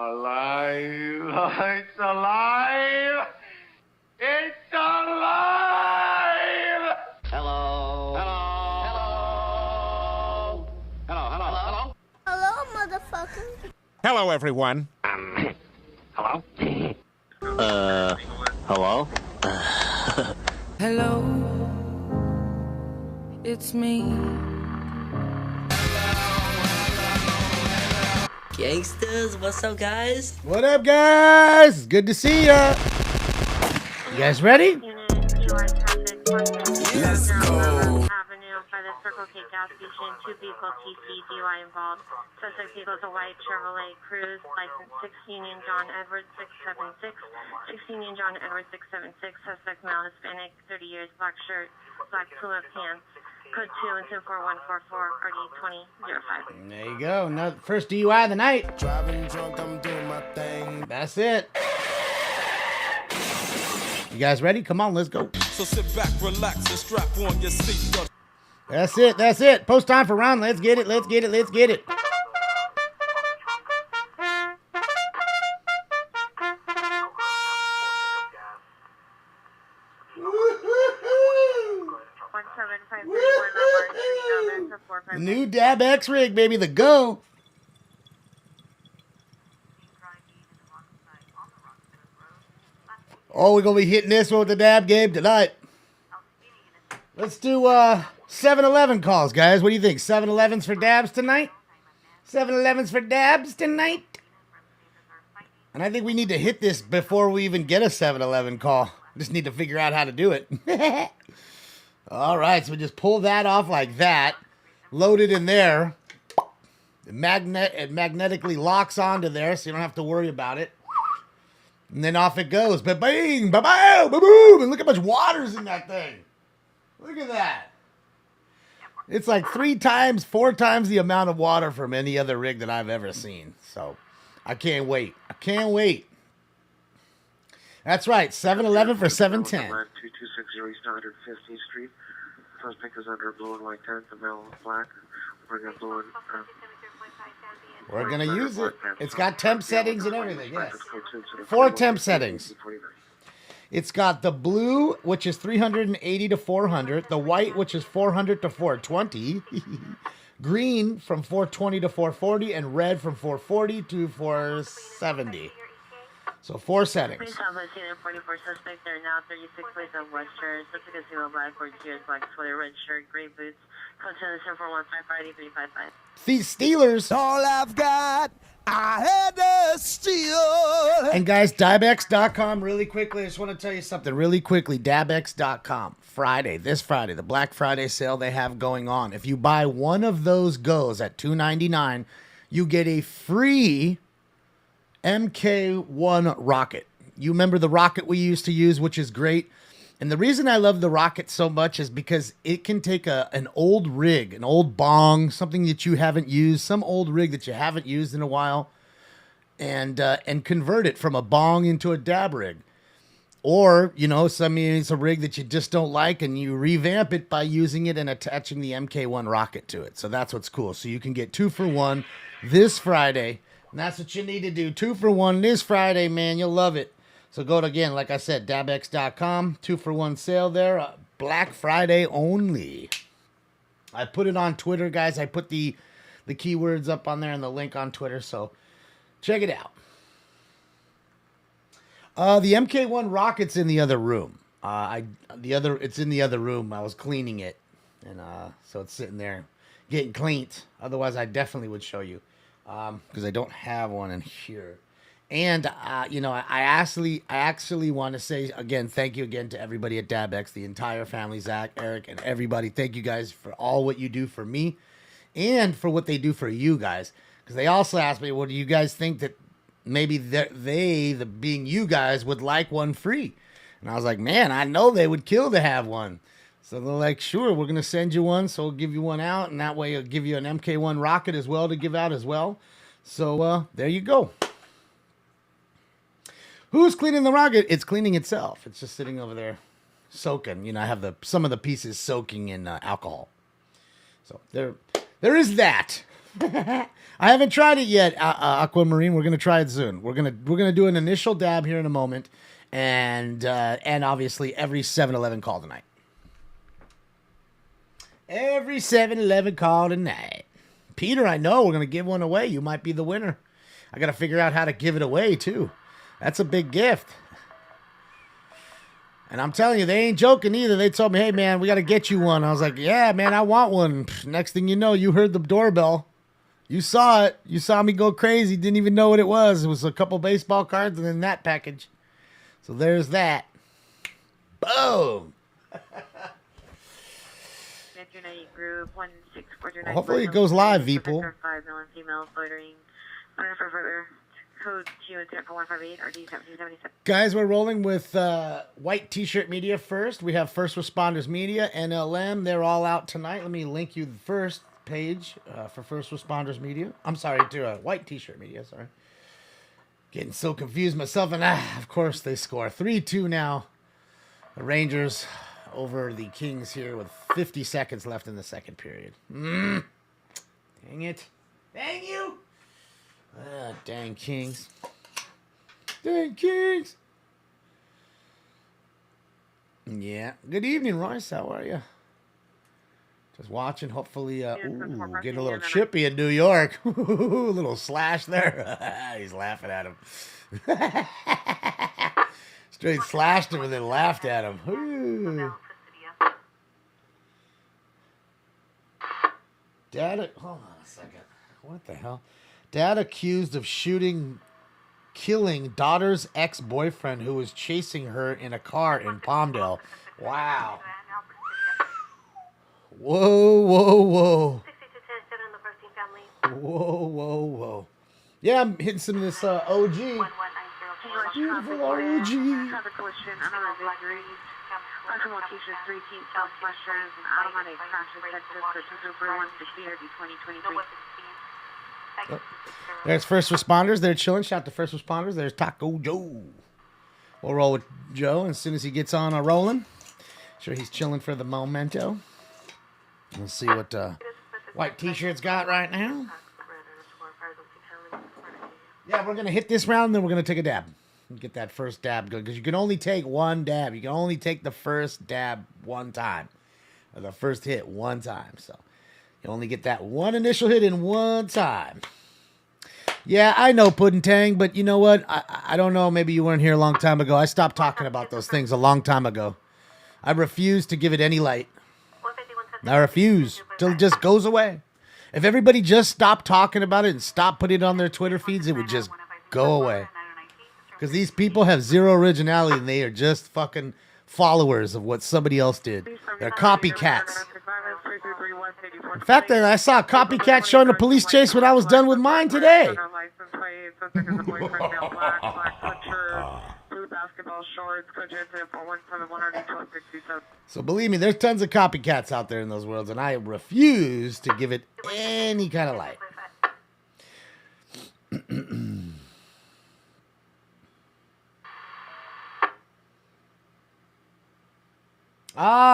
Alive! It's alive! It's alive! Hello. Hello. Hello. Hello. Hello. Hello, motherfucker. Hello, everyone. Hello. Hello. Hello, it's me. Gangsters, what's up, guys? What up, guys? Good to see ya. You guys ready? Let's go. Avenue by the Circle K gas station. 2 vehicle TC DUI involved. Suspect vehicle is a white Chevrolet Cruze, license 16 in John Edwards 676. 16 in John Edwards 676. Suspect male, Hispanic, 30 years, black shirt, black Puma pants. Code 2 and 24144 RD 2005. There you go. Now, first DUI of the night. Driving drunk, I'm doing my thing. That's it. You guys ready? Come on, let's go. So sit back, relax, and strap on your seatbelt. That's it. That's it. Post time for round. Let's get it. Let's get it. Let's get it. The new Dab X rig, baby. The go. Oh, we're going to be hitting this one with the Dab game tonight. Let's do 7-Eleven calls, guys. What do you think? 7-Elevens for dabs tonight? 7-Elevens for dabs tonight? And I think we need to hit this before we even get a 7-Eleven call. Just need to figure out how to do it. All right, so we just pull that off like that. Load it in there. It magnetically locks onto there, so you don't have to worry about it. And then off it goes. Ba-bing, ba-bow, ba-boom. And look how much water's in that thing. Look at that. It's like 3 times, 4 times the amount of water from any other rig that I've ever seen. So I can't wait. I can't wait. That's right. 7-Eleven for 710. 2260 East 115th Street. Suspect is under blue and white tent. The male is black. We're going to blue and... We're going to use it. It's got temp settings and everything, yes. 4 temp settings. It's got the blue, which is 380 to 400. The white, which is 400 to 420. Green from 420 to 440. And red from 440 to 470. So 4 settings. Police have a 44 suspect. There are now 36 plates of West shirt. Suspect is female, black, 4 years, black sweater, red shirt, gray boots. Code 2 and 741 Friday 355. These Steelers. All I've got, I had to steal. And guys, dabex.com, really quickly, I just want to tell you something really quickly. Dabex.com, this Friday, the Black Friday sale they have going on. If you buy one of those goes at $299, you get a free MK1 rocket. You remember the rocket we used to use, which is great. And the reason I love the rocket so much is because it can take an old rig, an old bong, something that you haven't used, some old rig that you haven't used in a while, and convert it from a bong into a dab rig. Or, you know, it's a rig that you just don't like, and you revamp it by using it and attaching the MK1 rocket to it. So that's what's cool. So you can get 2 for 1 this Friday. And that's what you need to do. 2 for 1 this Friday, man. You'll love it. So go to, again, like I said, dabex.com. 2 for 1 sale there. Black Friday only. I put it on Twitter, guys. I put the keywords up on there and the link on Twitter. So check it out. The MK1 rocket's in the other room. It's in the other room. I was cleaning it. And so it's sitting there getting cleaned. Otherwise, I definitely would show you. Because I don't have one in here. And, I actually want to say, again, thank you again to everybody at DabX, the entire family, Zach, Eric, and everybody. Thank you guys for all what you do for me and for what they do for you guys. Because they also asked me, well, do you guys think that maybe being you guys, would like one free? And I was like, man, I know they would kill to have one. So they're like, sure, we're going to send you one, so we'll give you one out, and that way it'll give you an MK1 rocket as well to give out as well. So there you go. Who's cleaning the rocket? It's cleaning itself. It's just sitting over there soaking. You know, I have some of the pieces soaking in alcohol. So there is that. I haven't tried it yet, Aquamarine. We're gonna try it soon. We're gonna do an initial dab here in a moment, and obviously every 7-Eleven call tonight. Every 7-Eleven call tonight. Peter, I know we're gonna give one away. You might be the winner. I gotta figure out how to give it away too. That's a big gift. And I'm telling you, they ain't joking either. They told me, hey, man, we got to get you one. I was like, yeah, man, I want one. Next thing you know, you heard the doorbell. You saw it. You saw me go crazy. Didn't even know what it was. It was a couple baseball cards and then that package. So there's that. Boom. Group Well, hopefully it goes live, Veeple. 5 male and females loitering. For further code Q and for 158 or D1777. Guys, we're rolling with White T-shirt media first. We have First Responders Media, NLM. They're all out tonight. Let me link you the first page for First Responders Media. I'm sorry, to White T-shirt media, sorry. Getting so confused myself. And of course, they score 3-2 now. The Rangers over the Kings here with 50 seconds left in the second period. Dang it. Dang you. Dang Kings. Dang Kings. Yeah. Good evening, Royce. How are you? Just watching. Hopefully, getting a little chippy in New York. A little slash there. He's laughing at him. Straight slashed him and then laughed at him. Ooh. Dad, hold on a second. What the hell? Dad accused of killing daughter's ex-boyfriend who was chasing her in a car in Palmdale. Wow. Whoa, whoa, whoa. Whoa, whoa, whoa. Yeah, I'm hitting some of this OG. Beautiful OG. There's First Responders. They're chilling. Shout out to First Responders. There's Taco Joe. We'll roll with Joe as soon as he gets on rolling. Sure, he's chilling for the momento. Let's see what White T-shirt's got right now. Yeah, we're going to hit this round, and then we're going to take a dab. Get that first dab good, because you can only take one dab. You can only take the first dab one time, or the first hit one time. So you only get that one initial hit in one time. Yeah, I know, Puddin' Tang, but you know what? I don't know. Maybe you weren't here a long time ago. I stopped talking about those things a long time ago. I refuse to give it any light. I refuse till it just goes away. If everybody just stopped talking about it and stopped putting it on their Twitter feeds, it would just go away. Because these people have zero originality and they are just fucking followers of what somebody else did. They're copycats. In fact, I saw a copycat showing a police chase when I was done with mine today. So believe me, there's tons of copycats out there in those worlds, and I refuse to give it any kind of light.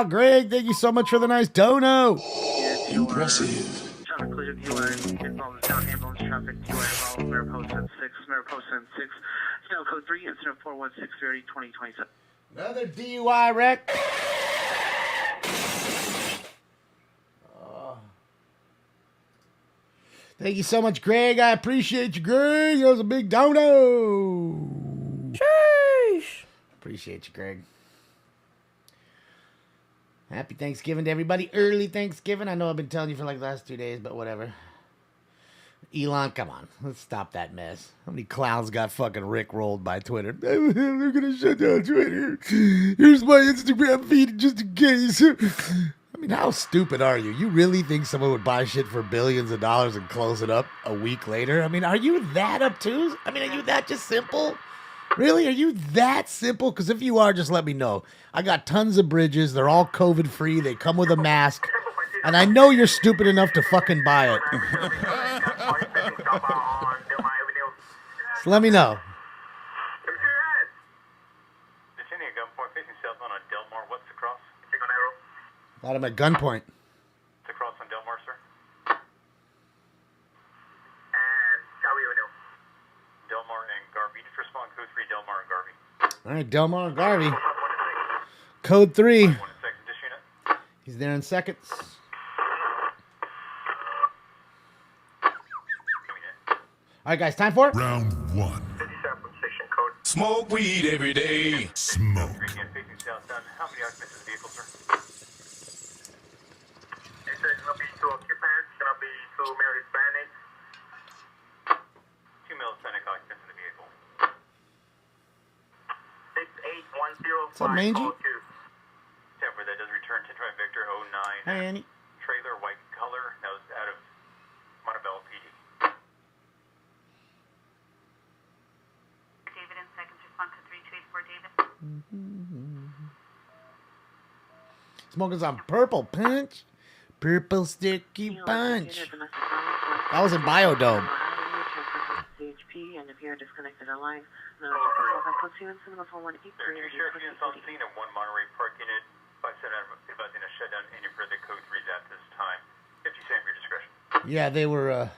Greg, thank you so much for the nice dono. Impressive. Code 3, incident 41630 Another DUI wreck. Thank you so much, Greg. I appreciate you, Greg. That was a big dono. Sheesh. Appreciate you, Greg. Happy Thanksgiving to everybody. Early Thanksgiving. I know I've been telling you for like the last 2 days, but whatever. Elon, come on. Let's stop that mess. How many clowns got fucking rickrolled by Twitter? They're going to shut down Twitter. Here's my Instagram feed just in case. I mean, how stupid are you? You really think someone would buy shit for billions of dollars and close it up a week later? I mean, are you that obtuse? I mean, are you that just simple? Really? Are you that simple? Because if you are, just let me know. I got tons of bridges. They're all COVID-free. They come with a mask. And I know you're stupid enough to fucking buy it. So let me know. Got him at gunpoint. It's across on Delmar, sir. right, Delmar and Garvey. Code 3. He's there in seconds. All right, guys, time for it. Round 1. Smoke weed every day. Smoke. How many occupants in the vehicle, sir? It's going to be 2 occupants, going to be 2 male Hispanics. 2 male Hispanic occupants in the vehicle. 6810. What's up, Mangy? Temper, that does return to Drive Victor 09. Hi, Annie. Trailer, white color. That was out of Montebello PD. David in seconds, respond to 324 David. Smoking some purple punch. Purple sticky punch. That was in Biodome. CHP, and if you're disconnected online, no, There are 2 sheriff units on scene and 1 Monterey Park unit. 5-7 advising a shutdown any further code 3s at this time. 50 cent for your discretion. Yeah, they were. All right,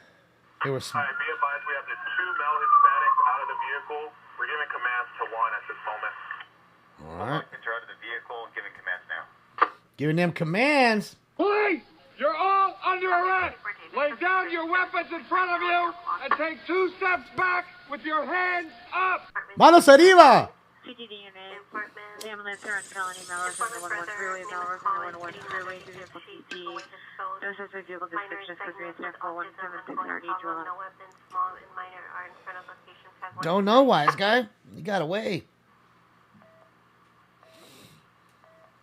be advised, we have the 2 male Hispanics out of the vehicle. We're giving commands to 1 at this moment. All right. Occupants are out of the vehicle, giving commands now. Giving them commands. Police! You're all under arrest! Lay down your weapons in front of you and take 2 steps back with your hands up! Manos arriba! CTD unit, the ambulance here on felony Mallows on the 113 freeway, Mallows on the 113 freeway, vehicle TC. Those are vehicle descriptions for 3741769 D12. No weapons, small and minor are in front of locations. Don't know, wise guy. You got away.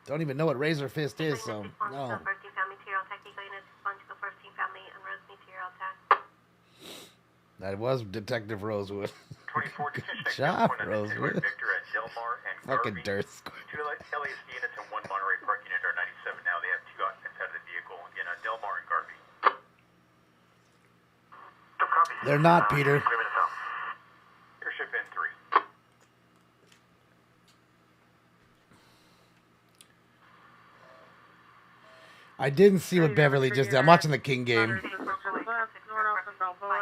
Don't even know what Razor Fist is, so no. That was Detective Rosewood. 24 Good job, Rosewood. Victor at Delmar and Fucking Garvey. dirt squad. 2 LASD units and 1 Monterey Park unit are 97 now. They have 2 occupants out of the vehicle. Again, Delmar and Garvey. They're not, Peter. Airship N3. I didn't see what Beverly just did. I'm watching the King game.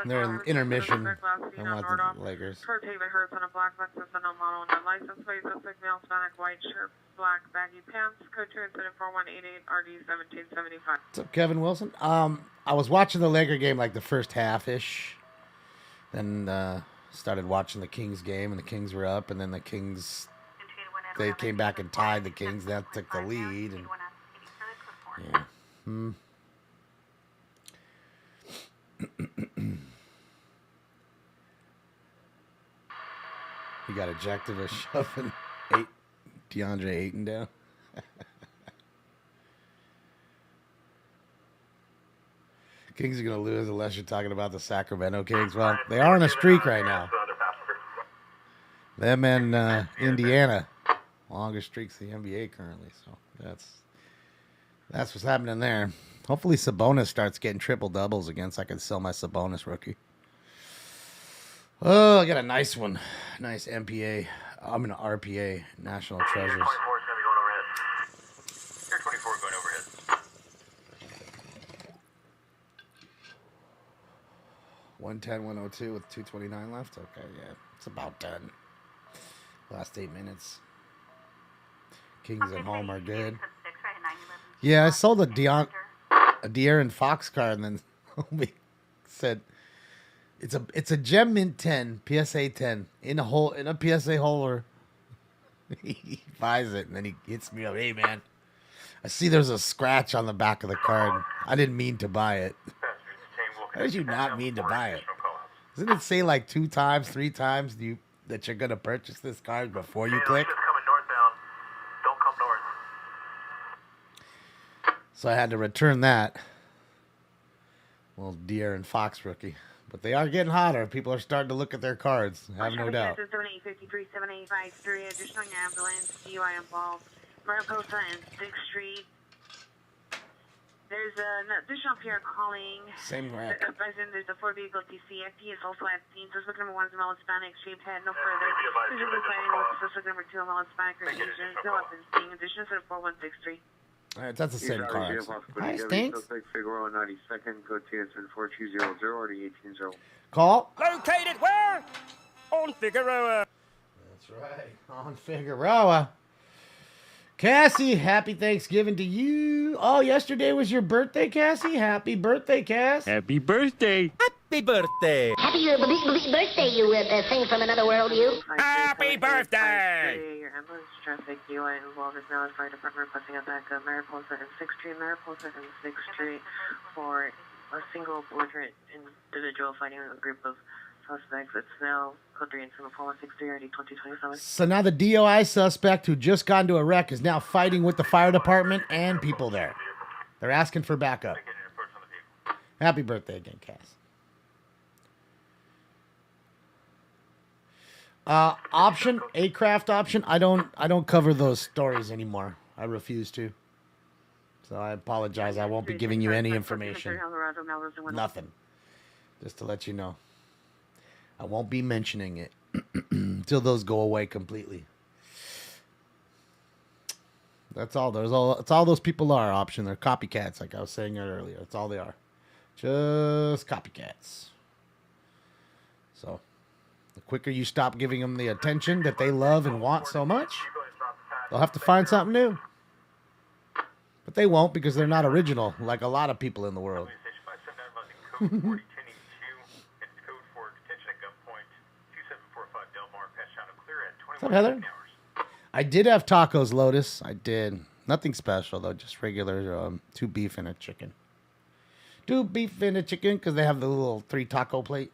They're in intermission. I'm watching the Lakers. Ford David Hertz on a black Lexus and no model and license plate, suspect male, Hispanic, white shirt, black baggy pants, code 2 incident 4188 RD 1775. What's up, Kevin Wilson? I was watching the Laker game like the first half-ish. Then started watching the Kings game, and the Kings were up, and then the Kings, they came back and tied the Kings. That took the lead. And, yeah. He got ejected for shoving DeAndre Ayton down. Kings are going to lose unless you're talking about the Sacramento Kings. Well, they are on a streak right now. Them and Indiana. Longest streaks in the NBA currently. So that's what's happening there. Hopefully Sabonis starts getting triple doubles again so I can sell my Sabonis rookie. Oh, I got a nice one. Nice MPA. I'm an RPA, National Treasures. 24 is going to be going overhead. Air 24 going overhead. $110, 102 with 229 left. Okay, yeah, it's about done. Last 8 minutes. Kings at home are good. Yeah, I sold a De'Aaron Fox card, and then homie said it's a Gem Mint 10 PSA 10 in a PSA holder. He buys it and then he hits me up. Hey man, I see there's a scratch on the back of the card. I didn't mean to buy it. How did you not mean to buy it? Doesn't it say like 2 times, 3 times that you're gonna purchase this card before you click? Just coming northbound. Don't come north. So I had to return that. Well, De'Aaron Fox rookie. But they are getting hotter. People are starting to look at their cards. I have no doubt. 7853, 7853, additional ambulance, DUI involved. Mariposa and 6th Street. There's an additional PR calling. Same rack. There's a 4-vehicle TCFP is also at scene. Suspect number 1 is a male Hispanic, shaped head, no further. Visually fighting with suspect number 2, a male Hispanic or Asian. Still up in scene. Additional to 4163. All right, that's the same card. Hi, Stinks. Figueroa 92nd, code T incident 4200 or 18-0. Call. Located where? On Figueroa. That's right. On Figueroa. Cassie, happy Thanksgiving to you. Oh, yesterday was your birthday, Cassie? Happy birthday, Cass. Happy birthday. Happy birthday. Happy birthday, you thing from another world, you. Happy birthday. Your ambulance traffic DUI involved is now in fire department requesting a backup. Mariposa and 6th Street, Mariposa and 6th Street for a single belligerent individual fighting a group of suspects. It's now code 3 and 7416 ID 2027. So now the DOI suspect who just got into a wreck is now fighting with the fire department and people there. They're asking for backup. Happy birthday again, Cass. Option, A-craft option. I don't cover those stories anymore. I refuse to. So I apologize. I won't be giving you any information. Nothing. Just to let you know. I won't be mentioning it until those go away completely. That's all. That's all those people are. Option. They're copycats, like I was saying earlier. That's all they are. Just copycats. So the quicker you stop giving them the attention that they love and want so much, they'll have to find something new. But they won't, because they're not original, like a lot of people in the world. What's up, Heather? I did have tacos, Lotus. I did. Nothing special, though. Just regular 2 beef and a chicken. 2 beef and a chicken, because they have the little 3 taco plate.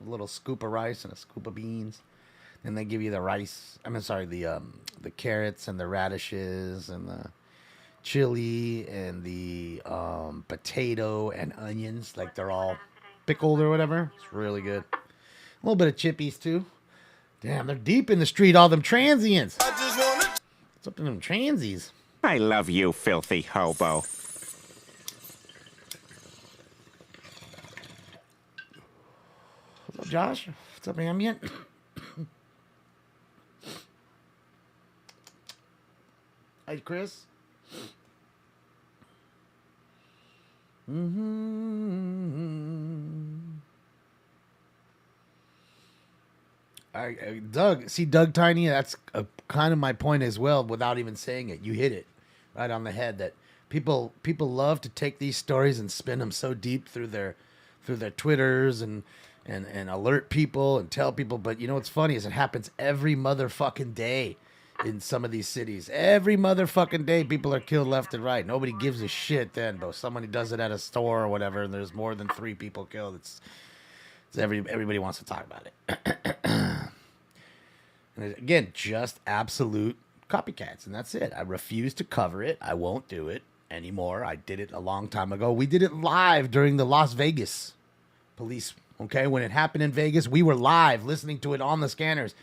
A little scoop of rice and a scoop of beans. And they give you the rice. The carrots and the radishes and the chili and the potato and onions. Like they're all pickled or whatever. It's really good. A little bit of chippies, too. Damn, they're deep in the street, all them transients. What's up to them transies? I love you, filthy hobo. What's up, Josh? What's up, Ambient? Hey, Chris. Doug Tiny, that's kind of my point as well, without even saying it. You hit it right on the head, that people love to take these stories and spin them so deep through their Twitters and alert people and tell people. But you know what's funny is it happens every motherfucking day in some of these cities. Every motherfucking day people are killed left and right. Nobody gives a shit then, but somebody does it at a store or whatever and there's more than 3 people killed. It's everybody wants to talk about it. And again, just absolute copycats, and that's it. I refuse to cover it. I won't do it anymore. I did it a long time ago. We did it live during the Las Vegas police, okay? When it happened in Vegas, we were live listening to it on the scanners.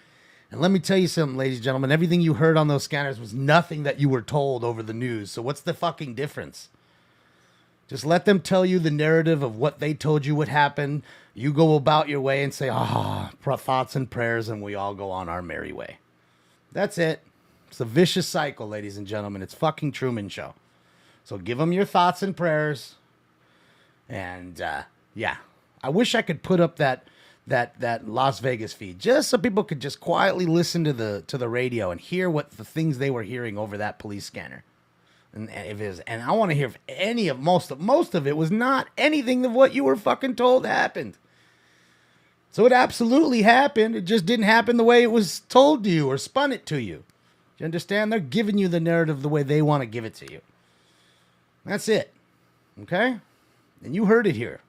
And let me tell you something, ladies and gentlemen. Everything you heard on those scanners was nothing that you were told over the news. So what's the fucking difference? Just let them tell you the narrative of what they told you what happened. You go about your way and say, thoughts and prayers, and we all go on our merry way. That's it. It's a vicious cycle, ladies and gentlemen. It's fucking Truman Show. So give them your thoughts and prayers. And, yeah. I wish I could put up that Las Vegas feed, just so people could just quietly listen to the radio and hear what the things they were hearing over that police scanner. And I want to hear if any of most of it was not anything of what you were fucking told happened. So it absolutely happened. It just didn't happen the way it was told to you or spun it to you. You understand? They're giving you the narrative the way they want to give it to you. That's it. Okay? And you heard it here.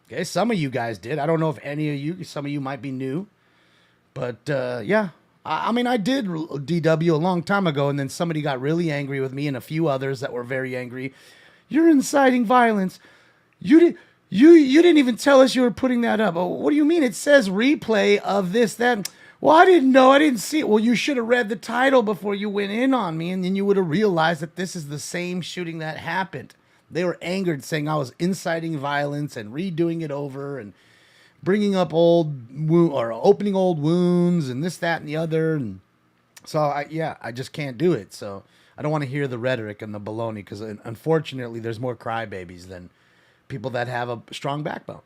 Okay? Some of you guys did. I don't know if any of you, some of you might be new. But, yeah. I mean, I did DW a long time ago, and then somebody got really angry with me and a few others that were very angry. You're inciting violence. You didn't even tell us you were putting that up. Oh, what do you mean? It says replay of this, that. Well, I didn't know. I didn't see it. Well, you should have read the title before you went in on me, and then you would have realized that this is the same shooting that happened. They were angered, saying I was inciting violence and redoing it over and bringing up opening old wounds and this, that, and the other. And so, I just can't do it. So I don't want to hear the rhetoric and the baloney, because unfortunately there's more crybabies than people that have a strong backbone.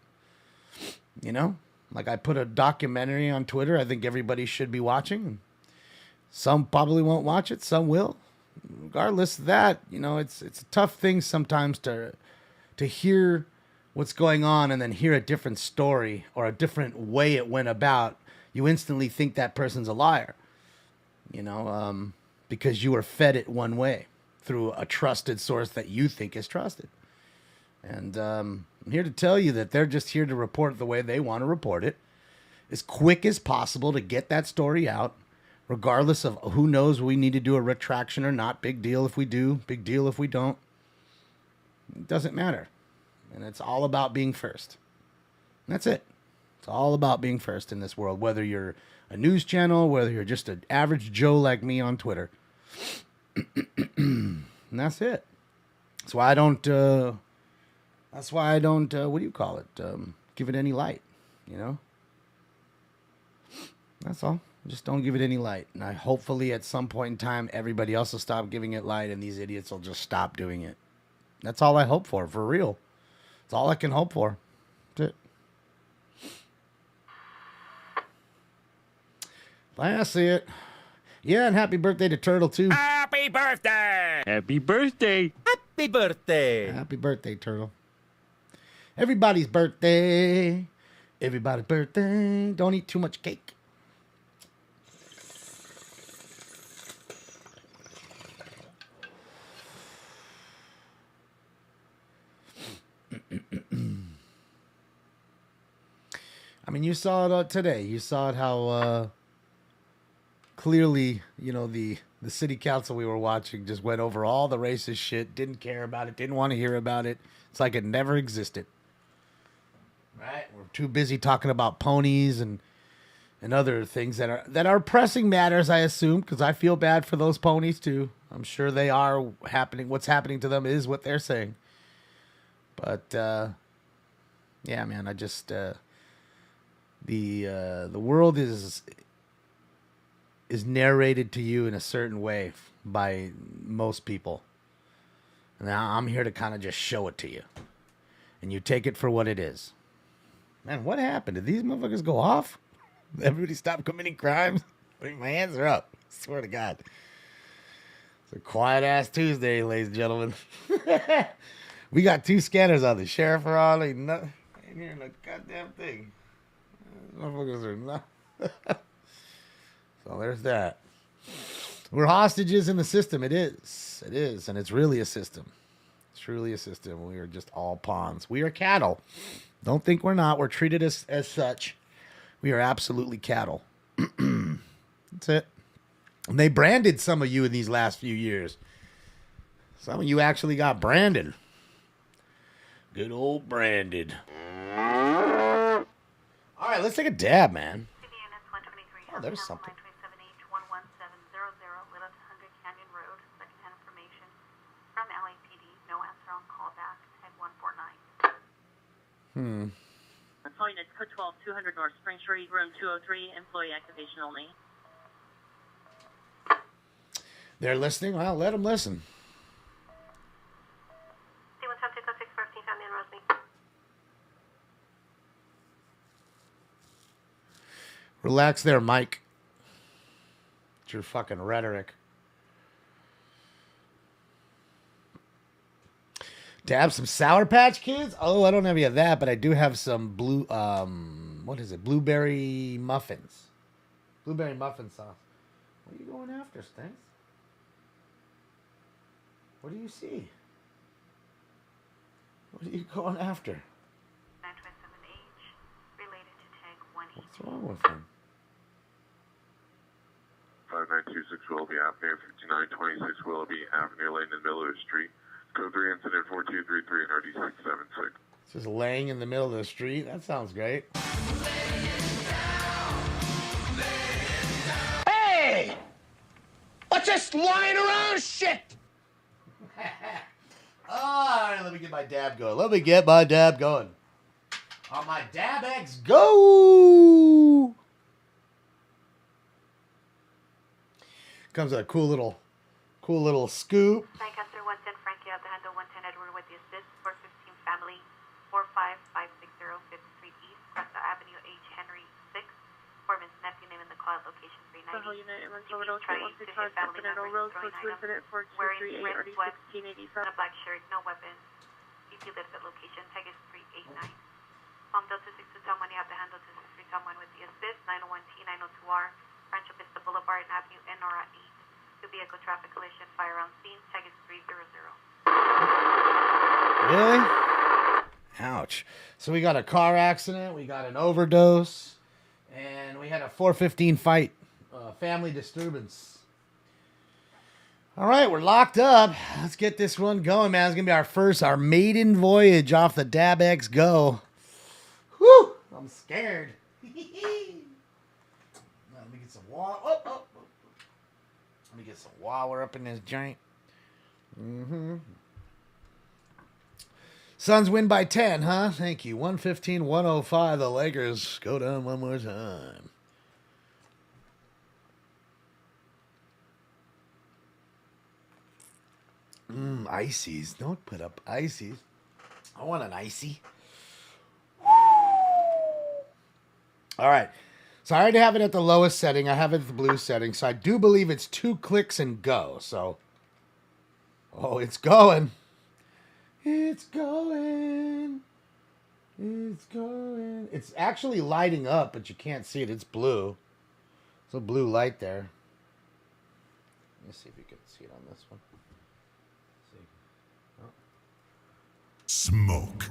You know? Like I put a documentary on Twitter I think everybody should be watching. Some probably won't watch it. Some will. Regardless of that, you know, it's a tough thing sometimes to hear what's going on and then hear a different story or a different way it went about. You instantly think that person's a liar, you know, because you were fed it one way through a trusted source that you think is trusted. And I'm here to tell you that they're just here to report it the way they want to report it, as quick as possible to get that story out, regardless of who knows we need to do a retraction or not. Big deal if we do, big deal if we don't. It doesn't matter. And it's all about being first. And that's it. It's all about being first in this world, whether you're a news channel, whether you're just an average Joe like me on Twitter. And that's it. That's why I don't, what do you call it? Give it any light, you know? That's all. Just don't give it any light. And hopefully at some point in time, everybody else will stop giving it light and these idiots will just stop doing it. That's all I hope for real. That's all I can hope for. That's it. That's it. Yeah, and happy birthday to Turtle, too. Happy birthday! Happy birthday! Happy birthday. Happy birthday, Turtle. Everybody's birthday. Everybody's birthday. Don't eat too much cake. I mean, you saw it today. You saw it how clearly, you know, the city council we were watching just went over all the racist shit, didn't care about it, didn't want to hear about it. It's like it never existed. Right? We're too busy talking about ponies and other things that are pressing matters, I assume, because I feel bad for those ponies too. I'm sure they are happening. What's happening to them is what they're saying. But yeah, man, I just the world is narrated to you in a certain way by most people. And now I'm here to kind of just show it to you. And you take it for what it is. Man, what happened? Did these motherfuckers go off? Everybody stop committing crimes? My hands are up. I swear to God. It's a quiet-ass Tuesday, ladies and gentlemen. We got 2 scanners on. The sheriff are on. Ain't hearing a goddamn thing. These motherfuckers are not. So there's that. We're hostages in the system. It is. It is. And it's really a system. It's truly a system. We are just all pawns. We are cattle. Don't think we're not. We're treated as such. We are absolutely cattle. That's it. And they branded some of you in these last few years. Some of you actually got branded. Good old branded. All right, let's take a dab, man. Oh, there's something. Calling at code 12 200 North Spring Street, room 203, employee activation only. They're listening? Well, let them listen. Relax there, Mike. It's your fucking rhetoric. To have some Sour Patch Kids? Oh, I don't have any of that, but I do have some blue, what is it? Blueberry muffins. Blueberry muffin sauce. What are you going after, Stinks? What do you see? What are you going after? 927H, related to tag 118. What's wrong with him? 5926 Willoughby Avenue, 5926 Willoughby Avenue, Lane in the middle of the street. Code 3 incident 4233 and RD676. It's just laying in the middle of the street? That sounds great. Hey! What's this lying around shit? All right, let me get my dab going. On my dab X, go! Comes a cool little scoop. Lancaster 110, Frankie out the handle 110, Edward with the assist, 415 family, 45560 5th Street East, Cresta Avenue, H. Henry 6. Foreman's nephew name in the call, location Sahel Unit, Inland Toledo, 165, Continental Road, code 2 Infinite 4238, RD 1687. A black shirt, no weapons. EP lives at location, tag is 389. Delta 62 Talman, you have the handle 263 Talman with the assist, 901T, 902R, Rancho Vista Boulevard, Avenue NR 8. 2 vehicle traffic collision, fire on scene, tag is 300. Really? Ouch. So we got a car accident, we got an overdose, and we had a 415 fight, family disturbance. All right, we're locked up. Let's get this one going, man. It's going to be our maiden voyage off the DabX Go. Whew, I'm scared. Let me get some water. Let me get some water up in this joint. Suns win by 10, huh? Thank you. 115-105. The Lakers go down one more time. Ices. Don't put up ices. I want an icy. All right. So I already have it at the lowest setting. I have it at the blue setting. So I do believe it's 2 clicks and go. So, oh, it's going. It's going. It's going. It's actually lighting up, but you can't see it. It's blue. It's a blue light there. Let me see if you can see it on this one. See. Oh. Smoke.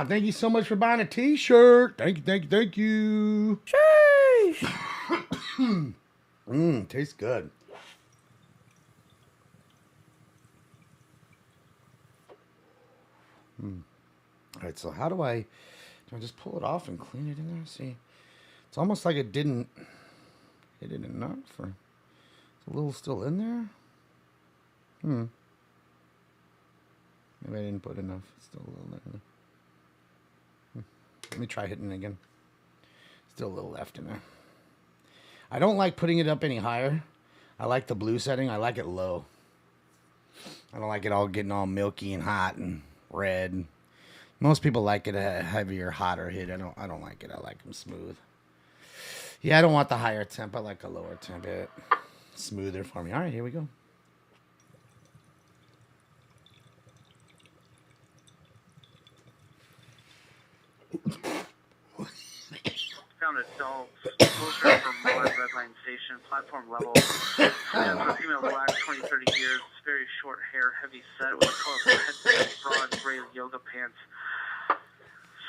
Thank you so much for buying a t-shirt. Thank you. Sheesh. Tastes good. All right, so how do I just pull it off and clean it in there? See, it's almost like it didn't hit it enough. Or it's a little still in there. Maybe I didn't put enough. It's still a little there. Let me try hitting it again. Still a little left in there. I don't like putting it up any higher. I like the blue setting. I like it low. I don't like it all getting all milky and hot and red. Most people like it a heavier, hotter hit. I don't like it. I like them smooth. Yeah, I don't want the higher temp. I like a lower temp hit. Smoother for me. All right, here we go. Found adults closer from Miller Red Line Station, platform level. Female black, 20, 30 years, very short hair, heavy set with a colorful headset, broad gray yoga pants.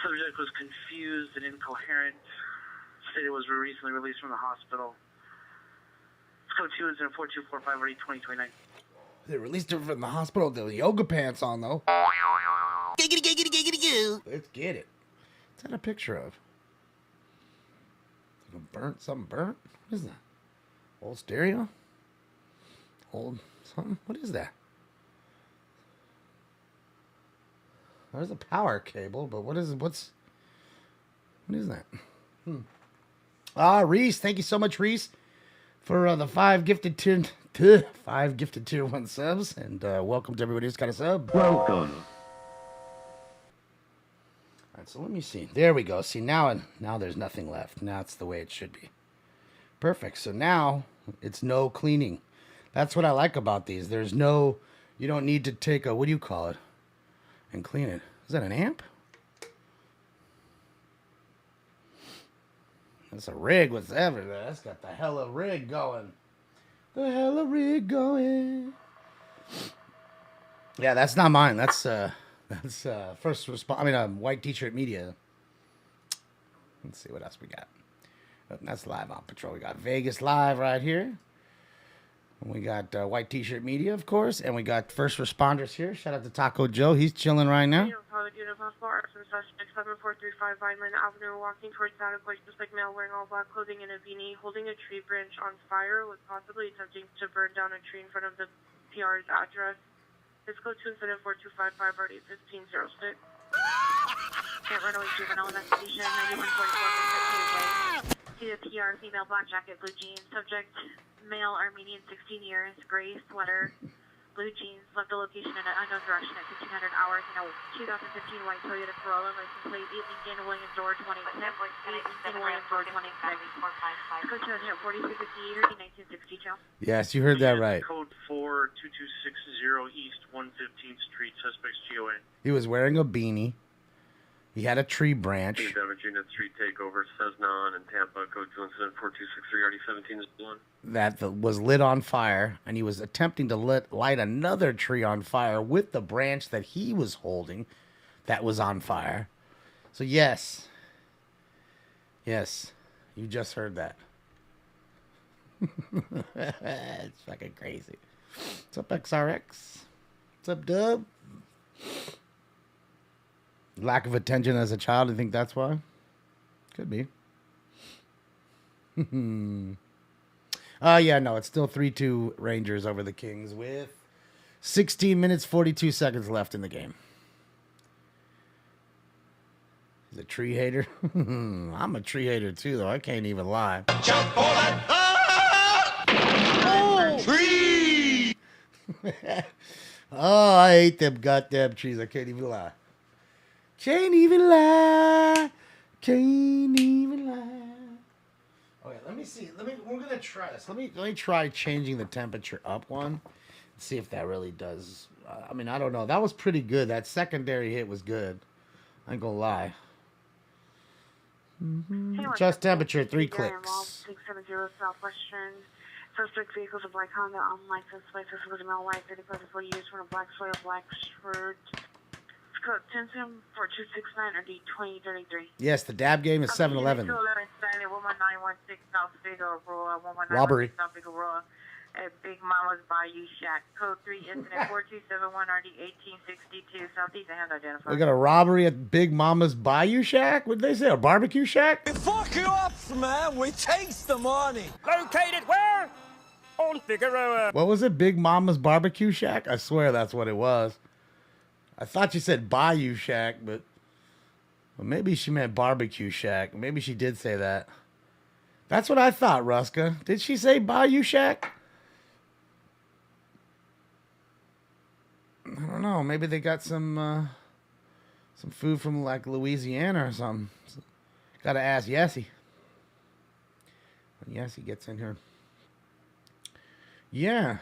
Subject was confused and incoherent. Stated was recently released from the hospital. Code 2 incident 4245 RD 2029. They released her from the hospital with the yoga pants on, though. Let's get it. What's that a picture of? Something burnt? What is that? Old stereo? Old something? What is that? There's a power cable, but what is that? Reese, thank you so much, Reese, for the 5 gifted tier 1 subs, and welcome to everybody who's got a sub. Welcome. All right, so let me see. There we go. See, now there's nothing left. Now it's the way it should be. Perfect. So now it's no cleaning. That's what I like about these. There's no, you don't need to take a, what do you call it, and clean it. Is that an amp? That's a rig. What's ever there? That's got the hella rig going. The hella rig going. Yeah, that's not mine. That's first response. I mean, White T-shirt media. Let's see what else we got. That's live on patrol. We got Vegas live right here. We got White T-shirt media, of course, and we got first responders here. Shout out to Taco Joe. He's chilling right now. Suspect 7435 Vineland Avenue, walking towards Santa Claus, just like male, wearing all black clothing and a beanie, holding a tree branch on fire, was possibly attempting to burn down a tree in front of the PR's address. It's code 2 incident 4255 RD 1506. At runaway juvenile investigation, 9144 to the PR, female, black jacket, blue jeans. Subject, male, Armenian, 16 years, gray sweater, blue jeans. Left the location in an unknown direction at 1500 hours in a 2015 white Toyota Corolla. License plate, Lincoln Williams Door 26. Lincoln Williams Door 26. Code 4358, 1962. Yes, you heard that right. Code 42260 East 115th Street, suspect's GOA. He was wearing a beanie. He had a tree branch. Damage unit street takeover, Cessna and Tampa, code 2 incident 4263 RD17 is the one. That was lit on fire, and he was attempting to light another tree on fire with the branch that he was holding that was on fire. So yes, you just heard that. It's fucking crazy. What's up, XRX? What's up, Dub? Lack of attention as a child, I think that's why. Could be. Yeah, no, it's still 3-2 Rangers over the Kings with 16 minutes, 42 seconds left in the game. He's a tree hater. I'm a tree hater too, though. I can't even lie. Jump for that. Oh! Tree! Oh, I hate them goddamn trees. I can't even lie. Can't even lie. Can't even lie. Okay, let me see. We're gonna try this. Let me try changing the temperature up one. See if that really does. I mean, I don't know. That was pretty good. That secondary hit was good. I ain't gonna lie. Adjust temperature, 3 clicks. 670 Southwestern. Suspect vehicles of black Honda, unlicensed, license was a male white, 30 purposeful use from a black soil, black shirt. Code 1042669 or D2033. Yes, the dab game is 7-Eleven. Robbery. At Big Mama's Bayou Shack. Code 3 incident 4271 RD 1862 Southeast and identified. We got a robbery at Big Mama's Bayou Shack? What did they say? A barbecue shack? We fuck you up, man. We takes the money. Located where? On Figueroa. What was it? Big Mama's Barbecue Shack? I swear that's what it was. I thought you said Bayou Shack, but well, maybe she meant barbecue shack. Maybe she did say that. That's what I thought, Ruska. Did she say Bayou Shack? I don't know. Maybe they got some food from like Louisiana or something. Got to ask Yessie. When Yessie gets in here. Yeah.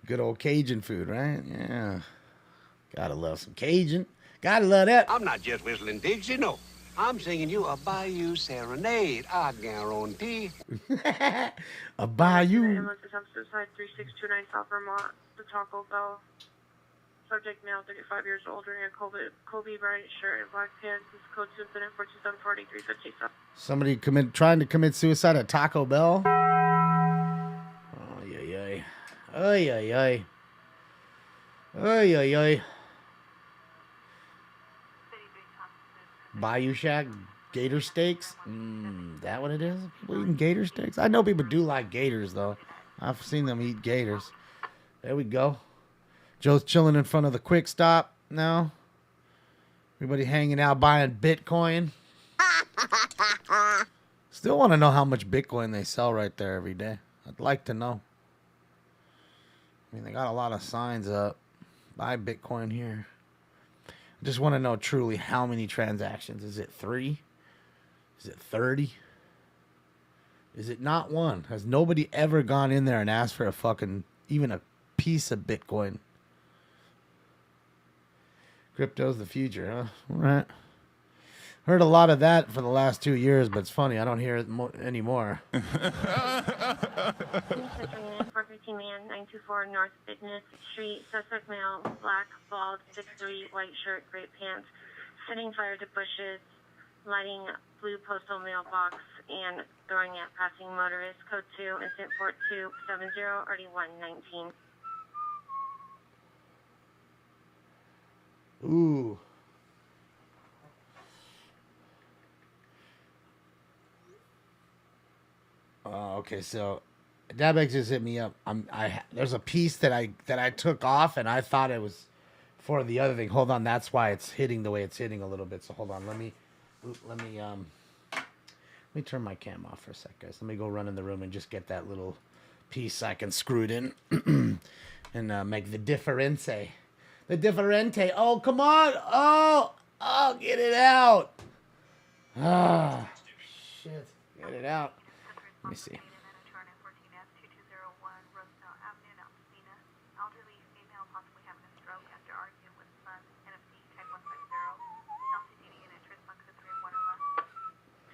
Good old Cajun food, right? Yeah. Gotta love some Cajun. Gotta love that. I'm not just whistling digs, you know. I'm singing you a Bayou serenade, I guarantee. A Bayou. Suicide 3629 South Vermont, the Taco Bell. Subject male, 35 years old, wearing a Kobe Bryant shirt and black pants. This code to incident 4274357. Somebody trying to commit suicide at Taco Bell. Oh, yeah. Oy, oy, oy. Oy, oy, oy. Bayou Shack, gator steaks. That what it is? People eating gator steaks? I know people do like gators, though. I've seen them eat gators. There we go. Joe's chilling in front of the Quick Stop now. Everybody hanging out buying Bitcoin. Still want to know how much Bitcoin they sell right there every day. I'd like to know. I mean, they got a lot of signs up. Buy Bitcoin here. I just want to know truly how many transactions. Is it 3? Is it 30? Is it not 1? Has nobody ever gone in there and asked for a fucking, even a piece of Bitcoin? Crypto's the future, huh? All right. Heard a lot of that for the last 2 years, but it's funny. I don't hear it anymore. 415 man, 924 North Fitness Street. Suspect male, black, bald, 6'3", white shirt, gray pants. Setting fire to bushes, lighting blue postal mailbox, and throwing at passing motorists. Code 2, incident 4270, RD119. Ooh. Okay, so Dabex just hit me up. There's a piece that I took off, and I thought it was for the other thing. Hold on, that's why it's hitting the way it's hitting a little bit. So hold on, let me turn my cam off for a sec, guys. Let me go run in the room and just get that little piece I can screw it in and make the differente. The differente. Oh, come on. Oh, get it out. Ah, shit. Get it out. Let me see.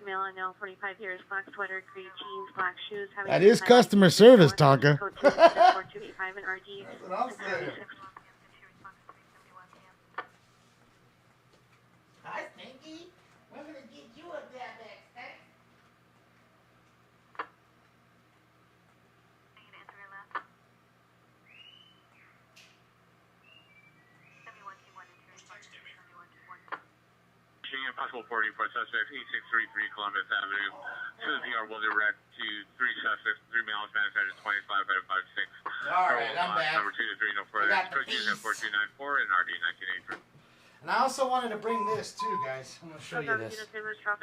Male and now 45 years, black sweater, gray jeans, black shoes. That is customer service, Tonka. 4285 and RD. That's what I'm saying. Hi, Stinky. We're gonna get you a dab back. Possible 44 suspects, 8633 Columbus Avenue. CPR will direct to 3 suspects, 3 males, manufactured 25 out of 56. All right, I'm back. Number 2 to 3, no further. Instructions at 4294 and RD 1983. And I also wanted to bring this too, guys. I'm gonna show you this.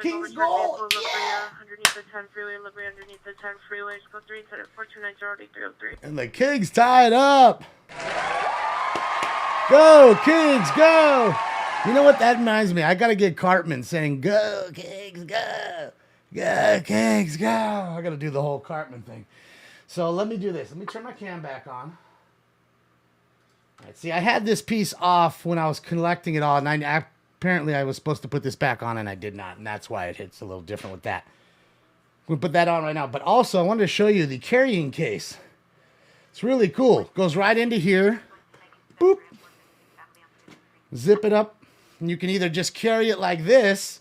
King's Goal! Yeah! Underneath the 10 freeway, Liberty underneath the 10 freeway. Go 3 set at 429 And the King's tied up. Go, Kings, go! You know what that reminds me? I gotta get Cartman saying, "Go, Kings, go! Go, Kings, go!" I gotta do the whole Cartman thing. So let me do this. Let me turn my cam back on. All right, see, I had this piece off when I was collecting it all, and apparently I was supposed to put this back on, and I did not, and that's why it hits a little different with that. We'll put that on right now. But also, I wanted to show you the carrying case. It's really cool. It goes right into here. Boop. Zip it up. And you can either just carry it like this,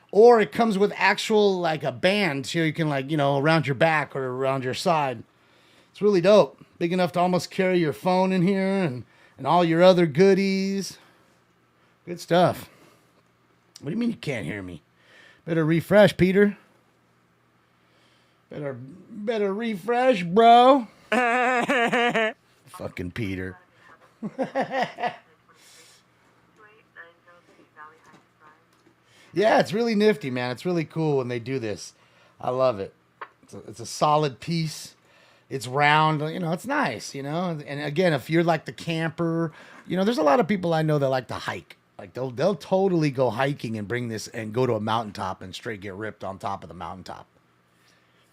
or it comes with actual, like, a band, so you can, like, you know, around your back or around your side. It's really dope. Big enough to almost carry your phone in here and all your other goodies. Good stuff. What do you mean you can't hear me? Better refresh, Peter. Better refresh, bro. Fucking Peter. Yeah, it's really nifty, man. It's really cool when they do this. I love it. It's a solid piece. It's round. You know, it's nice, you know. And again, if you're like the camper, you know, there's a lot of people I know that like to hike. Like they'll totally go hiking and bring this and go to a mountaintop and straight get ripped on top of the mountaintop.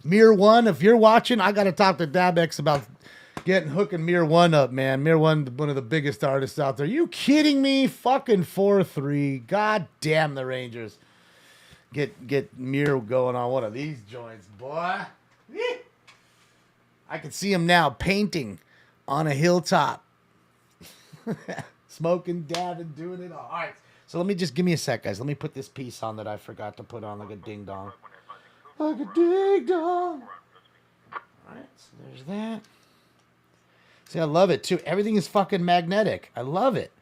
Mirror One, if you're watching, I got to talk to Dabex about hooking Mirror One up, man. Mirror One, one of the biggest artists out there. You kidding me? Fucking 4-3. God damn the Rangers. Get Mirror going on one of these joints, boy. I can see him now painting on a hilltop. Smoking, dabbing, doing it all. All right. So give me a sec, guys. Let me put this piece on that I forgot to put on like a ding dong. Like a ding dong. All right. So there's that. See, I love it, too. Everything is fucking magnetic. I love it.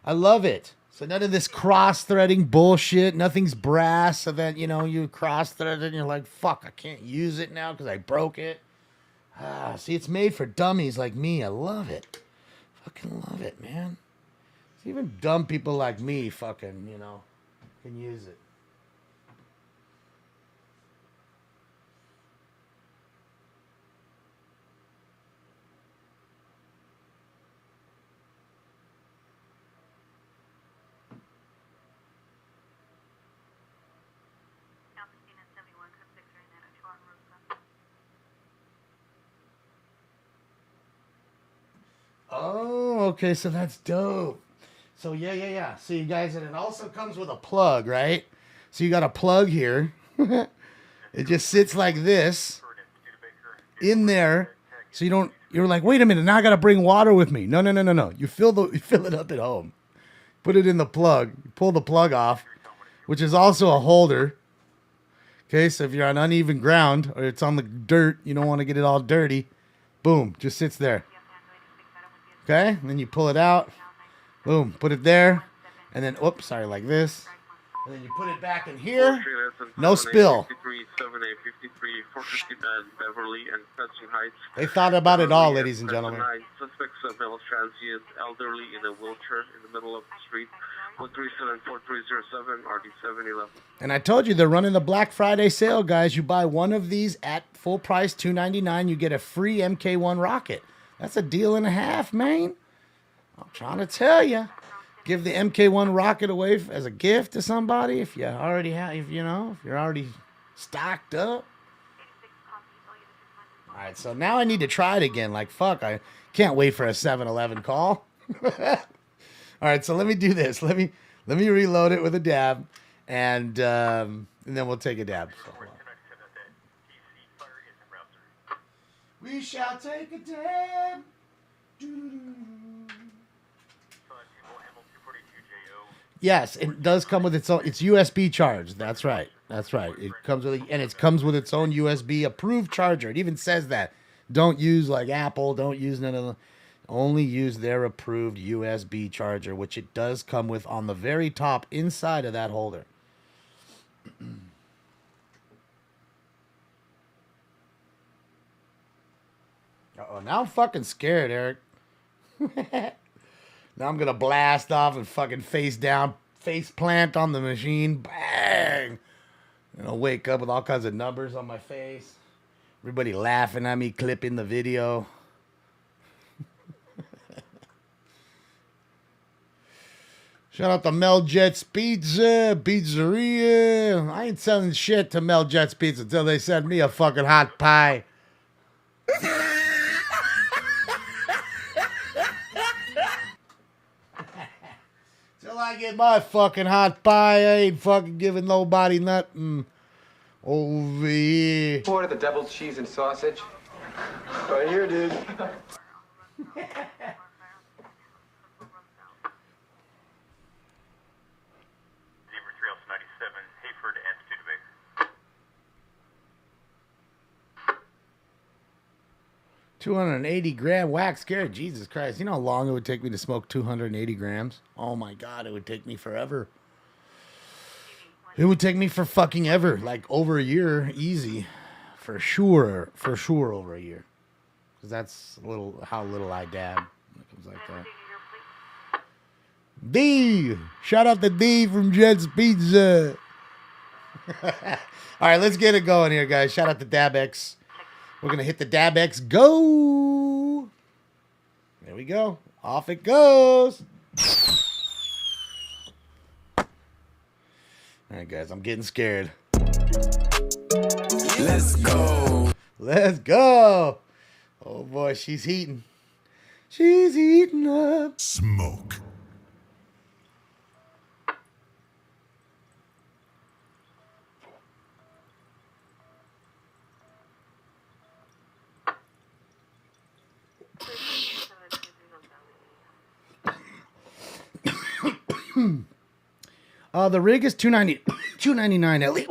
I love it. So none of this cross-threading bullshit. Nothing's brass. So that, you know, you cross-thread it and you're like, fuck, I can't use it now because I broke it. See, it's made for dummies like me. I love it. Fucking love it, man. See, even dumb people like me fucking, you know, can use it. Oh, okay, so that's dope. So yeah. So you guys, and it also comes with a plug, right? So you got a plug here. It just sits like this in there. So you're like, wait a minute, now I gotta bring water with me. No. You fill it up at home. Put it in the plug. You pull the plug off, which is also a holder. Okay, so if you're on uneven ground or it's on the dirt, you don't want to get it all dirty. Boom, just sits there. Okay, and then you pull it out. Boom, put it there. And then, like this. And then you put it back in here. No spill. 7853, 450 Beverly and Crescent Heights. They thought about it all, ladies and gentlemen. Suspects of male transient, elderly in a wheelchair in the middle of the street. 137-4307, RD711. And I told you they're running the Black Friday sale, guys. You buy one of these at full price, $299, you get a free MK1 rocket. That's a deal and a half, man. I'm trying to tell you. Give the MK1 rocket away as a gift to somebody if you already have, if you're already stocked up. All right, so now I need to try it again. Like, fuck, I can't wait for a 7-Eleven call. All right, so let me do this. Let me reload it with a dab, and then we'll take a dab. So, we shall take a dab. Yes, it does come with its own. It's USB charged. That's right. That's right. It comes with, and it comes with its own USB approved charger. It even says that. Don't use like Apple. Don't use none of the. Only use their approved USB charger, which it does come with on the very top inside of that holder. Uh-oh, now I'm fucking scared, Eric. Now I'm going to blast off and fucking face plant on the machine. Bang! And I'll wake up with all kinds of numbers on my face. Everybody laughing at me, clipping the video. Shout out to Mel Jet's Pizzeria. I ain't selling shit to Mel Jet's Pizza until they send me a fucking hot pie. Till I get my fucking hot pie, I ain't fucking giving nobody nothing over here. Order the double cheese and sausage. Right here, dude. $280 wax scared. Jesus Christ. You know how long it would take me to smoke 280 grams? Oh my God, it would take me forever. It would take me for fucking ever. Like over a year, easy. For sure over a year. Because that's how little I dab. It comes like that. D! Shout out to D from Jet's Pizza. All right, let's get it going here, guys. Shout out to DabX. We're going to hit the DabX go. There we go. Off it goes. All right, guys, I'm getting scared. Let's go. Let's go. Oh, boy, she's heating. She's heating up. Smoke. The rig is $299 Ellie.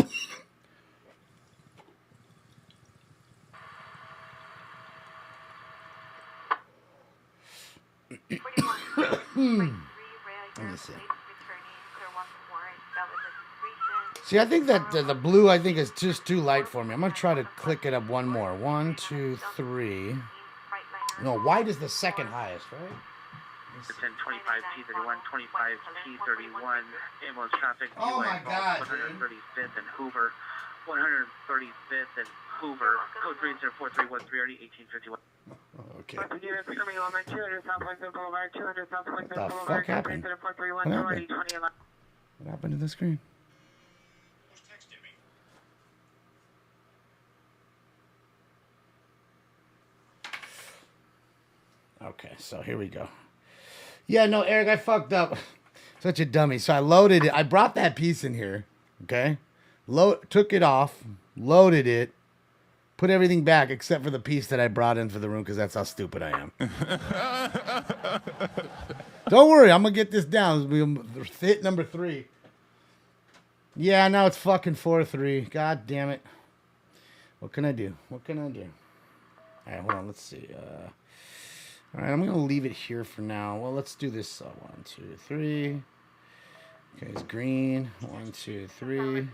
Let me see. See, I think that the blue, I think, is just too light for me. I'm going to try to click it up one more. 1, 2, 3. No, white is the second highest, right? It's in 25T31, 25T31, ambulance traffic. Oh my God, 135th and Hoover, 135th and Hoover, code 30431 1851. Okay. What the fuck happened? What happened to the screen? Okay, so here we go. Yeah, no, Eric, I fucked up. Such a dummy. So I loaded it. I brought that piece in here, okay? Took it off, loaded it, put everything back except for the piece that I brought in for the room because that's how stupid I am. Don't worry, I'm going to get this down. Hit number 3. Yeah, now it's fucking 4-3. God damn it. What can I do? What can I do? All right, hold on. Let's see. All right, I'm going to leave it here for now. Well, let's do this. 1, 2, 3. Okay, it's green. 1, 2, 3.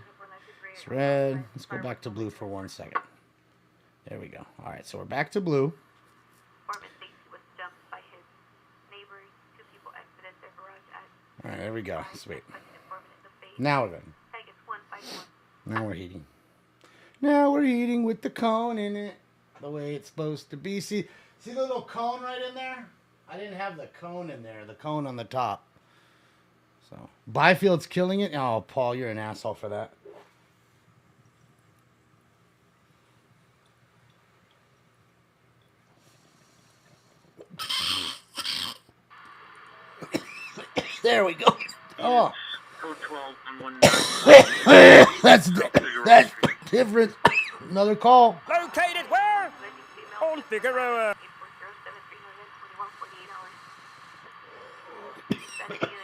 It's red. Let's go back to blue for 1 second. There we go. All right, so we're back to blue. All right, there we go. Sweet. Now we're good. Now we're heating. Now we're heating with the cone in it, the way it's supposed to be. See the little cone right in there? I didn't have the cone in there, the cone on the top. So Byfield's killing it. Oh, Paul, you're an asshole for that. There we go. Oh. That's different. Another call. Located where? On Figueroa.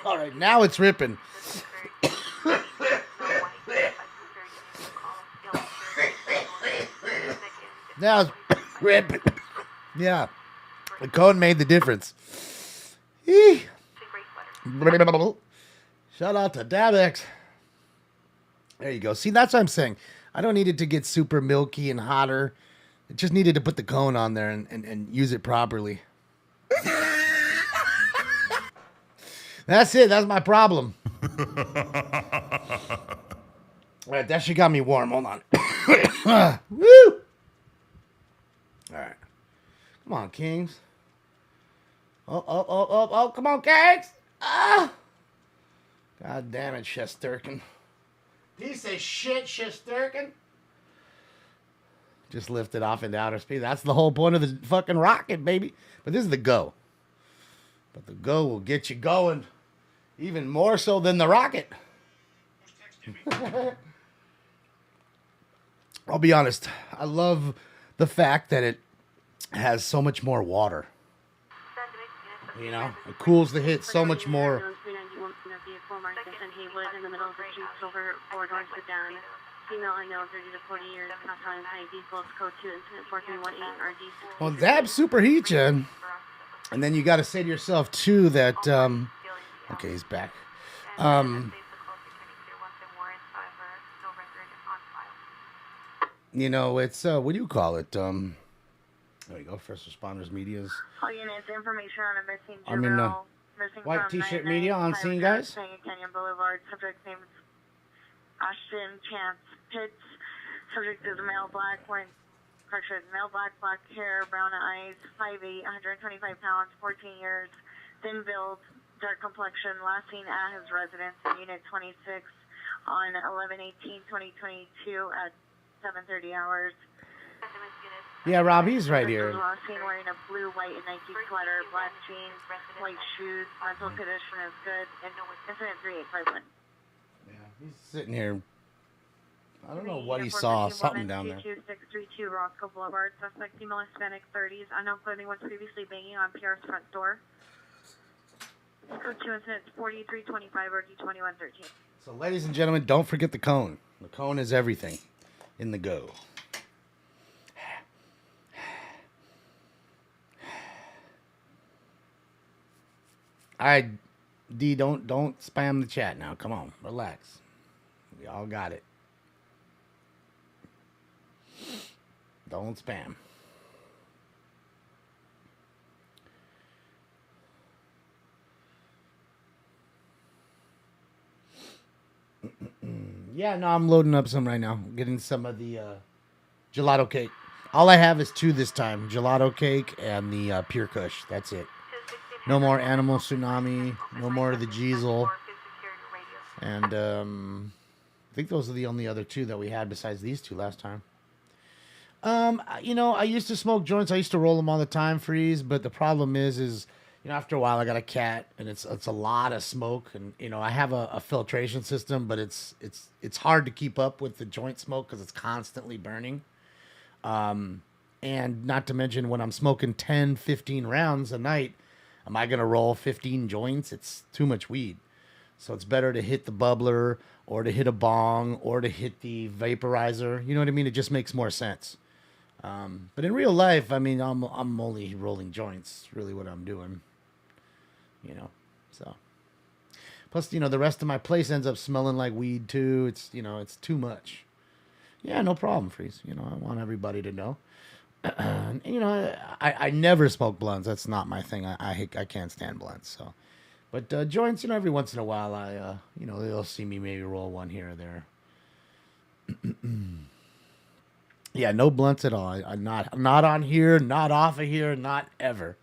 All right, now it's ripping. Now it's ripping. Yeah, the cone made the difference. Eee. Shout out to Dabex. There you go. See, that's what I'm saying. I don't need it to get super milky and hotter. It just needed to put the cone on there and use it properly. That's it. That's my problem. All right, that shit got me warm. Hold on. Woo! All right. Come on, Kings. Oh, come on, Kings. Ah! God damn it, Shesterkin. Piece of shit, Shesterkin. Just lift it off into outer space. That's the whole point of the fucking rocket, baby. But this is the go. But the go will get you going even more so than the rocket. I'll be honest. I love the fact that it has so much more water. You know, it cools the hit so much more. In the middle of the street, silver, 4 doors sedan. Female unknown, 30 to 40 years. Not time, high diesel, code 2, incident 4318, RD. Well, that superheats you. And then you got to say to yourself, too, that, okay, he's back. You know, it's, what do you call it? There we go, first responders medias. All units, information on a missing I'm in White T-shirt media on scene, guys. Canyon Boulevard. Subject name is Ashton Chance Pitts. Subject is male black, male black hair, brown eyes, 5'8", 125 pounds, 14 years, thin build, dark complexion. Last seen at his residence in Unit 26 on 11/18/2022 at 7:30 hours. Yeah, Rob, he's right here. Last seen wearing a blue, white, and Nike sweater, black jeans, white shoes. Mental condition is good. Incident 3851. Yeah, he's sitting here. I don't know what he saw. Something down there. 2632 Roscoe Boulevard. Suspect female Hispanic 30s. Unknown clothing was previously banging on PR's front door. Code 2 incident 4325 or D2113. So, ladies and gentlemen, don't forget the cone. The cone is everything in the go. All right, D, don't spam the chat now. Come on, relax. We all got it. Don't spam. Yeah, no, I'm loading up some right now. Getting some of the gelato cake. All I have is 2 this time. Gelato cake and the Pure Kush. That's it. No more Animal Tsunami. No more of the Jeezel. And I think those are the only other 2 that we had besides these 2 last time. You know, I used to smoke joints. I used to roll them all the time, Freeze. But the problem is, you know, after a while, I got a cat, and it's a lot of smoke. And you know, I have a filtration system, but it's hard to keep up with the joint smoke because it's constantly burning. And not to mention when I'm smoking 10, 15 rounds a night, am I going to roll 15 joints? It's too much weed. So it's better to hit the bubbler or to hit a bong or to hit the vaporizer. You know what I mean? It just makes more sense. But in real life, I mean, I'm only rolling joints. Really what I'm doing. You know, so. Plus, the rest of my place ends up smelling like weed too. It's, it's too much. Yeah, no problem, Freeze. I want everybody to know. I never smoke blunts. That's not my thing. I can't stand blunts. So, but joints, every once in a while, they'll see me maybe roll one here or there. Yeah, no blunts at all. I'm not on here, not off of here, not ever.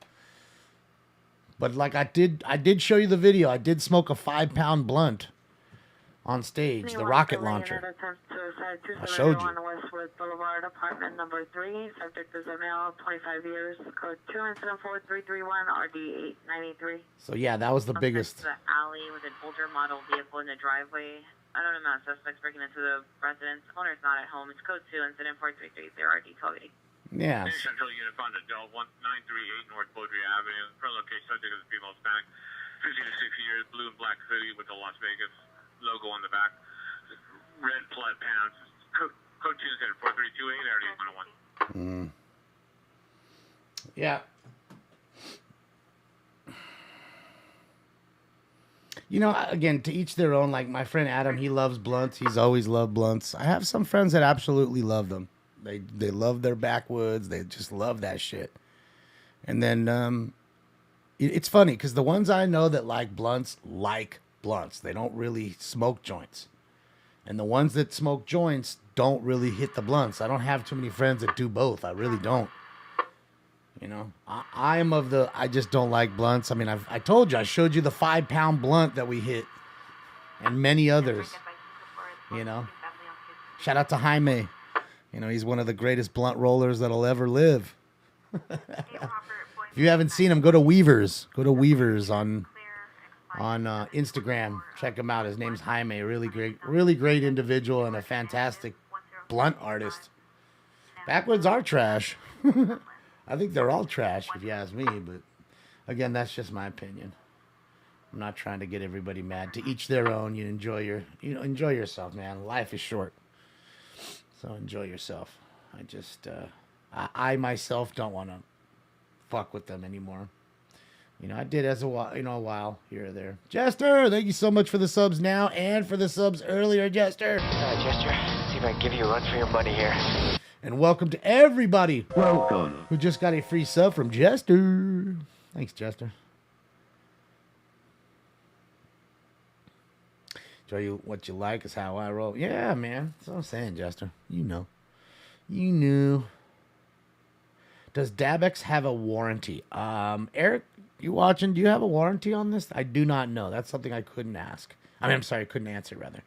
But like I did show you the video. I did smoke a 5-pound blunt on stage, the rocket launcher. I showed you. On Westwood Boulevard, apartment number 3. Subject is a male, 25 years. Code 274-331 RD893. So yeah, that was the biggest. The alley with an older model vehicle in the driveway. Unknown amount of suspects breaking into the residence. Owner's not at home. It's code 2, incident 4330 RD1280. Yeah. Central Unit Found Adult 1938 North Beaudry Avenue. Per location, subject is a female Hispanic, 15 to 6 years, blue and black hoodie with the Las Vegas logo on the back. Red flood pants. Code 2 incident 4328 RD101. Yeah. Again, to each their own. Like my friend Adam, he loves blunts. He's always loved blunts. I have some friends that absolutely love them. They love their backwoods. They just love that shit. And then it's funny because the ones I know that like blunts. They don't really smoke joints. And the ones that smoke joints don't really hit the blunts. I don't have too many friends that do both. I really don't. I am of the, I just don't like blunts. I mean, I told you, I showed you the 5-pound blunt that we hit and many others, Shout out to Jaime. He's one of the greatest blunt rollers that'll ever live. If you haven't seen him, go to Weavers. Go to Weavers on Instagram. Check him out. His name's Jaime. Really great individual and a fantastic blunt artist. Backwoods are trash. I think they're all trash if you ask me, but again, that's just my opinion. I'm not trying to get everybody mad. To each their own. You enjoy yourself, man. Life is short. So enjoy yourself. I myself don't want to fuck with them anymore. I did as a while here or there. Jester, thank you so much for the subs now and for the subs earlier, Jester. Jester, see if I can give you a run for your money here. And welcome to everybody who just got a free sub from Jester. Thanks, Jester. Show you what you like is how I roll. Yeah, man. That's what I'm saying, Jester. You knew. Does Dabex have a warranty? Eric, you watching? Do you have a warranty on this? I do not know. That's something I couldn't ask. Couldn't answer, rather.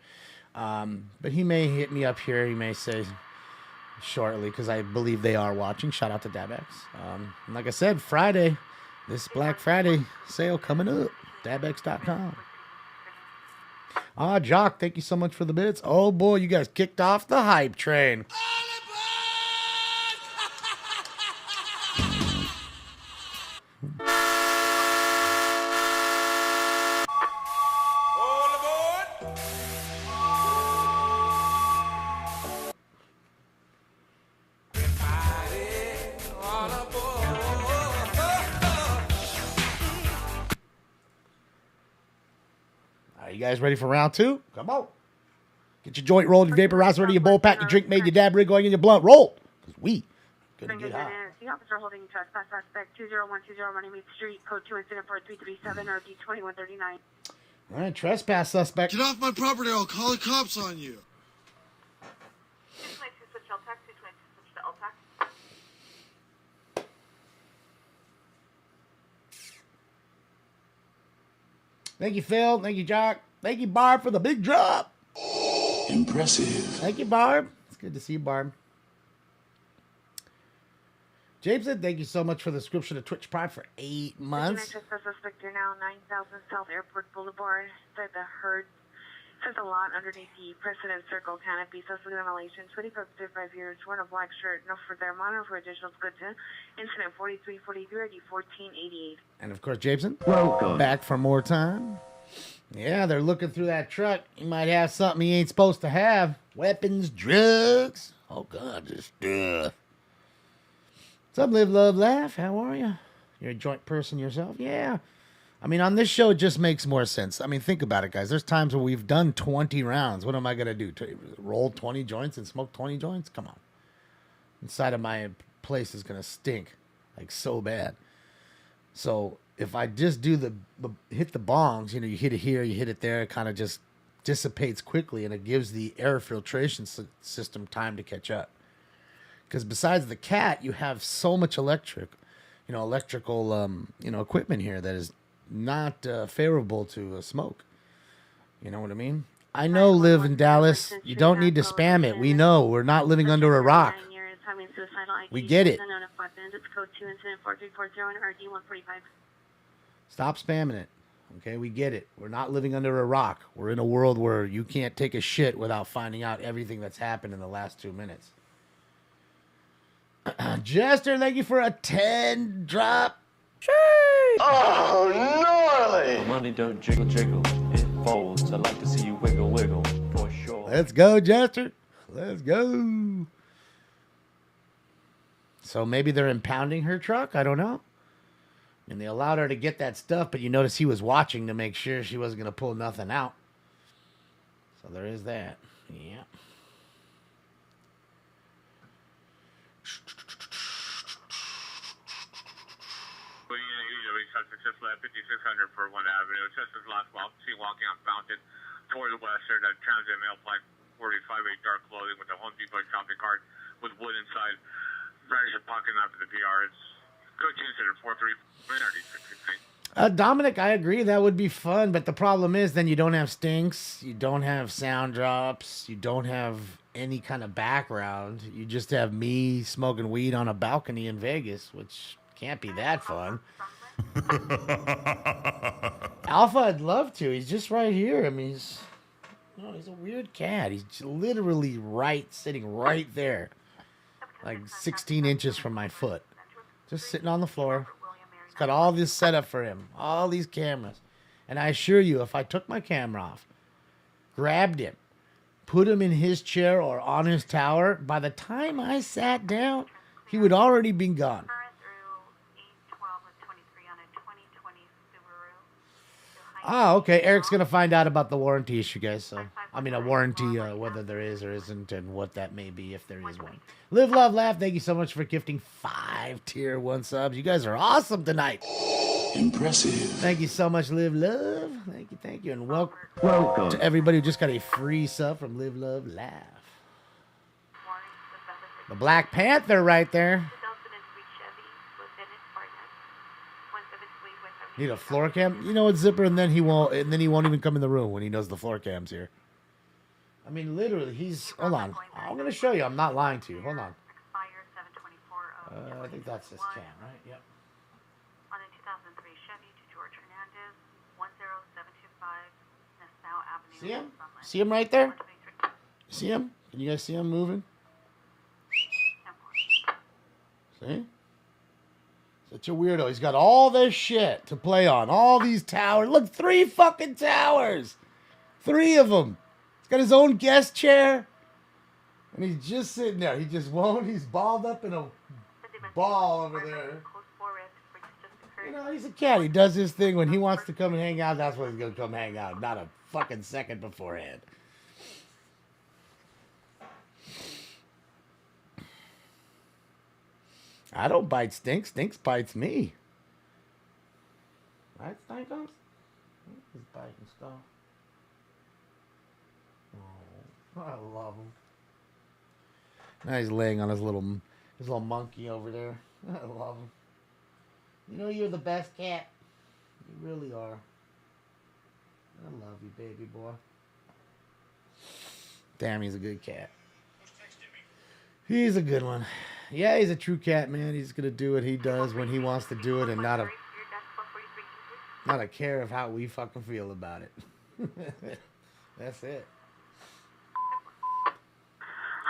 But he may hit me up here. He may say shortly, because I believe they are watching. Shout out to Dabex. Like I said, Friday, this Black Friday sale coming up. Dabex.com. Jock, thank you so much for the bits. Oh boy, you guys kicked off the hype train. You guys ready for round 2? Come on. Get your joint rolled, your vaporizer ready, your bowl pack, your drink made, your dab rig going in your blunt. Roll. Because we gonna get high. The officer holding trespass suspect 20120 Running Mead Street, code 2 incident 4337 or D2139. All right, trespass suspect. Get off my property or I'll call the cops on you. 222 switch LTAC, 222 switch to LTAC. Thank you, Phil. Thank you, Jock. Thank you, Barb, for the big drop. Impressive. Thank you, Barb. It's good to see you, Barb. Jameson, thank you so much for the subscription to Twitch Prime for 8 months. Trespass suspect, you're now 9000 South Airport Boulevard. Inside the herd. Says a lot underneath the President Circle canopy. Social demolition. 25 to 5 years. Wearing a black shirt. No further monitor for additional goods. Incident 4343 ID 1488. And of course, Jameson. Welcome. Back for more time. Yeah, they're looking through that truck. He might have something he ain't supposed to have. Weapons, drugs. Oh, God, this stuff. What's up, Live, Love, Laugh? How are you? You're a joint person yourself? Yeah. I mean, on this show, it just makes more sense. I mean, think about it, guys. There's times where we've done 20 rounds. What am I going to do? Roll 20 joints and smoke 20 joints? Come on. Inside of my place is going to stink, like, so bad. So if I just do hit the bongs, you know, you hit it here, you hit it there, it kind of just dissipates quickly, and it gives the air filtration system time to catch up. Because besides the cat, you have so much electrical equipment here that is not favorable to smoke. You know what I mean? I know, live in Dallas. You don't need to spam it. We know. We're not living under a rock. We get it. Stop spamming it. Okay, we get it. We're not living under a rock. We're in a world where you can't take a shit without finding out everything that's happened in the last 2 minutes. Jester, thank you for a 10 drop. Oh, gnarly! Money don't jiggle, jiggle. It folds. I like to see you wiggle, wiggle. For sure. Let's go, Jester. Let's go. So maybe they're impounding her truck. I don't know. And they allowed her to get that stuff, but you notice he was watching to make sure she wasn't going to pull nothing out. So there is that. Yeah. Successful at 5600 for 1 Avenue. Tesla's last while seen walking on Fountain toward the western at Transit Mail Flight 45, a dark clothing with a Home Depot shopping cart with wood inside. Brandishing pocket knife for the PR. It's coaching at 4-3 Dominic, I agree that would be fun, but the problem is then you don't have stinks, you don't have sound drops, you don't have any kind of background. You just have me smoking weed on a balcony in Vegas, which can't be that fun. Alpha, I'd love to. He's just right here. I mean, he's a weird cat. He's literally sitting right there, like 16 inches from my foot, just sitting on the floor. He's got all this set up for him, all these cameras. And I assure you, if I took my camera off, grabbed him, put him in his chair or on his tower, by the time I sat down, he would already be gone. Oh, okay. Eric's going to find out about the warranty issue, guys. So, I mean, a warranty, whether there is or isn't, and what that may be if there is one. Live, love, laugh. Thank you so much for gifting 5 tier 1 subs. You guys are awesome tonight. Impressive. Thank you so much, Live, love. Thank you. And welcome to everybody who just got a free sub from Live, Love, Laugh. The Black Panther right there. Need a floor cam? You know what, Zipper? And then he won't even come in the room when he knows the floor cam's here. I mean, literally, hold on. I'm gonna show you. I'm not lying to you. Hold on. I think that's his cam, right? Yep. On a 2003 Chevy to George Hernandez, 10725 Nassau Avenue. See him? See him right there? See him? Can you guys see him moving? See? Such a weirdo. He's got all this shit to play on. All these towers. Look, 3 fucking towers. 3 of them. He's got his own guest chair. And he's just sitting there. He just won't. He's balled up in a ball over there. You know, he's a cat. He does his thing. When he wants to come and hang out, that's when he's going to come hang out. Not a fucking second beforehand. I don't bite Stinks. Stinks bites me. Right, Stinkos? He's biting stuff. Oh, I love him. Now he's laying on his little monkey over there. I love him. You know you're the best cat. You really are. I love you, baby boy. Damn, he's a good cat. He's a good one. Yeah, he's a true cat, man. He's gonna do what he does when he wants to do it, and not a care of how we fucking feel about it. That's it.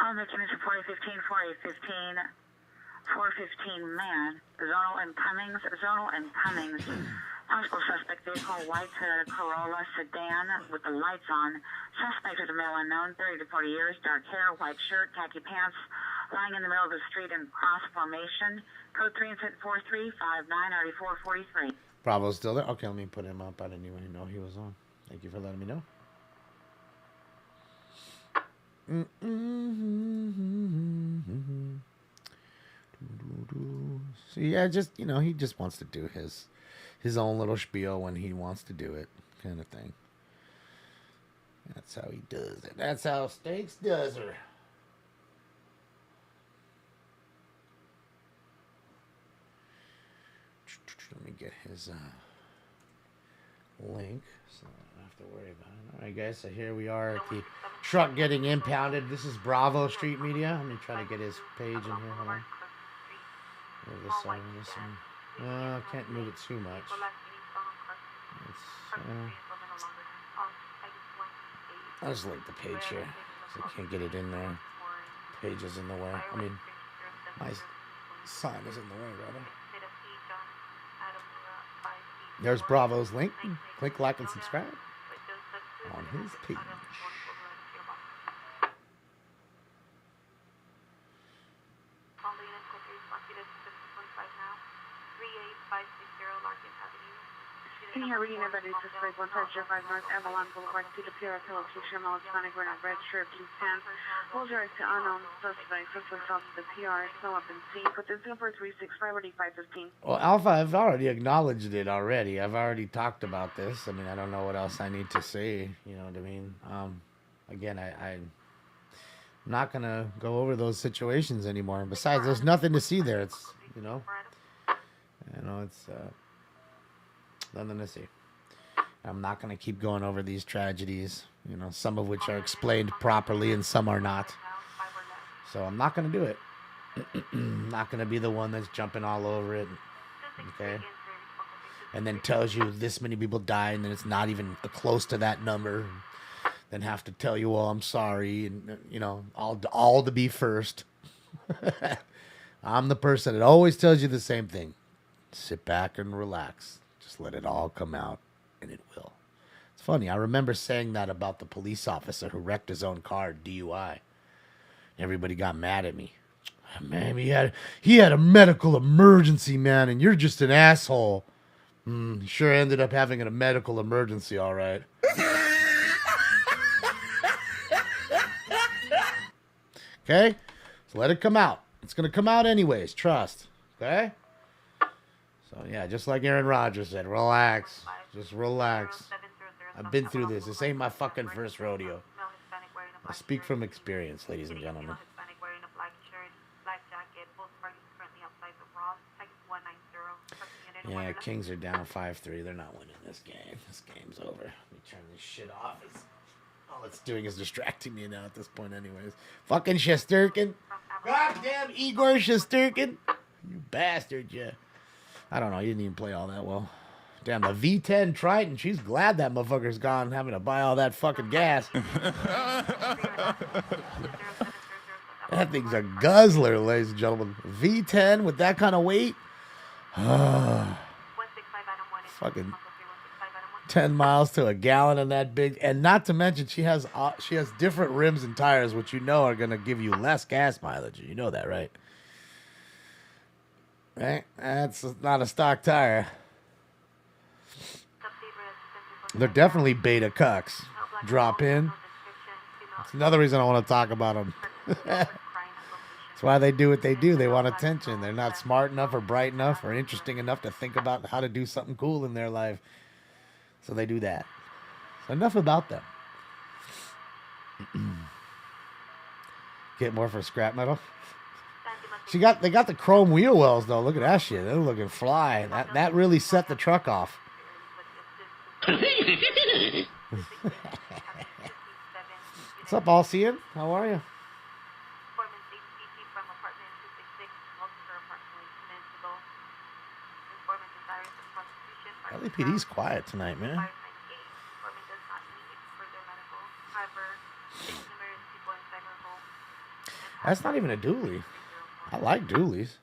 Home information 4015, 415 man. Zonal and Cummings. Possible suspect vehicle, white Corolla sedan with the lights on. Suspect is a male unknown, 30 to 40 years, dark hair, white shirt, khaki pants, lying in the middle of the street in cross formation. Code 3 and 43 59 94 43. Bravo's still there? Okay, let me put him up. I didn't even know he was on. Thank you for letting me know. So yeah, just, you know, he just wants to do his own little spiel when he wants to do it, kind of thing. That's how he does it. That's how Steaks does her. Let me get his link, so I don't have to worry about it. All right, guys, so here we are at the truck getting impounded. This is Bravo Street Media. Let me try to get his page in here. Hold on. Move this one, this one. Can't move it too much. I'll just link the page here, so I can't get it in there. Page is in the way. I mean, my sign is in the way, rather. There's Bravo's link. Click like and subscribe on his page. Senior reading of any suspect 105 North Avalon Boulevard, see the PRS location, electronic, we're not registered, please stand. Hold your eyes to unknown suspect, suspect off the PR, still up in C, put this number 36515. Well, Alpha, I've already acknowledged it already. I've already talked about this. I mean, I don't know what else I need to say. You know what I mean? Again, I'm not going to go over those situations anymore. And besides, there's nothing to see there. It's, you know, it's nothing to see. I'm not going to keep going over these tragedies, you know, some of which are explained properly and some are not. So I'm not going to do it. I'm not going to be the one that's jumping all over it. Okay. And then tells you this many people died and then it's not even close to that number. Then have to tell you, well, I'm sorry. And, you know, all to be first. I'm the person that always tells you the same thing. Sit back and relax. Just let it all come out, and it will. It's funny. I remember saying that about the police officer who wrecked his own car, DUI. Everybody got mad at me. Man, he had a medical emergency, man, and you're just an asshole. He sure ended up having a medical emergency, all right. Okay? So let it come out. It's going to come out anyways. Trust. Okay? So, yeah, just like Aaron Rodgers said, relax. Just relax. I've been through this. This ain't my fucking first rodeo. I speak from experience, ladies and gentlemen. Yeah, Kings are down 5-3. They're not winning this game. This game's over. Let me turn this shit off. All it's doing is distracting me now at this point anyways. Fucking Shesterkin. Goddamn Igor Shesterkin. You bastard, yeah. I don't know. You didn't even play all that well. Damn, the V10 Triton. She's glad that motherfucker's gone, having to buy all that fucking gas. That thing's a guzzler, ladies and gentlemen. V10 with that kind of weight. Fucking 10 miles to a gallon in that big. And not to mention, she has different rims and tires, which you know are going to give you less gas mileage. You know that, right? Right? That's not a stock tire. They're definitely beta cucks. Drop in. That's another reason I want to talk about them. That's why they do what they do. They want attention. They're not smart enough or bright enough or interesting enough to think about how to do something cool in their life. So they do that. So enough about them. Get more for scrap metal. They got the chrome wheel wells though. Look at that shit. They're looking fly. That really set the truck off. What's up, Alcian? How are you? LAPD's quiet tonight, man. That's not even a dually. I like dualies.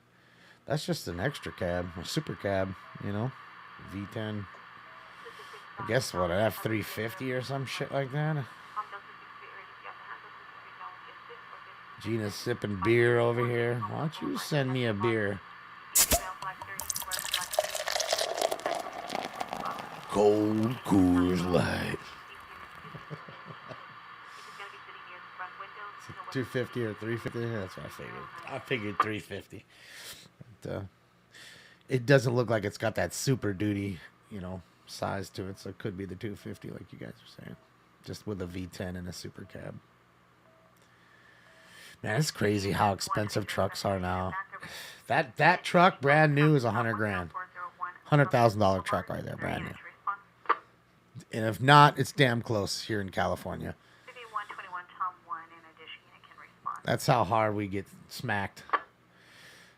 That's just an extra cab, a super cab, you know, V10. I guess what, an F350 or some shit like that. Gina's sipping beer over here. Why don't you send me a beer? cold Coors Light. Is it 250 or 350? That's what I figured. I figured 350. But, it doesn't look like it's got that Super Duty, size to it, so it could be the 250 like you guys are saying. Just with a V10 and a super cab. Man, it's crazy how expensive trucks are now. That truck, brand new, is $100,000. $100,000 truck right there, brand new. And if not, it's damn close here in California. That's how hard we get smacked.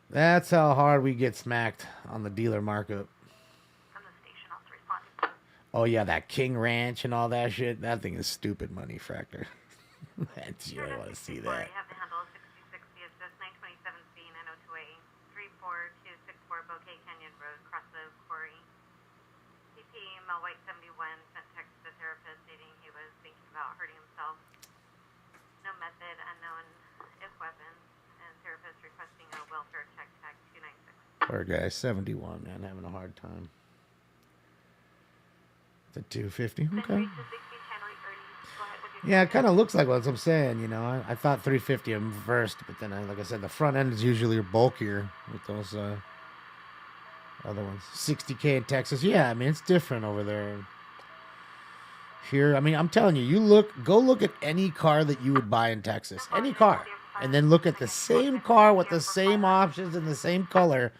That's how hard we get smacked on the dealer markup. Oh, yeah, that King Ranch and all that shit. That thing is stupid money, Fractor. You don't want to see that. White 71 sent text to the therapist stating he was thinking about hurting himself. No method, unknown if weapons, and therapist requesting a welfare check tag 296. Poor guy, 71, man, having a hard time. The 250, okay. Yeah, it kind of looks like what I'm saying, I thought 350 at first, but then, like I said, the front end is usually bulkier with those other ones. 60K in Texas. Yeah, I mean, it's different over there. Here, I mean, I'm telling you, go look at any car that you would buy in Texas. Any car. And then look at the same car with the same options and the same color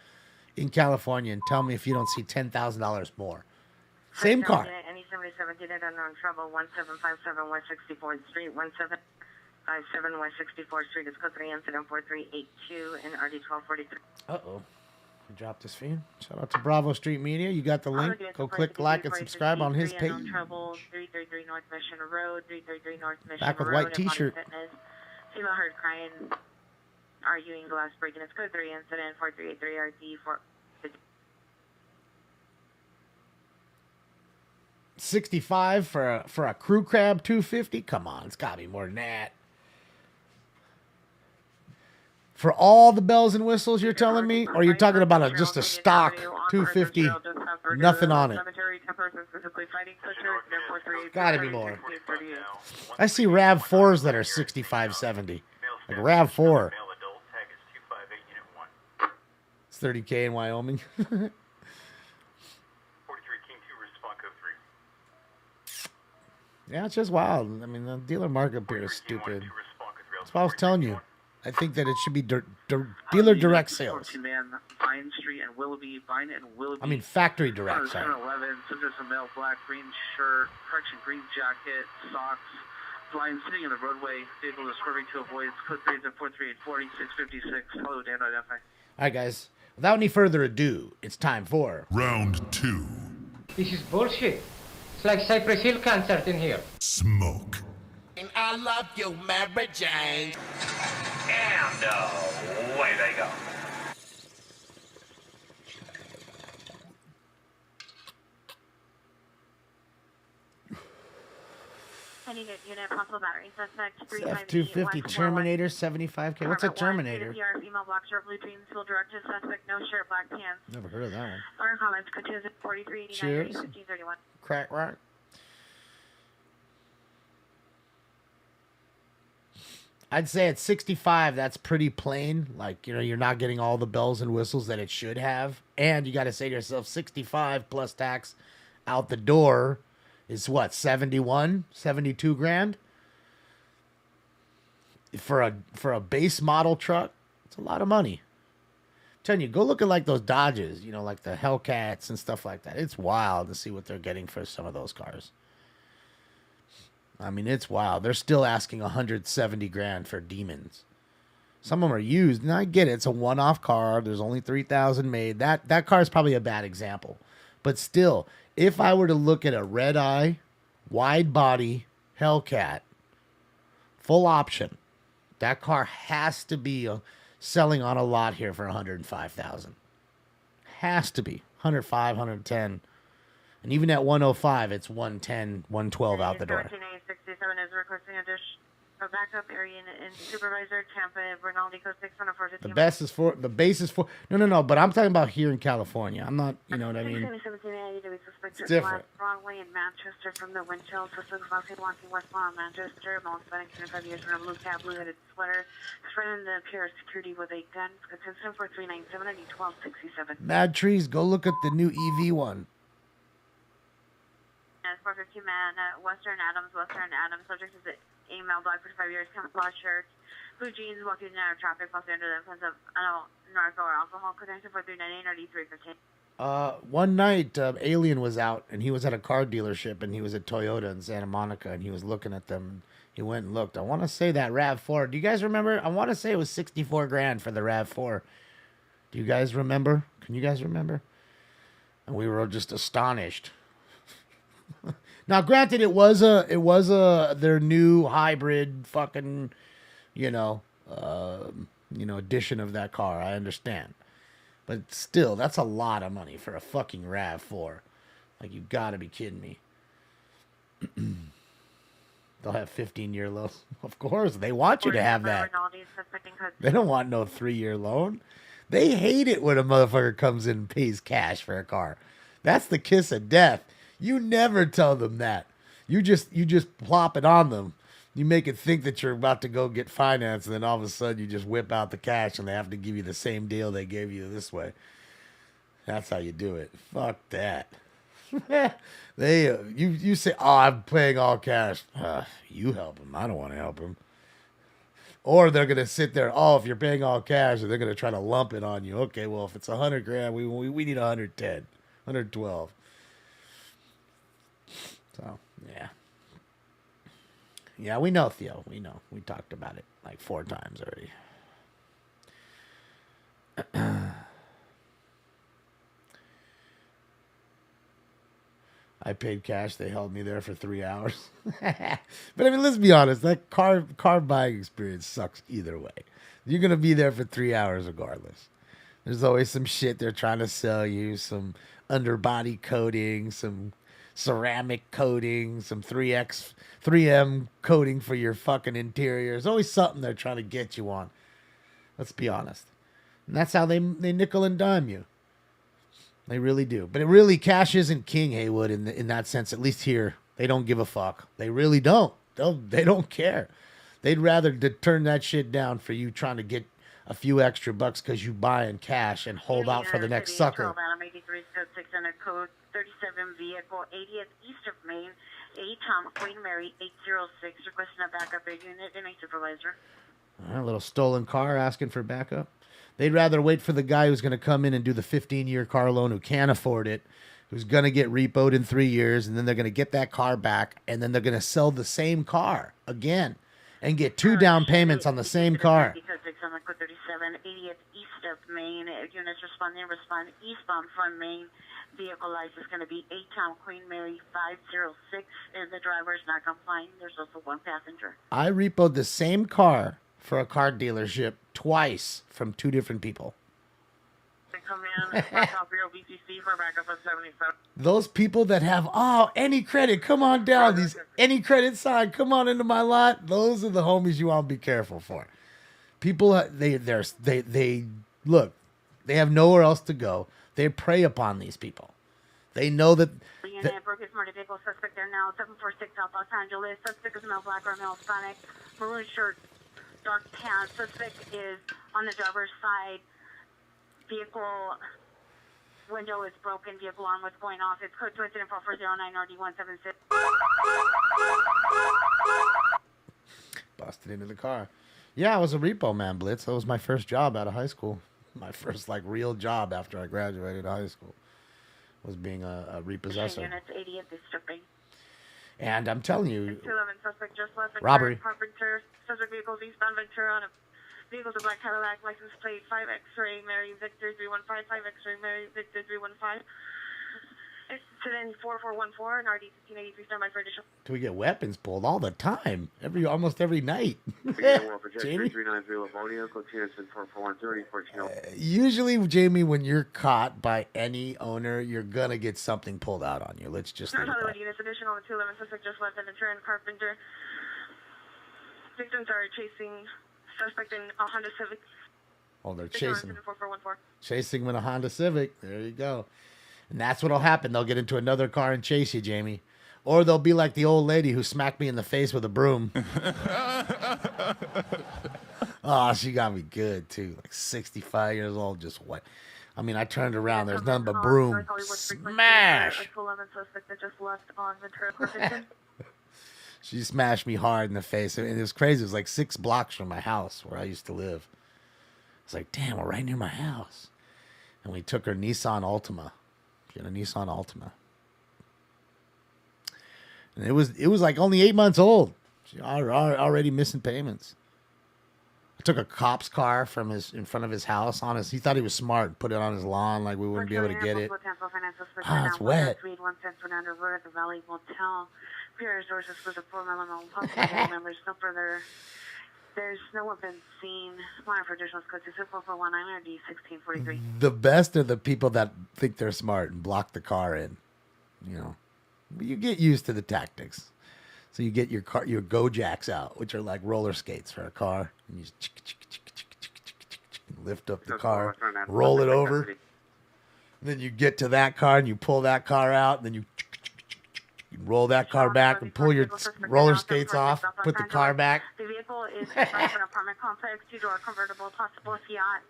in California and tell me if you don't see $10,000 more. Same car. Any 77 unit unknown trouble, 1757 West 64th Street, 1757 West 64th Street is code 3 incident 4382 in RD 1243. Uh-oh. He dropped his feed. Shout out to Bravo Street Media. You got the link. Go click like and subscribe on his page. Trouble, 333 North Mission Road, 333 North Mission Back with Road. white t-shirt. Female heard crying, arguing, glass breaking. It's code 3 incident 4383 RD 4. 65 for a crew crab 250. Come on, it's gotta be more than that. For all the bells and whistles, you're telling me? Or are you talking about just a stock 250, nothing on it? Gotta be more. I see RAV4s that are 65, 70. Like RAV4. It's 30K in Wyoming. Yeah, it's just wild. I mean, the dealer markup here is stupid. That's what I was telling you. I think that it should be dealer direct sales. Vine Street and Willoughby, Vine and Willoughby. I mean factory direct. 7-Eleven, subject a male, black, green shirt, correction, green jacket, socks, blind sitting in the roadway, vehicle is swerving to avoid. Code 3 is at 43840 656. Hello, Dan, identify. All right, guys. Without any further ado, it's time for Round 2. This is bullshit. It's like Cypress Hill concert in here. Smoke. And I love you, Mary Jane. And away they go. Unit possible battery suspect F-250 Terminator 75K. What's a Terminator? Female black shirt, blue jeans, full directed suspect, no shirt, black pants. Never heard of that one. Our comments continue at 4389 Cheers. 1531. Crack rock. I'd say at 65, that's pretty plain. Like, you're not getting all the bells and whistles that it should have. And you got to say to yourself, 65 plus tax out the door is what, 71, 72 grand? For a base model truck, it's a lot of money. I'm telling you, go look at like those Dodges, like the Hellcats and stuff like that. It's wild to see what they're getting for some of those cars. I mean, it's wild. They're still asking 170 grand for Demons. Some of them are used, and I get it. It's a one-off car. There's only 3,000 made. That car is probably a bad example. But still, if I were to look at a red-eye, wide-body Hellcat, full option, that car has to be selling on a lot here for 105,000. Has to be 105, 110. And even at 105, it's 110, 112 out the door. 67 is requesting a dish. A backup area and supervisor, Tampa, Bernaldi, code 6 on a 415. The base is for, no, but I'm talking about here in California. I'm not, you know what I mean? It's different. Broadway in Manchester from the wind chill. Suspect walking westbound on Manchester. Mall Hispanic, 25 years from a blue cap, blue hooded sweater. Spreading the appear security with a gun. Consistent for 397 and 1267. Mad Trees, go look at the new EV one. 450 man, Western Adams. Subject is email, black, 45 years, camouflage shirt, blue jeans, walking out of traffic, possibly under the influence of narco or alcohol. Connection for 398 or D315. One night, Alien was out, and he was at a car dealership, and he was at Toyota in Santa Monica, and he was looking at them. He went and looked. I want to say that RAV4. Do you guys remember? I want to say it was 64 grand for the RAV4. Do you guys remember? Can you guys remember? And we were just astonished. Now, granted, it was their new hybrid fucking, edition of that car. I understand, but still, that's a lot of money for a fucking RAV4. Like, you gotta be kidding me. They'll have 15-year loans. Of course, they want you to have that. They don't want no 3-year loan. They hate it when a motherfucker comes in and pays cash for a car. That's the kiss of death. You never tell them that. You just plop it on them. You make it think that you're about to go get finance, and then all of a sudden you just whip out the cash, and they have to give you the same deal they gave you this way. That's how you do it. Fuck that. You say, "Oh, I'm paying all cash." You help them. I don't want to help them. Or they're gonna sit there. Oh, if you're paying all cash, they're gonna try to lump it on you. Okay, well, if it's 100 grand, we need 110, 112. So, yeah, we know, Theo. We know. We talked about it like 4 times already. I paid cash. They held me there for 3 hours. But I mean, let's be honest. That car buying experience sucks either way. You're going to be there for 3 hours regardless. There's always some shit they're trying to sell you. Some underbody coating, some ceramic coating, some 3M coating for your fucking interior. There's always something they're trying to get you on. Let's be honest. And that's how they nickel and dime you. They really do. But it really, cash isn't king, Haywood, in that sense. At least here, they don't give a fuck. They really don't. They don't care. They'd rather turn that shit down for you trying to get a few extra bucks because you buy in cash and hold out for the next sucker. Code 37 vehicle 80th east of Main, Tom Queen Mary 806, requesting a backup aid unit and a supervisor. A little stolen car asking for backup. They'd rather wait for the guy who's going to come in and do the 15-year car loan, who can't afford it, who's going to get repoed in 3 years, and then they're going to get that car back, and then they're going to sell the same car again and get 2 down payments on the same car. Code 37 80th east of Main, units respond eastbound from Main. Vehicle license is going to be Tom Queen Mary 506, and the driver is not complying. There's also 1 passenger. I repoed the same car for a car dealership twice from 2 different people. Come in, BCC for backup of 77. Those people that have any credit, come on down. These any credit sign, come on into my lot. Those are the homies you want to be careful for. People, they look, they have nowhere else to go. They prey upon these people. They know that. Brooklyn Smart vehicle suspect there now. 746 South Los Angeles. Suspect is male, black or male Hispanic. Maroon shirt, dark pants. Suspect is on the driver's side. Vehicle window is broken. Vehicle alarm was going off. It's code 2-409-RD176. Busted into the car. Yeah, I was a repo man, Blitz. That was my first job out of high school. My first real job after I graduated high school was being a repossessor. Units 80th is stripping. And I'm telling you, 211 suspect just left. robbery. Carpenter. Subject vehicles eastbound Ventura on a vehicle to black Cadillac. License plate 5 X-ray Mary Victor 315. 5 X-ray Mary Victor 315. Incident 4414 and RD 1583. Standby for additional. Do we get weapons pulled all the time? Almost every night. Jamie? Usually, Jamie, when you're caught by any owner, you're going to get something pulled out on you. Let's just leave it. Hollywood units additional 211 suspect just left at Ventura and Carpenter. Victims are chasing suspect in a Honda Civic. Oh, they're Victim chasing. 4414. Chasing with a Honda Civic. There you go. And that's what'll happen. They'll get into another car and chase you, Jamie. Or they'll be like the old lady who smacked me in the face with a broom. Oh, she got me good, too. Like 65 years old, just what? I mean, I turned around. There's nothing but broom. Smash! A 211 suspect that just left on Ventura Corporation. She smashed me hard in the face. And it was crazy. It was like 6 blocks from my house where I used to live. It's like, damn, we're right near my house. And we took her Nissan Altima. She had a Nissan Altima. And it was like only 8 months old. She already missing payments. I took a cop's car from in front of his house. Honest, he thought he was smart. Put it on his lawn like we wouldn't be able to get it. Ah, it's wet. The Valley Motel. Pure resources for the 4 millimeter members. No further. There's no one been seen. Mine for additional code 64419 or D1643. The best are the people that think they're smart and block the car in. You know, you get used to the tactics. So you get your go jacks out, which are like roller skates for a car, and you just lift up the car, roll it over. And then you get to that car and you pull that car out, and then you roll that car back and pull your roller skates off, put the car back. The vehicle is in front of an apartment complex, 2-door convertible, possible Fiat.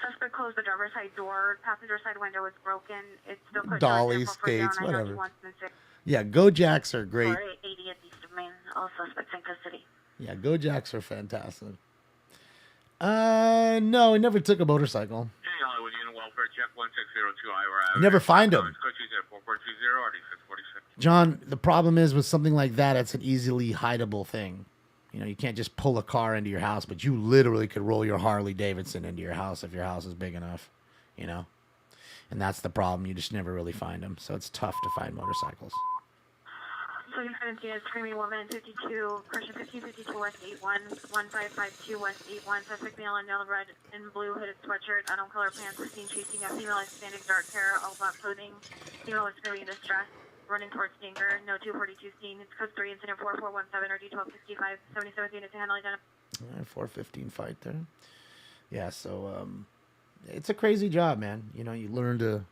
Suspect closed the driver's side door. Passenger side window is broken. It's still put Dolly skates, whatever. Yeah, go jacks are great. 80 at East of Main. All suspects in custody. Yeah, go jacks are fantastic. No, we never took a motorcycle. Hey, Hollywood Unit Welfare Check 1602 Iowa Avenue. Never find them. Code 4420 RD646. John, the problem is with something like that, it's an easily hideable thing. You know, you can't just pull a car into your house, but you literally could roll your Harley Davidson into your house if your house is big enough, you know? And that's the problem. You just never really find them. So it's tough to find motorcycles. So you find a screaming woman in 52, Correction 1552 West 81, 1552 West 81, suspect male in yellow, red, and blue hooded sweatshirt, autumn color pants, seen chasing a female expanding dark hair, all black clothing. Female is screaming in distress, running towards danger. No 242 scene. It's code 3, incident 4417 or D1265, 77th unit to handle identification. 415 fight there. Yeah, so it's a crazy job, man. You know, you learn to...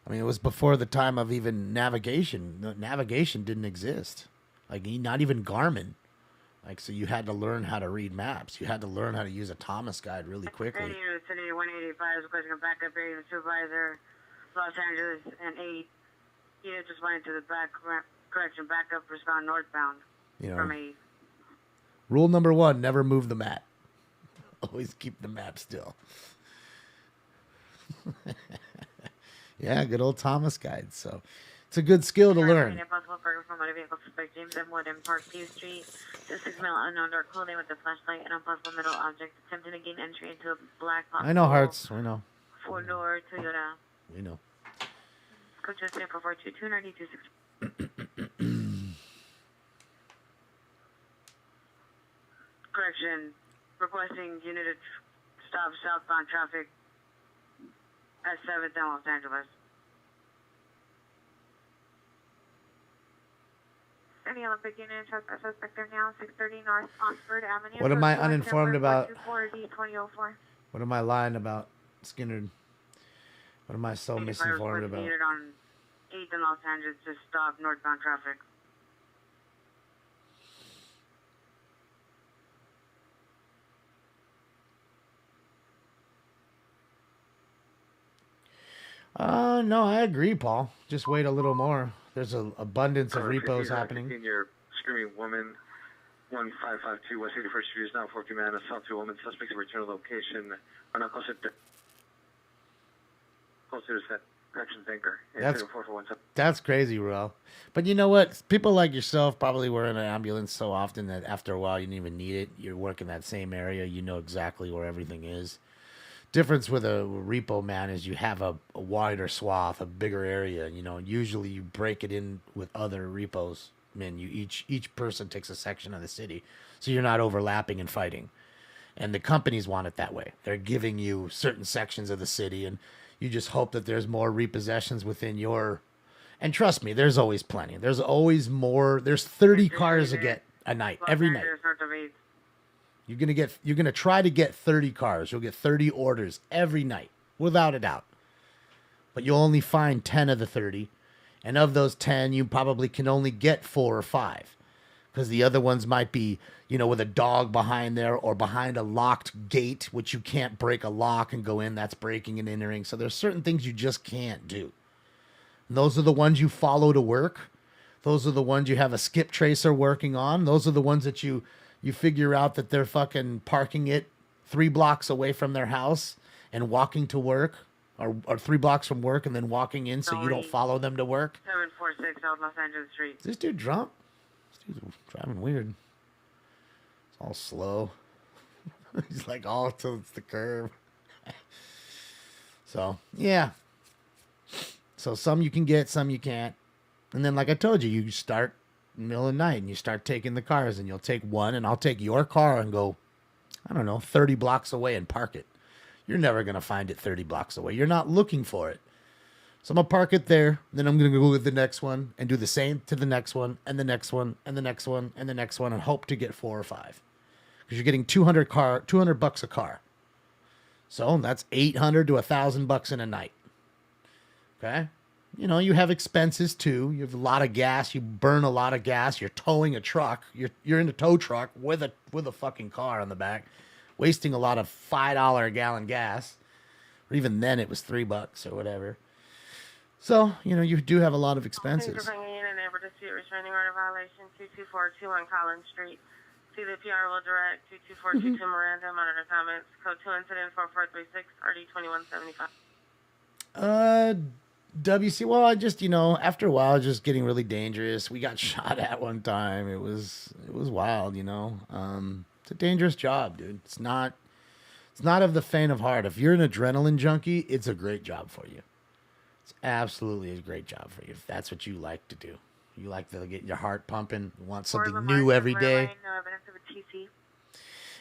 I mean, it was before the time of even navigation. Navigation didn't exist. Like, not even Garmin. Like, so you had to learn how to read maps. You had to learn how to use a Thomas guide really quickly. City 185 is requesting a backup area supervisor, Los Angeles, and 8. Unit just went into the correction, backup, respond northbound. You know, from 8. Rule number 1, never move the map. Always keep the map still. Yeah, good old Thomas guide. So it's a good skill to learn. Impossible for from motor vehicle suspect James M. Wood in Park View Street. The 6 male unknown dark clothing with a flashlight and impossible metal object attempting to gain entry into a black box. I know, Hearts. We know. 4-door Toyota. We know. Code 442 9260. Correction. Requesting unit to stop southbound traffic at 7th and Los Angeles. Any Olympic unit suspect there now, 630 North Oxford Avenue. What am I uninformed about? 4D2004. What am I lying about, Skinner? What am I so misinformed about? Unit on 8th in Los Angeles to stop northbound traffic. No, I agree, Paul. Just wait a little more. There's an abundance of repos happening. Senior screaming woman, 1552 West 81st Street is now 40 man assault to a woman. Suspect to return to location. Or not closer to set. Correction thinker. That's crazy, Ro. But you know what? People like yourself probably were in an ambulance so often that after a while you didn't even need it. You're working that same area. You know exactly where everything is. Difference with a repo man is you have a wider swath, a bigger area. You know, usually you break it in with other repos. I mean, each person takes a section of the city, so you're not overlapping and fighting. And the companies want it that way. They're giving you certain sections of the city, and you just hope that there's more repossessions within your. And trust me, there's always plenty. There's always more. There's 30 cars a night, every night. You're gonna try to get 30 cars. You'll get 30 orders every night, without a doubt. But you'll only find 10 of the 30. And of those 10, you probably can only get 4 or 5. Because the other ones might be, with a dog behind there or behind a locked gate, which you can't break a lock and go in. That's breaking and entering. So there's certain things you just can't do. And those are the ones you follow to work. Those are the ones you have a skip tracer working on. Those are the ones that you figure out that they're fucking parking it 3 blocks away from their house and walking to work. Or 3 blocks from work and then walking in so you don't follow them to work. 746 South Los Angeles Street. Is this dude drunk? This dude's driving weird. It's all slow. He's like all till it's the curve. So, yeah. So some you can get, some you can't. And then like I told you, you start in the middle of the night and you start taking the cars and you'll take one and I'll take your car and go, 30 blocks away and park it. You're never going to find it 30 blocks away. You're not looking for it. So I'm going to park it there. Then I'm going to go with the next one and do the same to the next one and the next one and the next one and the next one and hope to get 4 or 5. Because you're getting $200 a car. So that's $800 to $1,000 in a night. Okay? You have expenses too. You have a lot of gas. You burn a lot of gas. You're towing a truck. You're in a tow truck with a fucking car on the back. Wasting a lot of $5 a gallon gas. Or even then it was $3 or whatever. So, you do have a lot of expenses. Thanks for bringing in an neighbor dispute restraining order violation 22421 Collins Street. See the PR will direct 22422 Miranda. Monitor comments. Code 2 incident 4436 RD 2175. WC, well, I just, after a while, it was just getting really dangerous. We got shot at one time. It was wild, It's a dangerous job, dude. It's not of the faint of heart. If you're an adrenaline junkie, it's a great job for you. It's absolutely a great job for you if that's what you like to do. You like to get your heart pumping, you want something new every day.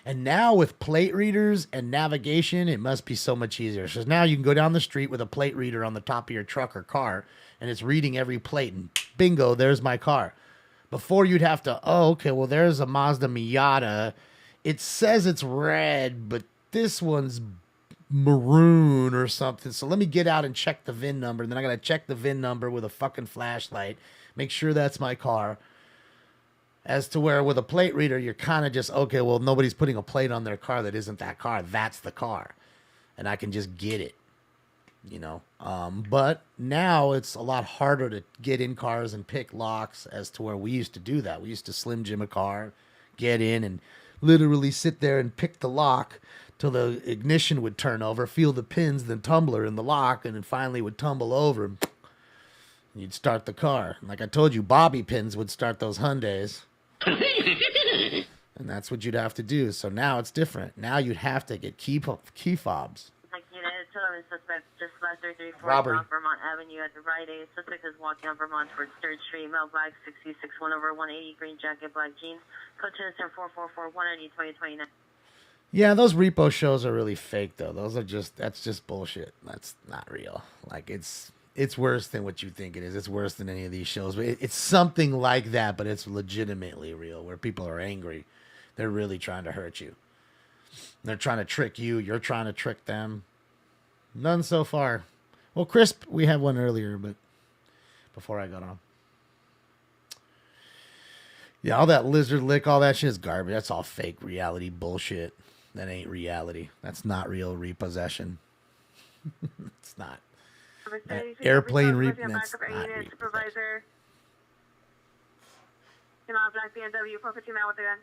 And now with plate readers and navigation, it must be so much easier. So now you can go down the street with a plate reader on the top of your truck or car, and it's reading every plate, and bingo, there's my car. Before you'd have to, well, there's a Mazda Miata. It says it's red, but this one's maroon or something. So let me get out and check the VIN number. And then I got to check the VIN number with a fucking flashlight. Make sure that's my car. As to where with a plate reader, you're kind of just, nobody's putting a plate on their car that isn't that car. That's the car. And I can just get it. But now it's a lot harder to get in cars and pick locks as to where we used to do that. We used to Slim Jim a car, get in and literally sit there and pick the lock till the ignition would turn over, feel the pins, then tumbler in the lock, and then finally would tumble over. And you'd start the car. Like I told you, bobby pins would start those Hyundais. And that's what you'd have to do. So now it's different. Now you'd have to get key fobs. Suspect just left 334 Robbery. South Vermont Avenue at the Rite Aid. Suspect is walking on Vermont towards 3rd Street. Male black, 66, 1 over 180, green jacket, black jeans. Code 444 180 2029. Yeah, those repo shows are really fake though. That's just bullshit. That's not real. Like it's worse than what you think it is. It's worse than any of these shows. It's something like that, but it's legitimately real where people are angry. They're really trying to hurt you. They're trying to trick you. You're trying to trick them. None so far. Well, Crisp, we had one earlier, but before I got on. Yeah, all that lizard lick, all that shit is garbage. That's all fake reality bullshit. That ain't reality. That's not real repossession. It's not. Airplane that's not repossession. Supervisor. Black BMW 459 with the gun.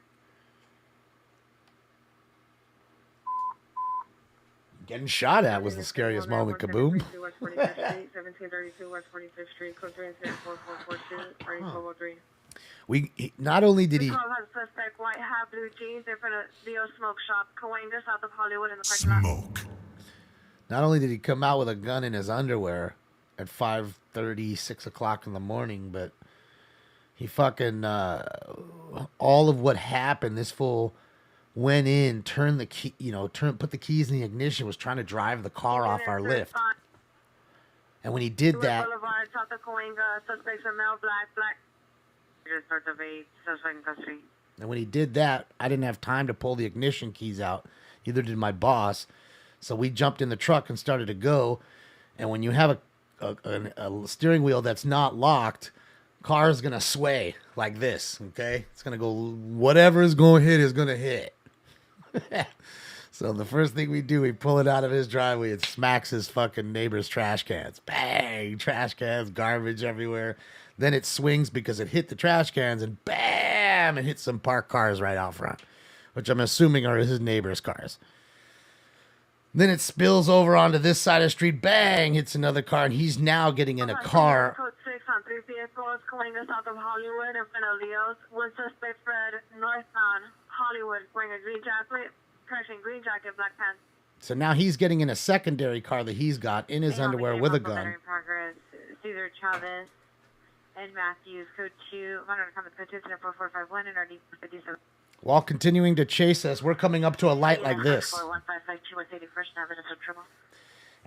Getting shot at was the scariest moment, kaboom. 1732 West 45th Street, code 3 incident 4442, RE 1203. Not only did he... This call has suspect white hat, blue jeans in front of Leo Smoke Shop, Cahuenga, south of Hollywood in the parking lot. Not only did he come out with a gun in his underwear at 5:30, 6 o'clock in the morning, but he fucking... all of what happened, this fool... went in, turned the key, put the keys in the ignition, was trying to drive the car off our lift. And when he did that, Boulevard, south of Cahuenga, suspects are male, black. Suspect in custody. And when he did that, I didn't have time to pull the ignition keys out. Neither did my boss. So we jumped in the truck and started to go. And when you have a steering wheel that's not locked, car is going to sway like this, okay? It's going to go, whatever is going to hit is going to hit. So the first thing we do, we pull it out of his driveway. It smacks his fucking neighbor's trash cans. Bang! Trash cans, garbage everywhere. Then it swings because it hit the trash cans, and bam! It hits some parked cars right out front, which I'm assuming are his neighbor's cars. Then it spills over onto this side of the street. Bang! Hits another car, and he's now getting in a car. Code 6 on 3 vehicles going south of Hollywood in front of Leo's. One suspect fled northbound Hollywood wearing a green jacket, green jacket, black pants. So now he's getting in a secondary car that he's got in his underwear with a gun. In progress, Cesar Chavez and Matthews, code 2, code 2, 4451 and RD 57. While continuing to chase us, we're coming up to a light like this.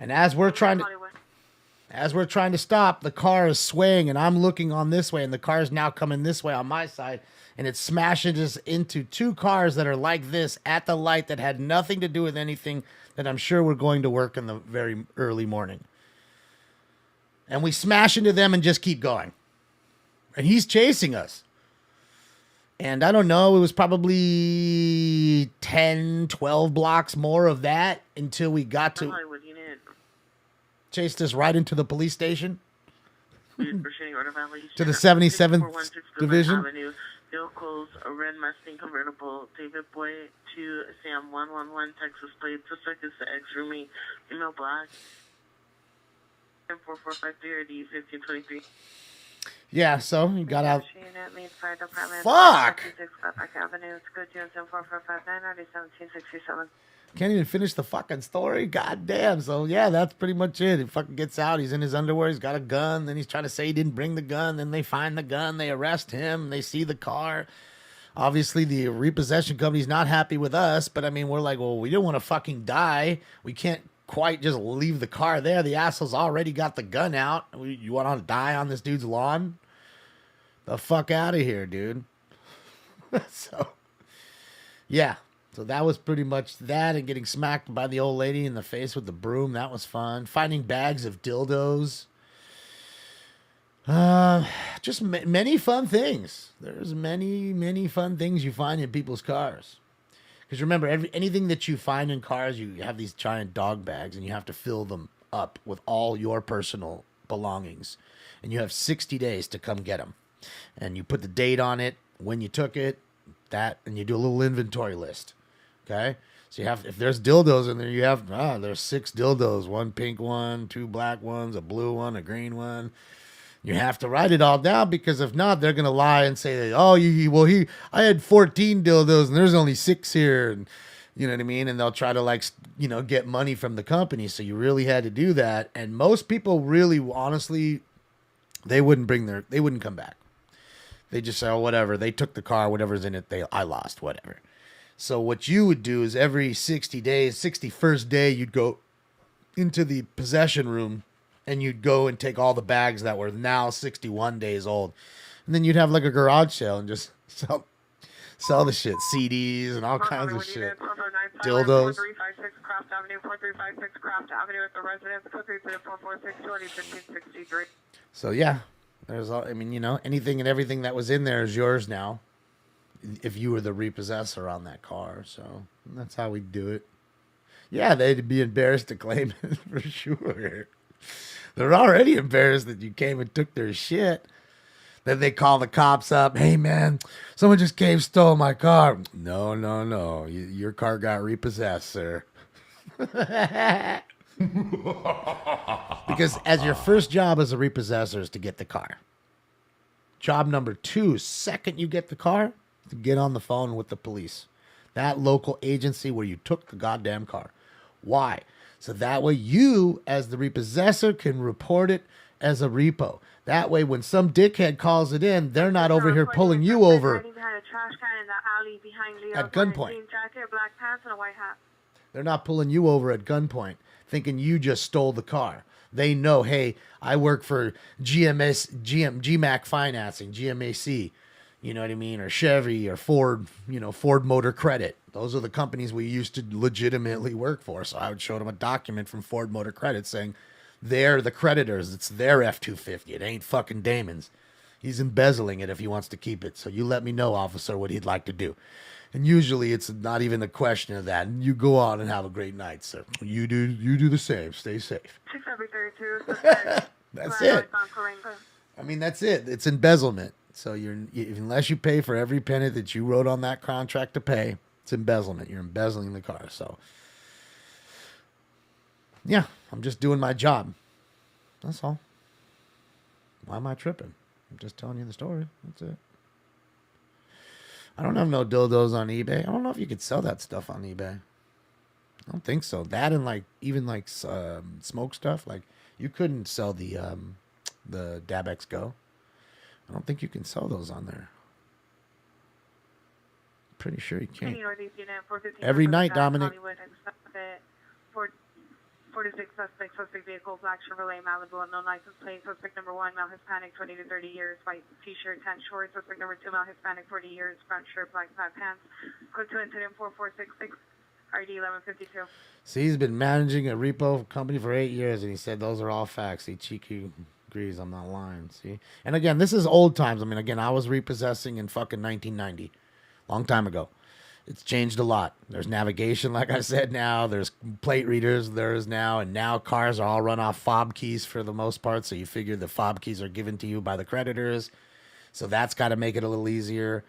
And as we're trying to stop, the car is swaying, and I'm looking on this way, and the car is now coming this way on my side, and it smashes us into two cars that are like this at the light that had nothing to do with anything that I'm sure we're going to work in the very early morning. And we smash into them and just keep going. And he's chasing us. And I don't know, it was probably 10, 12 blocks more of that until we got to... Chased us right into the police station. To the 77th Division. Vehicles, a red Mustang convertible, David Boy to Sam 111, Texas plate, suspect is the ex-roomie, female black, 4453 or D1523. Yeah, so he got out. Fuck! Can't even finish the fucking story. God damn. So yeah, that's pretty much it. He fucking gets out. He's in his underwear. He's got a gun. Then he's trying to say he didn't bring the gun. Then they find the gun. They arrest him. They see the car. Obviously, the repossession company's not happy with us. But I mean, we're like, well, we don't want to fucking die. We can't quite just leave the car there. The asshole's already got the gun out. You want to die on this dude's lawn? The fuck out of here, dude. So, yeah. So that was pretty much that, and getting smacked by the old lady in the face with the broom. That was fun. Finding bags of dildos. Just many fun things. There's many fun things you find in people's cars. Because remember, anything that you find in cars, you have these giant dog bags, and you have to fill them up with all your personal belongings. And you have 60 days to come get them. And you put the date on it, when you took it, and you do a little inventory list. Okay? So you have, if there's dildos in there, you have, there's 6 dildos. 1 pink one, 2 black ones, a blue one, a green one. You have to write it all down, because if not, they're going to lie and say, I had 14 dildos and there's only 6 here. And you know what I mean? And they'll try to get money from the company. So you really had to do that. And most people really, honestly, they wouldn't come back. They just say, oh, whatever. They took the car, whatever's in it, I lost, whatever. So what you would do is every 60 days, 61st day, you'd go into the possession room and you'd go and take all the bags that were now 61 days old. And then you'd have like a garage sale and just sell the shit. CDs and all kinds of shit. Dildos. 4356 Craft Avenue, 4356 Craft Avenue at the residence, 43446 So yeah, there's anything and everything that was in there is yours now, if you were the repossessor on that car. So that's how we do it. Yeah, they'd be embarrassed to claim it for sure. They're already embarrassed that you came and took their shit. Then they call the cops up. Hey, man, someone just stole my car. No. Your car got repossessed, sir. Because as your first job as a repossessor is to get the car. Job number 2, second you get the car, to get on the phone with the police. That local agency where you took the goddamn car. Why? So that way you, as the repossessor, can report it as a repo. That way when some dickhead calls it in, they're not over here pulling you over at gunpoint. They're not pulling you over at gunpoint, thinking you just stole the car. They know, hey, I work for GMAC Financing, GMAC. You know what I mean? Or Chevy or Ford, Ford Motor Credit. Those are the companies we used to legitimately work for. So I would show them a document from Ford Motor Credit saying they're the creditors. It's their F-250. It ain't fucking Damon's. He's embezzling it if he wants to keep it. So you let me know, officer, what he'd like to do. And usually it's not even a question of that. And you go on and have a great night, sir. You do the same. Stay safe. 632. That's it. I mean, that's it. It's embezzlement. So unless you pay for every penny that you wrote on that contract to pay, it's embezzlement. You're embezzling the car. So yeah, I'm just doing my job. That's all. Why am I tripping? I'm just telling you the story. That's it. I don't have no dildos on eBay. I don't know if you could sell that stuff on eBay. I don't think so. That and even smoke stuff. Like you couldn't sell the Dabex Go. I don't think you can sell those on there. Pretty sure you can't. Every night, Dominic. 46 suspect vehicle, black Chevrolet Malibu, no license plate. Suspect number 1, male Hispanic, 20 to 30 years, white t-shirt, tan shorts. Suspect number 2, male Hispanic, 40 years, brown shirt, black flat pants. Code to incident 4466, ID 1152. See, he's been managing a repo company for 8 years, and he said those are all facts. He cheeky agrees I'm not lying, see? And again, this is old times. I mean, again, I was repossessing in fucking 1990. Long time ago. It's changed a lot. There's navigation, like I said, now. There's plate readers, there's now. And now cars are all run off fob keys for the most part. So you figure the fob keys are given to you by the creditors. So that's got to make it a little easier.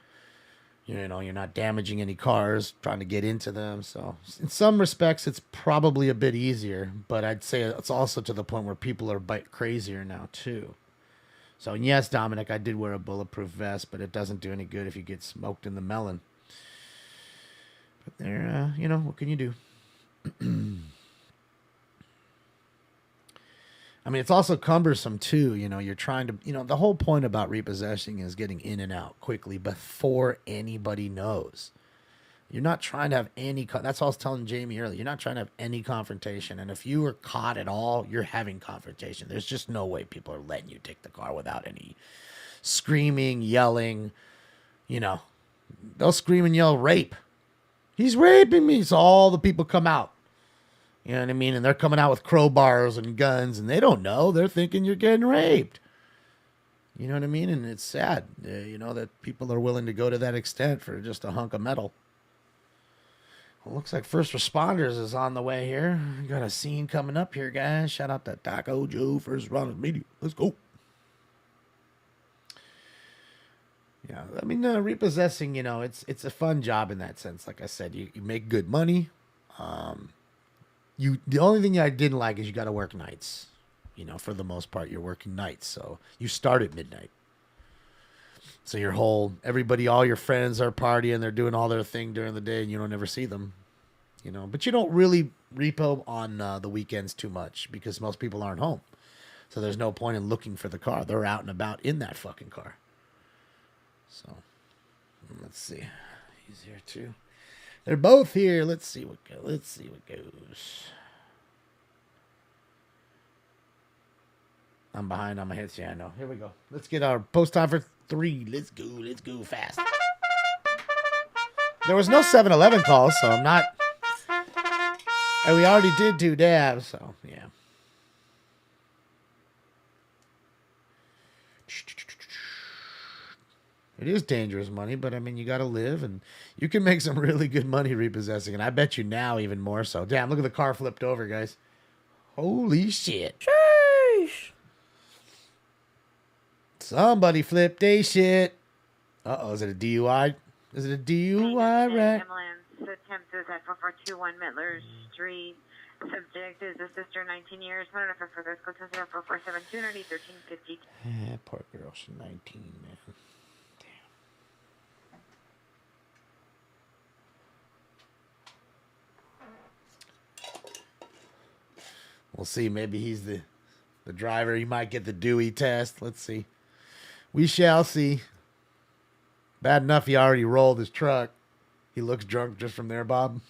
You're not damaging any cars, trying to get into them. So in some respects, it's probably a bit easier. But I'd say it's also to the point where people are a bit crazier now, too. So, yes, Dominic, I did wear a bulletproof vest, but it doesn't do any good if you get smoked in the melon. But there, what can you do? I mean, it's also cumbersome, too. You're trying to, the whole point about repossessing is getting in and out quickly before anybody knows. You're not trying to have any, that's what I was telling Jamie earlier. You're not trying to have any confrontation. And if you were caught at all, you're having confrontation. There's just no way people are letting you take the car without any screaming, yelling. They'll scream and yell rape. He's raping me. So all the people come out. You know what I mean? And they're coming out with crowbars and guns, and they don't know. They're thinking you're getting raped. You know what I mean? And it's sad, that people are willing to go to that extent for just a hunk of metal. Well, looks like first responders is on the way here. We got a scene coming up here, guys. Shout out to Taco Joe, first responders media. Let's go. Yeah, I mean, repossessing, it's a fun job in that sense. Like I said, you make good money. The only thing I didn't like is you got to work nights. For the most part, you're working nights. So you start at midnight. So all your friends are partying, they're doing all their thing during the day, and you don't ever see them. But you don't really repo on the weekends too much because most people aren't home. So there's no point in looking for the car. They're out and about in that fucking car. So, let's see. He's here too. They're both here. Let's see what goes. I'm behind on my hits. Yeah, I know. Here we go. Let's get our post time for 3. Let's go fast. There was no 7-Eleven calls, so I'm not. And we already did 2 dabs, so yeah. It is dangerous money, but I mean, you got to live, and you can make some really good money repossessing, and I bet you now even more so. Damn, look at the car flipped over, guys. Holy shit. Sheesh. Somebody flipped a shit. Uh-oh, is it a DUI? Is it a DUI, right? Attempt is at 4421 Mittler Street. Subject is a sister, 19 years. One for further school to 0447 1350. Poor girl, she's 19, man. We'll see. Maybe he's the driver. He might get the Dewey test. Let's see. We shall see. Bad enough he already rolled his truck. He looks drunk just from there, Bob.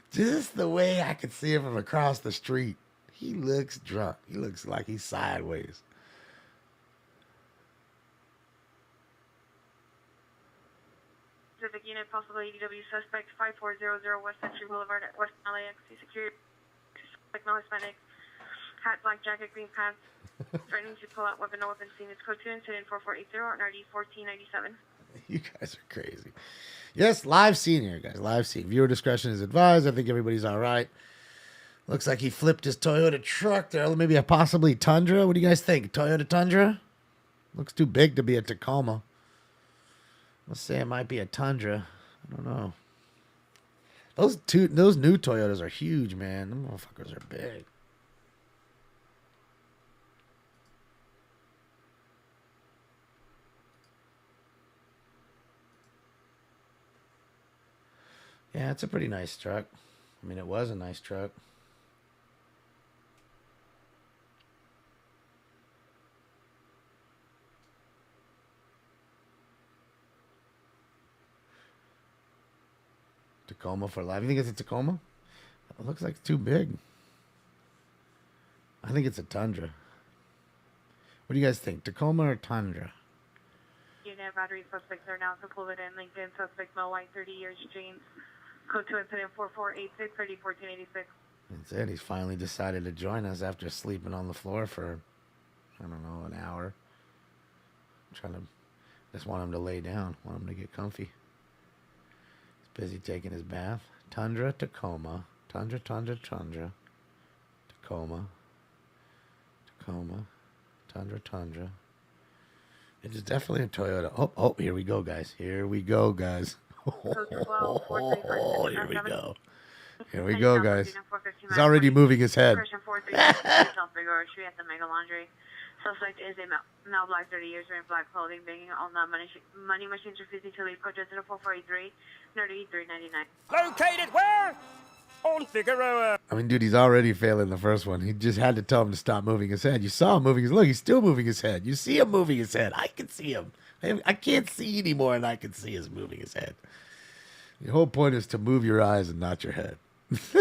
Just the way I could see him from across the street. He looks drunk. He looks like he's sideways. Pacific unit, possible ADW suspect, 5400 West Century Boulevard at West LAX. Security, suspect, no Hispanic, hat, black jacket, green pants, threatening to pull out weapon, no weapon seen. It's code 2, incident 4480, NRD 1497. You guys are crazy. Yes, live scene here, guys. Live scene. Viewer discretion is advised. I think everybody's all right. Looks like he flipped his Toyota truck there. Maybe a possibly Tundra. What do you guys think? Toyota Tundra? Looks too big to be a Tacoma. Let's say it might be a Tundra. I don't know. Those new Toyotas are huge, man. Them motherfuckers are big. Yeah, it's a pretty nice truck. I mean, it was a nice truck. Tacoma for life. You think it's a Tacoma? It looks like it's too big. I think it's a Tundra. What do you guys think? Tacoma or Tundra? Unit battery suspects are now to pull it in. Lincoln suspect, male, white, 30 years, James. Code 2, incident 4486, 30 1486. That's it. He's finally decided to join us after sleeping on the floor for, I don't know, an hour. Just want him to lay down. Want him to get comfy. He's busy taking his bath. Tundra, Tacoma. Tundra. Tacoma. Tundra. It is definitely a Toyota. Oh, here we go, guys. Here we go, guys. Here we go. Here we go, guys. He's already moving his head. Suspect is a male, black, 30 years, wearing black clothing, banging on the money machines, refusing to leave. Code 4483, nerdy 399. Located where? On Figueroa. I mean, dude, he's already failing the first one. He just had to tell him to stop moving his head. You saw him moving his... Look, he's still moving his head. You see him moving his head. I can see him. I can't see anymore, and I can see him moving his head. The whole point is to move your eyes and not your head. Is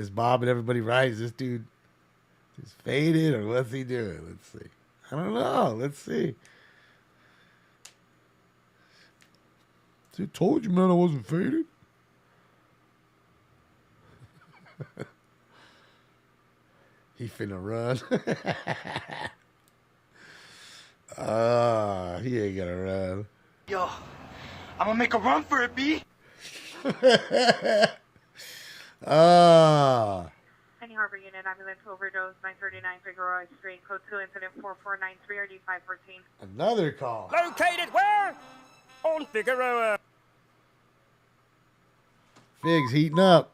Bob and everybody right? Is this dude just faded, or what's he doing? Let's see. I don't know. Let's see. See, told you, man, I wasn't faded. He finna run. He ain't gonna run. Yo, I'm gonna make a run for it, B. Penny Harbor unit, ambulance overdose, 939 Figueroa Street, code 2, incident 4493, RD 514. Another call. Located where? On Figueroa. Fig's heating up.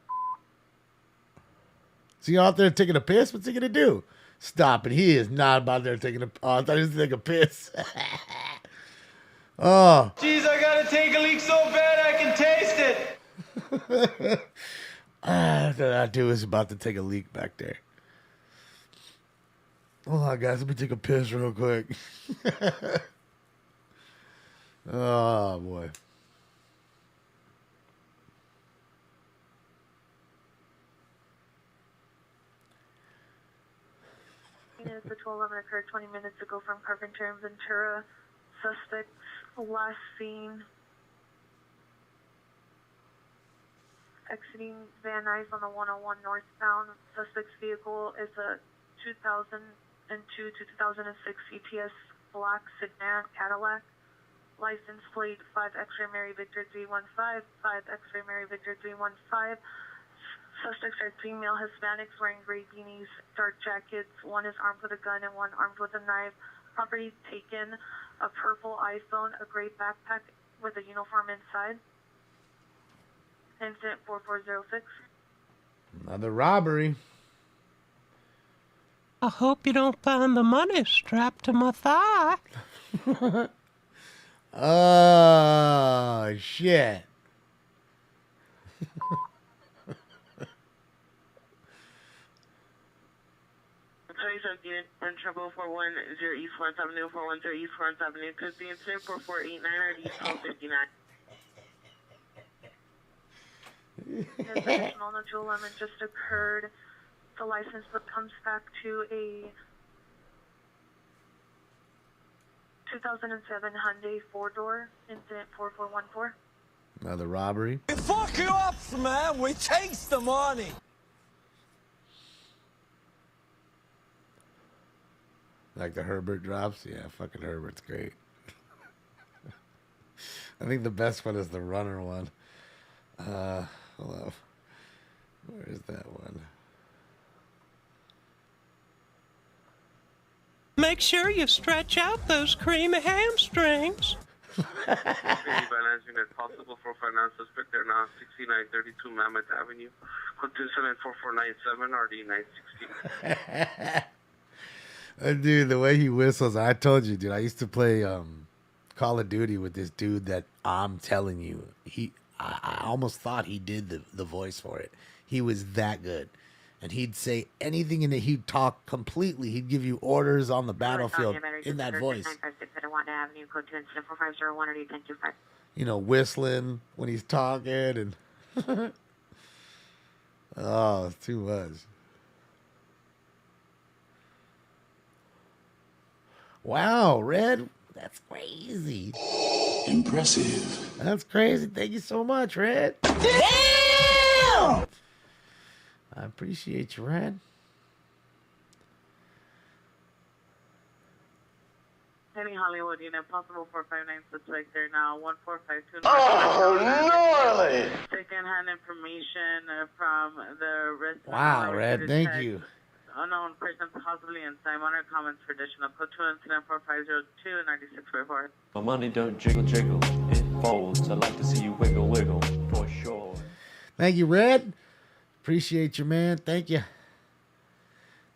Is he out there taking a piss? What's he gonna do? Stop it. He is not about there taking a... Oh, I thought he was taking a piss. Oh. Jeez, I gotta take a leak so bad I can taste it. That dude is about to take a leak back there. Hold on, guys. Let me take a piss real quick. Oh, boy. The 1211 occurred 20 minutes ago from Carpenter and Ventura. Suspect last seen exiting Van Nuys on the 101 northbound. Suspect's vehicle is a 2002 to 2006 ETS black sedan Cadillac. License plate 5 X-ray Mary Victor 315, 5 X-ray Mary Victor 315. Suspects are female Hispanics wearing gray beanies, dark jackets. One is armed with a gun and one armed with a knife. Property taken, a purple iPhone, a gray backpack with a uniform inside. Incident 4406. Another robbery. I hope you don't find the money strapped to my thigh. Oh, shit. Unit, we're in trouble 410 East Florence Avenue, 410 East Florence Avenue. Could be incident 4489 or East 1259. Additional no 211 just occurred. The license book comes back to a 2007 Hyundai 4-door, incident 4414. Another robbery. We fuck you up, man. We takes the money. Like the Herbert drops? Yeah, fucking Herbert's great. I think the best one is the runner one. Hold up. Where is that one? Make sure you stretch out those creamy hamstrings. Balancing as possible for finance suspect. They're now 6932 Mammoth Avenue. Code 2744997 RD916. Dude, the way he whistles, I told you, dude. I used to play Call of Duty with this dude that I'm telling you, I almost thought he did the voice for it. He was that good. And he'd say anything and he'd talk completely. He'd give you orders on the battlefield in that voice. You know, whistling when he's talking and oh, it's too much. Wow, Red, that's crazy. Impressive. That's crazy. Thank you so much, Red. Damn! I appreciate you, Red. Penny Hollywood, possible 459 suspect there now, 1452. Oh, gnarly! Second-hand information from the restaurant. Wow, Red, thank you. Unknown person possibly inside. Minor comments for additional code 2 incident 4502 9644. My money don't jiggle jiggle, it folds. I like to see you wiggle wiggle, for sure. Thank you, Red. Appreciate you, man. Thank you.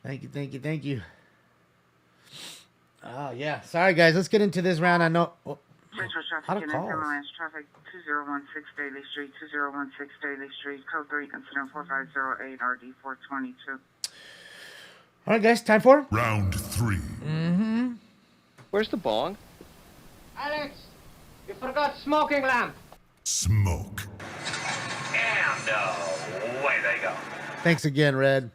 Thank you, thank you, thank you. Oh, yeah. Sorry, guys. Let's get into this round. I know. Oh, how to call? Traffic 2016 Daly Street, 2016 Daly Street, code 3, incident 4508, RD 422. All right, guys. Time for round 3. Mm-hmm. Where's the bong? Alex, you forgot smoking lamp. Smoke. And away they go. Thanks again, Red.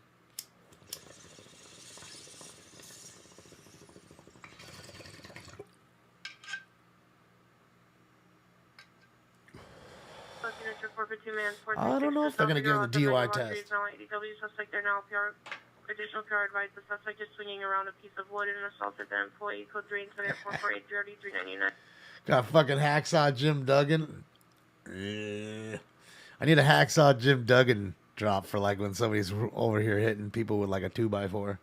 I don't know if they're going to give him the DUI test. Suspect there now. Additional PR advised the suspect is swinging around a piece of wood and assaulted the employee. Code 3 incident 448 399. Got fucking Hacksaw Jim Duggan. I need a Hacksaw Jim Duggan drop for like when somebody's over here hitting people with like a 2x4.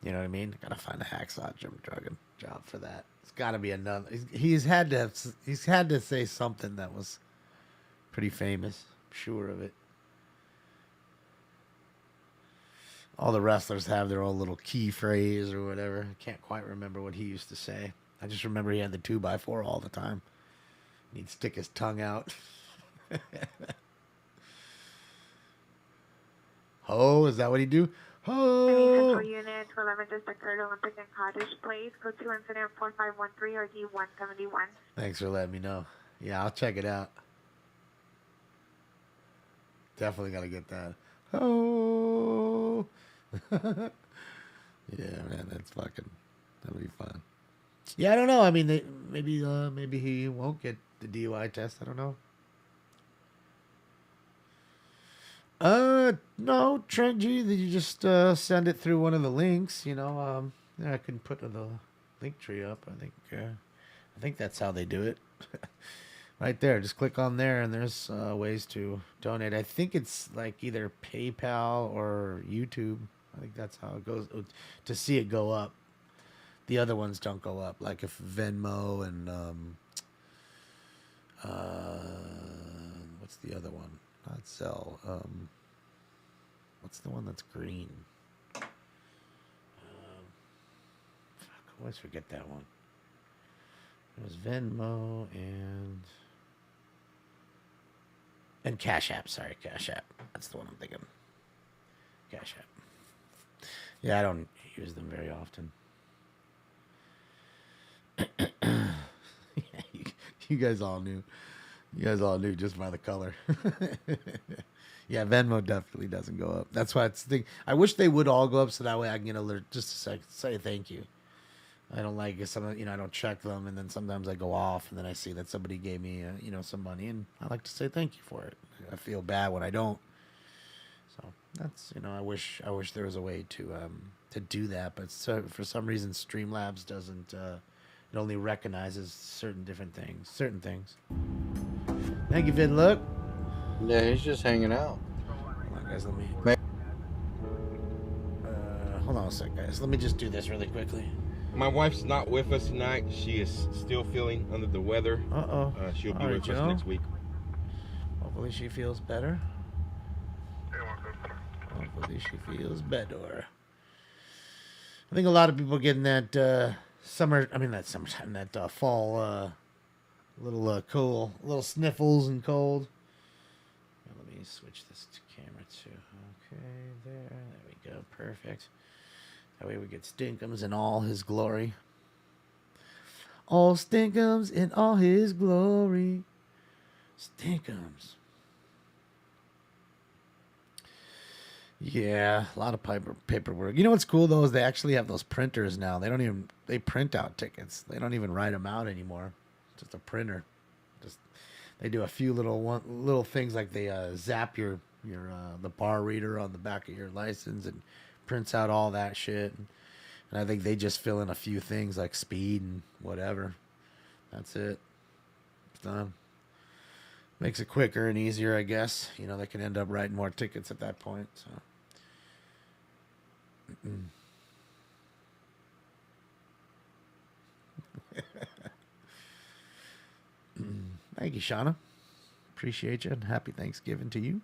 You know what I mean? Gotta find a Hacksaw Jim Duggan drop for that. It's gotta be another. He's had to say something that was pretty famous. I'm sure of it. All the wrestlers have their own little key phrase or whatever. I can't quite remember what he used to say. I just remember he had the 2x4 all the time. He'd stick his tongue out. Ho, is that what he do? Ho! Central Unit 11 District 3rd Olympic and Cottage Place. Code 2 incident 4513 RD 171. Thanks for letting me know. Yeah, I'll check it out. Definitely gotta get that. Oh, yeah, man, that'll be fun. Yeah, I don't know. I mean, maybe he won't get the DUI test. I don't know. No, Trent G, you just send it through one of the links. You know, I can put the link tree up. I think that's how they do it. Right there, just click on there, and there's ways to donate. I think it's like either PayPal or YouTube. I think that's how it goes to see it go up. The other ones don't go up. Like if Venmo and what's the other one? Not Zelle. What's the one that's green? Fuck, I always forget that one. It was Venmo and Cash App. Sorry, Cash App. That's the one I'm thinking. Cash App. Yeah, I don't use them very often. You guys all knew. You guys all knew just by the color. Yeah, Venmo definitely doesn't go up. That's why it's the thing. I wish they would all go up so that way I can get an alert just to say thank you. I don't like it. Some, I don't check them, and then sometimes I go off, and then I see that somebody gave me, some money, and I like to say thank you for it. I feel bad when I don't. So that's, I wish there was a way to do that, but for some reason, Streamlabs doesn't. It only recognizes certain things. Thank you, Vidlook. Yeah, he's just hanging out. Hold on, guys. Let me. Hold on a sec, guys. Let me just do this really quickly. My wife's not with us tonight. She is still feeling under the weather. She'll be with us next week. Hopefully she feels better. I think a lot of people getting that summertime, that fall, little cool, little sniffles and cold. Let me switch this to camera too. Okay, there we go, perfect. That way we get Stinkums in all his glory. All Stinkums in all his glory. Stinkums. Yeah, a lot of paperwork. You know what's cool though is they actually have those printers now. They print out tickets. They don't even write them out anymore. Just a printer. They do a few little things like they zap your the bar reader on the back of your license and prints out all that shit. And I think they just fill in a few things like speed and whatever. That's it. It's done. Makes it quicker and easier, I guess. They can end up writing more tickets at that point. So. Thank you, Shauna. Appreciate you, and happy Thanksgiving to you.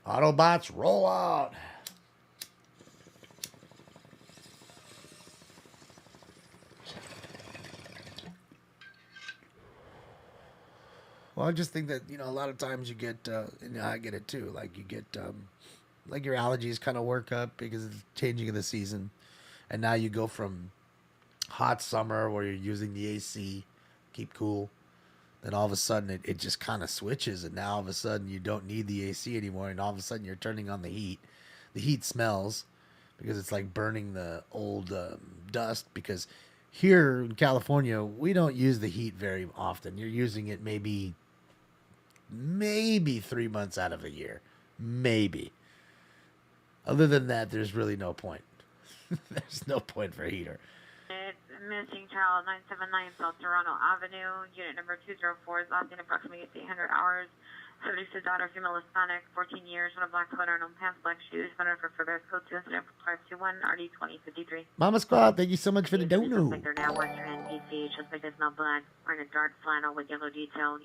Autobots, roll out. Well, I just think that, a lot of times you get, and I get it too, like you get, like your allergies kind of work up because of the changing of the season. And now you go from hot summer where you're using the AC, keep cool. Then all of a sudden it just kind of switches. And now all of a sudden you don't need the AC anymore. And all of a sudden you're turning on the heat. The heat smells because it's like burning the old dust. Because here in California, we don't use the heat very often. You're using it maybe 3 months out of a year. Maybe. Other than that, there's really no point. There's no point for a heater. It's missing child 979 South Toronto Avenue, unit number 204 is lost in approximately 800 hours. 76 daughter, female Hispanic, 14 years, one black sweater, no pants, black shoes. Better for further code 2 incident 521 RD 2053. Mama Squad, thank you so much for the dono. They're now Western DC, suspect is not black, wearing a dark flannel with yellow detail.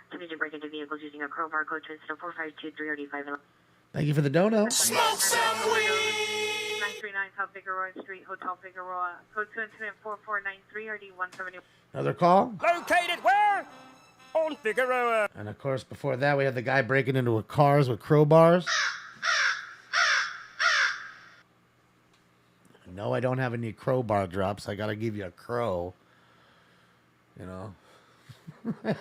Attempting to break into vehicles using a crowbar, code 2 incident 452 3 RD 511. Thank you for the dono. Smoke some weed! 939 South Figueroa Street, Hotel Figueroa. Code 2 incident 4493 RD 170. Another call. Located where? On Figueroa. And of course, before that, we had the guy breaking into cars with crowbars. No, I don't have any crowbar drops. I gotta give you a crow. But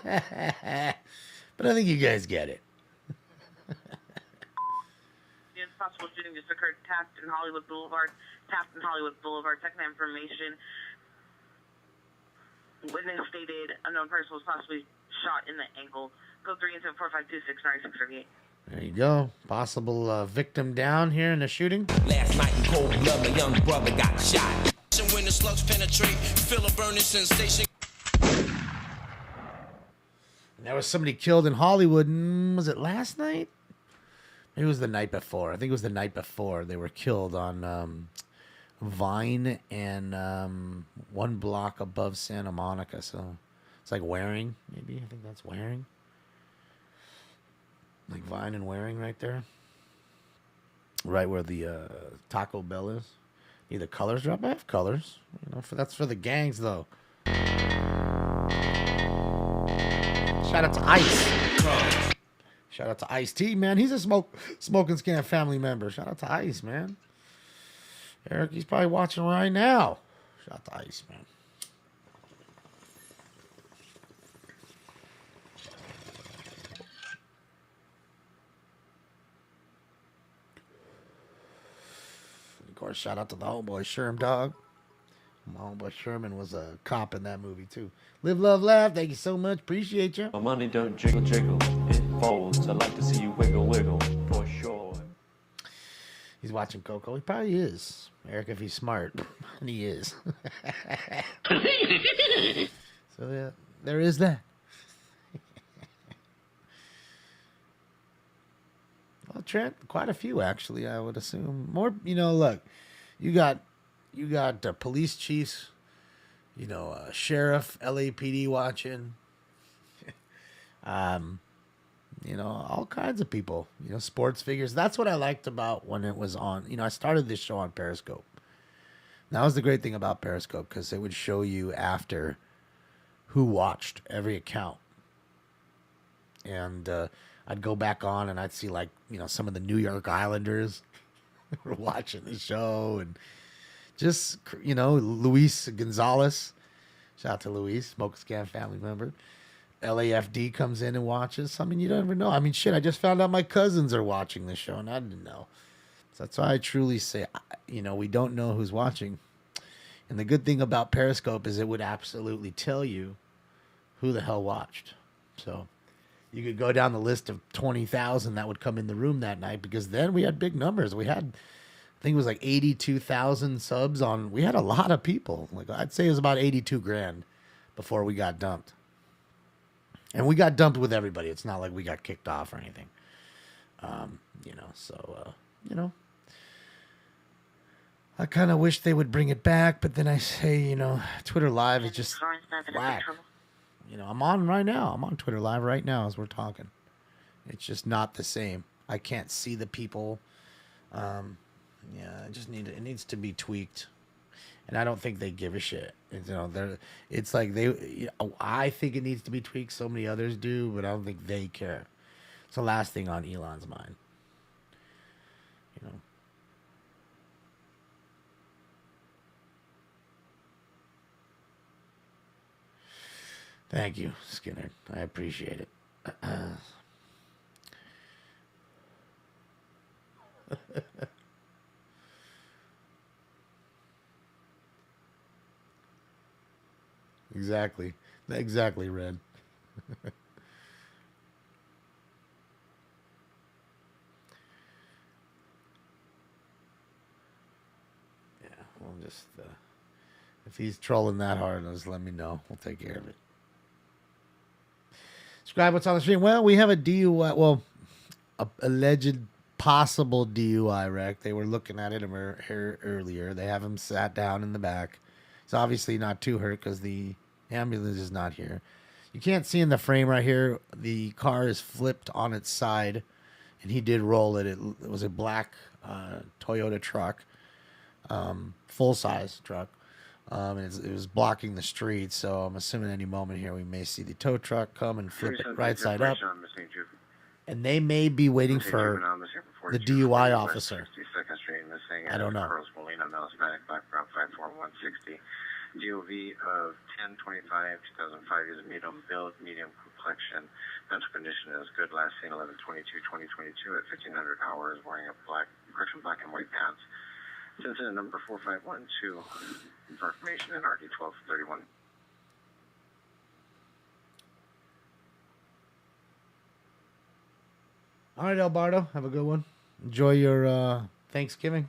I think you guys get it. Possible shooting just occurred Taft and Hollywood Boulevard. Second information. Witness stated unknown person was possibly shot in the ankle. Code 3 incident 452 69638. There you go. Possible victim down here in the shooting. Last night in cold blood, my young brother got shot. When the slugs penetrate, feel a burning sensation. And there was somebody killed in Hollywood. Was it last night? It was the night before. I think it was the night before. They were killed on Vine and one block above Santa Monica. So it's like Waring, maybe. I think that's Waring. Like Vine and Waring right there. Right where the Taco Bell is. Need the colors drop? I have colors. That's for the gangs, though. Shout out to Ice. Shout out to Ice-T, man. He's a Smoking Scam family member. Shout out to Ice, man. Eric, he's probably watching right now. Shout out to Ice, man. course, shout out to the homeboy Sherm Dog. My homeboy Sherman was a cop in that movie too. Live, love, laugh. Thank you so much. Appreciate you. My money don't jiggle, jiggle. It folds. I like to see you wiggle, wiggle. For sure. He's watching Coco. He probably is. Eric, if he's smart. And he is. So, yeah, there is that. Well, Trent, quite a few, actually, I would assume. More, look, you got police chiefs, sheriff, LAPD watching. All kinds of people, sports figures. That's what I liked about when it was on. I started this show on Periscope. That was the great thing about Periscope, because it would show you after who watched every account. And I'd go back on and I'd see some of the New York Islanders were watching the show, and just, Luis Gonzalez. Shout out to Luis, Smoke Scam family member. LAFD comes in and watches. I mean, you don't ever know. I mean, shit, I just found out my cousins are watching the show, and I didn't know. So that's why I truly say, we don't know who's watching. And the good thing about Periscope is it would absolutely tell you who the hell watched. So you could go down the list of 20,000 that would come in the room that night, because then we had big numbers. We had, I think it was like 82,000 subs on. We had a lot of people. Like, I'd say it was about 82 grand before we got dumped. And we got dumped with everybody. It's not like we got kicked off or anything. I kind of wish they would bring it back, but then I say, Twitter Live is just whack. I'm on right now. I'm on Twitter Live right now as we're talking. It's just not the same. I can't see the people. It needs to be tweaked. And I don't think they give a shit. It's like I think it needs to be tweaked. So many others do, but I don't think they care. It's the last thing on Elon's mind. Thank you, Skinner. I appreciate it. Exactly, Red. Yeah, we'll just if he's trolling that hard, just let me know. We'll take care of it. Subscribe. What's on the stream? Well, we have a DUI. Well, a alleged possible DUI wreck. They were looking at it earlier. They have him sat down in the back. He's obviously not too hurt because the ambulance is not here. You can't see in the frame right here. The car is flipped on its side, and he did roll it. It was a black Toyota truck, full-size truck. And it was blocking the street, so I'm assuming any moment here we may see the tow truck come and flip it right side up. And they may be waiting for the DUI officer. I don't know. DOV of 1025, 2005 is medium build, medium complexion. Mental condition is good. Last seen 11/22/2022 at 1500 hours, wearing a black and white pants. Incident number 4512 for information in RD 1231. All right, Alberto, have a good one. Enjoy your Thanksgiving.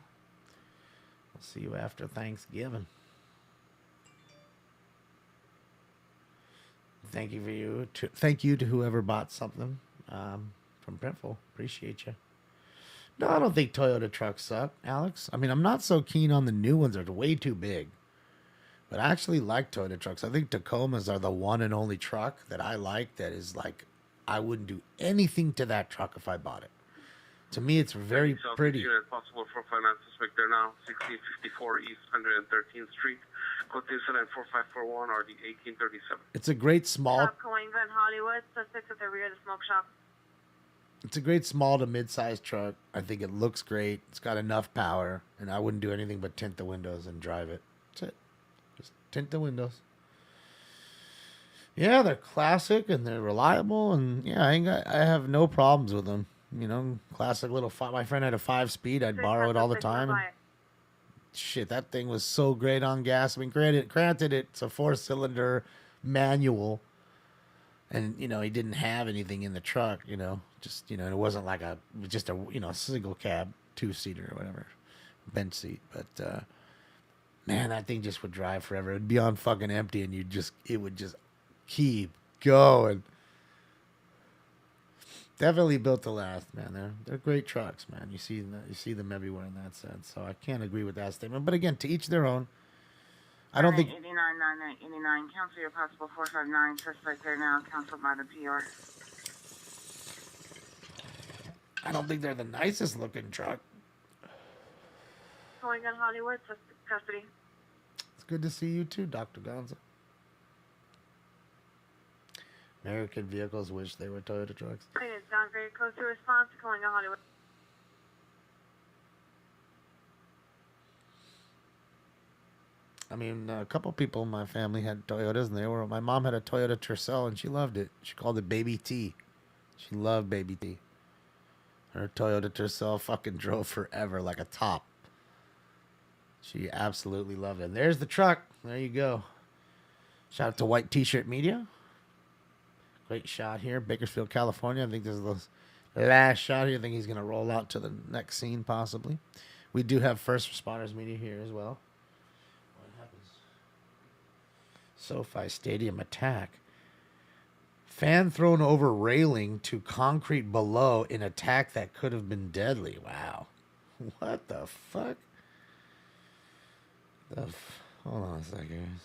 We'll see you after Thanksgiving. Thank you to whoever bought something from Printful. Appreciate you. No, I don't think Toyota trucks suck, Alex. I mean, I'm not so keen on the new ones. They're way too big. But I actually like Toyota trucks. I think Tacomas are the one and only truck that I like that is like, I wouldn't do anything to that truck if I bought it. To me, it's very pretty. Possible for finance suspect there now, 1654 East 113th Street. Quotation at 4541 RD 1837. It's a great small. Coinva in Hollywood, suspects at the rear of the smoke shop. It's a great small to mid-sized truck. I think it looks great. It's got enough power, and I wouldn't do anything but tint the windows and drive it. That's it. Just tint the windows. Yeah, they're classic and they're reliable, and yeah, I have no problems with them. You know, classic little my friend had a 5-speed. I'd borrow it all the time. shit, that thing was so great on gas. I mean, granted, it's a 4-cylinder manual, and you know he didn't have anything in the truck. You know, just it wasn't like just a single cab 2-seater or whatever, bench seat. But man, that thing just would drive forever. It'd be on fucking empty, and it would just keep going. Definitely built to last, man. They're great trucks, man. You see them everywhere in that sense. So I can't agree with that statement. But again, to each their own. I don't think 899989 cancel your possible 459 suspect there now. Canceled by the PR. I don't think they're the nicest looking truck. Going on Hollywood, custody. It's good to see you too, Dr. Gonza. American vehicles wish they were Toyota trucks. It's down very close to response. Going on Hollywood. I mean, a couple people in my family had Toyotas, and my mom had a Toyota Tercel, and she loved it. She called it Baby T. She loved Baby T. Her Toyota Tercel fucking drove forever like a top. She absolutely loved it. There's the truck. There you go. Shout out to White T-Shirt Media. Great shot here. Bakersfield, California. I think this is the last shot here. I think he's going to roll out to the next scene, possibly. We do have First Responders Media here as well. What happens? SoFi Stadium attack. Fan thrown over railing to concrete below in attack that could have been deadly. Wow. What the fuck? Hold on a second, guys.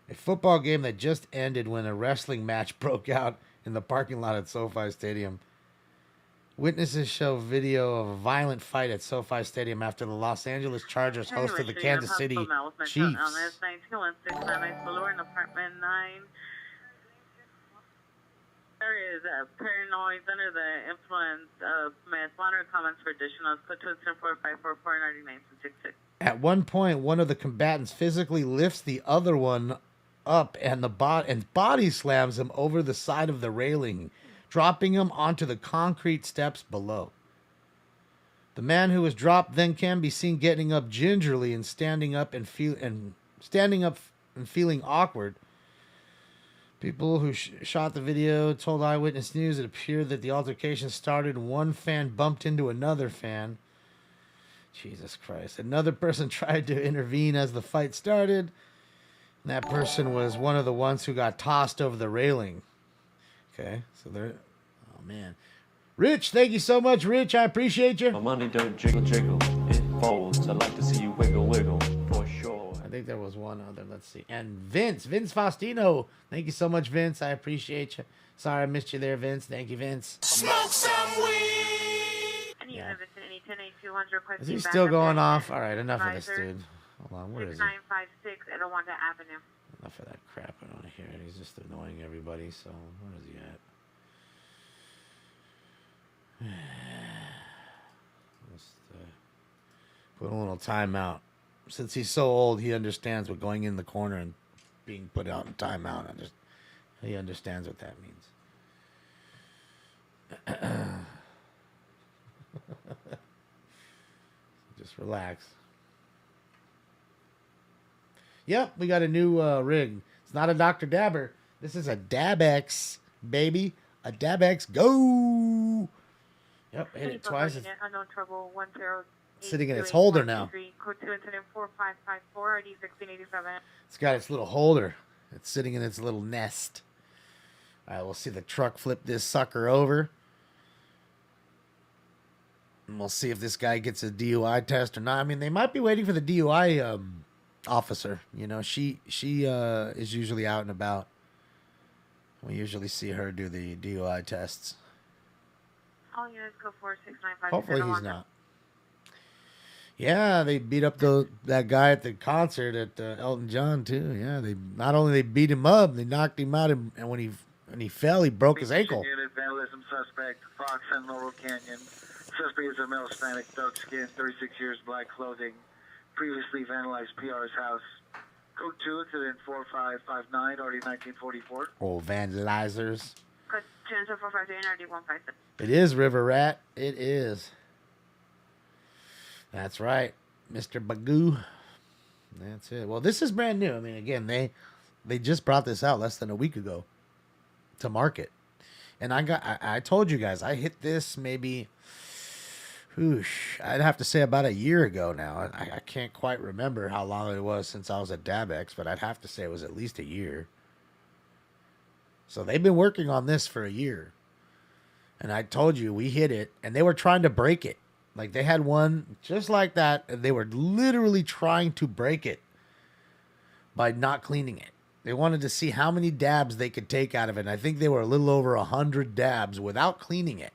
A football game that just ended when a wrestling match broke out in the parking lot at SoFi Stadium. Witnesses show video of a violent fight at SoFi Stadium after the Los Angeles Chargers hosted the Kansas City Chiefs. There is paranoid under the influence of meth. Monitor comments for additional. Put to 1045449966. At one point, one of the combatants physically lifts the other one up and body slams him over the side of the railing, dropping him onto the concrete steps below. The man who was dropped then can be seen getting up gingerly and standing up and feeling awkward. People who shot the video told Eyewitness News it appeared that the altercation started when one fan bumped into another fan. Jesus Christ. Another person tried to intervene as the fight started. And that person was one of the ones who got tossed over the railing. Okay, so there. Oh, man. Rich, thank you so much, Rich. I appreciate you. My money don't jiggle, jiggle. It folds. I'd like to see you wiggle, wiggle. For sure. I think there was one other. Let's see. And Vince Faustino. Thank you so much, Vince. I appreciate you. Sorry I missed you there, Vince. Thank you, Vince. Smoke some weed. Yeah. Is he still going off? All right, enough of this, dude. Hold on, where is he? 6956 Etiwanda Avenue. Enough of that crap. I don't want to hear it. He's just annoying everybody. So, where is he at? Just put a little timeout. Since he's so old, he understands what going in the corner and being put out in timeout. He understands what that means. Just relax. Yep, we got a new rig. It's not a Dr. Dabber. This is a Dabex, baby. A Dabex. Go! Yep, hit it twice. It's sitting in its holder now. It's got its little holder. It's sitting in its little nest. All right, we'll see the truck flip this sucker over. And we'll see if this guy gets a DUI test or not. I mean, they might be waiting for the DUI officer. You know, she is usually out and about. We usually see her do the DUI tests. All units go 4695. Hopefully he's not. Yeah, they beat up that guy at the concert at Elton John too. Yeah, they not only beat him up, they knocked him out, and when he fell, he broke his ankle. Unit, vandalism suspect, Fox and Laurel Canyon. Suspect is a male Hispanic, dark skin, 36 years, black clothing. Previously vandalized PR's house. Code 2, incident 4559, already 1944. Oh, vandalizers. Code 20453, NRD 157. It is River Rat. It is. That's right. Mr. Bagoo. That's it. Well, this is brand new. I mean, again, they just brought this out less than a week ago to market. And I told you guys, I hit this maybe, I'd have to say about a year ago now. I can't quite remember how long it was since I was at Dabex, but I'd have to say it was at least a year. So they've been working on this for a year. And I told you, we hit it, and they were trying to break it. Like, they had one just like that, and they were literally trying to break it by not cleaning it. They wanted to see how many dabs they could take out of it. And I think they were a little over 100 dabs without cleaning it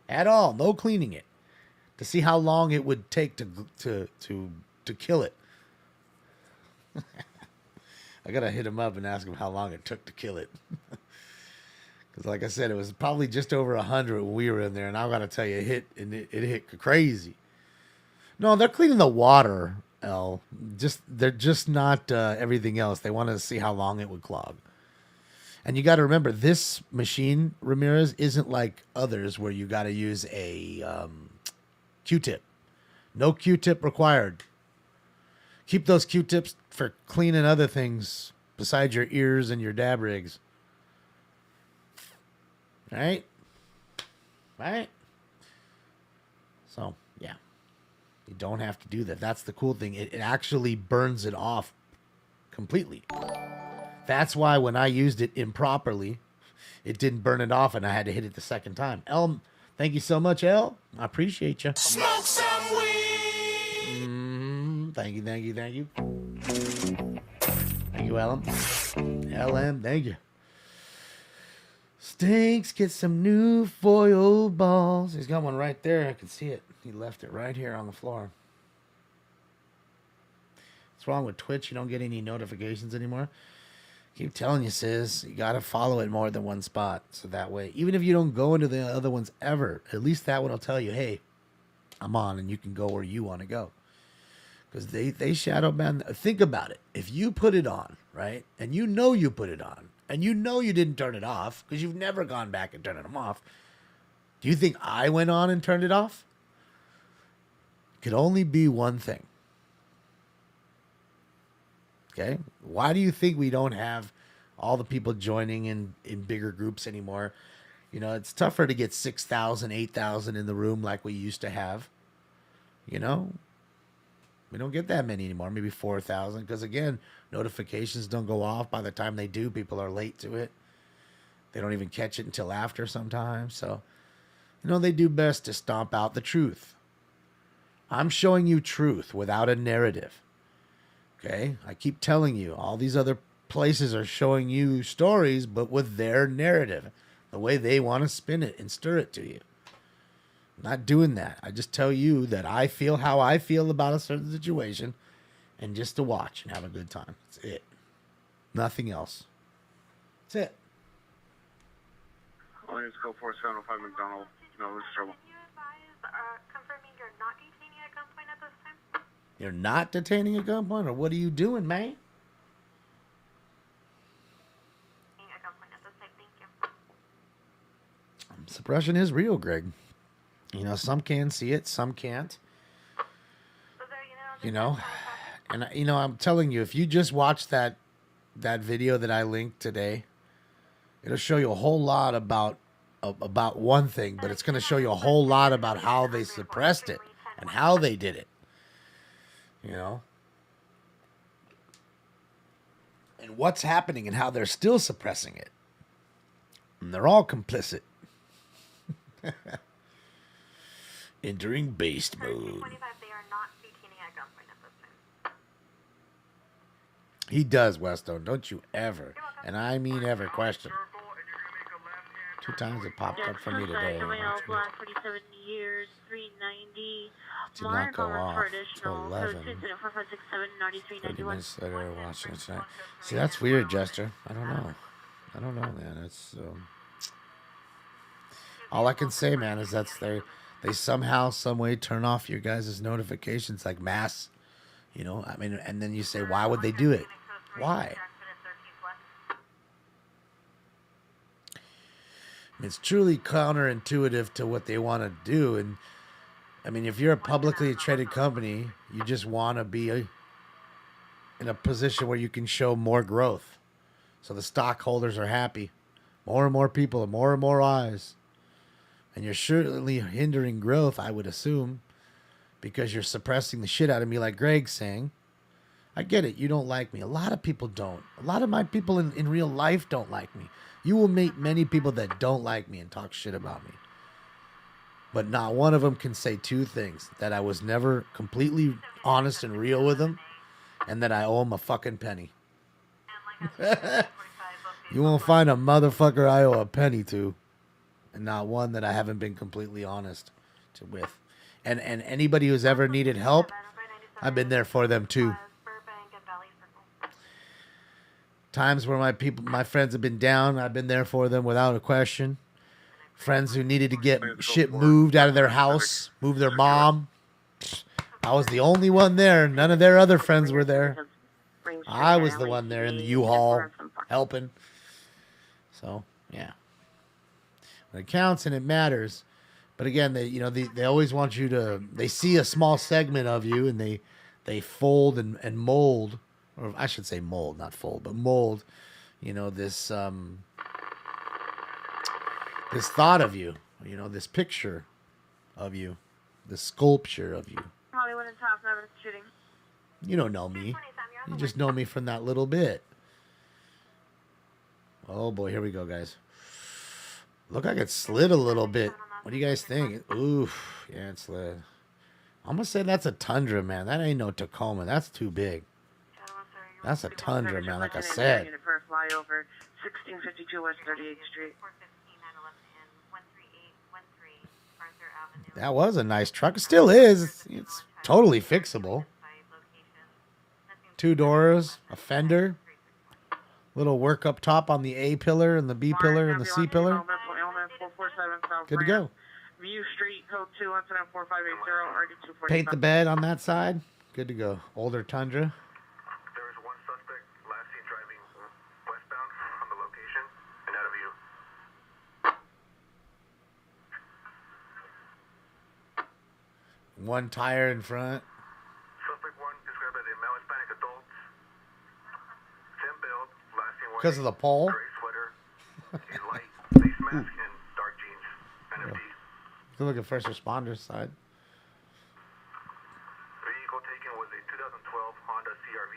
at all. No cleaning it, to see how long it would take to kill it. I got to hit him up and ask him how long it took to kill it. Because like I said, it was probably just over 100 when we were in there. And I got to tell you, it hit crazy. No, they're cleaning the water, L. They're just not everything else. They wanted to see how long it would clog. And you got to remember, this machine, Ramirez, isn't like others where you got to use a Q-tip. No Q-tip required. Keep those Q-tips for cleaning other things besides your ears and your dab rigs. Right? So, yeah. You don't have to do that. That's the cool thing. It actually burns it off completely. That's why when I used it improperly, it didn't burn it off and I had to hit it the second time. El, thank you so much, El. I appreciate you. Smoke some weed. Thank you. Thank you, LM. LM, thank you. Stinks, get some new foil balls. He's got one right there. I can see it. He left it right here on the floor. What's wrong with Twitch? You don't get any notifications anymore? Keep telling you, sis. You got to follow it more than one spot. So that way, even if you don't go into the other ones ever, at least that one will tell you, hey, I'm on, and you can go where you want to go. Because they shadow ban. Think about it. If you put it on, right, and you know you put it on, and you know you didn't turn it off because you've never gone back and turned them off, do you think I went on and turned it off? It could only be one thing. Okay? Why do you think we don't have all the people joining in bigger groups anymore? You know, it's tougher to get 6,000, 8,000 in the room like we used to have. You know? We don't get that many anymore, maybe 4,000. Because, again, notifications don't go off. By the time they do, people are late to it. They don't even catch it until after sometimes. So, you know, they do best to stomp out the truth. I'm showing you truth without a narrative. Okay? I keep telling you, all these other places are showing you stories, but with their narrative. The way they want to spin it and stir it to you. I'm not doing that. I just tell you that I feel how I feel about a certain situation, and just to watch and have a good time. That's it. Nothing else. That's it. Only it's code 4705 McDonald. No, there's trouble. Confirming you're not detaining at gunpoint at this time? You're not detaining at gunpoint, or what are you doing, man? At gunpoint at this time, thank you. Suppression is real, Greg. You know, some can see it, some can't. You know, and you know, I'm telling you, if you just watch that video that I linked today, it'll show you a whole lot about one thing, but it's going to show you a whole lot about how they suppressed it and how they did it. You know, and what's happening and how they're still suppressing it. And they're all complicit. Entering beast mode. He does, Weston. Don't you ever, and I mean ever, question. 2 times it popped up for me today. 47 years, 390. Did not go off till 11. 30 minutes later, watching it tonight. See, that's weird, Jester. I don't know, man. It's all I can say, man, is that's they somehow, some way turn off your guys' notifications like mass. You know, I mean, and then you say, why would they do it? Why? It's truly counterintuitive to what they want to do, and I mean, if you're a publicly traded company, you just want to be in a position where you can show more growth. So the stockholders are happy. More and more people and more eyes. And you're surely hindering growth, I would assume, because you're suppressing the shit out of me like Greg's saying. I get it. You don't like me. A lot of people don't. A lot of my people in real life don't like me. You will meet many people that don't like me and talk shit about me. But not one of them can say two things. That I was never completely honest and real with them. And that I owe them a fucking penny. You won't find a motherfucker I owe a penny to. And not one that I haven't been completely honest with. And anybody who's ever needed help, I've been there for them too. Times where my friends have been down, I've been there for them without a question. Friends who needed to get shit moved out of their house, move their mom. I was the only one there. None of their other friends were there. I was the one there in the U-Haul helping. So, yeah. When it counts and it matters. But again, they always want you to, they see a small segment of you and they fold and mold, or I should say mold, not fold, but mold, this thought of you, this picture of you, this sculpture of you. Hollywood and Top, never shooting. You don't know me. You just know me from that little bit. Oh boy, here we go, guys. Look like it slid a little bit. What do you guys think? Oof. Yeah, it slid. I'm going to say that's a Tundra, man. That ain't no Tacoma. That's too big. That's a Tundra, man, like I said. For a flyover, 1652 West 38th Street. That was a nice truck. It still is. It's totally fixable. 2 doors, a fender, little work up top on the A pillar and the B pillar and the C pillar. Good to go. View Street, code 2174580, RD245. Paint the bed on that side. Good to go. Older Tundra. There is one suspect last seen driving westbound on the location and out of view. One tire in front. Suspect 1 described as a male Hispanic adult. Thin build, last seen wearing Because of the pole. gray sweater, a light face mask, and dark jeans. NFT. Good look at first responders side. Vehicle taken was a 2012 Honda CRV,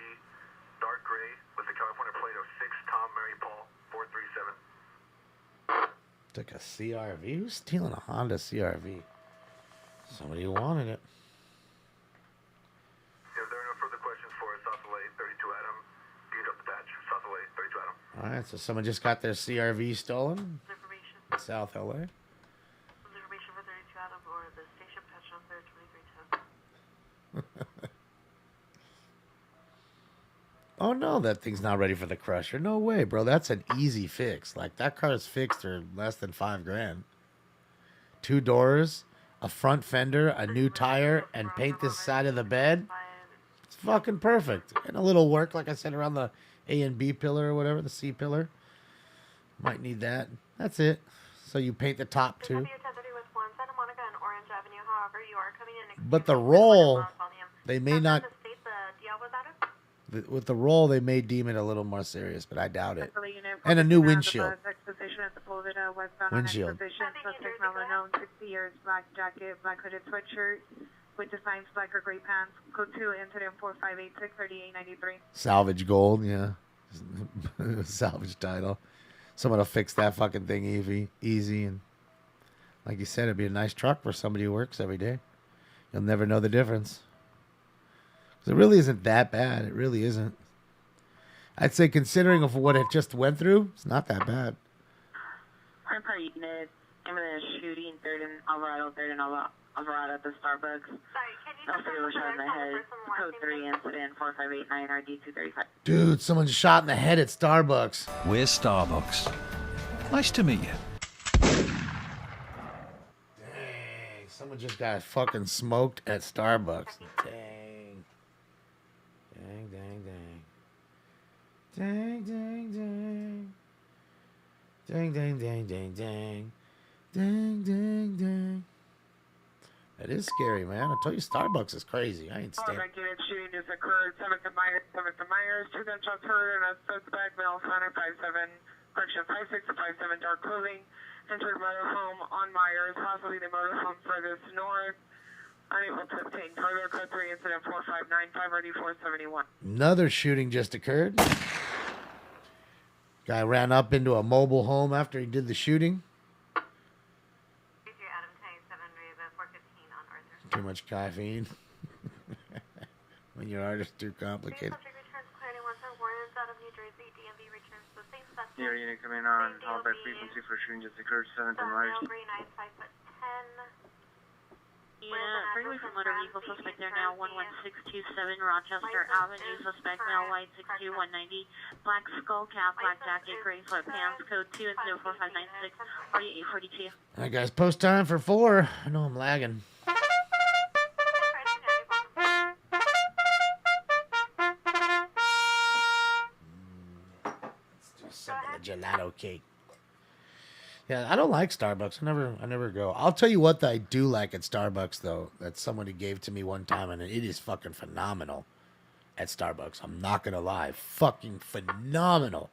dark gray, with a California plate of 6 Tom Mary Paul 437. Took a CRV? Who's stealing a Honda CRV? Somebody who wanted it. If there are no further questions for South LA 32 Adam, beat up the patch. South LA 32 Adam. All right, so someone just got their CRV stolen in South LA. Reservation for 32 Adam or the station patch number 2310. Oh no, that thing's not ready for the crusher. No way, bro. That's an easy fix. Like that car's fixed for less than $5,000. 2 doors, a front fender, a new tire, and paint this side of the bed. It's fucking perfect. And a little work, like I said, around the A and B pillar or whatever, the C pillar. Might need that. That's it. So you paint the top too. But the roll, they may not. With the roll, they may deem it a little more serious, but I doubt it. And a new windshield. Windshield. 60 years, black jacket, black hooded sweatshirt, with designs black or gray pants. Code 2, incident 4586 3893. Salvage gold, yeah. Salvage title. Someone will fix that fucking thing easy. And like you said, it'd be a nice truck for somebody who works every day. You'll never know the difference. It really isn't that bad. It really isn't. I'd say considering of what it just went through, it's not that bad. Empire unit, imminent shooting, 3rd and Alvarado at the Starbucks. Also was shot in the head. Code 3 incident 4589 RD235. Dude, someone shot in the head at Starbucks. Where's Starbucks? Nice to meet you. Dang, someone just got fucking smoked at Starbucks. Dang. Dang, dang, dang. Dang, dang, dang, dang, dang. Dang, dang, dang. That is scary, man. I told you Starbucks is crazy. I ain't standing. Unit shooting just occurred. 7th and Myers. 2 gunshots heard and a suspect, male, 57, correction, 5657, dark clothing, entered motorhome on Myers, possibly the motorhome furthest north. Unable to obtain further. Code 3, incident 4595, ready 471. Another shooting just occurred. Guy ran up into a mobile home after he did the shooting. Too much caffeine. When your art is too complicated. Your unit coming on, call by frequency for shooting just occurred, 7th and Myers. Yeah, freeway from motor vehicle suspect there now, 11627 Rochester Avenue, suspect male, white, 62190, black skull cap, black jacket, gray sweatpants, code 2 and 4596, 4842. All right, guys, post time for 4. I know I'm lagging. Some of the gelato cake. Yeah, I don't like Starbucks. I never go. I'll tell you what I do like at Starbucks though, that somebody gave to me one time, and it is fucking phenomenal at Starbucks. I'm not gonna lie, fucking phenomenal.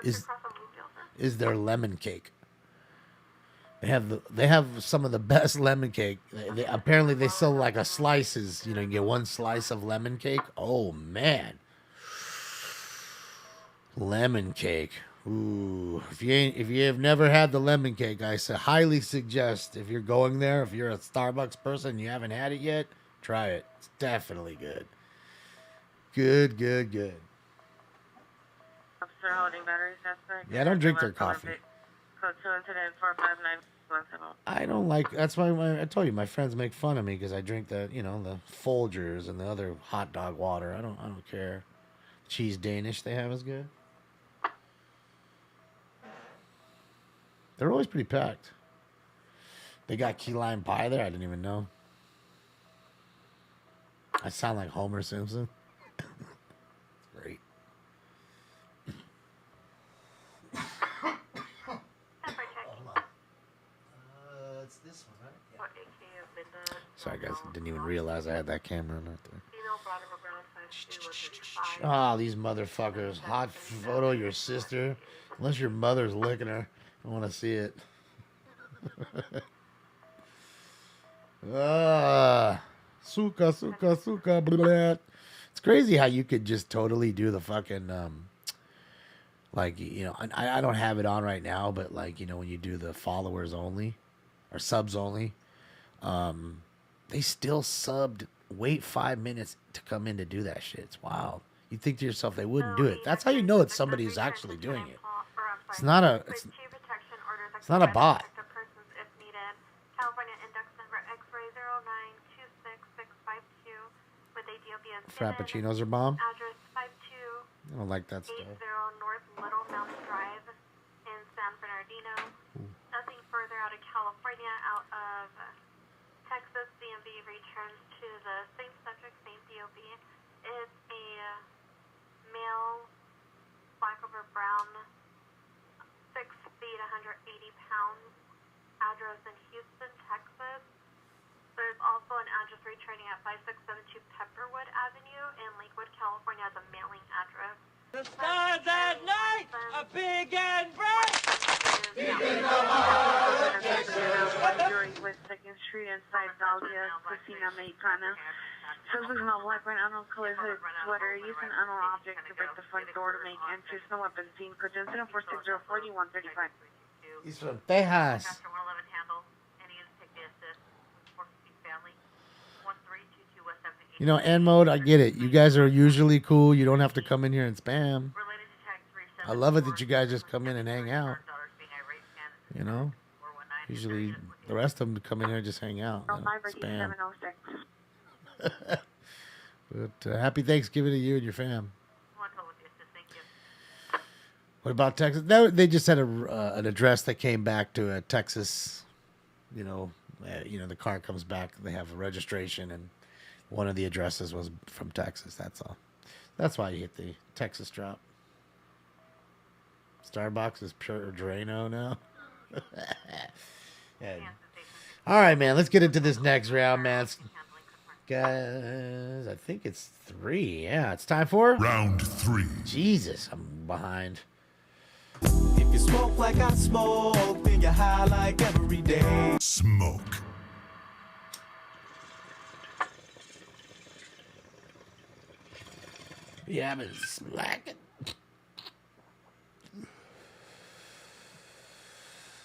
Is their lemon cake? They have some of the best lemon cake. Apparently they sell like a slices. You know, you get one slice of lemon cake. Oh man. Lemon cake. Ooh, if you have never had the lemon cake, I highly suggest, if you're going there, if you're a Starbucks person and you haven't had it yet, try it. It's definitely good. Good. Officer holding battery suspect. Yeah, I don't drink their coffee. Code 2 incident 459. I don't like. That's why I told you my friends make fun of me because I drink the Folgers and the other hot dog water. I don't care. Cheese Danish they have is good. They're always pretty packed. They got key lime pie there. I didn't even know. I sound like Homer Simpson. Great. It's this one, right? Yeah. Sorry, guys. I didn't even realize I had that camera on right there. Ah, these motherfuckers. Hot photo of your sister. Unless your mother's licking her. I want to see it. Suka, blah. It's crazy how you could just totally do the fucking, I don't have it on right now, but when you do the followers only or subs only, they still subbed, wait 5 minutes to come in to do that shit. It's wild. You think to yourself they wouldn't do it. That's how you know it's somebody who's actually doing it. It's not a bot. Frappuccinos are bomb. I don't like that stuff. 80 North Little Mountain Drive in San Bernardino. Nothing further out of California, out of Texas. DMV returns to the same subject, same DOB. It's a male, black over brown, 6 feet, 180 pounds. Address in Houston, Texas. There's also an address returning at 5672 Pepperwood Avenue in Lakewood, California as a mailing address. The stars at night are big and bright. With 2nd Street inside Dahlia, Christina Mexicana. Suspect in a black and unknown color hooded sweater. Used an unknown object to break the front door to make entries. No weapon seen. Code incident 460-4135. He's from Texas. You know, N mode, I get it. You guys are usually cool. You don't have to come in here and spam. I love it that you guys just come in and hang out. You know? Usually the rest of them come in here and just hang out. Spam. But happy Thanksgiving to you and your fam. What about Texas? They just had an address that came back to Texas. The car comes back. They have a registration, and one of the addresses was from Texas. That's all. That's why you hit the Texas drop. Starbucks is pure Drano now. Yeah. All right, man. Let's get into this next round, man. Guys, I think it's 3. Yeah, it's time for round 3. Jesus, I'm behind. If you smoke like I smoke, then you're high like every day. Smoke. Yeah, I've been slacking.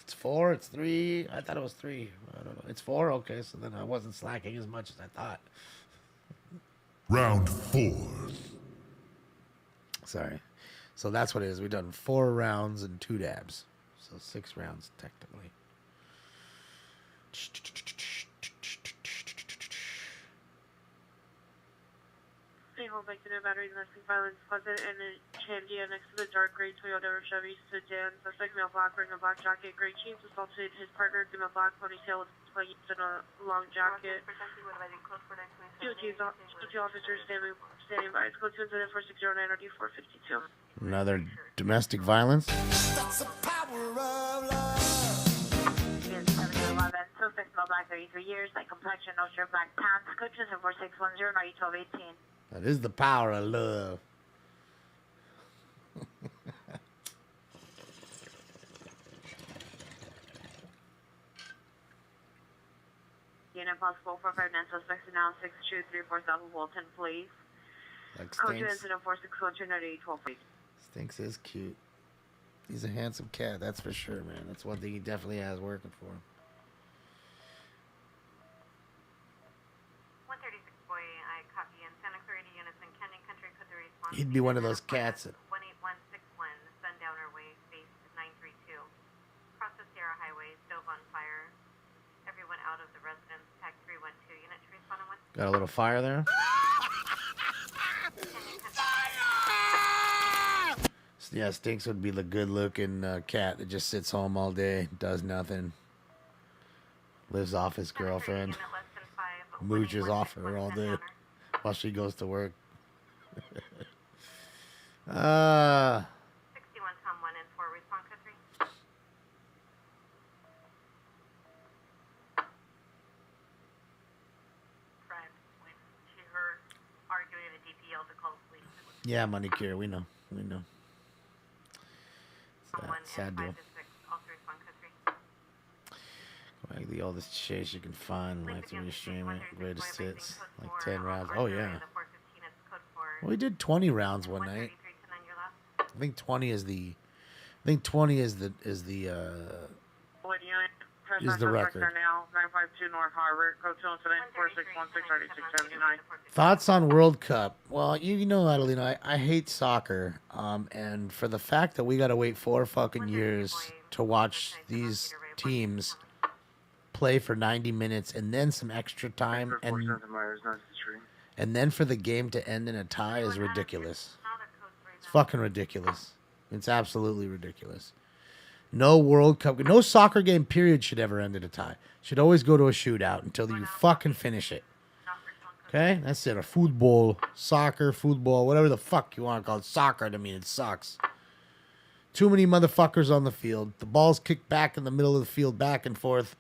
It's 4, it's 3. I thought it was 3. I don't know. It's 4, okay, so then I wasn't slacking as much as I thought. Round 4. Sorry. So that's what it is. We've done 4 rounds and 2 dabs. So 6 rounds, technically. Hold back to no battery, domestic violence, closet, and a Chandia next to the dark gray Toyota or Chevy sedan. Suspect male black, wearing a black jacket, gray jeans, assaulted his partner, female black ponytail with leggings and a long jacket. Two officers standing by. It's code to incident 4609 RD 452. Another domestic violence. That's the power of love. Suspect male black, 33 years, light complexion, no shirt, black pants. Code to incident 4610 RD 1218. That is the power of love. Unit possible 459 suspects now 6234 South of Walton, please. Like Code to Stinks. incident 4612 please. Stinks is cute. He's a handsome cat, that's for sure, man. That's one thing he definitely has working for him. 136 boy, I copy in Santa Clarita Unison, Canyon Country, could the response? He'd be one of those cats that 18161, Sundowner Way, space 932. Across the Sierra Highway, stove on fire. Everyone out of the residence, tag 312, unit to respond on 1. got a little fire there. Yeah, Stinks would be the good-looking cat that just sits home all day, does nothing, lives off his girlfriend, mooches off her all day while she goes to work. 61 Tom 1 and 4, respond code 3. Fred, when she heard arguing at DPL to call police. Yeah, money cure, we know. Sad deal. Like the oldest chase you can find, like when you stream it, greatest hits, like 10 rounds. Oh yeah. Well, we did 20 rounds one night. I think 20 is the record. Now 952 North Harvard. Code to incident 4616 RD 679. Thoughts on World Cup? Well, you know, Adelina, I hate soccer, and for the fact that we got to wait 4 fucking years to watch these teams play for 90 minutes and then some extra time, and then for the game to end in a tie is ridiculous. It's fucking ridiculous. It's absolutely ridiculous. No World Cup, no soccer game period should ever end in a tie. Should always go to a shootout until you fucking finish it. Okay? That's it. Or football, soccer, football, whatever the fuck you want to call it. Soccer, I mean, it sucks. Too many motherfuckers on the field. The ball's kicked back in the middle of the field, back and forth.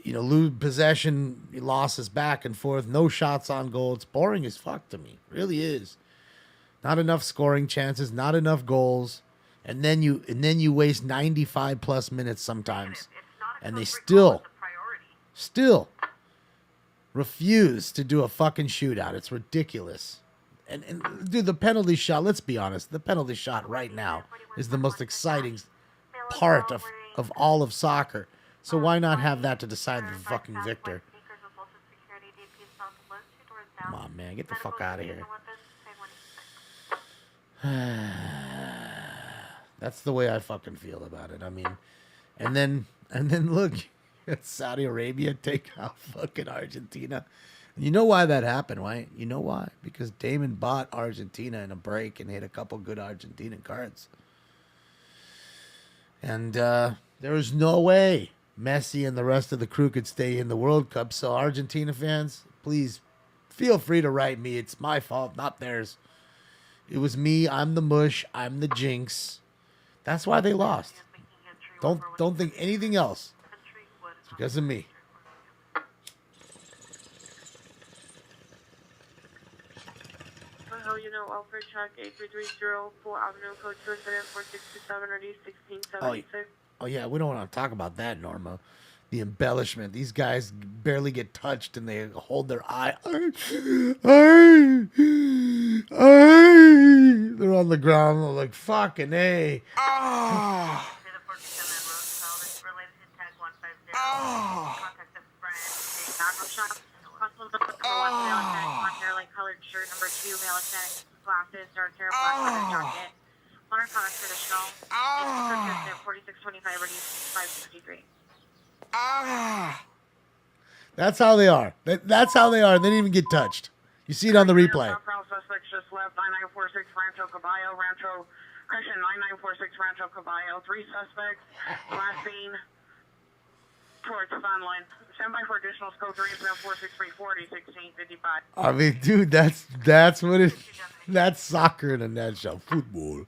You know, lose possession, losses back and forth. No shots on goal. It's boring as fuck to me. It really is. Not enough scoring chances, not enough goals. And then you waste 95 plus minutes sometimes. And they still refuse to do a fucking shootout. It's ridiculous. And dude, the penalty shot, let's be honest, the penalty shot right now is the most exciting part of all of soccer. So why not have that to decide the fucking victor? Come on, man, get the fuck out of here. That's the way I fucking feel about it. I mean, and then look, Saudi Arabia take out fucking Argentina. You know why that happened, right? You know why? Because Damon bought Argentina in a break and hit a couple good Argentinian cards. And there was no way Messi and the rest of the crew could stay in the World Cup. So Argentina fans, please feel free to write me. It's my fault, not theirs. It was me. I'm the mush. I'm the jinx. That's why they lost. Don't think anything else. It's because of me. you know, Alfred Chuck, 8330, Full Avenue, code 2 incident 4627 RD 1676. Oh yeah, we don't want to talk about that, Norma. The embellishment. These guys barely get touched and they hold their eye. They're on the ground they're like fucking A. Colored shirt, number 2, male aesthetic, glasses, dark hair, black leather jacket. Modern products traditional. 4625 RD 563. That's how they are. That's how they are. They didn't even get touched. You see it on the replay. Suspects just left 9946 Rancho Caballo, Christian 9946 Rancho Caballo. 3 suspects, last seen towards Sunland. Stand by for additional scope 3 incident 4634 1655. I mean, dude, that's what it. That's soccer in a nutshell. Football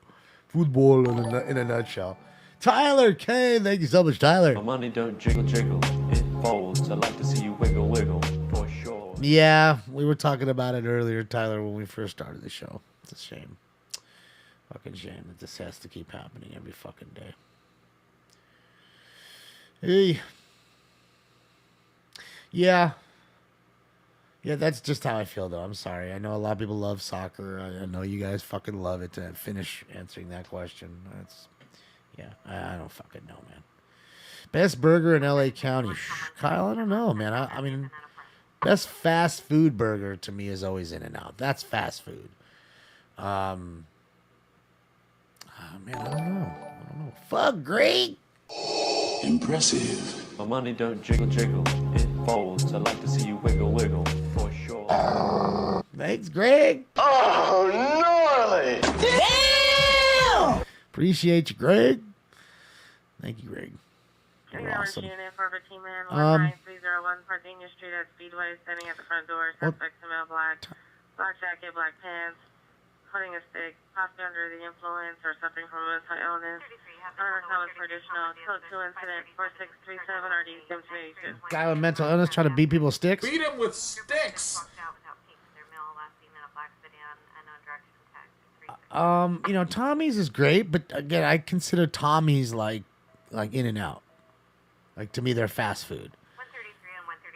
in a nutshell. Tyler K, thank you so much, Tyler. My money don't jiggle jiggle, it folds. I like to see you wiggle wiggle, for sure. Yeah, we were talking about it earlier, Tyler, when we first started the show. It's a shame. Fucking shame that this has to keep happening every fucking day. Hey. Yeah. Yeah, that's just how I feel, though. I'm sorry. I know a lot of people love soccer. I know you guys fucking love it. To finish answering that question, yeah, I don't fucking know, man. Best burger in LA County. Kyle, I don't know, man. I mean, best fast food burger to me is always In-N-Out. That's fast food. Man, I don't know. Fuck, Greg. Impressive. My money don't jiggle jiggle, it folds. I like to see you wiggle wiggle, for sure. Thanks, Greg. Oh, gnarly! Damn! Appreciate you, Greg. Thank you, Greg. You're awesome. 19301 Parthenia Street at Speedway, standing at the front door. Suspect male, black jacket, black pants, holding a stick, possibly under the influence or suffering from a mental illness. Undercover for additional code 2 incident 4637 RD 782. Guy with mental illness trying to beat people with sticks. Beat him with sticks. You know, Tommy's is great, but again, I consider Tommy's like In-N-Out. Like, to me, they're fast food.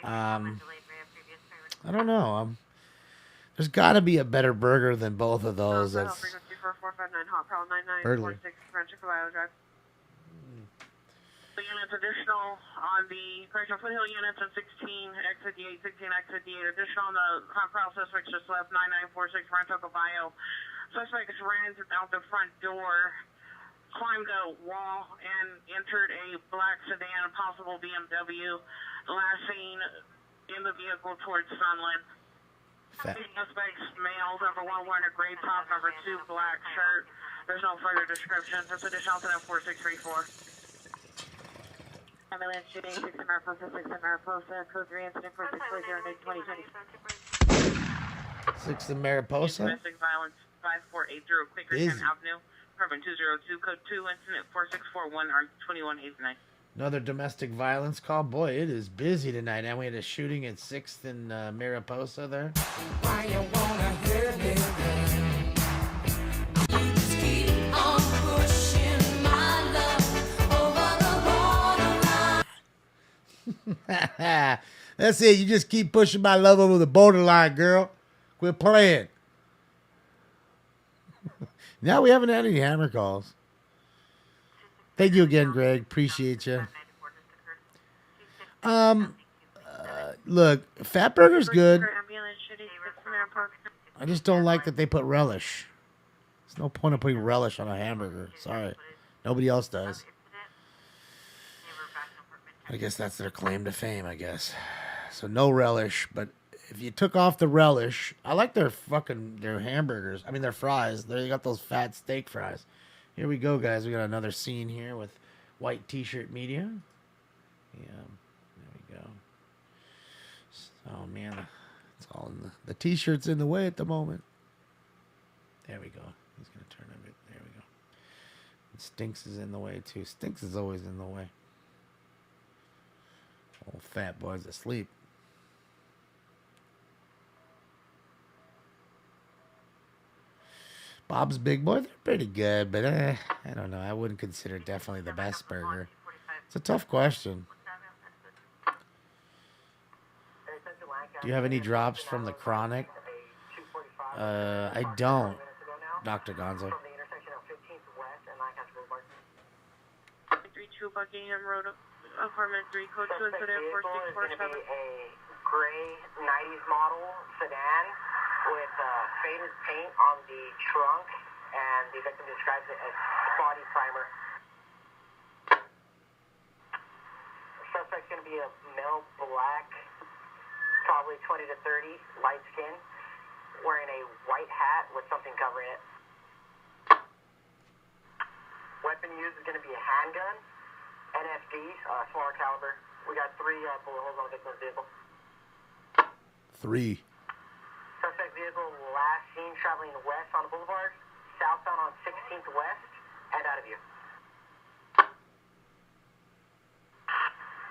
I don't know. There's got to be a better burger than both of those. That's burger. The units additional on the correctional foothill units on 16, exit D8, 16, exit D8. Additional on the hot prowl suspects just left 9946 Rancho Caballo. Suspects ran out the front door, climbed a wall, and entered a black sedan, possible BMW. Last seen in the vehicle towards Sunland. Suspects male, number 1 wearing a gray top, number 2 black shirt. There's no further description. That's additional to 4634. Ambulance shooting, 6 Mariposa, 6 Mariposa, code 3 incident 4640 2020. 6 in Mariposa. Domestic violence 5480 Quakertown Avenue, Carbon 202, code 2 incident 4641 on 2189. Another domestic violence call. Boy, it is busy tonight. And we had a shooting at 6th in Mariposa there. Why you wanna hurt me, you just keep on pushing my love over the borderline. That's it. You just keep pushing my love over the borderline, girl. Quit playing. Now we haven't had any hammer calls. Thank you again, Greg. Appreciate you. Look, Fat Burger's good. I just don't like that they put relish. There's no point of putting relish on a hamburger. Sorry. Nobody else does. I guess that's their claim to fame, I guess. So no relish, but if you took off the relish, I like their hamburgers. I mean, their fries. They got those fat steak fries. Here we go, guys. We got another scene here with white t-shirt media. Yeah, there we go. Oh, man. It's all in the t-shirt's in the way at the moment. There we go. He's going to turn a bit. There we go. And Stinks is in the way, too. Stinks is always in the way. Old fat boy's asleep. Bob's Big Boy, they're pretty good, but I don't know. I wouldn't consider it definitely the best burger. It's a tough question. Do you have any drops from the Chronic? I don't, Dr. Gonzo. 32 Buckingham Road, apartment 3, code 2 instead of 4647. Gray 90s model sedan with faded paint on the trunk, and the victim describes it as spotty primer. The suspect's going to be a male black, probably 20 to 30, light skin, wearing a white hat with something covering it. Weapon used is going to be a handgun, NFD, smaller caliber. We got 3 bullet holes on the victim's vehicle. 3. Suspect vehicle last seen traveling west on the boulevard, southbound on 16th West, and out of view.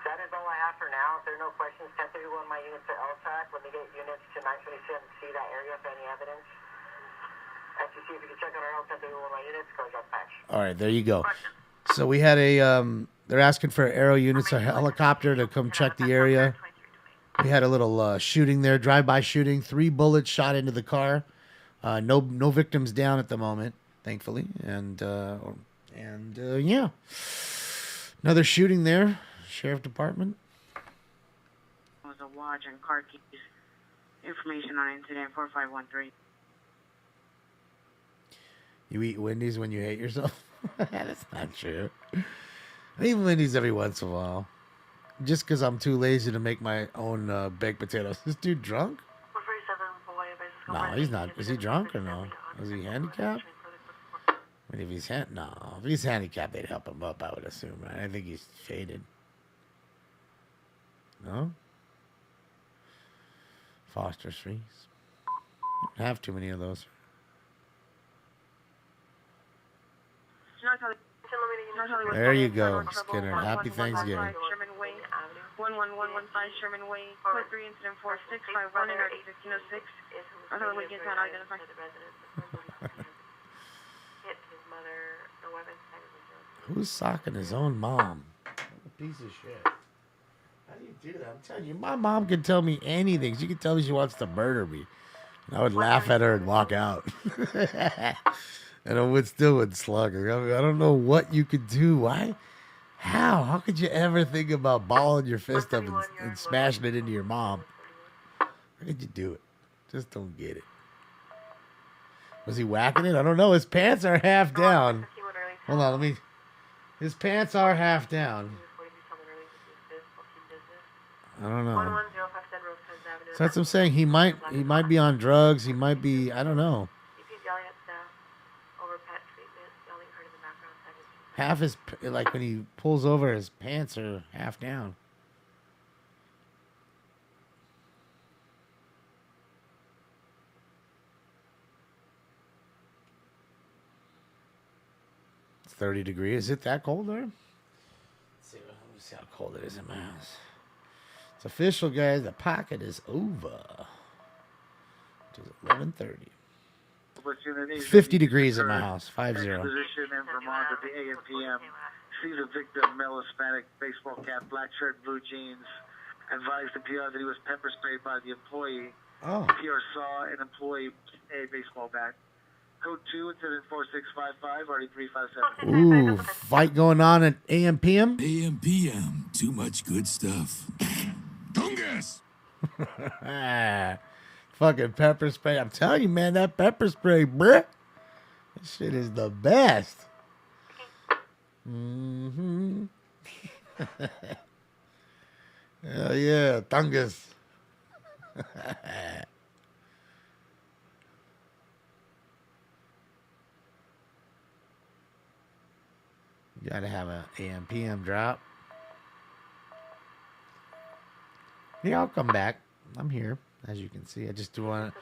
That is all I have for now. If there are no questions, 1031 my units are LSAC. Let me get units to 927C, that area, if any evidence. SCC, if you can check on our L1031 my units, close up patch. All right, there you go. So we had a, they're asking for aero units, a helicopter to come check the area. We had a little shooting there, drive-by shooting. 3 bullets shot into the car. No victims down at the moment, thankfully. And yeah, another shooting there. Sheriff Department. It was a watch and car keys. Information on incident 4513. You eat Wendy's when you hate yourself? That's not true. I eat Wendy's every once in a while. Just because I'm too lazy to make my own baked potatoes. This dude drunk? No, he's not. Is he drunk or no? Is he handicapped? I mean, if he's handicapped, they'd help him up, I would assume, right? I think he's faded. No? Foster Streets. Don't have too many of those. There you go, Skinner. Happy Thanksgiving. 11115 Sherman Way, code 3 incident 4651 and 1506. I thought we get that identified. Who's socking his own mom? What a piece of shit. How do you do that? I'm telling you, my mom can tell me anything. She can tell me she wants to murder me. And I would laugh at her and walk out. And I would slug her. I mean, I don't know what you could do. Why? How? How could you ever think about balling your fist up and smashing it into your mom? How could you do it? Just don't get it. Was he whacking it? I don't know. His pants are half down. Hold on, his pants are half down. I don't know. So that's what I'm saying. He might be on drugs. He might be, I don't know. Half his, like when he pulls over, his pants are half down. It's 30 degrees. Is it that cold there? Let's see how cold it is in my house. It's official, guys. The pocket is over. It is 11:30. 50 degrees in my house. 50. Position in Vermont at the AM PM. See the victim, male Hispanic, baseball cap, black shirt, blue jeans. Advised the PR that he was pepper sprayed by the employee. Oh. PR saw an employee a baseball bat. Code 2 incident 4655 RD357. Ooh, fight going on at AM PM? AM PM. Too much good stuff. Gungas. Fucking pepper spray. I'm telling you, man, that pepper spray, bruh. That shit is the best. Mm-hmm. Hell yeah, Tungus. You gotta have a AM PM drop. Yeah, I'll come back. I'm here, as you can see. I just wanted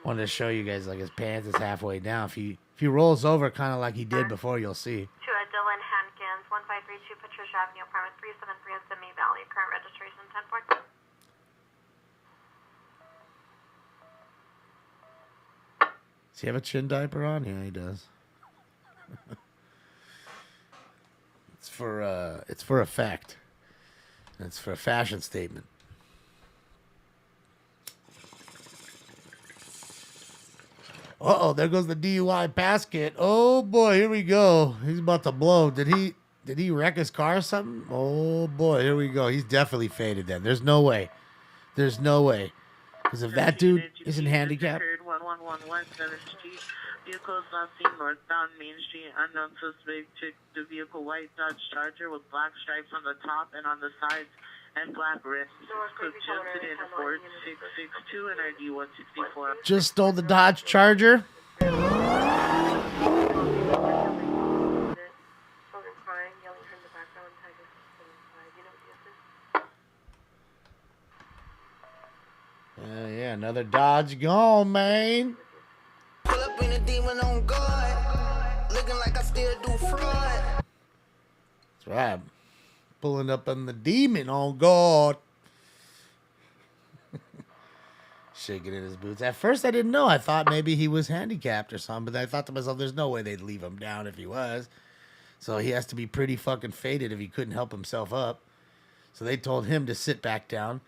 to show you guys, like, his pants is halfway down. If he rolls over kind of like he did before, you'll see. To Dylan Hankins, 1532 Patricia Avenue, apartment 373 in Simi Valley. Current registration 1014. he have a chin diaper on? Yeah, he does. It's for effect. It's for a fashion statement. Uh-oh, there goes the DUI pass kit. Oh boy, here we go. He's about to blow. Did he wreck his car or something? Oh boy, here we go. He's definitely faded then. There's no way. There's no way. Because if that dude isn't handicapped. 111 West 7th Street. Vehicles last seen northbound Main Street. Unknown suspect took the vehicle white Dodge Charger with black stripes on the top and on the sides and black rims. Cook Johnson in Ford 662 and ID 164. Just stole the Dodge Charger. Yeah, another Dodge gone, man. Pull up in a demon on guard, looking like I still do fraud. That's right. Pulling up on the demon on guard. Shaking in his boots. At first, I didn't know. I thought maybe he was handicapped or something, but I thought to myself, there's no way they'd leave him down if he was. So he has to be pretty fucking faded if he couldn't help himself up. So they told him to sit back down,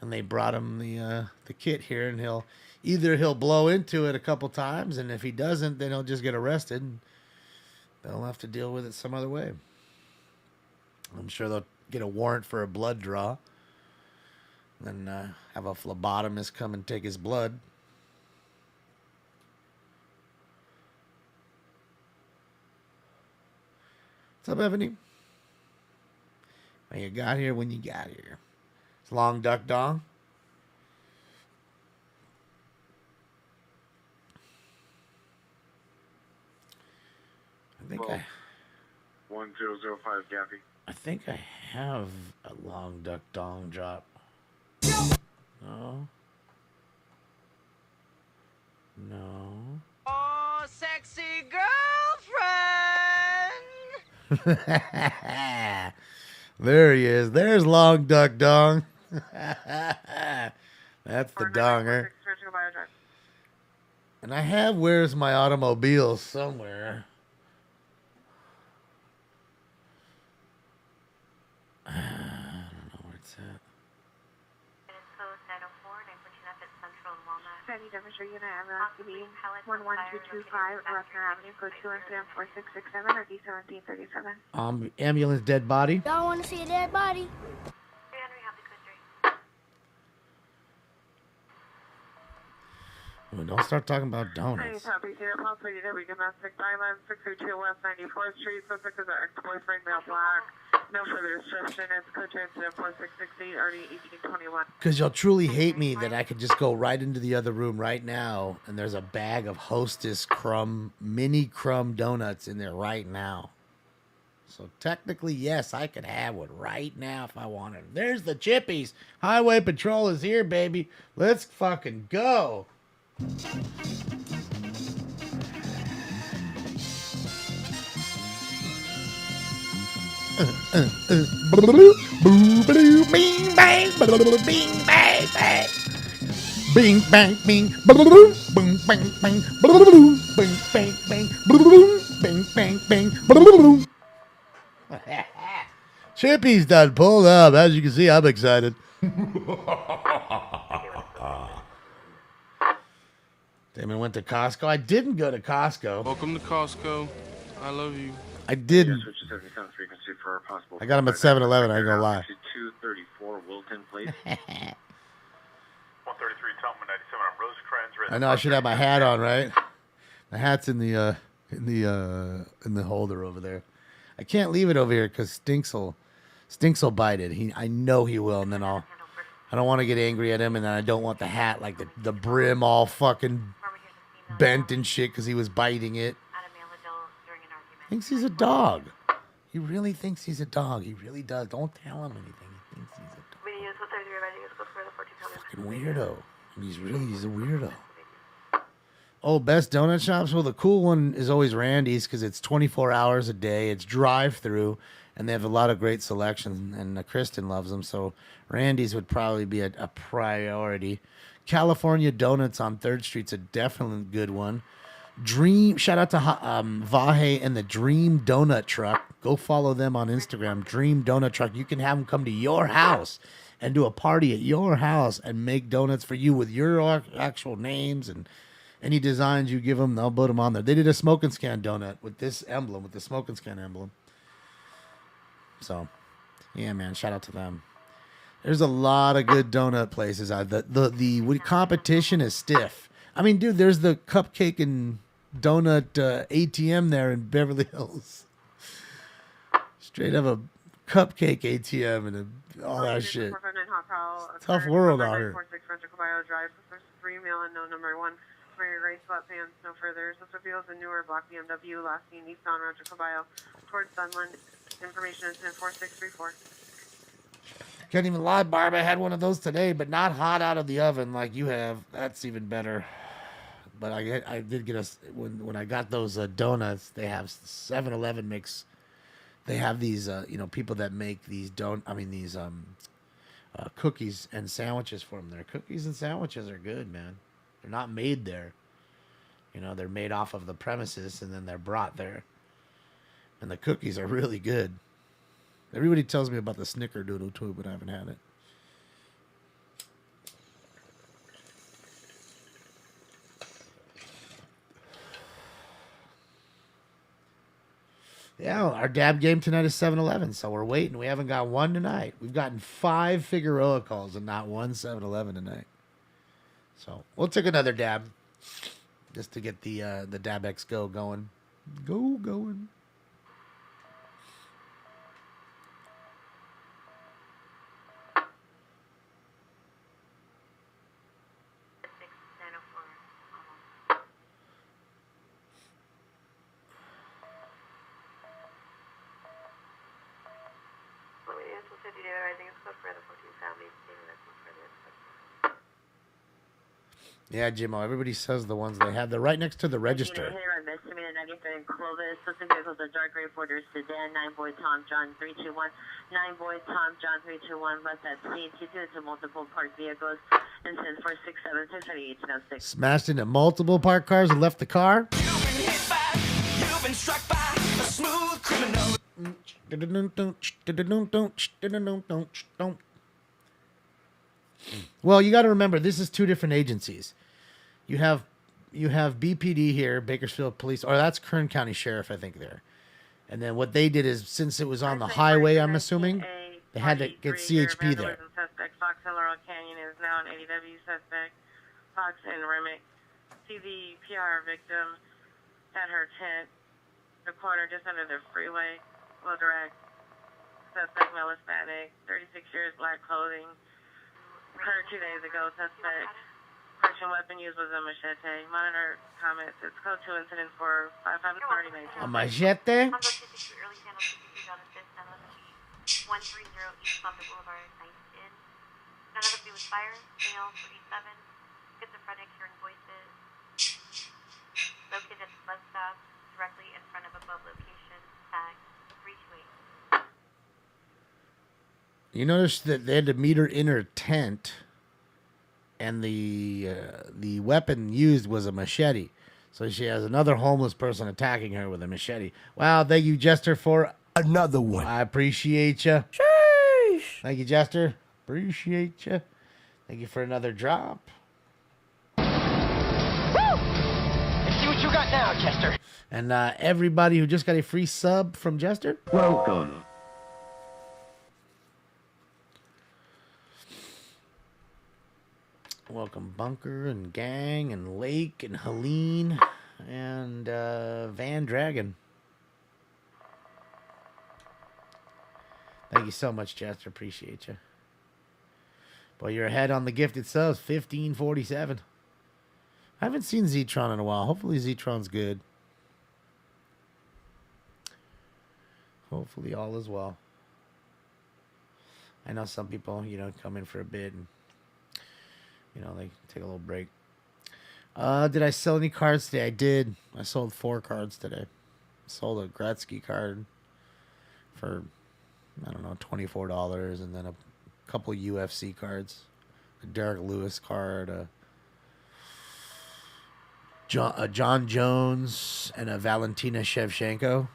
and they brought him the kit here, and he'll blow into it a couple times, and if he doesn't, then he'll just get arrested, and they'll have to deal with it some other way. I'm sure they'll get a warrant for a blood draw, and have a phlebotomist come and take his blood. What's up, Ebony? Well, you got here when you got here. It's Long Duck Dong. I think 1005 Gappy. I think I have a Long Duck Dong drop. No. No. Oh, sexy girlfriend! There he is. There's Long Duck Dong. That's the donger. And I have Where's My Automobile somewhere. I don't know where it's at. Ready demonstrate unit ambulance 11225 Russell Avenue, code 2174667 or D1737. Ambulance dead body. Y'all want to see a dead body? Well, don't start talking about donuts. Domestic violence, 632 West 94th Street. Suspect is our ex-boyfriend, male black. No further description. It's code incident 4668, already 1821. Because you'll truly hate me that I could just go right into the other room right now, and there's a bag of Hostess mini crumb donuts in there right now. So technically, yes, I could have one right now if I wanted. There's the Chippies. Highway Patrol is here, baby. Let's fucking go. Bing bang, bing bang bang, bing bang bing, boom bang bang, bing bang bang, bing bang bang. Chippy's done pulled up. As you can see, I'm excited. Damon went to Costco. I didn't go to Costco. Welcome to Costco. I love you. I didn't. I got him at 7-Eleven. I ain't gonna lie. 234 Wilton Place. 133 Tillman 97 on Rosecrans. I know I should have my hat on, right? The hat's in the holder over there. I can't leave it over here because Stinks will bite it. I know he will, and then I don't want to get angry at him, and then I don't want the hat, like the brim all fucking bent and shit because he was biting it. Thinks he's a dog. He really thinks he's a dog. He really does. Don't tell him anything. He thinks he's a dog. Fucking weirdo. And he's a weirdo. Oh, best donut shops? Well, the cool one is always Randy's because it's 24 hours a day. It's drive-through, and they have a lot of great selections, and Kristen loves them, so Randy's would probably be a priority. California Donuts on 3rd Street's a definitely good one. Dream. Shout out to Vahe and the Dream Donut Truck. Go follow them on Instagram. Dream Donut Truck. You can have them come to your house and do a party at your house and make donuts for you with your actual names and any designs you give them. They'll put them on there. They did a smoke and scan donut with this emblem, with the smoke and scan emblem. So, yeah, man. Shout out to them. There's a lot of good donut places. The competition is stiff. I mean, dude, there's the cupcake and donut ATM there in Beverly Hills. Straight up a cupcake ATM and all that shit. Tough world out here. 46 Rancho Caballo Drive. First 3 male unknown number 1. Wearing gray sweatpants, no further. This reveals a newer black BMW last seen eastbound Rancho Caballo towards Sunland. Information is in 4634. Can't even lie, Barb. I had one of those today, but not hot out of the oven like you have. That's even better. But I did get when I got those donuts. They have 7-Eleven mix. They have these people that make these cookies and sandwiches for them. Their cookies and sandwiches are good, man. They're not made there. They're made off of the premises and then they're brought there. And the cookies are really good. Everybody tells me about the snickerdoodle too, but I haven't had it. Yeah, our dab game tonight is 7-Eleven, so we're waiting. We haven't got one tonight. We've gotten 5 Figueroa calls and not one 7-Eleven tonight. So we'll take another dab just to get the DabX Go going. Going. Yeah, Jimmo. Everybody says the ones they have. They're right next to the register. Misdemeanor 93 in Clovis. Listed vehicles are dark gray Ford sedan. 9-boy Tom John 321. 9-boy Tom John 321. Left at scene. Two into multiple parked vehicles. Incident 467 638 Smashed into multiple parked cars and left the car. You've been struck by a smooth criminal. Well, you got to remember, this is 2 different agencies. You have BPD here, Bakersfield Police, or that's Kern County Sheriff, I think, there. And then what they did is, since it was on the highway, I'm assuming, they had to get CHP there. Suspect Fox Hill Laurel Canyon is now an ADW suspect. Fox and Remick. See the PR victim at her tent. The corner just under the freeway. Low direct. Suspect male Hispanic. 36 years, black clothing. Heard 2 days ago, suspect. Friction weapon used was a machete. Monitor comments. It's code 2 incident for 5530. A machete? 130 East Thunder Boulevard, Nice Inn. None of the was fire. Male, 37. Schizophrenic, hearing voices. Located at the bus stop, directly in front of above location. Tag 328. You notice that they had to meet her in her tent, and the weapon used was a machete. So she has another homeless person attacking her with a machete. Wow, thank you, Jester, for another one. I appreciate you. Sheesh. Thank you, Jester. Appreciate you. Thank you for another drop. Woo! Let's see what you got now, Jester. And everybody who just got a free sub from Jester, welcome. Welcome, Bunker and Gang and Lake and Helene and Van Dragon. Thank you so much, Chester. Appreciate you. Boy, you're ahead on the gifted subs, 1547. I haven't seen Zetron in a while. Hopefully Zetron's good. Hopefully all is well. I know some people, come in for a bit and they take a little break. Did I sell any cards today? I did. I sold 4 cards today. Sold a Gretzky card for, I don't know, $24, and then a couple UFC cards. A Derek Lewis card, John Jones and a Valentina Shevchenko.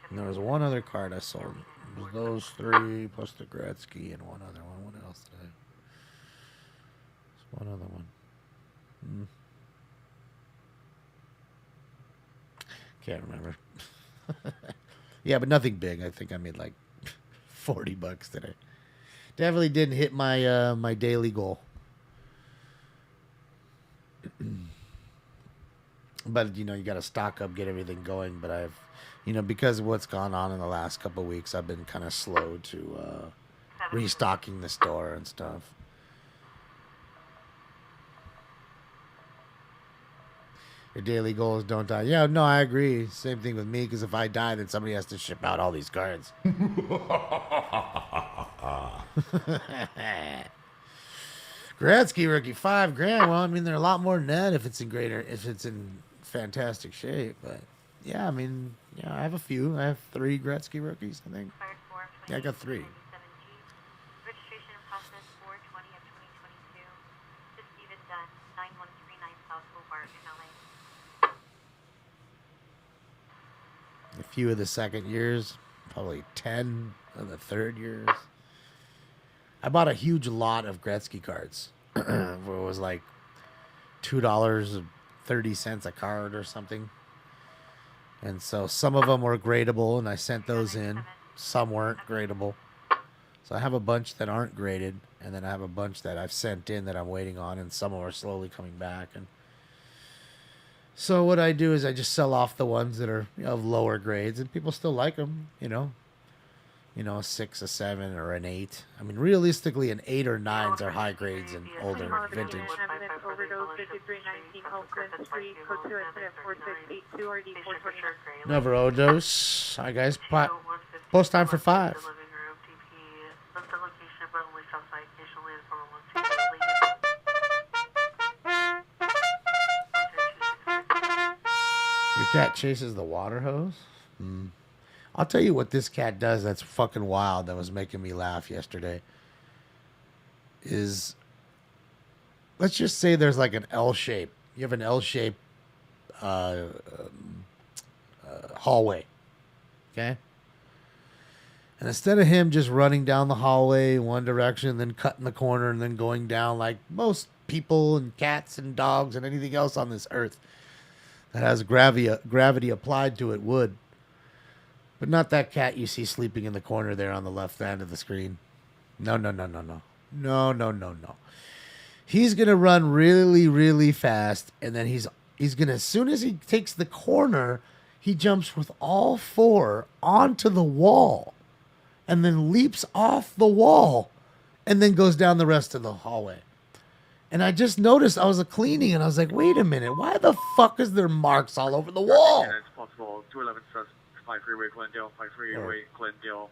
And there was one other card I sold. It was those three plus the Gretzky and one other one. What else did I? There's one other one. Can't remember. Yeah, but nothing big. I think I made like $40 today. Definitely didn't hit my my daily goal. But, you know, you got to stock up, get everything going. But I've, you know, because of what's gone on in the last couple of weeks, I've been kind of slow to restocking the store and stuff. Your daily goals don't die. Yeah, no, I agree. Same thing with me, because if I die, then somebody has to ship out all these cards. Gretzky rookie, $5,000. Well, I mean, they're a lot more than that if it's in fantastic shape. But yeah, I mean, yeah, I have a few. I have 3 Gretzky rookies, I think. Yeah, I got 3. Registration process 4/20 of 2022. Just even done. 9139 South Boulevard in LA. A few of the second years, probably 10 of the third years. I bought a huge lot of Gretzky cards where it was like $2.30 a card or something. And so some of them were gradable, and I sent those in. Some weren't gradable. So I have a bunch that aren't graded, and then I have a bunch that I've sent in that I'm waiting on, and some of them are slowly coming back. And so what I do is I just sell off the ones that are, you know, of lower grades, and people still like them, you know. You know, a 6, a 7, or an 8. I mean, realistically, an 8 or 9s are high grades and older vintage. Never overdose. Hi, guys. Post time for 5. Your cat chases the water hose? I'll tell you what this cat does that's fucking wild that was making me laugh yesterday. Is, let's just say there's like an L shape. You have an L shape hallway. Okay? And instead of him just running down the hallway in one direction, then cutting the corner, and then going down like most people and cats and dogs and anything else on this earth that has gravity applied to it would. But not that cat you see sleeping in the corner there on the left hand of the screen. No. He's going to run really, really fast, and then he's going to, as soon as he takes the corner, he jumps with all 4 onto the wall, and then leaps off the wall, and then goes down the rest of the hallway. And I just noticed, I was cleaning, and I was like, wait a minute, why the fuck is there marks all over the wall? Yeah, it's possible. 211 South 5 Freeway, Glendale, 5 Freeway, Glendale.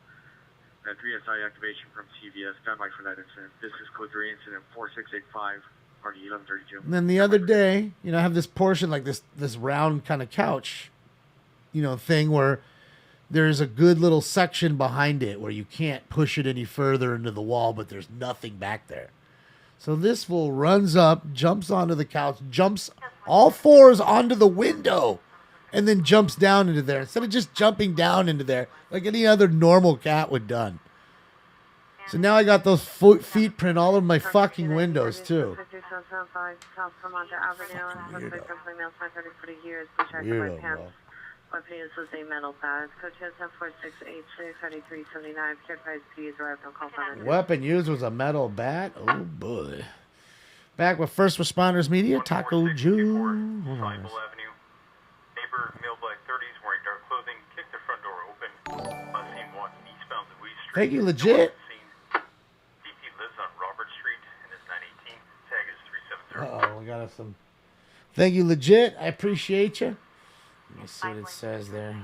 3SI activation from CVS. Stand by for that incident. This is code 3 incident 4685, party 1132. And then the other day, you know, I have this portion like this round kind of couch, you know, thing where there's a good little section behind it where you can't push it any further into the wall, but there's nothing back there. So this fool runs up, jumps onto the couch, jumps all 4s onto the window, and then jumps down into there instead of just jumping down into there like any other normal cat would done. So now I got those feet print all over my fucking windows too. Weirdo, bro. Weapon used was a metal bat. Oh boy. Back with First Responders Media, Taco Jew. Hold on. Male black 30s wearing dark clothing, kicked the front door open. Seen walking eastbound Louise Street. Thank you, legit. DT lives on Robert Street and is 918. Tag is 373. We got some. Thank you, legit. I appreciate you. Let me see what it says there.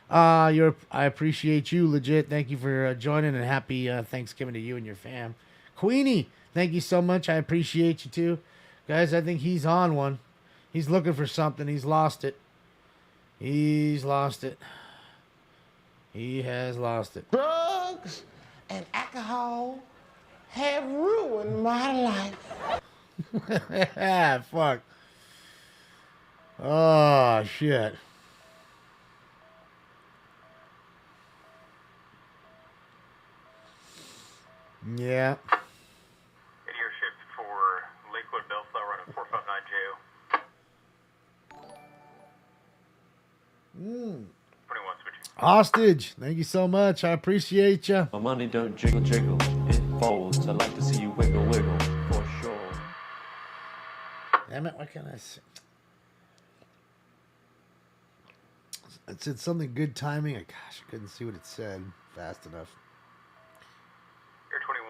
I appreciate you, legit. Thank you for joining, and happy Thanksgiving to you and your fam. Queenie, thank you so much. I appreciate you too. Guys, I think he's on one. He's looking for something. He's lost it. He's lost it. He has lost it. Drugs and alcohol have ruined my life. Fuck. Oh, shit. Yeah. ADR shift for Lakewood Bellflower on a 459JO. 21 switching. Hostage. Thank you so much. I appreciate you. My money don't jiggle jiggle, it folds. I like to see you wiggle wiggle, for sure. Damn it, what can I say? It said something good timing. Gosh, I couldn't see what it said fast enough. Air 21,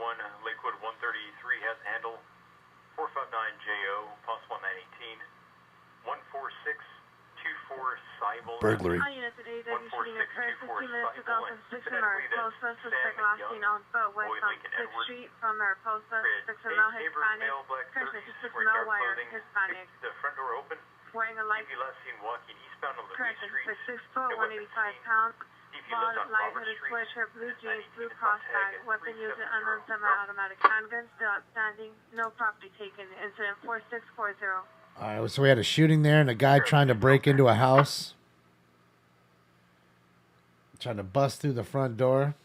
Lakewood 133 has the handle. 459JO, possible 918. 14624 Cybel. Burglary. All units at AW shooting occurred 15 minutes ago from 6 America. Close bus suspect last seen on foot west on 6th Street from our post bus. 6 male Hispanic. Currently 6 male wire Hispanic. The front door open. Wearing a light. DP last seen walking eastbound on Correct. Louis Street. 6 foot, 185 pounds. Bald, light hooded sweatshirt, blue jeans, blue cross bag. Weapon used unknown semi-automatic handgun. Still outstanding. No property taken. Incident 4640. All right, so we had a shooting there and a guy trying to break into a house. Trying to bust through the front door.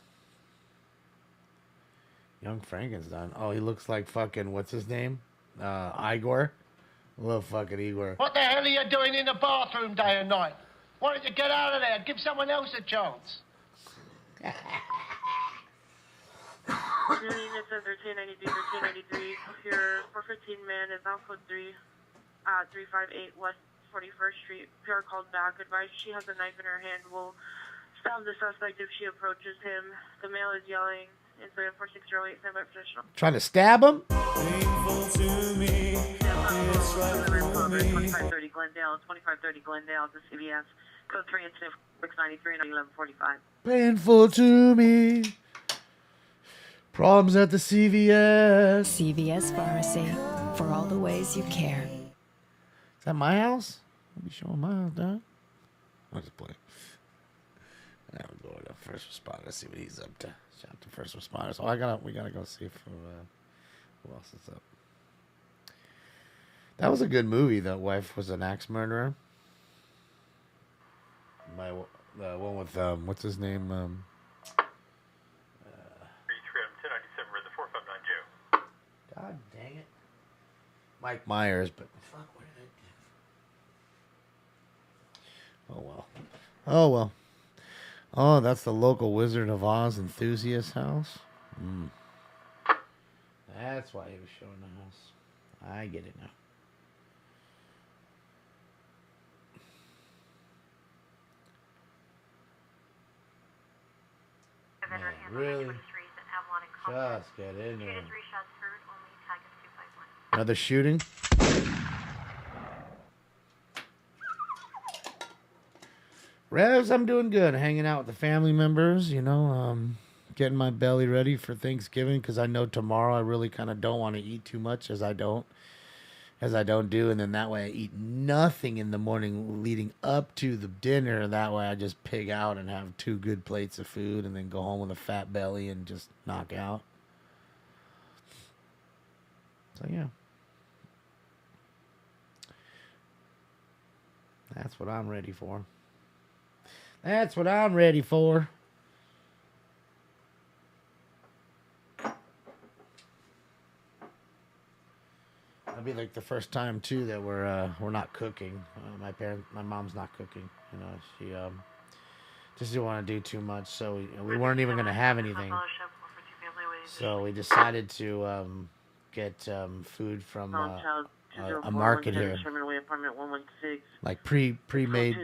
Young Frankenstein. Oh, he looks like fucking, what's his name? Igor. Love fucking Igor. What the hell are you doing in the bathroom day and night? Why don't you get out of there? Give someone else a chance. Units at 1393, 1393. Here, 415 man is Alpha 3, 358 West 41st Street. PR called back. Advised she has a knife in her hand. Will stab the suspect if she approaches him. The male is yelling. Incident 4608, stand by position. Trying to stab him? Painful to me. 2530 Glendale, 2530 Glendale to CVS. Code 3 incident 693 and 1145. Painful to me. Problems at the CVS. CVS Pharmacy. For all the ways you care. Is that my house? Let me show my house, dog. I'll just play. Now we're going to first responder. See what he's up to. Shout out to first responders. Oh, we gotta go see who else is up. That was a good movie. That wife was an axe murderer. The one with what's his name? 1097 with the 459 Joe. God dang it, Mike Myers. But fuck, what did I do? Oh well. Oh well. Oh, that's the local Wizard of Oz enthusiast house. That's why he was showing the house. I get it now. Man, really? Just get in there. Another shooting? Revs, I'm doing good. Hanging out with the family members, getting my belly ready for Thanksgiving because I know tomorrow I really kind of don't want to eat too much as I don't do, and then that way I eat nothing in the morning leading up to the dinner, and that way I just pig out and have 2 good plates of food and then go home with a fat belly and just knock out. So yeah. That's what I'm ready for. That's what I'm ready for. That'll be like the first time too that we're not cooking. My mom's not cooking. She just didn't want to do too much, so we weren't even gonna have anything. So we decided to get food from a market here, like pre-made, pre-made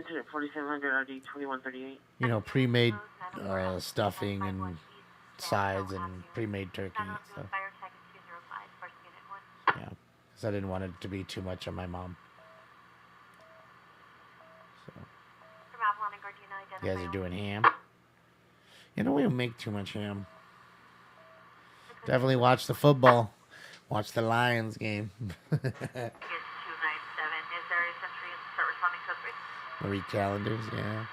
stuffing and sides and pre-made turkey and stuff. Yeah, because I didn't want it to be too much on my mom. So you guys are doing ham. We don't make too much ham. Definitely watch the football. Watch the Lions game. Marie calendars, yeah.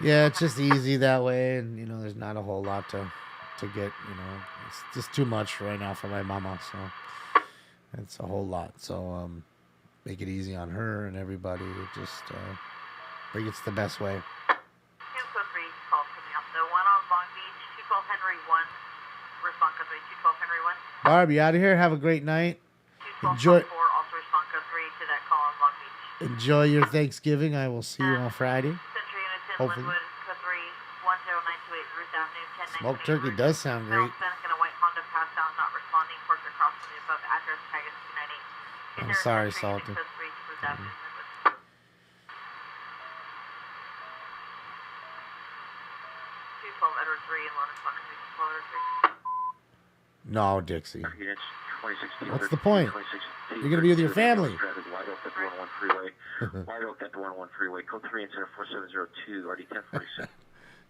Yeah, it's just easy that way, and there's not a whole lot to to get, it's just too much right now for my mama. So it's a whole lot. So make it easy on her and everybody. Just bring it the best way. 243 call to me up. The one on Long Beach, 212 Henry 1. Respond code 3, 212 Henry 1. Barb, you out of here? Have a great night. 212 4, also respond code 3 to that call on Long Beach. Enjoy your Thanksgiving. I will see you on Friday. Century Unit 10, Hopefully. Linwood, code 3, 10928 Ruth Avenue, 10 Smoked turkey does sound great. Hispanic in a white Honda passed out, not responding. Parked across from the above address, tag is 298. I'm sorry, Salty. Code 3 to Ruth Avenue, Linwood. 212 Edward 3 and Lawrence Park, 212 Edward 3. No, Dixie. Units 26, What's the point? You're going to be with your family. Wide open at the 101 freeway. Wide open at the 101 freeway. Code 3 and center 4702, RD 1046.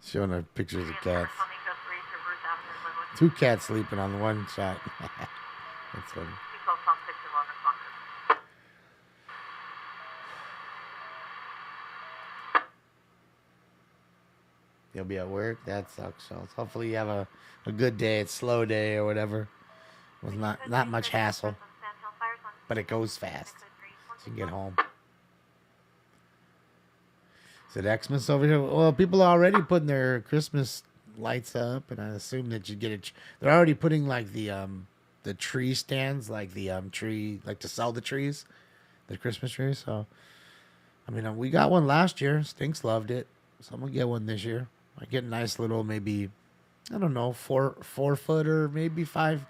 Showing her pictures of cats. Responding code 3 to Ruth Avenue, Linwood. 2 cats sleeping on the one shot. That's funny. 212 Tom 6 and Lawrence Park. You'll be at work? That sucks. So hopefully you have a good day. It's slow day or whatever. With not much hassle. But it goes fast. So you can get home. Is it Xmas over here? Well, people are already putting their Christmas lights up, and I assume that you get it. They're already putting like the tree stands, like the tree, like to sell the trees, the Christmas trees. So, I mean, we got one last year. Stinks loved it, so I'm gonna get one this year. I get a nice little, maybe, I don't know, 4 foot or maybe 5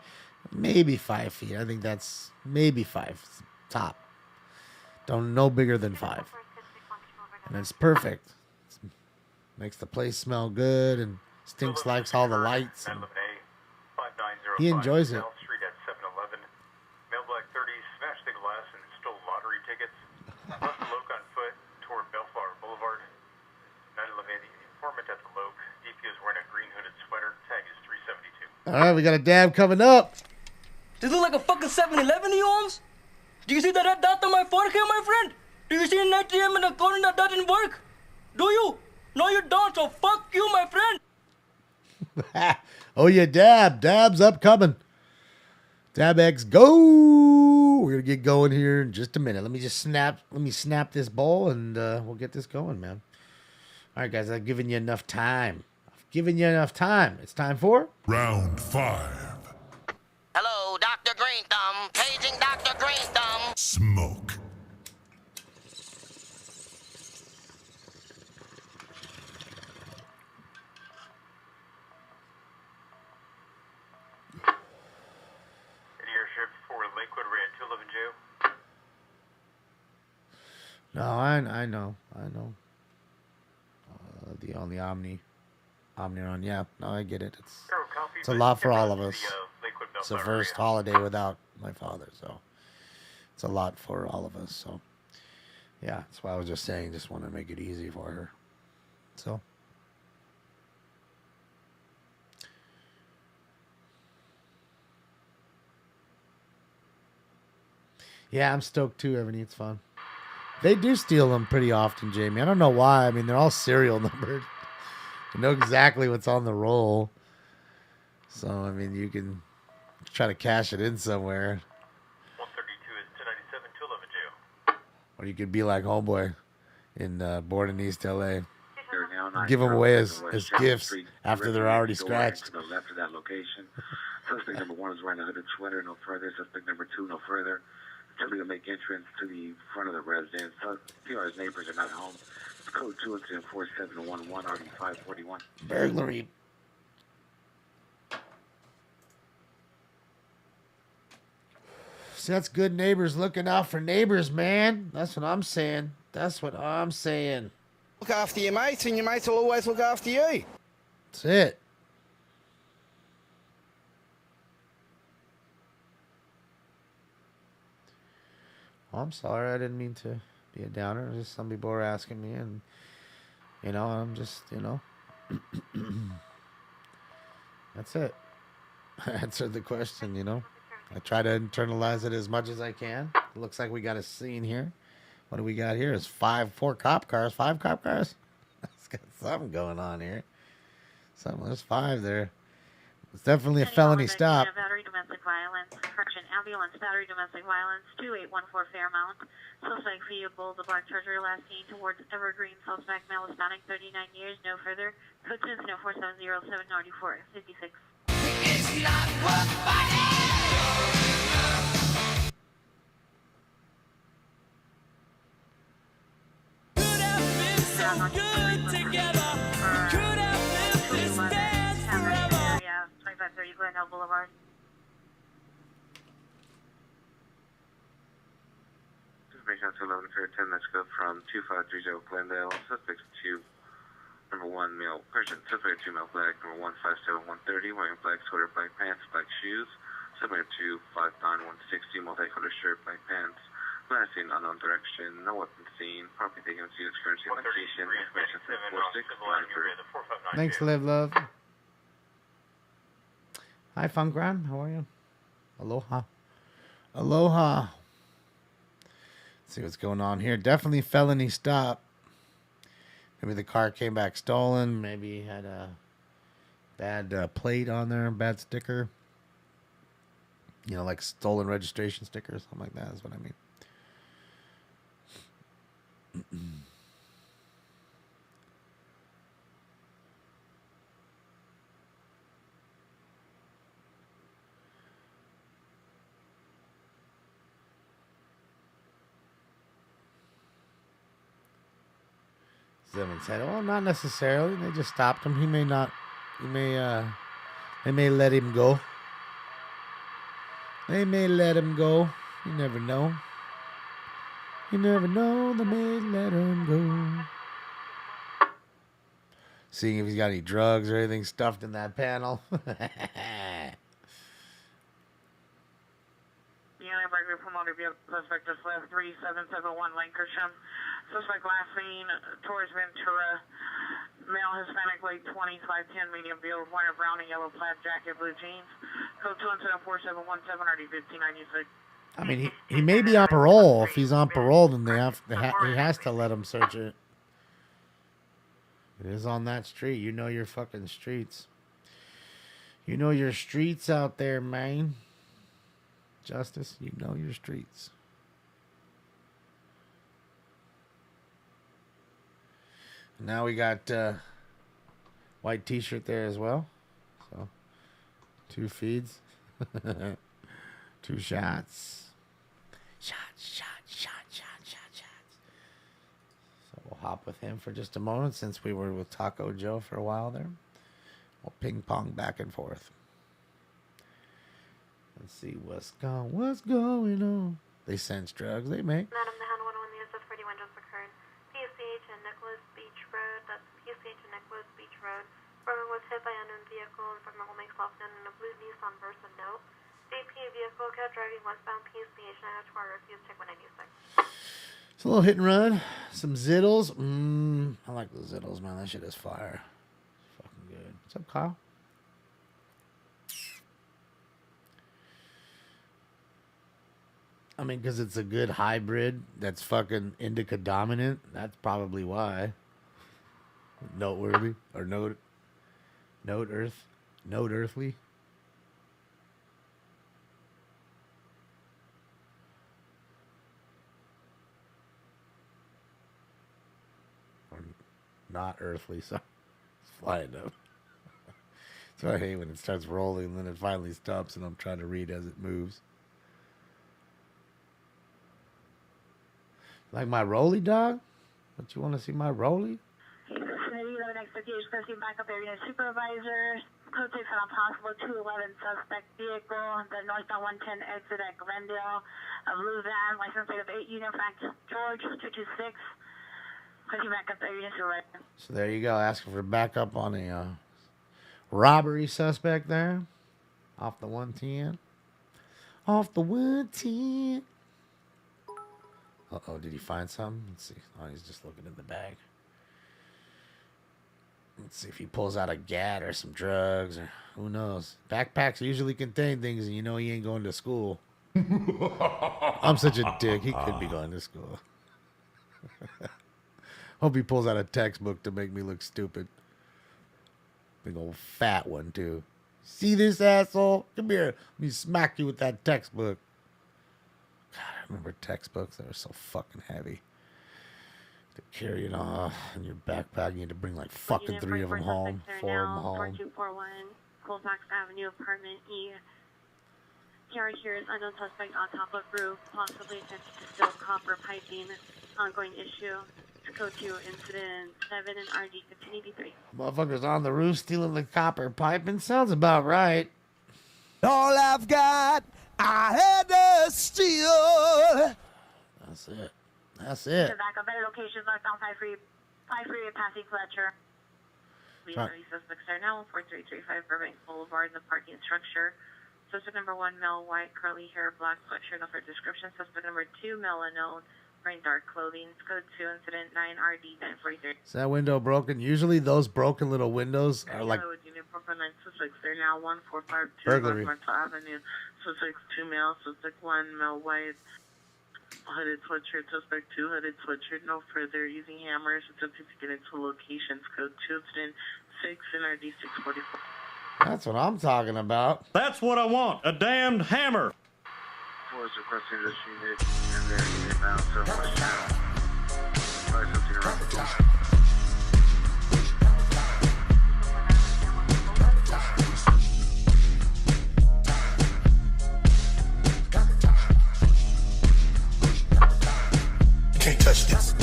feet. I think that's maybe 5 top. Don't no bigger than 5. And it's perfect. Makes the place smell good, and Stinks likes all the lights. And he enjoys it. Street at 711. Mail Black 30 smashed the glass and stole lottery tickets. Left the Loke on foot toward Bellflower Boulevard. 911, the informant at the Loke. DP is wearing a green hooded sweater. Tag is 372. All right, we got a dab coming up. Does it look like a fucking 7-Eleven, you homes? Do you see that red dot on my forehead, my friend? Do you see an ATM in the corner that doesn't work? Do you? No, you don't, so fuck you, my friend. Oh, yeah, Dab's upcoming. Dab X, go. We're going to get going here in just a minute. Let me snap this bowl, and we'll get this going, man. All right, guys, I've given you enough time. It's time for Round 5. Hello, Dr. Green Thumb. Paging Dr. Green Thumb. Smoke. Airship for Lakewood Red 211 Jail. No, I know. On the Omniron, yeah. No, I get it. It's a lot for all of us. It's the first holiday without my father, so it's a lot for all of us. So, yeah, that's why I was just saying, just want to make it easy for her. So, yeah, I'm stoked too, Ebony. It's fun. They do steal them pretty often, Jamie. I don't know why. I mean, they're all serial numbered. You know exactly what's on the roll. So, I mean, you can try to cash it in somewhere. 132 is 297 211 Jail. Or you could be like Homeboy in Born in East L.A. Give them away as gifts after they're already scratched. To the left of that location. Suspect number 1 is wearing a hooded sweater, no further. Suspect number 2, no further. Attempting to make entrance to the front of the residence. PR's neighbors are not home. It's code 24711 RD541. Burglary. See, that's good neighbors looking out for neighbors, man. That's what I'm saying. Look after your mates, and your mates will always look after you. That's it. Oh, I'm sorry. I didn't mean to be a downer. Just some people were asking me, and, I'm just, that's it. I answered the question, I try to internalize it as much as I can. It looks like we got a scene here. What do we got here? Is 5 cop cars. That's got something going on here. There's 5 there. It's definitely a felony stop. Battery, domestic violence. Correction, ambulance, battery, domestic violence. 2814 Fairmount. Suspect vehicle, the black Charger, last seen towards Evergreen. Suspect, male, Hispanic, 39 years, no further. Code 47079456. It's not worth fighting. Good together. Could have lived this dance forever. Yeah, 2530 Glendale Boulevard. Information out to 11 fair 10. Let's go from 2530 Glendale. Suspect 2, number 1 male person. Suspect 2 male black. Number 157130 wearing black sweater, black pants, black shoes. Suspect 2 59160 multicolored shirt, black pants. Last seen unknown direction, no weapon seen. Property taken to its currency location. Information 746. Thanks, Live Love. Hi, Funkran. How are you? Aloha. Aloha. Let's see what's going on here. Definitely felony stop. Maybe the car came back stolen. Maybe had a bad plate on there, bad sticker. You know, like stolen registration sticker or something like that is what I mean. Zimmerman said, "Well, not necessarily. They just stopped him. He may not. He may. They may let him go. They may let him go. You never know. You never know. They may let him go." Seeing if he's got any drugs or anything stuffed in that panel. Unit burglary promoter vehicle suspect just left 3771 Lancashire. Suspect last seen towards Ventura. Male Hispanic, late 20s, 5'10", medium build, wearing a brown and yellow plaid jacket, blue jeans. Code 2174717 RD 1596. I mean, he may be on parole. If he's on parole, then he has to let him search it. It is on that street. You know your fucking streets. You know your streets out there, man. Justice, you know your streets. Now we got white t-shirt there as well. So 2 feeds. 2 shots. Shots. So we'll hop with him for just a moment since we were with Taco Joe for a while there. We'll ping pong back and forth. Let's see what's going on. They sense drugs. They may. Madam, the hand 101, the SS41 just occurred. PCH and Nicholas Beach Road. That's PCH and Nicholas Beach Road. Roman was hit by an unknown vehicle and from the makes left in a blue Nissan Versa note. DP vehicle kept driving westbound PCH 902 refused check 196. It's a little hit and run. Some Zittles. I like the Zittles, man. That shit is fire. It's fucking good. What's up, Kyle? I mean, because it's a good hybrid that's fucking indica dominant. That's probably why. Noteworthy or note earthly. Or not earthly, so it's flying up. So I hate when it starts rolling and then it finally stops and I'm trying to read as it moves. Like my rolly, dog? Don't you want to see my rolly? Expectation backup area supervisor. Code 6 on a possible 211 suspect vehicle. The northbound 110 exit at Glendale. A blue van, license plate of 8 Union Fact George 226. Clicking backup area supervisor. So there you go, asking for backup on a robbery suspect there. Off the 110. Off the 110. Uh-oh, did he find something? Let's see. Oh, he's just looking in the bag. Let's see if he pulls out a gat or some drugs or who knows. Backpacks usually contain things and you know he ain't going to school. I'm such a dick. He could be going to school. Hope he pulls out a textbook to make me look stupid. Big old fat one, too. See this asshole? Come here. Let me smack you with that textbook. God, I remember textbooks that were so fucking heavy. To carry it on in your backpack, you had to bring like fucking 3 of them home, 4 of them home. 4241 Colfax Avenue, apartment E. Here is unknown suspect on top of roof, possibly attempting to steal copper piping. Ongoing issue. Code 2, incident 7 and RD 1583. Motherfuckers on the roof stealing the copper piping. Sounds about right. All I've got, I had to steal. That's it. That's it. To back up better locations left on 53 passing Fletcher. We have suspects there now, 4335 Burbank Boulevard, the parking structure. Suspect number 1, male, white, curly hair, black sweatshirt, no further description. Suspect number 2, male, unknown, wearing dark clothing. Code 2, incident 9 RD 1043. Is that window broken? Usually those broken little windows are like Suspects there now, 1452 burglary. North Marshall Avenue. Suspects 2 male, suspect 1 male, white, hooded sweatshirt, suspect 2 hooded sweatshirt, no further, using hammers, attempting to get into locations. Code 2, incident 6 NRD 644. That's what I'm talking about. That's what I want. A damned hammer. Force requesting this unit and their unit now, so much now. Probably something around the block. You can't touch this.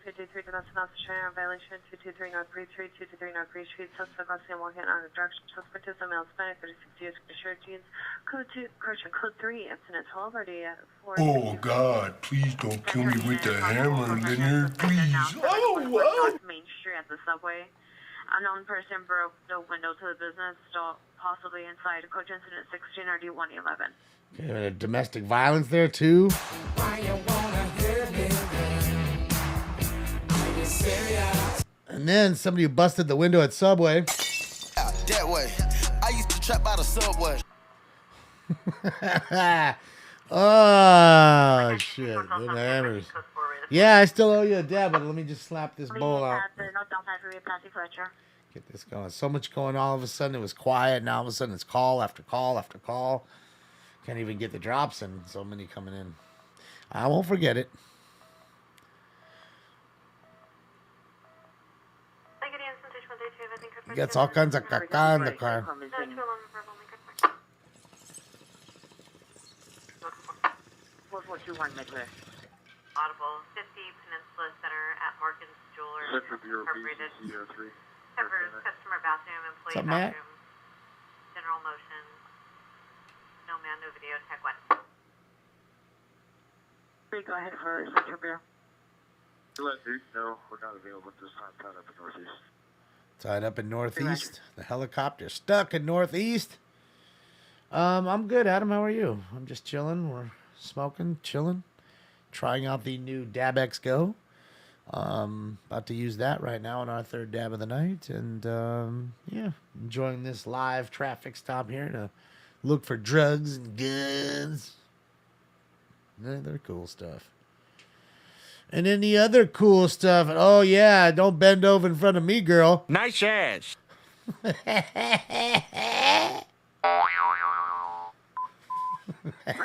53 domestic officer violation 223 North Breed Street, 223 North Breed Street. Suspect on scene walking on a direction. Suspect is a male Hispanic, 36 years, shirt jeans. Code 2, correction, code 3, incident 12 RD 4. Oh, God, please don't kill me with the hammer, Leonard, please. Oh, Main Street at the subway. Unknown person broke the window to the business, so possibly inside. Coach incident 16 RD 111. Okay, domestic violence there too. Why you wanna hurt me? And then somebody who busted the window at Subway. That way. I used to trap by the subway. Oh shit! Them hammers. Yeah, I still owe you a dab, but let me just slap this bowl out. Get this going. So much going on. All of a sudden it was quiet. Now all of a sudden it's call after call after call. Can't even get the drops in. So many coming in. I won't forget it. He gets all kinds of caca in the car. 4421 Midway. Audible 50 Peninsula Center at Morgan's Jewelers. Central Bureau Incorporated. BC03. Covers customer bathroom, employee What's up, Matt? bathroom, general motion. No man, no video. Tech 1. Go ahead for Central Bureau. Let Duke know we're not available at this time. Tied up in Northeast. Tied up in Northeast. The helicopter stuck in Northeast. I'm good, Adam. How are you? I'm just chilling. We're smoking, chilling, trying out the new Dab X Go. About to use that right now on our third dab of the night, and yeah, enjoying this live traffic stop here to look for drugs and guns. They're cool stuff. And then the other cool stuff. Oh yeah, don't bend over in front of me, girl. Nice ass.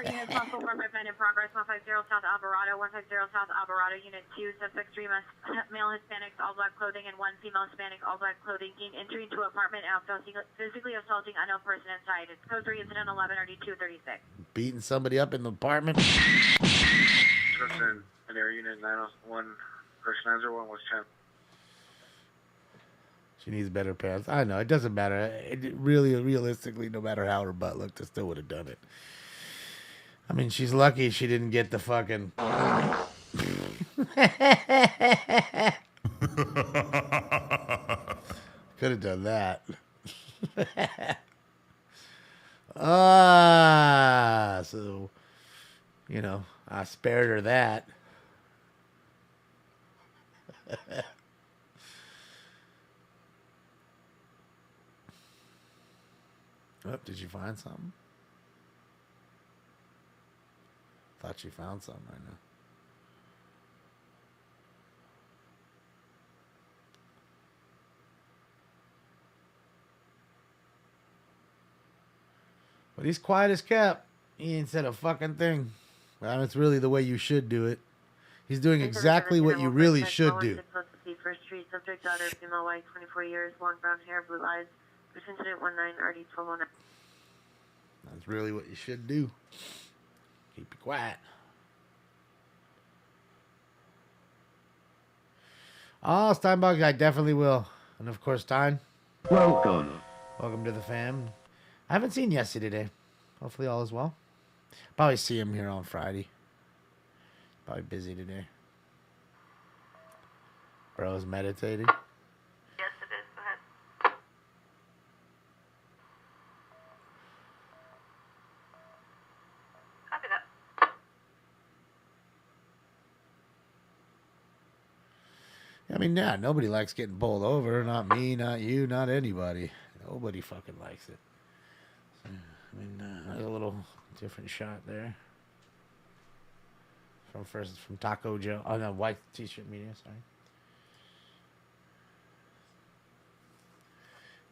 Unit Muscle for movement in progress, 150 South Alvarado, 150 South Alvarado, Unit 2, suspect 3 male Hispanics, all black clothing, and 1 female Hispanic, all black clothing, entering into apartment after physically assaulting unknown person inside. It's code 3, incident 11, RD 236. Beating somebody up in the apartment. Person in area unit 901, first 901 was 10. She needs better pants. I know, it doesn't matter. It really, realistically, no matter how her butt looked, I still would have done it. I mean, she's lucky she didn't get the fucking... Could have done that. So, you know, I spared her that. Oh, did you find something? Thought she found something right now. But he's quiet as kept. He ain't said a fucking thing. Well, it's really the way you should do it. He's doing exactly what you really should do. First Street, subject daughter, female, white, 24 years, long brown hair, blue eyes. First incident 19 RD 1209. That's really what you should do. Keep it quiet. Oh, Steinbach, I definitely will. And of course, Stein. Welcome. Welcome to the fam. I haven't seen Yessie today. Hopefully all is well. Probably see him here on Friday. Probably busy today. Bro's meditating. Yes, it is. Go ahead. Copy that. I mean, yeah, nobody likes getting pulled over. Not me, not you, not anybody. Nobody fucking likes it. So, I mean, there's a little different shot there. From Taco Joe. Oh, no, white t-shirt media, sorry.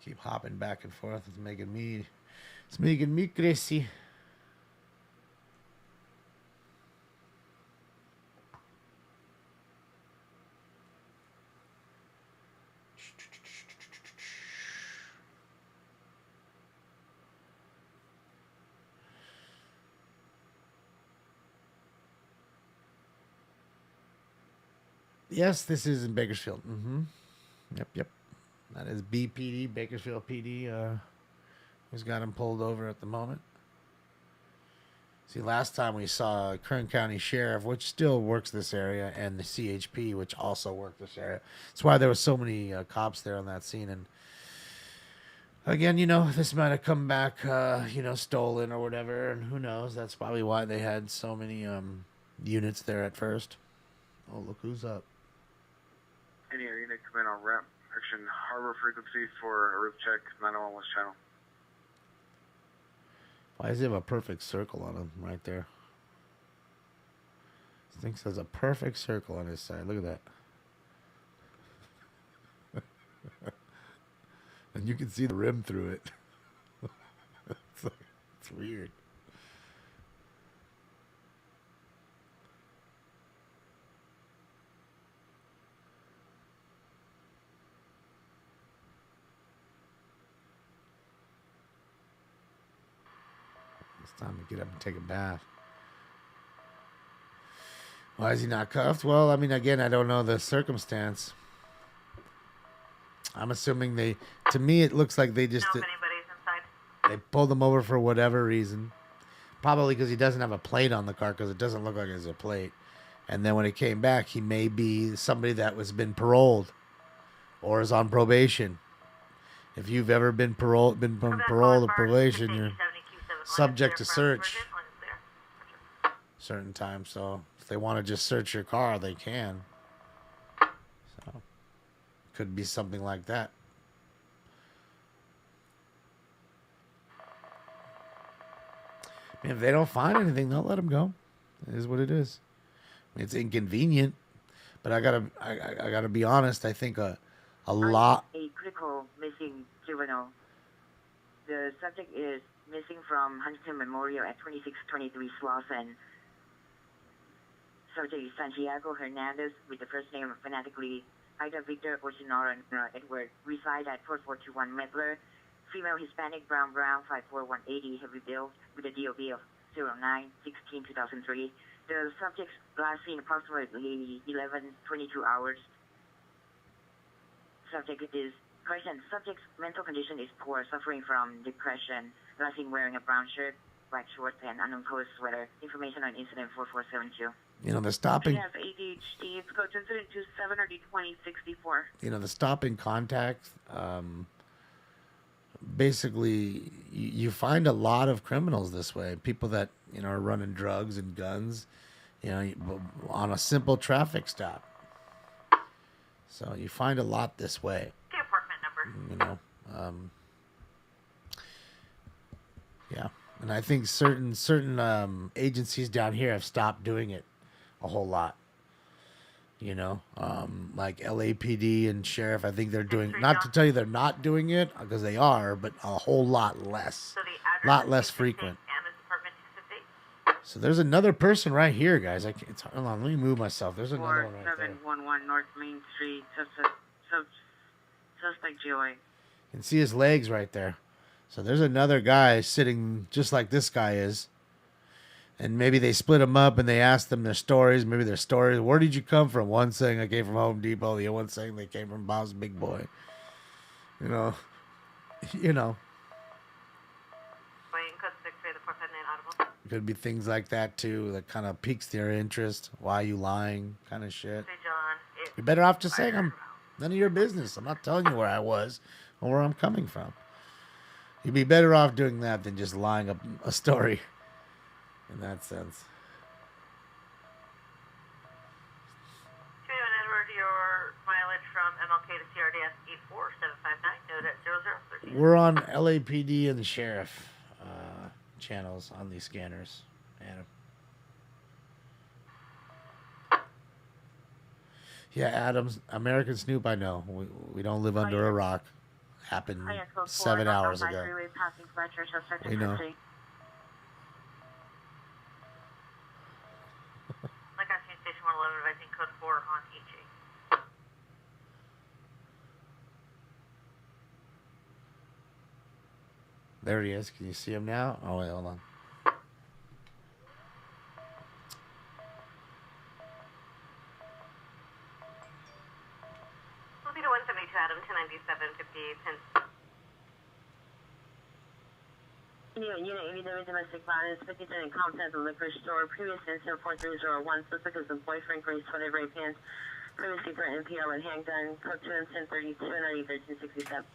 Keep hopping back and forth. It's making me crazy. Yes, this is in Bakersfield. Mm-hmm. Yep. That is BPD, Bakersfield PD. Who's got him pulled over at the moment. See, last time we saw Kern County Sheriff, which still works this area, and the CHP, which also worked this area. That's why there were so many cops there on that scene. And again, this might have come back, stolen or whatever, and who knows? That's probably why they had so many units there at first. Oh, look who's up. Any unit come in on ramp. Action harbor frequency for a roof check, 901 West Channel. Why does he have a perfect circle on him right there? This thing says a perfect circle on his side. Look at that. And you can see the rim through it. It's weird. Time to get up and take a bath. Why is he not cuffed? Well, I mean, again, I don't know the circumstance. I'm assuming to me, it looks like they just, No, if anybody's inside. they pulled him over for whatever reason. Probably because he doesn't have a plate on the car, because it doesn't look like there's a plate. And then when he came back, he may be somebody that was been paroled or is on probation. If you've ever been paroled or probation, you're subject to search certain times. So if they want to just search your car, they can. So could be something like that. I mean, if they don't find anything, they'll let them go. It is what it is. I mean, it's inconvenient, but I gotta be honest. I think a lot. A critical missing juvenile. The subject is missing from Huntington Memorial at 2623 Slauson. Subject is Santiago Hernandez with the first name phonetically Ida Victor Ochinara Edward. Reside at 4421 Medler. Female Hispanic, brown, 54180, heavy build with a DOB of 09/16/2003. The subject's last seen approximately 11:22 hours. Subject is question. Subject's mental condition is poor, suffering from depression. Last seen wearing a brown shirt, black shorts, and unknown color sweater. Information on incident 4472. The stopping. We have ADHD. It's code incident 27 or D2064. The stopping contact. Basically, you find a lot of criminals this way. People that are running drugs and guns, on a simple traffic stop. So you find a lot this way. The apartment number. Yeah, and I think certain agencies down here have stopped doing it a whole lot. Like LAPD and sheriff. I think they're doing, not to tell you they're not doing it, because they are, but a whole lot less. So the lot less frequent. So there's another person right here, guys. Hold on, let me move myself. There's another one right there. 4711 North Main Street, suspect GOA. You can see his legs right there. So there's another guy sitting just like this guy is. And maybe they split them up and they asked them their stories. Maybe their stories. Where did you come from? One saying I came from Home Depot. The other one saying they came from Bob's Big Boy. You know. Could be things like that too. That kind of piques their interest. Why are you lying? Kind of shit. You're better off just saying none of your business. I'm not telling you where I was or where I'm coming from. You'd be better off doing that than just lying up a story. In that sense. Your mileage from MLK to CRDS 84759, note at 0013. We're on LAPD and the sheriff channels on these scanners. Adam. Yeah, Adams, American Snoop, I know. We don't live under a rock. Happened 7 hours ago. We know. Station 111, advising code 4 on EG. There he is. Can you see him now? Oh, wait, hold on. We'll be to 172 Adam, 297, 58 pins. Unit 80, there is domestic violence, 53 in Compton at the liquor store. Previous incident 4301, suspect is the boyfriend, Grace, 20 rape hands. Previously for NPR with handgun, code 2 and 1032, 1367.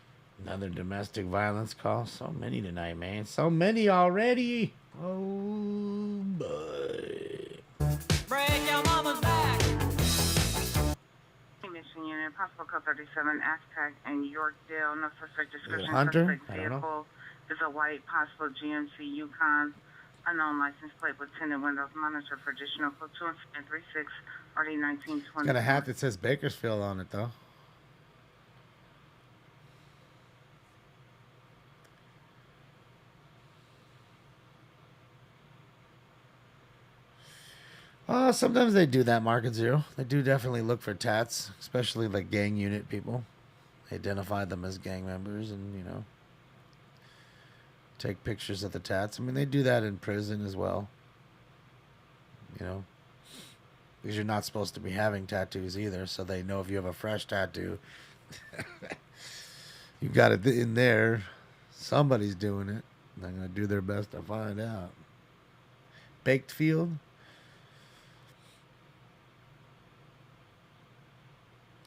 Another domestic violence call. So many tonight, man. So many already. Oh, boy. Break your mama's back. Mission unit, possible code 37, Aztec and Yorkdale. No suspect description. Hunter? Suspect I don't know. vehicle is a white, possible GMC Yukon. Unknown license plate with tinted windows. Monitor for additional code 2 and 36, RD 1920. Got a hat that says Bakersfield on it, though. Sometimes they do that, Market Zero. They do definitely look for tats, especially like gang unit people. They identify them as gang members and, you know, take pictures of the tats. I mean, they do that in prison as well. You know, because you're not supposed to be having tattoos either, so they know if you have a fresh tattoo, you got it in there. Somebody's doing it. They're going to do their best to find out. Baked Field.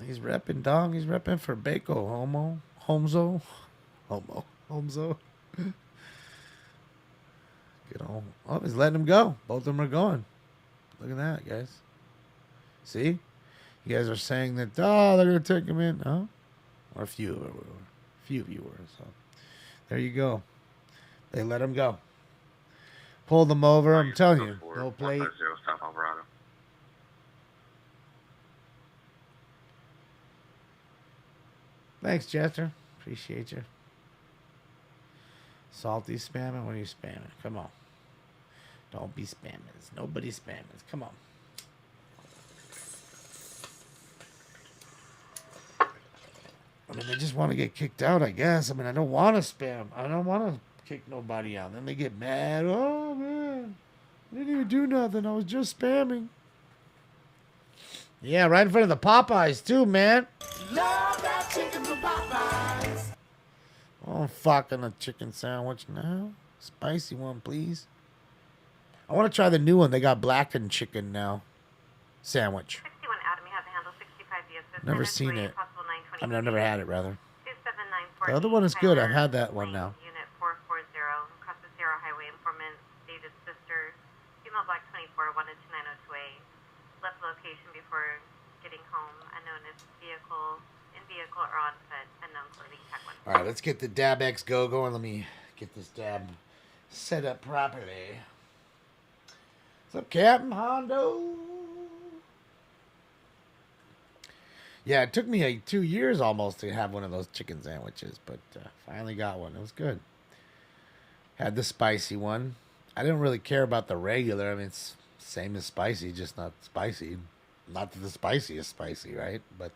He's repping, dog. He's repping for Bako, Homzo. Get on. Oh, he's letting him go. Both of them are going. Look at that, guys. See? You guys are saying that, they're going to take him in. Huh? Or a few of you were. So there you go. They let him go. Pulled them over. I'm telling you. No plate. Thanks, Chester. Appreciate you. Salty spamming? What are you spamming? Come on. Don't be spammers. Nobody spammers. Come on. I mean, they just want to get kicked out, I guess. I mean, I don't want to spam. I don't want to kick nobody out. Then they get mad. Oh, man. I didn't even do nothing. I was just spamming. Yeah, right in front of the Popeyes, too, man. Love that chicken from Popeyes. Oh, fucking a chicken sandwich now. Spicy one, please. I want to try the new one. They got blackened chicken now. Sandwich. 61 Adam, you have the handle 65 DSS. Never seen it. I mean, I've never had it, rather. 27940. The other one is good. I've had that one now. Unit 440, across the Sierra Highway, informant, stated sister, female black 24, wanted to 902A. Left location before getting home. Unknown if in vehicle or on foot. Unknown clothing tag 1. All right, let's get the Dab X Go going. Let me get this dab set up properly. What's up, Captain Hondo? Yeah, it took me 2 years almost to have one of those chicken sandwiches, but finally got one. It was good. Had the spicy one. I didn't really care about the regular. I mean, it's same as spicy, just not spicy. Not that the spicy is spicy, right? But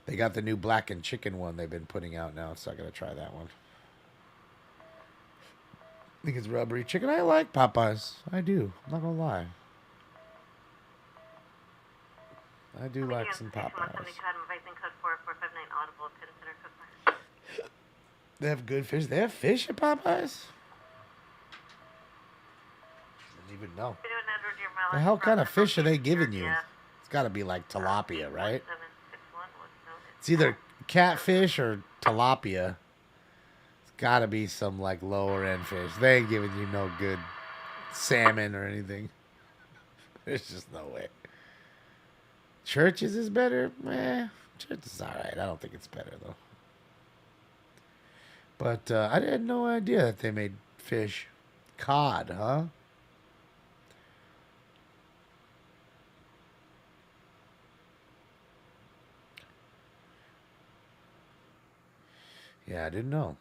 they got the new blackened chicken one they've been putting out now, so I gotta try that one. I think it's rubbery chicken. I like Popeyes. I do. I'm not gonna lie. I do like some Popeyes. They have good fish. They have fish at Popeyes? I didn't even know. The hell kind of fish are they giving you? It's got to be like tilapia, right? It's either catfish or tilapia. It's got to be some like lower end fish. They ain't giving you no good salmon or anything. There's just no way. Church's is better? Church's is alright. I don't think it's better though. But I had no idea that they made fish. Cod, huh? Yeah, I didn't know.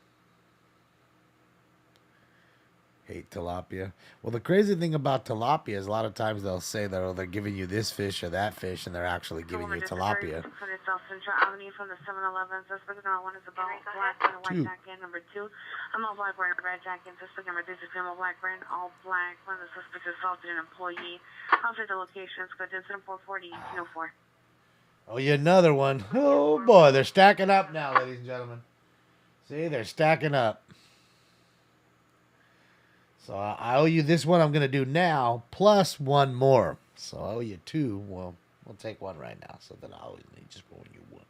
Hate tilapia. Well, the crazy thing about tilapia is a lot of times they'll say that, oh, they're giving you this fish or that fish, and they're actually giving you tilapia. South Central Avenue from the 7-Eleven. Suspect number 1 is about black and white jacket. Number 2, I'm all black wearing a red jacket. Suspect number 3 is female black wearing all black. One of the suspects assaulted an employee. I'll say the location is good. Incident 440, 1804. Oh, yeah, another one. Oh, boy, they're stacking up now, ladies and gentlemen. See, they're stacking up. So I owe you this one I'm going to do now, plus one more. So I owe you 2. Well, we'll take one right now. So then I'll just owe you 1.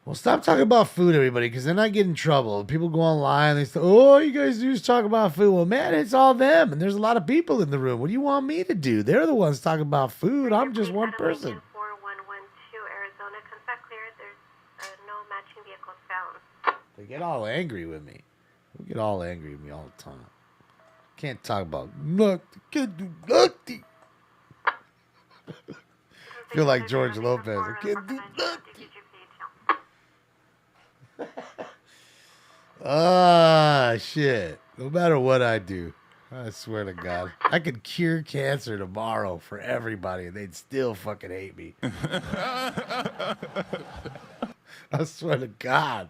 Well, stop talking about food, everybody, because then I get in trouble. People go online, they say, oh, you guys just talk about food. Well, man, it's all them, and there's a lot of people in the room. What do you want me to do? They're the ones talking about food. I'm just one person. 4112 Arizona, contact clear. There's no matching vehicles found. They get all angry with me. They get all angry with me all the time. Can't talk about nothing. Can't do nothing. Feel like George Lopez. I can't do nothing. Ah, shit. No matter what I do, I swear to God, I could cure cancer tomorrow for everybody and they'd still fucking hate me. I swear to God.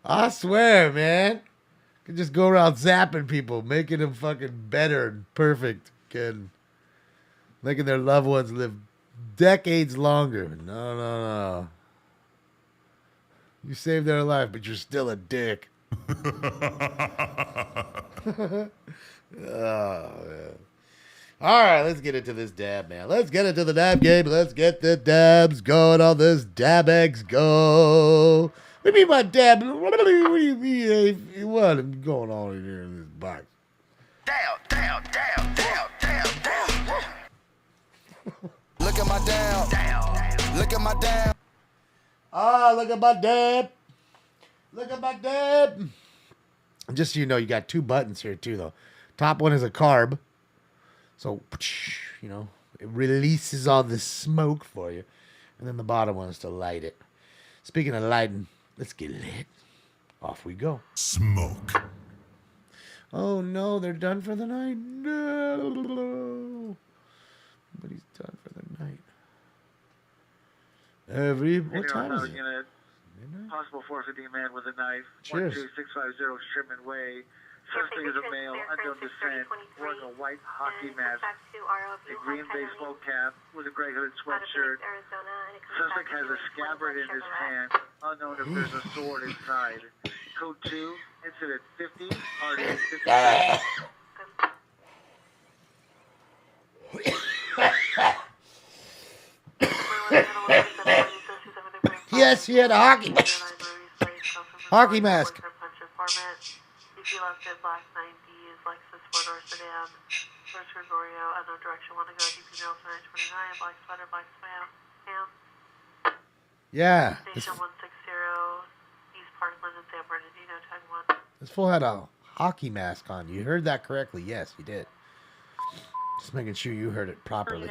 I swear, man. I could just go around zapping people, making them fucking better and perfect, and making their loved ones live decades longer. No. You saved their life, but you're still a dick. Oh, man. All right, let's get into this dab, man. Let's get into the dab game. Let's get the dabs going on this dab eggs go. What do you mean by dab? What do you mean? What is going on in here in this box? Down. Look at my down. Look at my down. Ah, look at my dab. Look at my dab. Just so you know, you got 2 buttons here, too, though. Top one is a carb. So, you know, it releases all the smoke for you. And then the bottom one is to light it. Speaking of lighting, let's get lit. Off we go. Smoke. Oh, no, they're done for the night. No. But he's done for the night. What time is it? Possible 450 man with a knife. Cheers. 12650 Sherman Way. Suspect is a male, unknown descent, wearing a white hockey mask, a green baseball cap with a gray hooded sweatshirt. Suspect has a scabbard in his hand, unknown if there's a sword inside. Code 2, incident 50, RD 50. Yes, he had a hockey mask. If you left it, Black 9D is Lexus 4-door sedan. First Gregorio, unknown direction, want to go DP Mail 929, Black Sweater, Black Spam. Yeah. Station 160, East Parkland in San Bernardino, tag 1. This fool had a hockey mask on. You heard that correctly. Yes, you did. Just making sure you heard it properly.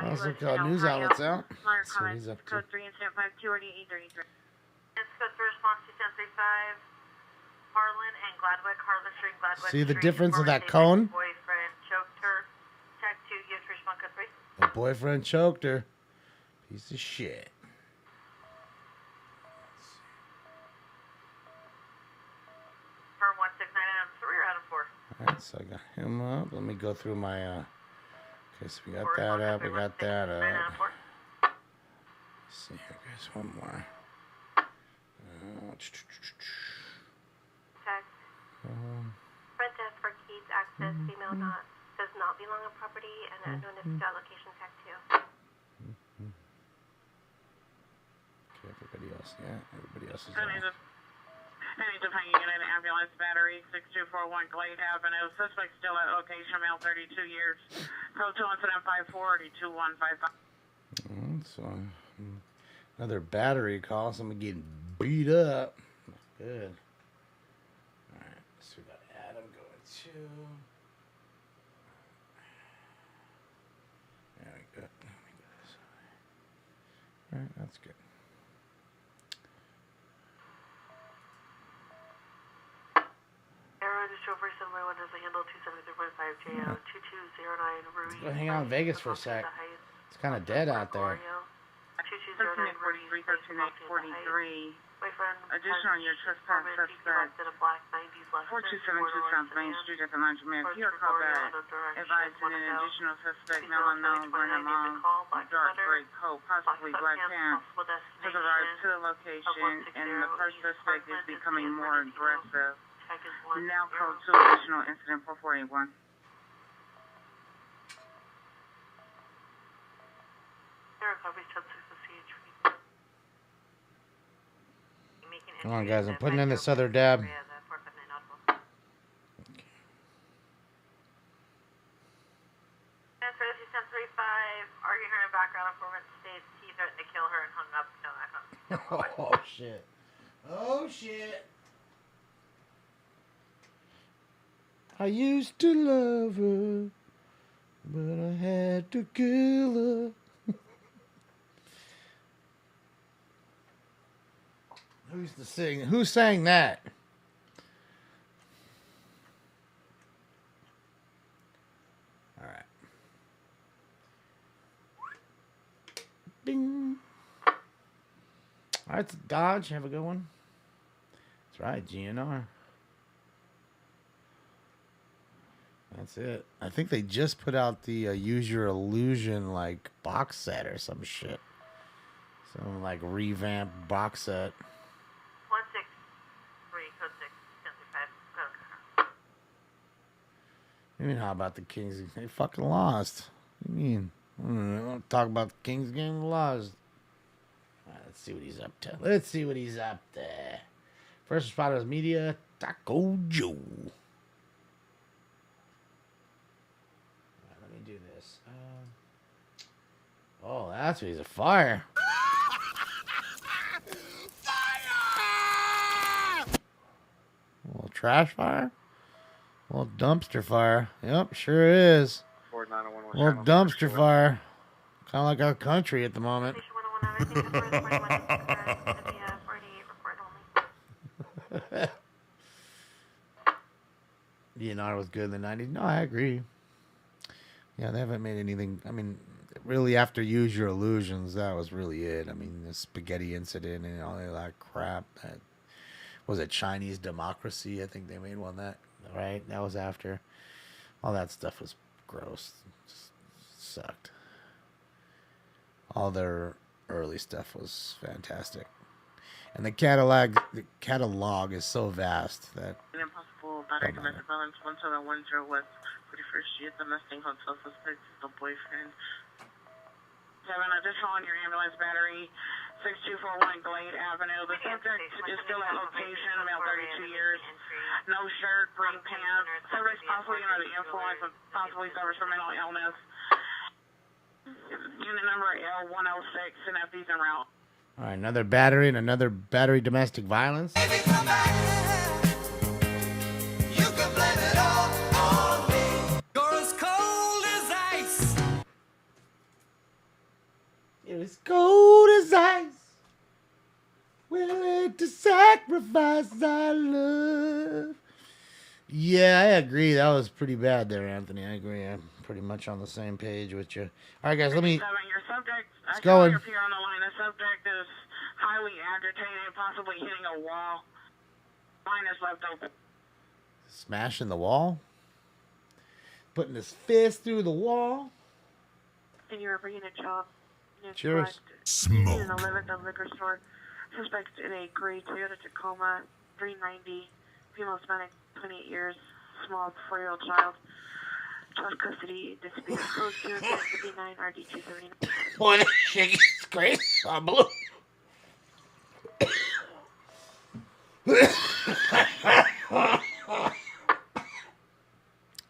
Also got news outlets out. So he's up to. Code 3 incident 52 or 833. It's good to response to 1035. Harlan and Gladwick, Harlan Street, Gladwick See the Street. difference of that Former cone? boyfriend choked her. Tag 2, you to respond code 3. The boyfriend choked her. Piece of shit. Firm 169 Adam 3 or Adam 4? Alright, so I got him up. Let me go through my okay, so we got that up, we got that up. Let's see here, guys, one more. Tag. Front desk for keys access, female does not belong on property, and unknown if got location tag 2. Okay, everybody else, yeah, everybody else is I need to hang in an ambulance battery, 6241 Glade Avenue. Suspect still at location, male 32 years. Code 2 incident 540-2155. So, another battery call, somebody getting beat up. Good. Alright, so we got Adam going too. There we go. Alright, that's good. Arrow to chauffeur, somewhere one has a handle 273.5 JO 2209 Ruby. Let's go hang out in Vegas for a sec. It's kind of dead out there. 2209 Ruby. 43, Boyfriend. additional year trespass suspect. 4272 South Main Street at the laundromat. Here, call back. Advising an additional suspect, no unknown, Brenham Long, dark gray coat, possibly black pants, has arrived to the location, and the first suspect is becoming more aggressive. Now code 2 additional incident 4481. Come on, guys, I'm putting in this other dab. Answer 1035. Are you hearing background informant states he threatened to kill her and hung up? No, I hung up. Oh, shit. Oh, shit. I used to love her, but I had to kill her. Who's the sing? Who sang that? All right. Bing. All right, Dodge. Have a good one. That's right, GNR. That's it. I think they just put out the Use Your Illusion like box set or some shit. Some like revamped box set. 163, code 6, 1035. I mean, how about the Kings? They fucking lost. What do you mean? I don't want to talk about the Kings game. They lost. All right, let's see what he's up to. Let's see what he's up there. First responders media, Taco Joe. Let me do this. Oh, that's what he's a fire. Fire! A little trash fire? A little dumpster fire. Yep, sure is. A little dumpster fire. Kind of like our country at the moment. DNR was good in the 90s. No, I agree. Yeah, they haven't made anything. I mean, really, after Use Your Illusions, that was really it. I mean, the spaghetti incident and all that crap. That was it. Chinese Democracy. I think they made one that right. That was after. All that stuff was gross. Just sucked. All their early stuff was fantastic, and the catalog is so vast that. Impossible battery domestic violence 1710 West 41st Street, the Mustang Hotel suspect is the boyfriend. Have an additional on your ambulance battery, 6241 Glade Avenue. The subject is still at location, male 32 years, no shirt, green pants, service possibly under the influence of possibly suffers from mental illness. Unit number L106 and FD's en route. All right, another battery and another battery domestic violence. It was cold as ice. Well, willing to sacrifice our love. Yeah, I agree. That was pretty bad there, Anthony. I agree. I'm pretty much on the same page with you. All right, guys, let me... Your subject, It's going. If you're on the line, the subject is highly agitated, possibly hitting a wall. Line is left open. Smashing the wall? Putting his fist through the wall? And you were bringing a job. Cheers. Smoke. In the 11th liquor store. Suspect in a gray Toyota Tacoma, 390, female Hispanic, 28 years, small 4-year-old child. Child custody dispute. Code 259 RD279. Boy, that shit is great. I'm blue.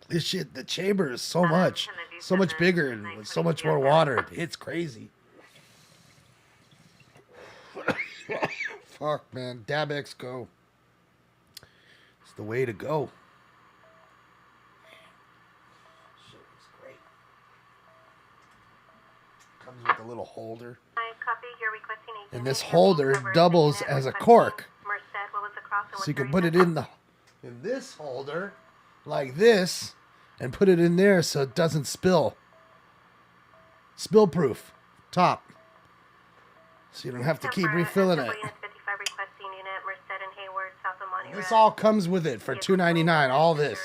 This shit, the chamber is so much bigger and with so much more water. It's crazy. Fuck, man. DabX go. It's the way to go. Shit is great. Comes with a little holder. And this holder doubles as a cork. So you can put it in this holder like this and put it in there so it doesn't spill. Spill proof. Top. So you don't have to keep refilling it. This all comes with it for $2.99. All this.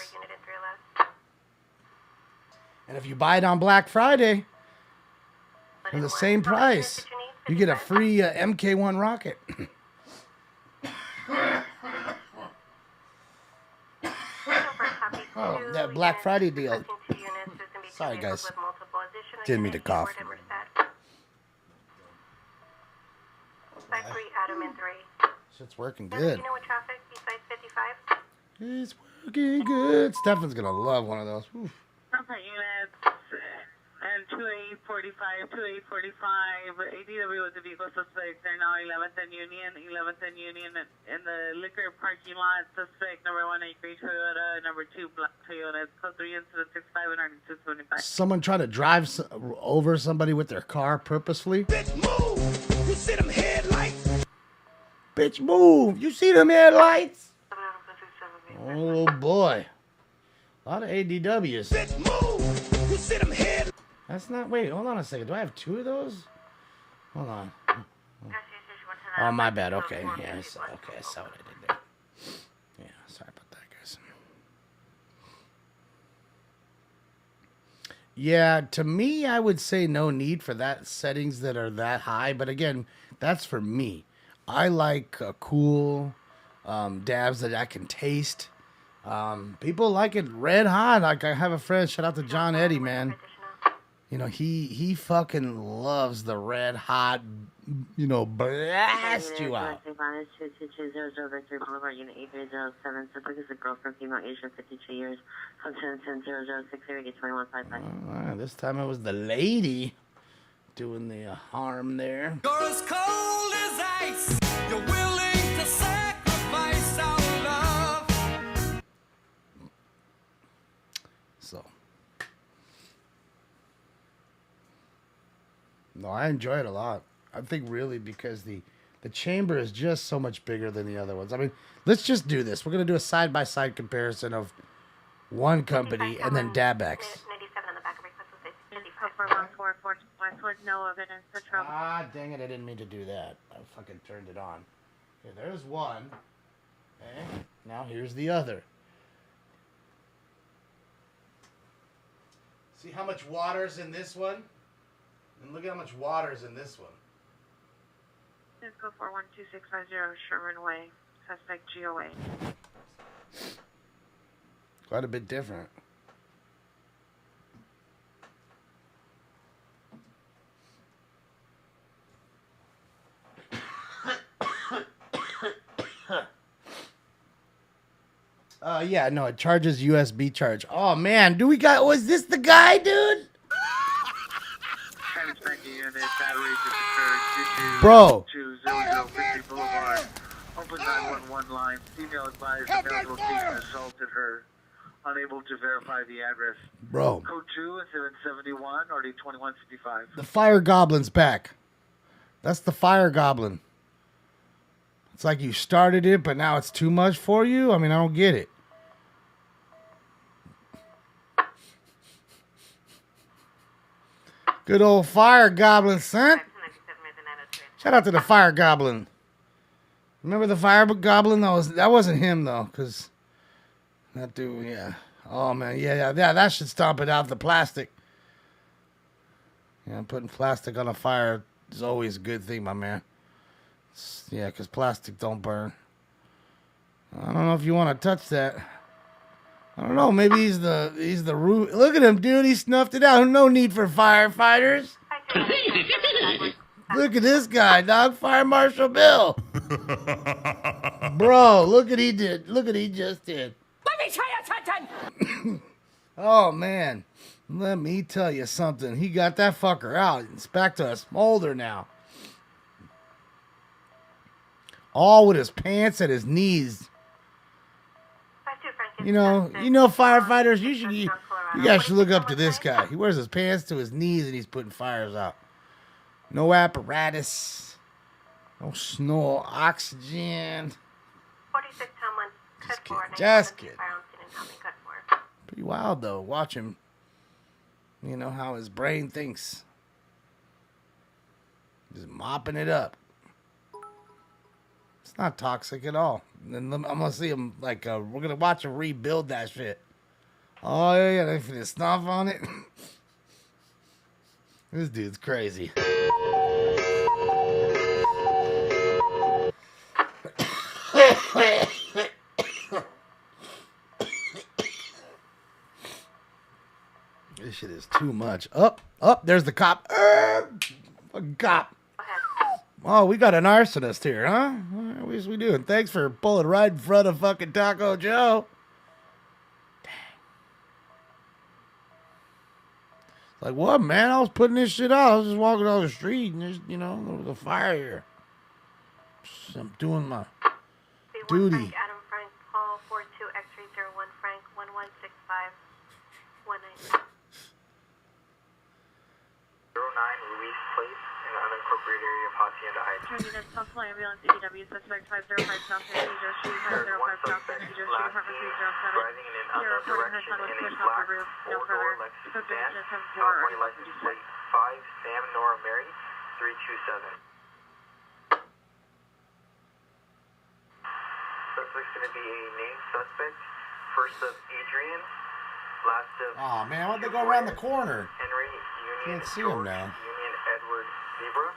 And if you buy it on Black Friday for the same price, you get a free MK1 rocket. Oh, that Black Friday deal. Sorry, guys. Didn't mean to cough. Shit's working good. It's working good. Stefan's gonna love one of those. Oof. Units and 2845, 2845. ADW was a vehicle suspect. They're now 11th and Union, in the liquor parking lot. Suspect number 1, a gray Toyota, number 2, black Toyota. Code 3 incident 65 and 275. Someone trying to drive over somebody with their car purposefully. Bitch, move! You see them headlights? Bitch, move! You see them headlights? Oh boy. A lot of ADWs. Bitch, move! You see them headlights? That's not... Wait, hold on a second. Do I have 2 of those? Hold on. Oh, my bad. Okay. Yeah, I saw what I did there. Yeah, sorry about that, guys. Yeah, to me, I would say no need for that settings that are that high. But again, that's for me. I like cool dabs that I can taste. People like it red hot. Like I have a friend, shout out to John Eddie, man. You know, he fucking loves the red hot, you know, blast you out. Boulevard, Unit 8307. Subject is a girlfriend, female, age 52 years. Function 10-006-2155. This time it was the lady doing the harm there. You're as cold as ice. You're willing to sacrifice our love. So. No, I enjoy it a lot. I think really because the chamber is just so much bigger than the other ones. I mean, let's just do this. We're going to do a side-by-side comparison of one company and then DabX. Ah, dang it. I didn't mean to do that. I fucking turned it on. Okay, there's one. Okay, now here's the other. See how much water's in this one? And look at how much water's in this one. Cisco 412650 Sherman Way. Suspect GOA. Quite a bit different. Yeah, no, it charges USB charge. Oh man, was this the guy, dude? Bro. Boulevard. Open 911 line. Female advised the male location assaulted her. Unable to verify the address. Bro. Code 2 is 771 or 2155. The fire goblin's back. That's the fire goblin. It's like you started it, but now it's too much for you. I mean, I don't get it. Good old fire goblin, son. Shout out to the fire goblin. Remember the fire goblin? That wasn't him though, cause that dude, yeah. Oh man, yeah. That should stomp it out. The plastic. Yeah, putting plastic on a fire is always a good thing, my man. Yeah, cause plastic don't burn. I don't know if you want to touch that. I don't know. Maybe he's the root. Look at him, dude. He snuffed it out. No need for firefighters. Look at this guy, dog. Fire Marshal Bill. Bro, look what he did. Look what he just did. Let me tell you something. Oh, man. Let me tell you something. He got that fucker out. It's back to a smolder now. All with his pants at his knees. You know, firefighters, you guys should look up to this guy. He wears his pants to his knees and he's putting fires out. No apparatus. No oxygen. 46 Just kidding. Pretty wild, though. Watch him. You know how his brain thinks. Just mopping it up. It's not toxic at all. And I'm gonna see him like we're gonna watch him rebuild that shit. Oh yeah, they finna stomp on it. This dude's crazy. This shit is too much. Up, there's the cop. Fucking cop. Oh, we got an arsonist here, huh? What is we doing? Thanks for pulling right in front of fucking Taco Joe. Dang. Like, what, man? I was putting this shit out. I was just walking down the street and there's, there was a fire here. I'm doing my duty. Frank, Adam Frank, call 42 X301 Frank 116519. 09 Ruiz Place in the unincorporated area of Hacienda Heights. Unit supply ambulance EW suspect 505 South Avenue, Street 505 South Avenue, Street Harvard 307. Driving in an unknown direction in a black four-door Lexus sedan, California license plate 5 Sam Nora Mary 327. Suspect's going to be a named suspect. First of Adrian, last of Oh man, why'd they go around the corner? Henry Union Can't see him George now. Union Edward Zebra,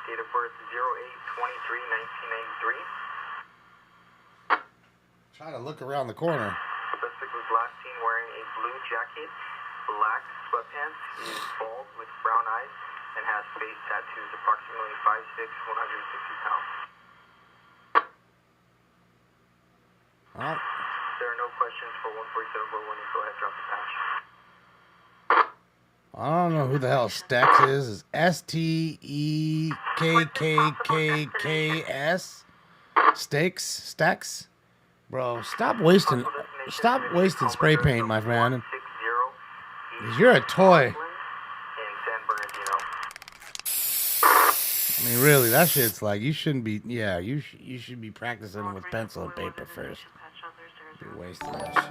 date of birth 08/23/1993. Try to look around the corner. Suspect was last seen wearing a blue jacket, black sweatpants. He is bald with brown eyes and has face tattoos, approximately 5'6", 160 pounds. Oh. There are no questions for 147 when you go ahead, drop the patch. I don't know who the hell Stex is. It's STEKKKKS. Stex? Bro, stop wasting spray paint, my friend. 'Cause you're a toy. I mean, really, that shit's like, you shouldn't be, you should be practicing with pencil and paper first. Be wasting that shit.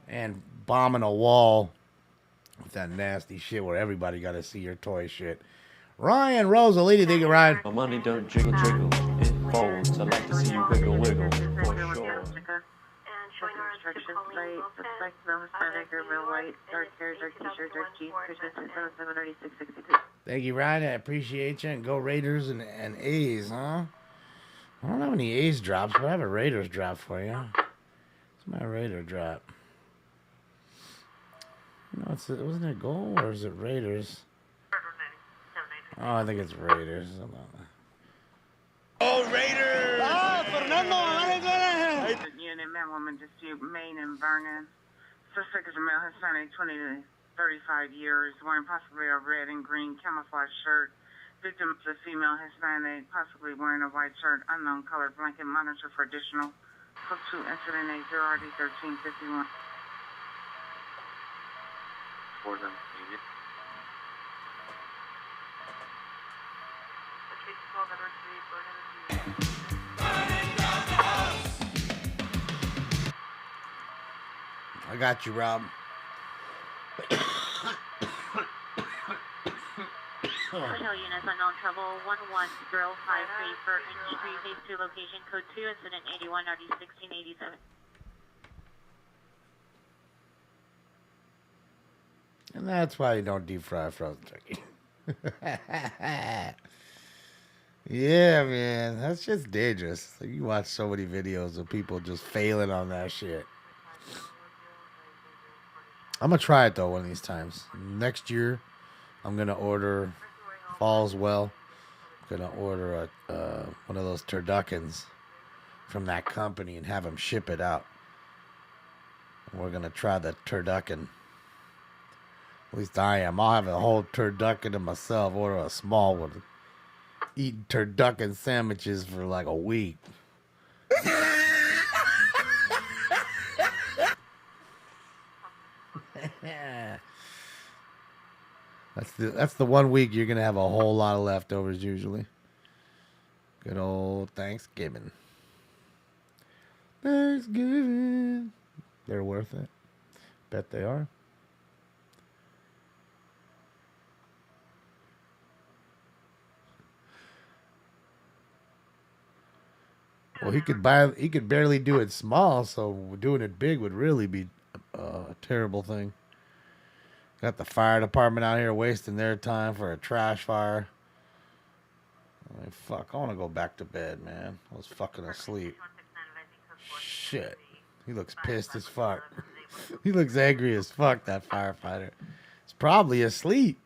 And bombing a wall with that nasty shit where everybody got to see your toy shit. Ryan Rosalini, thank you, Ryan. My money don't jiggle jiggle, it folds. I like to see you wiggle wiggle, for sure. Instructions site, suspect, male Hispanic, or male white, dark hair, dark t-shirt, dark jeans, Christmas 77662. Thank you, Ryan. I appreciate you. And go Raiders and A's, huh? I don't have any A's drops, but I have a Raiders drop for you. It's my Raider drop. No, wasn't it Gold or is it Raiders? Oh, I think it's Raiders. Oh, Raiders! Ah, Fernando! Unit, man, woman, dispute, Maine and Vernon. Suspect is a male Hispanic, 20 to 35 years, wearing possibly a red and green camouflage shirt. Victim is a female Hispanic, possibly wearing a white shirt, unknown color, blanket. Monitor for additional. Code 2, incident 80RD 1351. For them, unit. I got you, Rob. Hotel units unknown trouble 11053 for entry phase 2 location code 2 incident 81 RD 1687. And that's why you don't deep fry frozen turkey. Yeah, man, that's just dangerous. Like, you watch so many videos of people just failing on that shit. I'm gonna try it though one of these times. Next year, I'm gonna order. If all's well, I'm gonna order one of those turduckens from that company and have them ship it out. And we're gonna try the turducken. At least I am. I'll have a whole turducken to myself. Order a small one. Eating turducken sandwiches for like a week. That's the 1 week you're gonna have a whole lot of leftovers usually. Good old Thanksgiving. Thanksgiving. They're worth it. Bet they are. Well, he could barely do it small, so doing it big would really be a terrible thing. Got the fire department out here wasting their time for a trash fire. I mean, fuck, I want to go back to bed, man. I was fucking asleep. Shit. He looks pissed as fuck. He looks angry as fuck, that firefighter. He's probably asleep.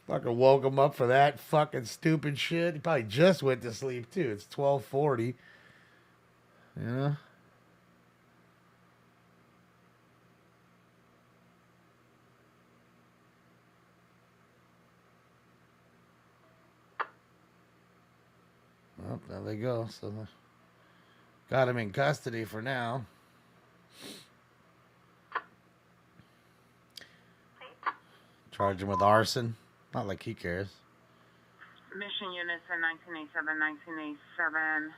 Fucking woke him up for that fucking stupid shit. He probably just went to sleep, too. It's 12:40. You know? Well, there they go. So got him in custody for now. Charge him with arson. Not like he cares. Mission units in 1987.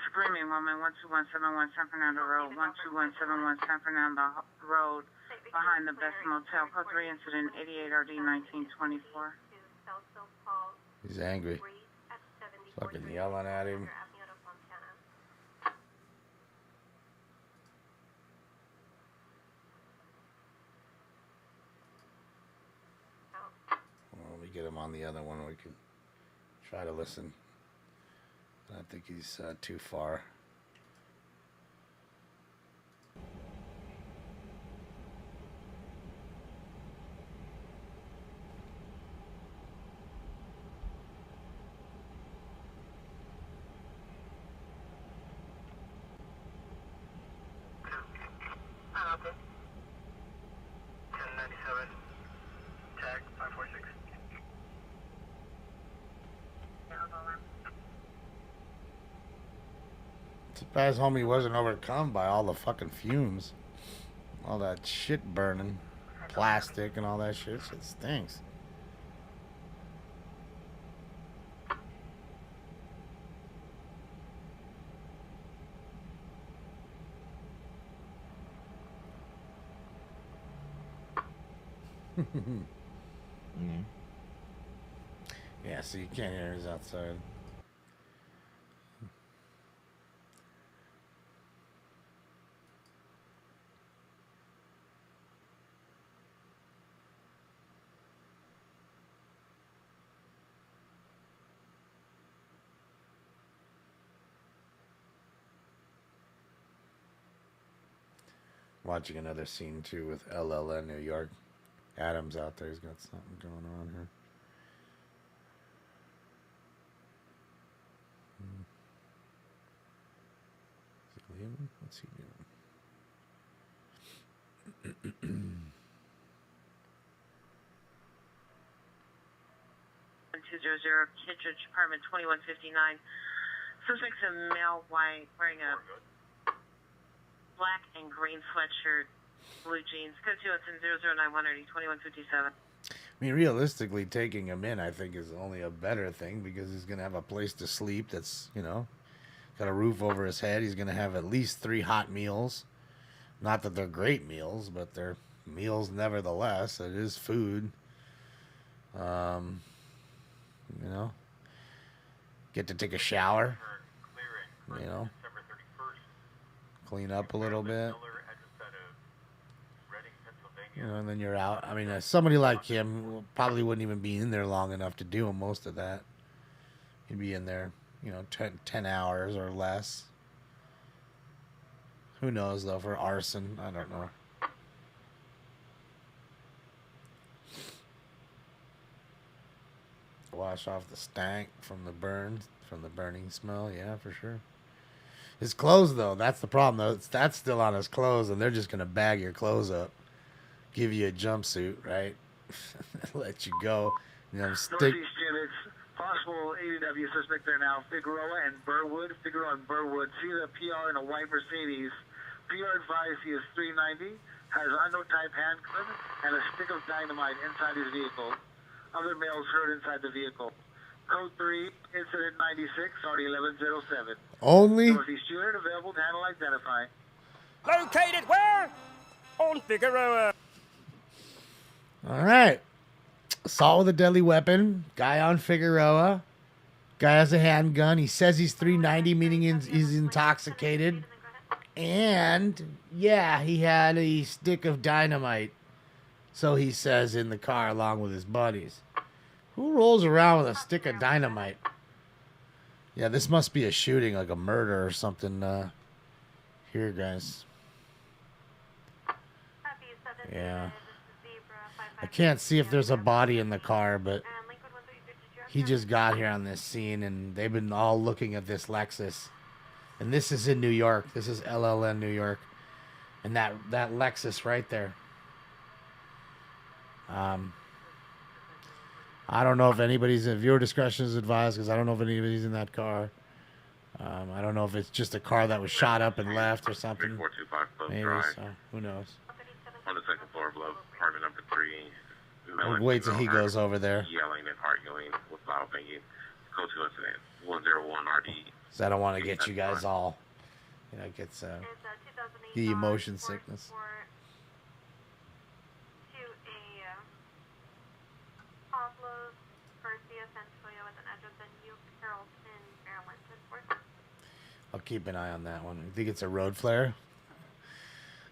Screaming woman, 12171 San Fernando Road, 12171 San Fernando Road, behind the Best Motel. Code 3 incident 88 RD 1924. He's angry. Fucking yelling at him. Well, let me get him on the other one. We can try to listen. I don't think he's too far. Surprised homie wasn't overcome by all the fucking fumes. All that shit burning. Plastic and all that shit. Shit stinks. Yeah, so you can't hear us outside. Watching another scene too with LLN New York. Adam's out there. He's got something going on here. Is he leaving? What's he doing? 200 Kittredge Apartment 2159. Suspect's a male white wearing a black and green sweatshirt, blue jeans. Code 2 0091 2157. I mean, realistically, taking him in, I think, is only a better thing because he's going to have a place to sleep that's, you know, got a roof over his head. He's going to have at least 3 hot meals. Not that they're great meals, but they're meals nevertheless. It is food. You know, get to take a shower. You know, clean up a little bit. You know, and then you're out. I mean, somebody like him probably wouldn't even be in there long enough to do most of that. He'd be in there, you know, 10 hours or less. Who knows, though, for arson? I don't know. Wash off the stank from the burning smell. Yeah, for sure. His clothes, though, that's the problem, though. That's still on his clothes, and they're just going to bag your clothes up. Give you a jumpsuit, right? Let you go. You know, stick. Northeast Jim, it's possible ADW suspect there now. Figueroa and Burwood. Figueroa and Burwood. See the PR in a white Mercedes. PR advised he is 390, has unknown type handgun, and a stick of dynamite inside his vehicle. Other males heard inside the vehicle. Code 3, incident 96, already 1107. Only? Northeast unit available to handle identify. Located where? On Figueroa. All right. Assault with a deadly weapon. Guy on Figueroa. Guy has a handgun. He says he's 390, meaning he's intoxicated. And, yeah, he had a stick of dynamite. So he says in the car along with his buddies. Who rolls around with a stick of dynamite? Yeah, this must be a shooting, like a murder or something. Here, guys. Yeah. I can't see if there's a body in the car, but he just got here on this scene, and they've been all looking at this Lexus. And this is in New York. This is LLN, New York. And that Lexus right there. I don't know if anybody's, if your discretion is advised, because I don't know if anybody's in that car. I don't know if it's just a car that was shot up and left or something. 3425 Maybe, so who knows? On the second floor of apartment number 3. I'll wait till he goes over there. Yelling and arguing with loud banging. Code 2 incident 101 RD. So I don't want to get you guys all, you know, gets get you motion sickness. I'll keep an eye on that one. You think it's a road flare?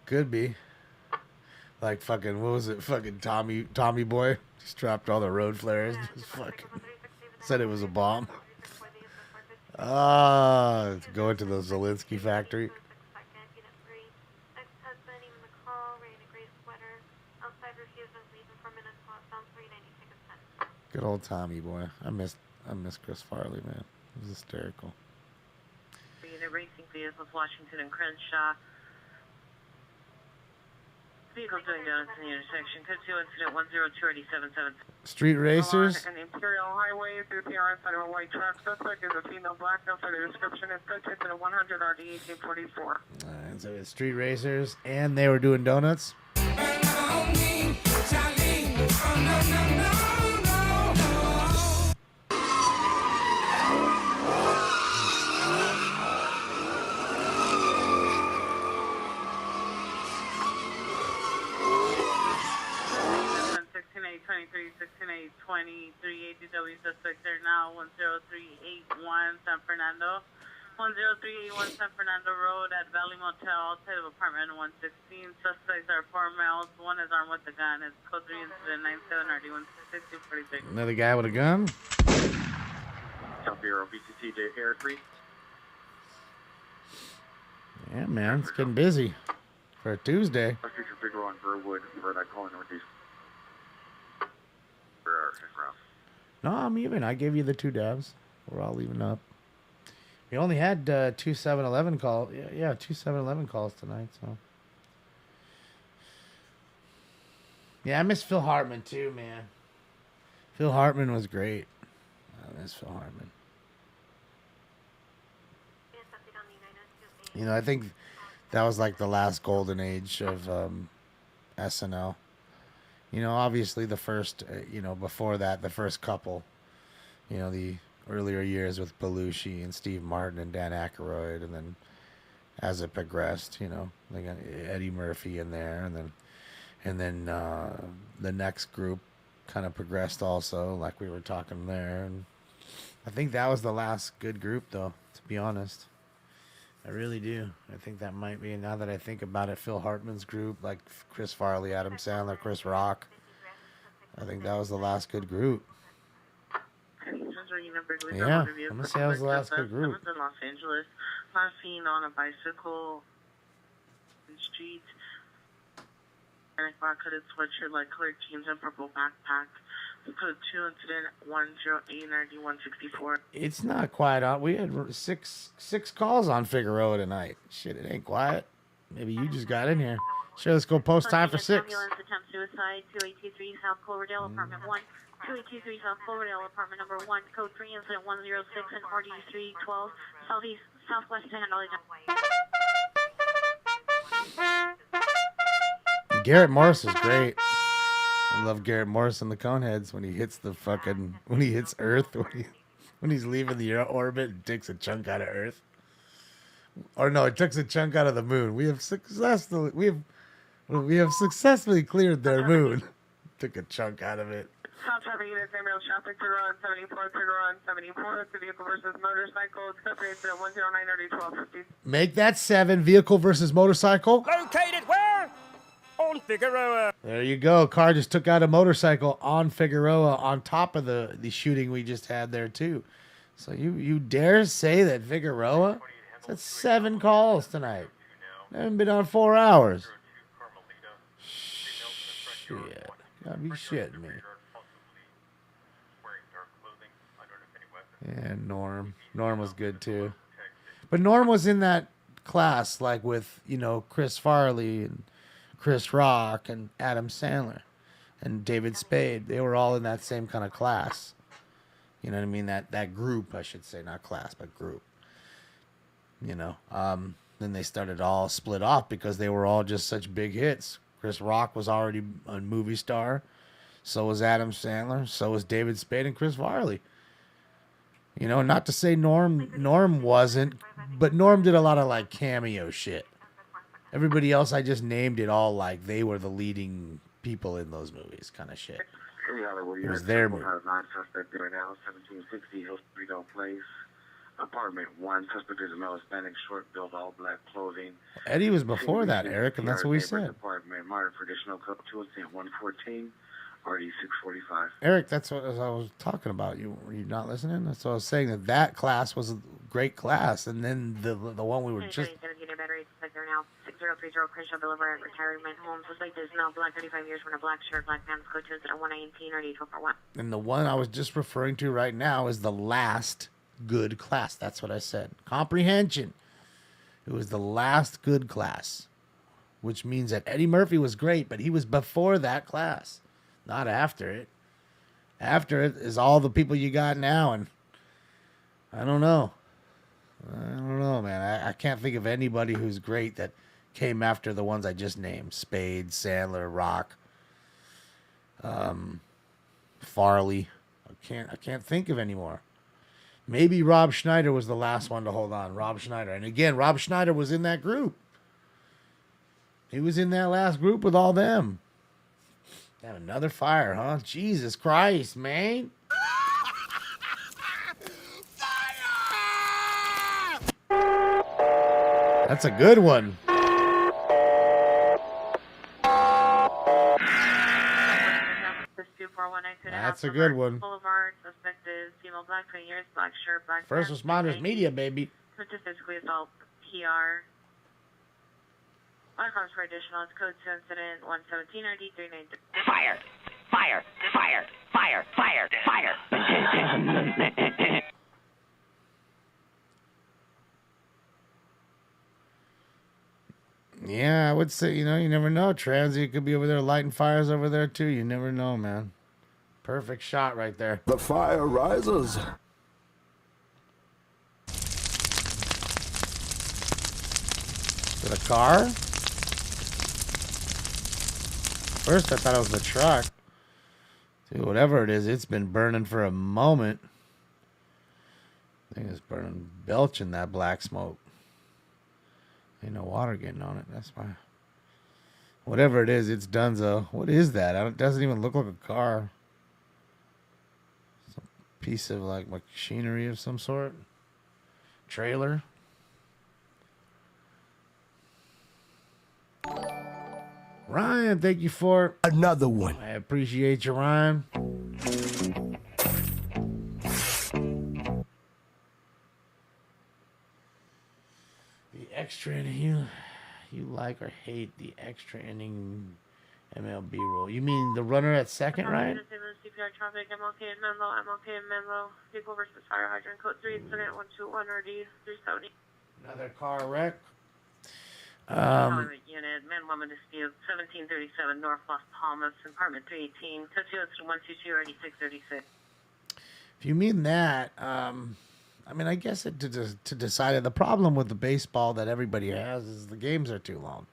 Could be. Like fucking, what was it? Fucking Tommy Boy just dropped all the road flares. Just fucking said it was a bomb. Go into the Zelensky factory. Good old Tommy Boy. I miss Chris Farley, man. It was hysterical. The racing vehicles, Washington and Crenshaw. Vehicles doing donuts in the intersection. Code 2 incident 102-8777. Street racers. An Imperial Highway through PR inside of a white truck. Suspect is a female black. Outside the description is code 2 incident 100 RD 1844. Alright, so it's street racers, and they were doing donuts. Suspect there now 10381 San Fernando. 10381 San Fernando Road at Valley Motel outside of apartment 116. Suspects are 4 males. One is armed with a gun. It's code 3 incident 97 RD 16246. Another guy with a gun. South Bureau BCC Air 3. Yeah, man, it's getting busy for a Tuesday. Future figure on Burwood, I call in Northeast. No, I'm even. I gave you the 2 dabs. We're all even up. We only had 2 7-Eleven calls. Yeah, 2 7-Eleven calls tonight. So, yeah, I miss Phil Hartman too, man. Phil Hartman was great. I miss Phil Hartman. You know, I think that was like the last golden age of SNL. You know, obviously the first, before that, the first couple, the earlier years with Belushi and Steve Martin and Dan Aykroyd, and then as it progressed. You know, they got Eddie Murphy in there, and then the next group kind of progressed also, like we were talking there. And I think that was the last good group, though, to be honest. I really do. I think that might be, now that I think about it, Phil Hartman's group, like Chris Farley, Adam Sandler, Chris Rock. I think that was the last good group. Yeah, I'm going to say that was the last good group. I was in Los Angeles. Last seen on a bicycle in the street. And I could have sweatshirt, like colored jeans and purple backpack. Code 2 incident 1089164. It's not quiet out. We had six calls on Figueroa tonight. Shit, it ain't quiet. Maybe you just got in here. Sure, let's go post time for 6. Ambulance attempt suicide, 2823 South Cloverdale, apartment 1. 2823 South Cloverdale, apartment number 1. Code 3, incident 106 and RD312, southeast, southwest San Antonio. Garrett Morris is great. I love Garrett Morris and the Coneheads when he hits when he hits Earth, when he's leaving the orbit and takes a chunk out of Earth. Or no, it takes a chunk out of the moon. We have successfully cleared their moon. Took a chunk out of it. South traffic units, ambulance traffic, trigger on 74, trigger on 74, it's a vehicle versus motorcycle, it's code 3 incident 109 Make that 7, vehicle versus motorcycle. Located where? On Figueroa. There you go. Car just took out a motorcycle on Figueroa on top of the shooting we just had there too. So you dare say that Figueroa? That's 7 calls tonight. They haven't been on 4 hours. Shit. Gotta be shitting me. Yeah, Norm. Norm was good too. But Norm was in that class, like with, Chris Farley and Chris Rock and Adam Sandler and David Spade. They were all in that same kind of class. You know what I mean? That group, I should say, not class, but group. Then they started all split off because they were all just such big hits. Chris Rock was already a movie star. So was Adam Sandler. So was David Spade and Chris Farley. Not to say Norm wasn't, but Norm did a lot of like cameo shit. Everybody else I just named it all like they were the leading people in those movies, kind of shit. It was their movie. 9 suspect there now, 1760 Hill Street Place. Apartment 1, suspect is a male Hispanic, short build, all black clothing. Eddie was before that, Eric, and that's what we said. Apartment, marked for additional code 2 incident 114. RD 645. Eric, that's what I was talking about. Were you not listening? That's what I was saying. That class was a great class, and then the one we were just. They're now 6030 Crenshaw Boulevard, retirement homes. Looks like there's now black 35 years from a black shirt, black pants, code 2 incident 119 RD 1241. And the one I was just referring to right now is the last good class. That's what I said. Comprehension. It was the last good class, which means that Eddie Murphy was great, but he was before that class. Not after it. After it is all the people you got now, and I don't know. Man. I can't think of anybody who's great that came after the ones I just named. Spade, Sandler, Rock, Farley. I can't think of any more. Maybe Rob Schneider was the last one to hold on. Rob Schneider. And again, Rob Schneider was in that group. He was in that last group with all them. Got another fire, huh? Jesus Christ, man. That's a good one. That's a good one. Boulevard, suspect is female, black, 20 years, black shirt, black First Responders Media, baby. Physically assault, PR. Black Arms for additional, it's code 2 incident 117 RD 393. Fire! Fire! Fire! Fire! Fire! Fire! Yeah, I would say, you never know. Transient could be over there lighting fires over there, too. You never know, man. Perfect shot right there. The fire rises. Is it a car? First, I thought it was the truck. Dude, whatever it is, it's been burning for a moment. I think it's burning, belching that black smoke. Ain't no water getting on it. That's why. Whatever it is, it's donezo. What is that? It doesn't even look like a car. It's a piece of like machinery of some sort. Trailer. Ryan, thank you for another one. I appreciate you, Ryan. The extra inning, you like or hate the extra inning MLB rule? You mean the runner at second, Ryan? CPR traffic, MLK and Menlo, MLK and Menlo, vehicle versus fire hydrant, code 3, incident 121 RD 370. Another car wreck. Unit, man, woman dispute, 1737 North Las Palmas, apartment 318, Tokyo 122 RD 636. If you mean that, I mean, I guess to decide it. The problem with the baseball that everybody has is the games are too long.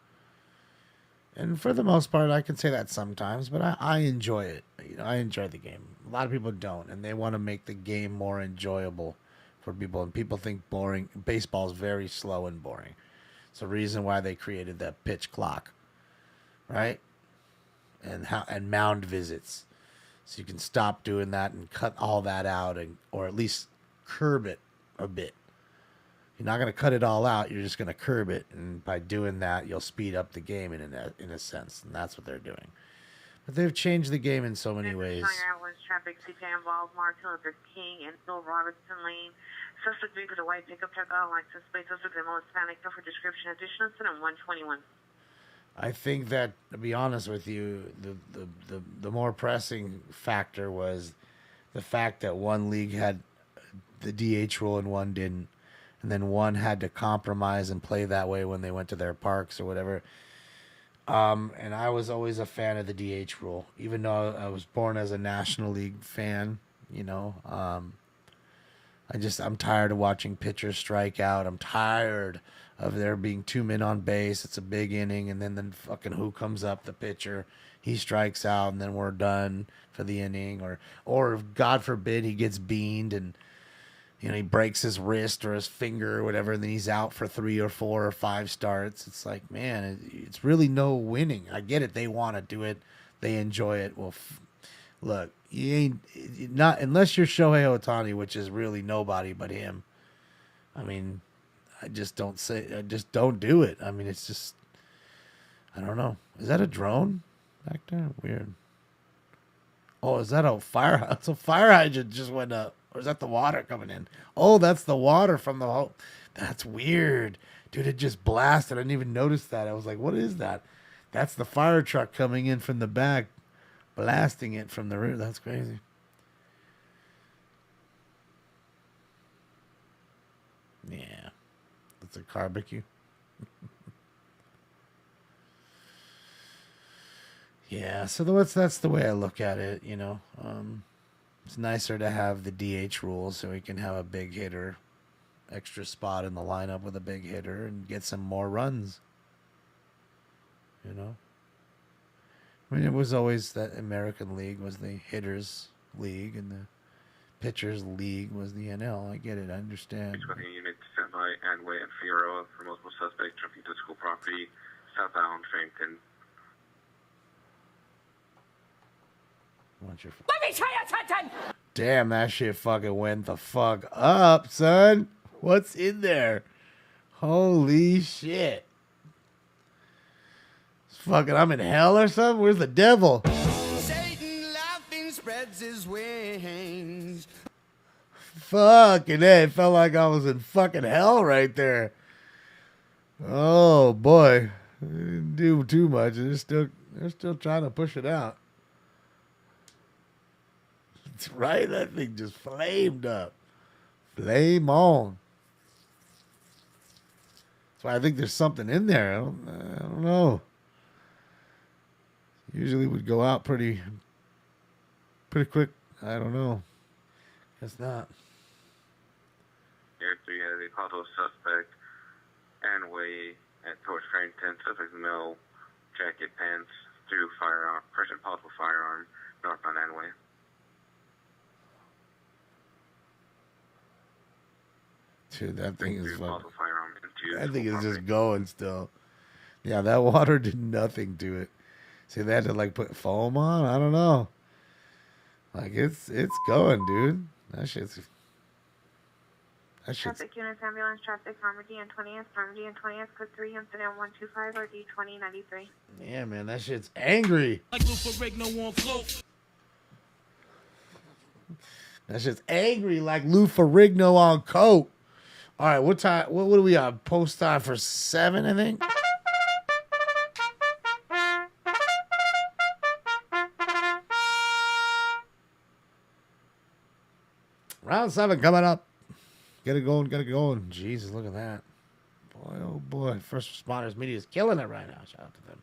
And for the most part, I can say that sometimes, but I enjoy it. You know, I enjoy the game. A lot of people don't, and they want to make the game more enjoyable for people. And people think baseball is very slow and boring. It's the reason why they created that pitch clock, right? And mound visits, so you can stop doing that and cut all that out, or at least curb it a bit. You're not going to cut it all out. You're just going to curb it, and by doing that, you'll speed up the game in a sense, and that's what they're doing. But they've changed the game in so many ways. Traffic CPI involved Martin Luther King and Bill Robertson Lane. Suspect vehicle, a white pickup truck, license plate, suspect and Hispanic, for description, additional incident 121. I think that, to be honest with you, the more pressing factor was the fact that one league had the DH rule and one didn't. And then one had to compromise and play that way when they went to their parks or whatever. And I was always a fan of the DH rule, even though I was born as a National League fan. You know, I'm tired of watching pitchers strike out. I'm tired of there being 2 men on base. It's a big inning, and then fucking who comes up? The pitcher. He strikes out, and then we're done for the inning. Or God forbid he gets beaned and, you know, he breaks his wrist or his finger or whatever, and then he's out for 3 or 4 or 5 starts. It's like, man, it's really no winning. I get it. They want to do it. They enjoy it. Well, look, you ain't not unless you're Shohei Ohtani, which is really nobody but him. I mean, I just don't do it. I mean, it's just, I don't know. Is that a drone back there? Weird. Oh, is that a fire? It's a fire hydrant just went up. Or is that the water coming in? Oh, that's the water from the whole. That's weird. Dude, it just blasted. I didn't even notice that. I was like, what is that? That's the fire truck coming in from the back, blasting it from the rear. That's crazy. Yeah. That's a barbecue. Yeah, so that's the way I look at it, you know. It's nicer to have the DH rule so we can have a big hitter, extra spot in the lineup with a big hitter and get some more runs. You know? I mean, it was always that American League was the hitters league and the pitchers league was the NL. I get it. I understand. Unit sent by Anway and Figueroa for multiple suspects jumping to school property, southbound Farrington. Let me try attention! Damn, that shit fucking went the fuck up, son. What's in there? Holy shit. It's fucking, I'm in hell or something? Where's the devil? Satan laughing spreads his wings. Fucking hey, it felt like I was in fucking hell right there. Oh boy. I didn't do too much. They're still trying to push it out. That's right. That thing just flamed up. Flame on. That's why I think there's something in there. I don't know. Usually would go out pretty quick. I don't know. Guess not. Here, 3 has a possible suspect, Anway at towards Farrington. Suspect male, jacket, pants, through firearm, person possible firearm, northbound Anway. Dude, that thing is fucking. Firearm into I think it's just going still. Yeah, that water did nothing to it. See, they had to like put foam on. I don't know. Like it's going, dude. That shit's. Traffic units, ambulance traffic, Pharmacy and 20th, Pharmacy and 20th, code 3, incident 125, RD 2093. Yeah, man, that shit's angry. That shit's angry like Lou Ferrigno on coke. All right, what time? What do we have? Post time for 7, I think. Round 7 coming up. Get it going, get it going. Jesus, look at that. Boy, oh boy. First responders media is killing it right now. Shout out to them.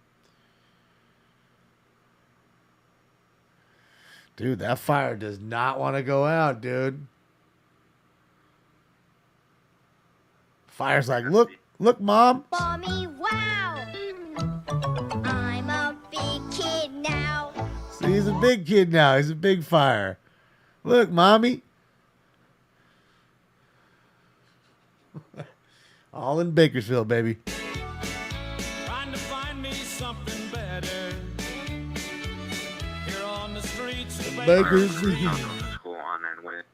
Dude, that fire does not want to go out, dude. Fire's like, look, Mom. Mommy, wow! I'm a big kid now. See, he's a big kid now. He's a big fire. Look, Mommy. All in Bakersfield, baby. Trying to find me something better. Here on the streets of Bakersfield. School on and with.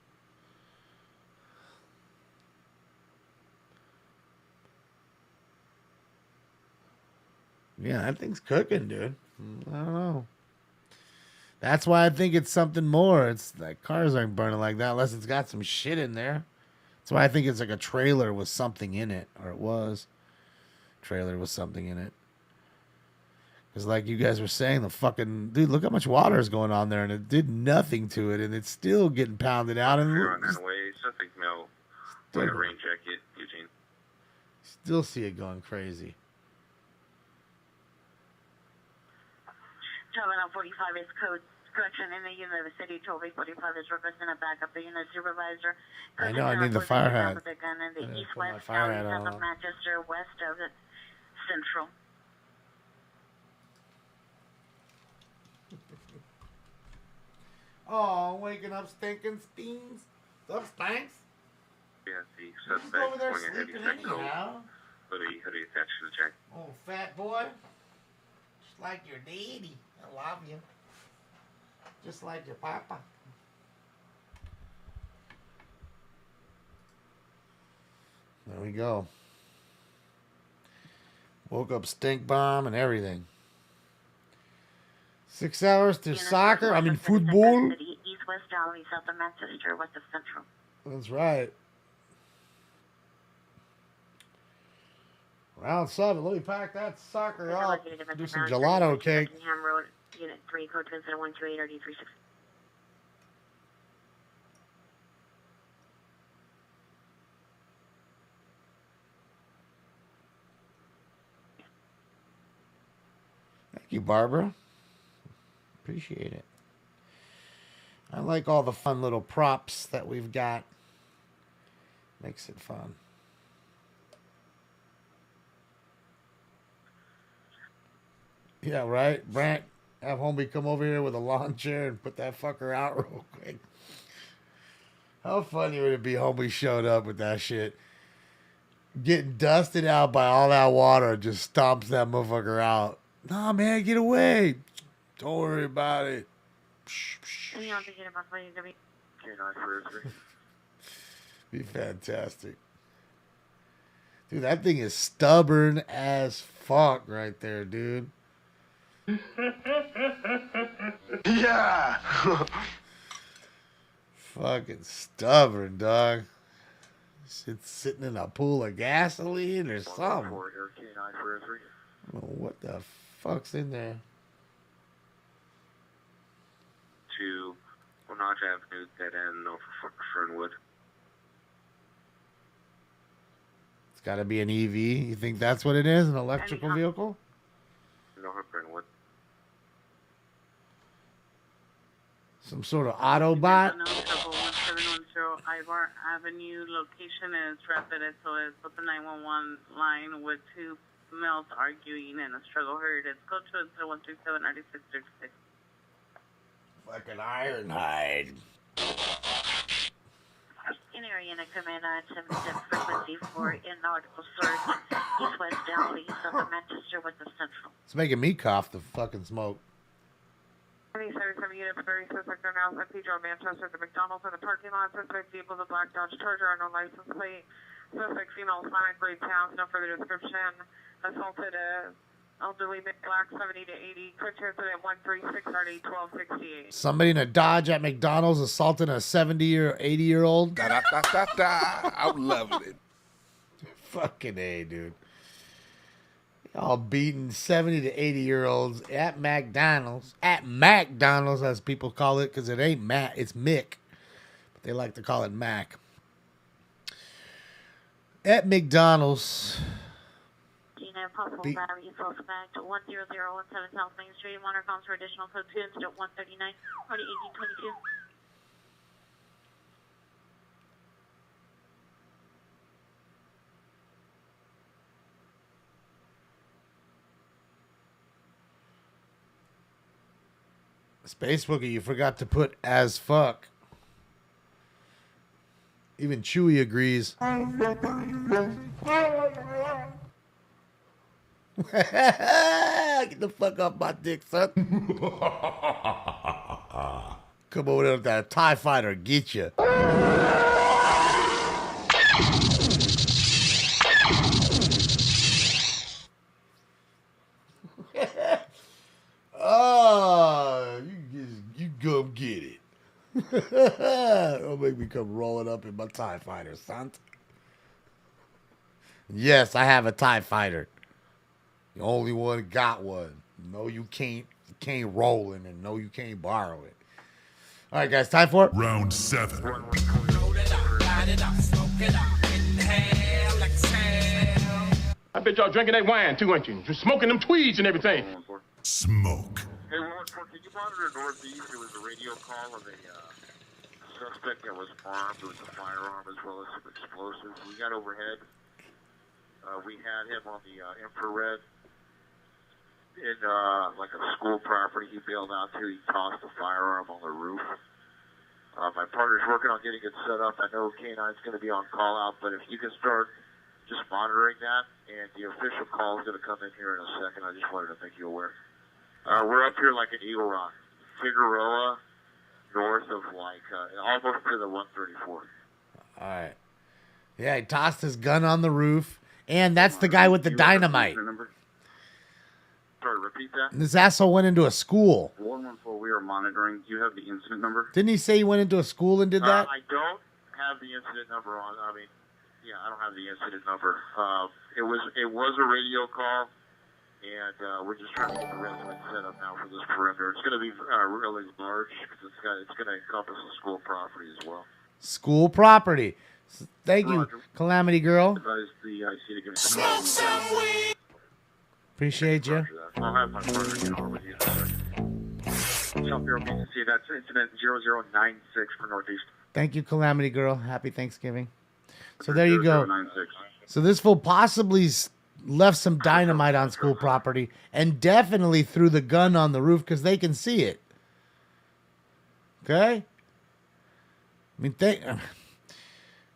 Yeah, that thing's cooking, dude. I don't know. That's why I think it's something more. It's like cars aren't burning like that unless it's got some shit in there. That's why I think it's like a trailer with something in it, or it was. Trailer with something in it. Because like you guys were saying, the fucking dude, look how much water is going on there, and it did nothing to it, and it's still getting pounded out. And You're on that way. Something male. White rain jacket, Eugene. Still see it going crazy. Terminal 45 is code correction in the unit of the city. 1245 is requesting a backup. The unit supervisor. I know, I need the fire hat. The gun in the I east-west fire alley hat south of on. Manchester, west of the Central. Oh, waking up stinking steams. Up stinks. Yeah, the suspect over there swinging heavy sleeping sector. anyhow. Hoodie attached to the jacket. Oh, fat boy. Just like your daddy. I love you. Just like your papa. There we go. Woke up stink bomb and everything. 6 hours to soccer. I mean football. East-west alley south of Manchester, west of Central. That's right. Round 7. Let me pack that soccer up. Do some gelato cake. Buckingham Road, Unit 3, code to incident 128 RD 36. Thank you, Barbara. Appreciate it. I like all the fun little props that we've got. Makes it fun. Yeah, right? Brant, have homie come over here with a lawn chair and put that fucker out real quick. How funny would it be homie showed up with that shit? Getting dusted out by all that water, just stomps that motherfucker out. Nah, man, get away. Don't worry about it. Be fantastic. Dude, that thing is stubborn as fuck right there, dude. Yeah. Fucking stubborn, dog. It's sitting in a pool of gasoline or something. I don't know what the fuck's in there. 2 Wenatchee Avenue, dead end, north of Fernwood. It's got to be an EV. You think that's what it is? An electrical vehicle? North of Fernwood. Some sort of Autobot? 1710 Ivar Avenue. Location is Rapid SOS with the 911 line with 2 males arguing in a struggle heard. It's code to 137 9636. Like an Ironhide. In area and a command on 77 frequency for inaudible search east-west alley of the Manchester with the central. It's making me cough, the fucking smoke. 77 units, very suspect are now at Pedro, Manchester, the McDonald's in the parking lot. Suspect vehicle, the black Dodge Charger, on no license plate. Suspect female, Sonic grade pounds, no further description. Assaulted a elderly mid black 70 to 80. Quick transit at 136 RD 1268. Somebody in a Dodge at McDonald's assaulting a 70 or 80-year-old. Da, da, da, da, da. I'm loving it. Fucking A, dude. All beating 70 to 80-year-olds at McDonald's. At McDonald's, as people call it, because it ain't Mac, it's Mick. But they like to call it Mac. At McDonald's. Possible battery suspect 10017 South Main Street. Monitor calls for additional code 2 incident 139 party 1822. Space Boogie, you forgot to put as fuck. Even Chewy agrees. Get the fuck off my dick, son. Come over there with that TIE fighter, get you. Oh, you go get it. Don't make me come rolling up in my TIE fighter, son. Yes, I have a TIE fighter. The only one got one. No, you can't. You can't roll in, and no, you can't borrow it. All right, guys, time for it. Round 7. I bet y'all drinking that wine too, ain't you? You're smoking them tweeds and everything. Smoke. Hey, 114, can you monitor northeast? There was a radio call of a suspect that was armed with a firearm as well as some explosives. We got overhead. We had him on the infrared in like a school property he bailed out to. He tossed a firearm on the roof. My partner's working on getting it set up. I know K9's going to be on call out, but if you can start just monitoring that, and the official call is going to come in here in a second. I just wanted to make you aware. We're up here like in Eagle Rock, Figueroa, north of like almost to the 134. All right. Yeah, he tossed his gun on the roof, and that's the guy with the dynamite. Sorry, repeat that. This asshole went into a school. 114, we are monitoring. Do you have the incident number? Didn't he say he went into a school and did that? I don't have the incident number on. I mean, yeah, I don't have the incident number. It was a radio call. And we're just trying to get the rest of it set up now for this perimeter. It's going to be really large because it's going to encompass the school property as well. School property. Thank you, Calamity Girl. Smoke some weed. Appreciate you. I'll have my partner get on with you. South Bureau BCC, that's incident 0096 for Northeast. Thank you, Calamity Girl. Happy Thanksgiving. So there you go. 0096. So this fool possibly left some dynamite on school property and definitely threw the gun on the roof because they can see it. Okay?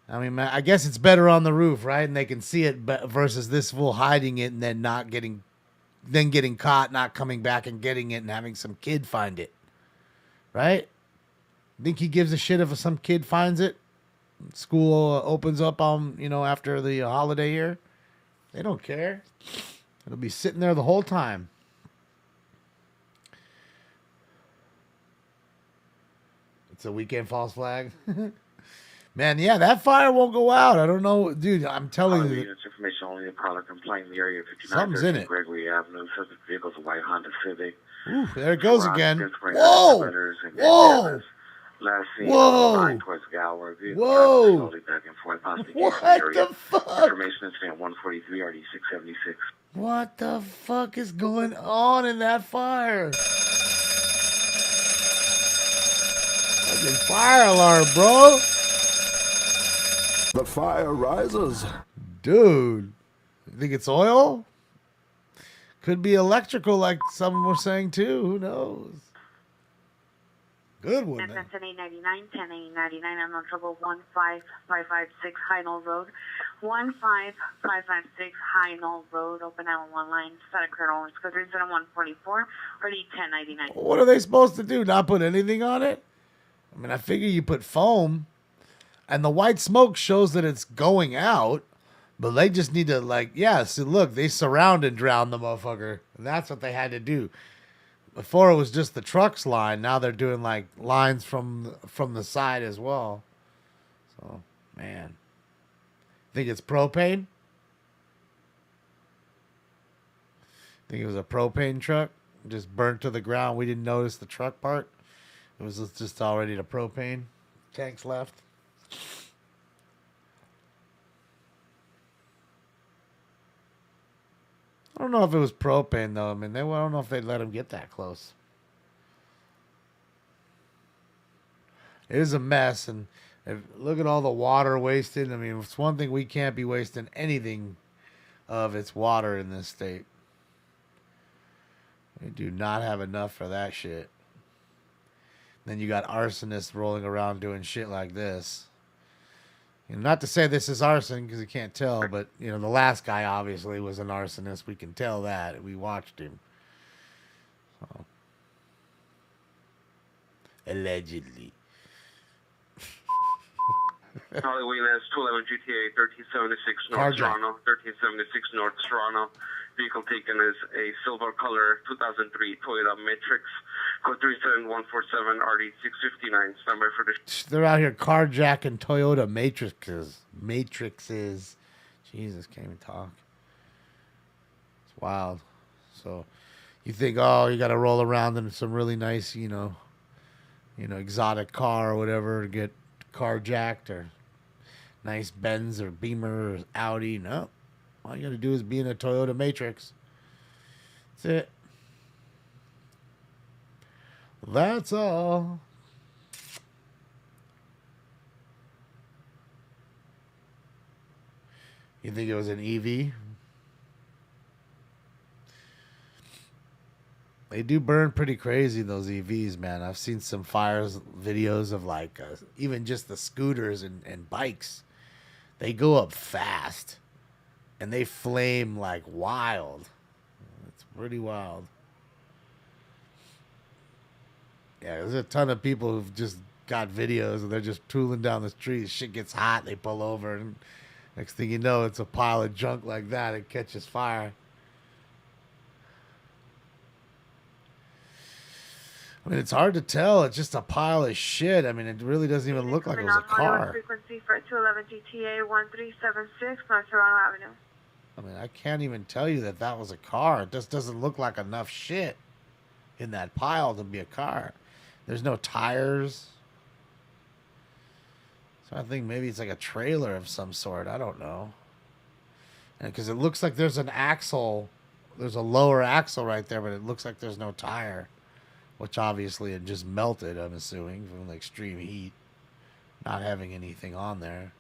I guess it's better on the roof, right? And they can see it versus this fool hiding it and then getting caught, not coming back and getting it and having some kid find it. Right? Think he gives a shit if some kid finds it? School opens up after the holiday here? They don't care. It'll be sitting there the whole time. It's a weekend false flag. Man, yeah, that fire won't go out. I don't know. Dude, I'm telling you. Units information only the product complaint in the area 59 Something's in it. Gregory Avenue. Subject vehicles, a white Honda Civic. Ooh, there it goes again. Whoa! Whoa! Last seen Whoa! towards Galway. Whoa! Back and forth, What the fuck? Information incident 143 RD 676. What the fuck is going on in that fire? Fucking fire alarm, bro. The fire rises. Dude, you think it's oil? Could be electrical like some were saying too. Who knows? Good one, That's man. 10-899, 10-899. I'm on trouble 15556 High Knoll Road. 15556 High Knoll Road. Open out one line. Santa Colonel. Let's go 37144 or the 1099. What are they supposed to do? Not put anything on it? I mean, I figure you put foam, and the white smoke shows that it's going out, but they just need to, like, yeah, so look, they surround and drown the motherfucker. And that's what they had to do. Before it was just the trucks line. Now they're doing, like, lines from the side as well. So, man. Think it's propane? Think it was a propane truck? Just burnt to the ground. We didn't notice the truck part. It was just already the propane tanks left. I don't know if it was propane, though. I mean, I don't know if they'd let him get that close. It is a mess, and look at all the water wasted. I mean, it's one thing we can't be wasting anything of its water in this state. We do not have enough for that shit. Then you got arsonists rolling around doing shit like this. You know, not to say this is arson because you can't tell, but you know the last guy obviously was an arsonist. We can tell that. We watched him. So. Allegedly. Holly Wheelers, 211 GTA, 1376 North Carjack. Toronto, 1376 North Toronto. Vehicle taken is a silver color 2003 Toyota Matrix. Code 37147 RD659. Stand by for the... They're out here carjacking Toyota Matrixes. Jesus, can't even talk. It's wild. So you think, oh, you got to roll around in some really nice, you know, exotic car or whatever to get carjacked, or nice Benz or Beamer or Audi. No. All you got to do is be in a Toyota Matrix. That's it. That's all. You think it was an EV? They do burn pretty crazy, those EVs, man. I've seen some fires videos of like even just the scooters and bikes. They go up fast and they flame like wild. It's pretty wild. Yeah, there's a ton of people who've just got videos and they're just tooling down the street. Shit gets hot, they pull over, and next thing you know, it's a pile of junk like that. It catches fire. I mean, it's hard to tell. It's just a pile of shit. I mean, it really doesn't even look like it was a car. Frequency for 211 GTA 1376 North Toronto Avenue. I mean, I can't even tell you that was a car. It just doesn't look like enough shit in that pile to be a car. There's no tires. So I think maybe it's like a trailer of some sort. I don't know. And because it looks like there's an axle. There's a lower axle right there, but it looks like there's no tire. Which obviously it just melted, I'm assuming, from the extreme heat. Not having anything on there.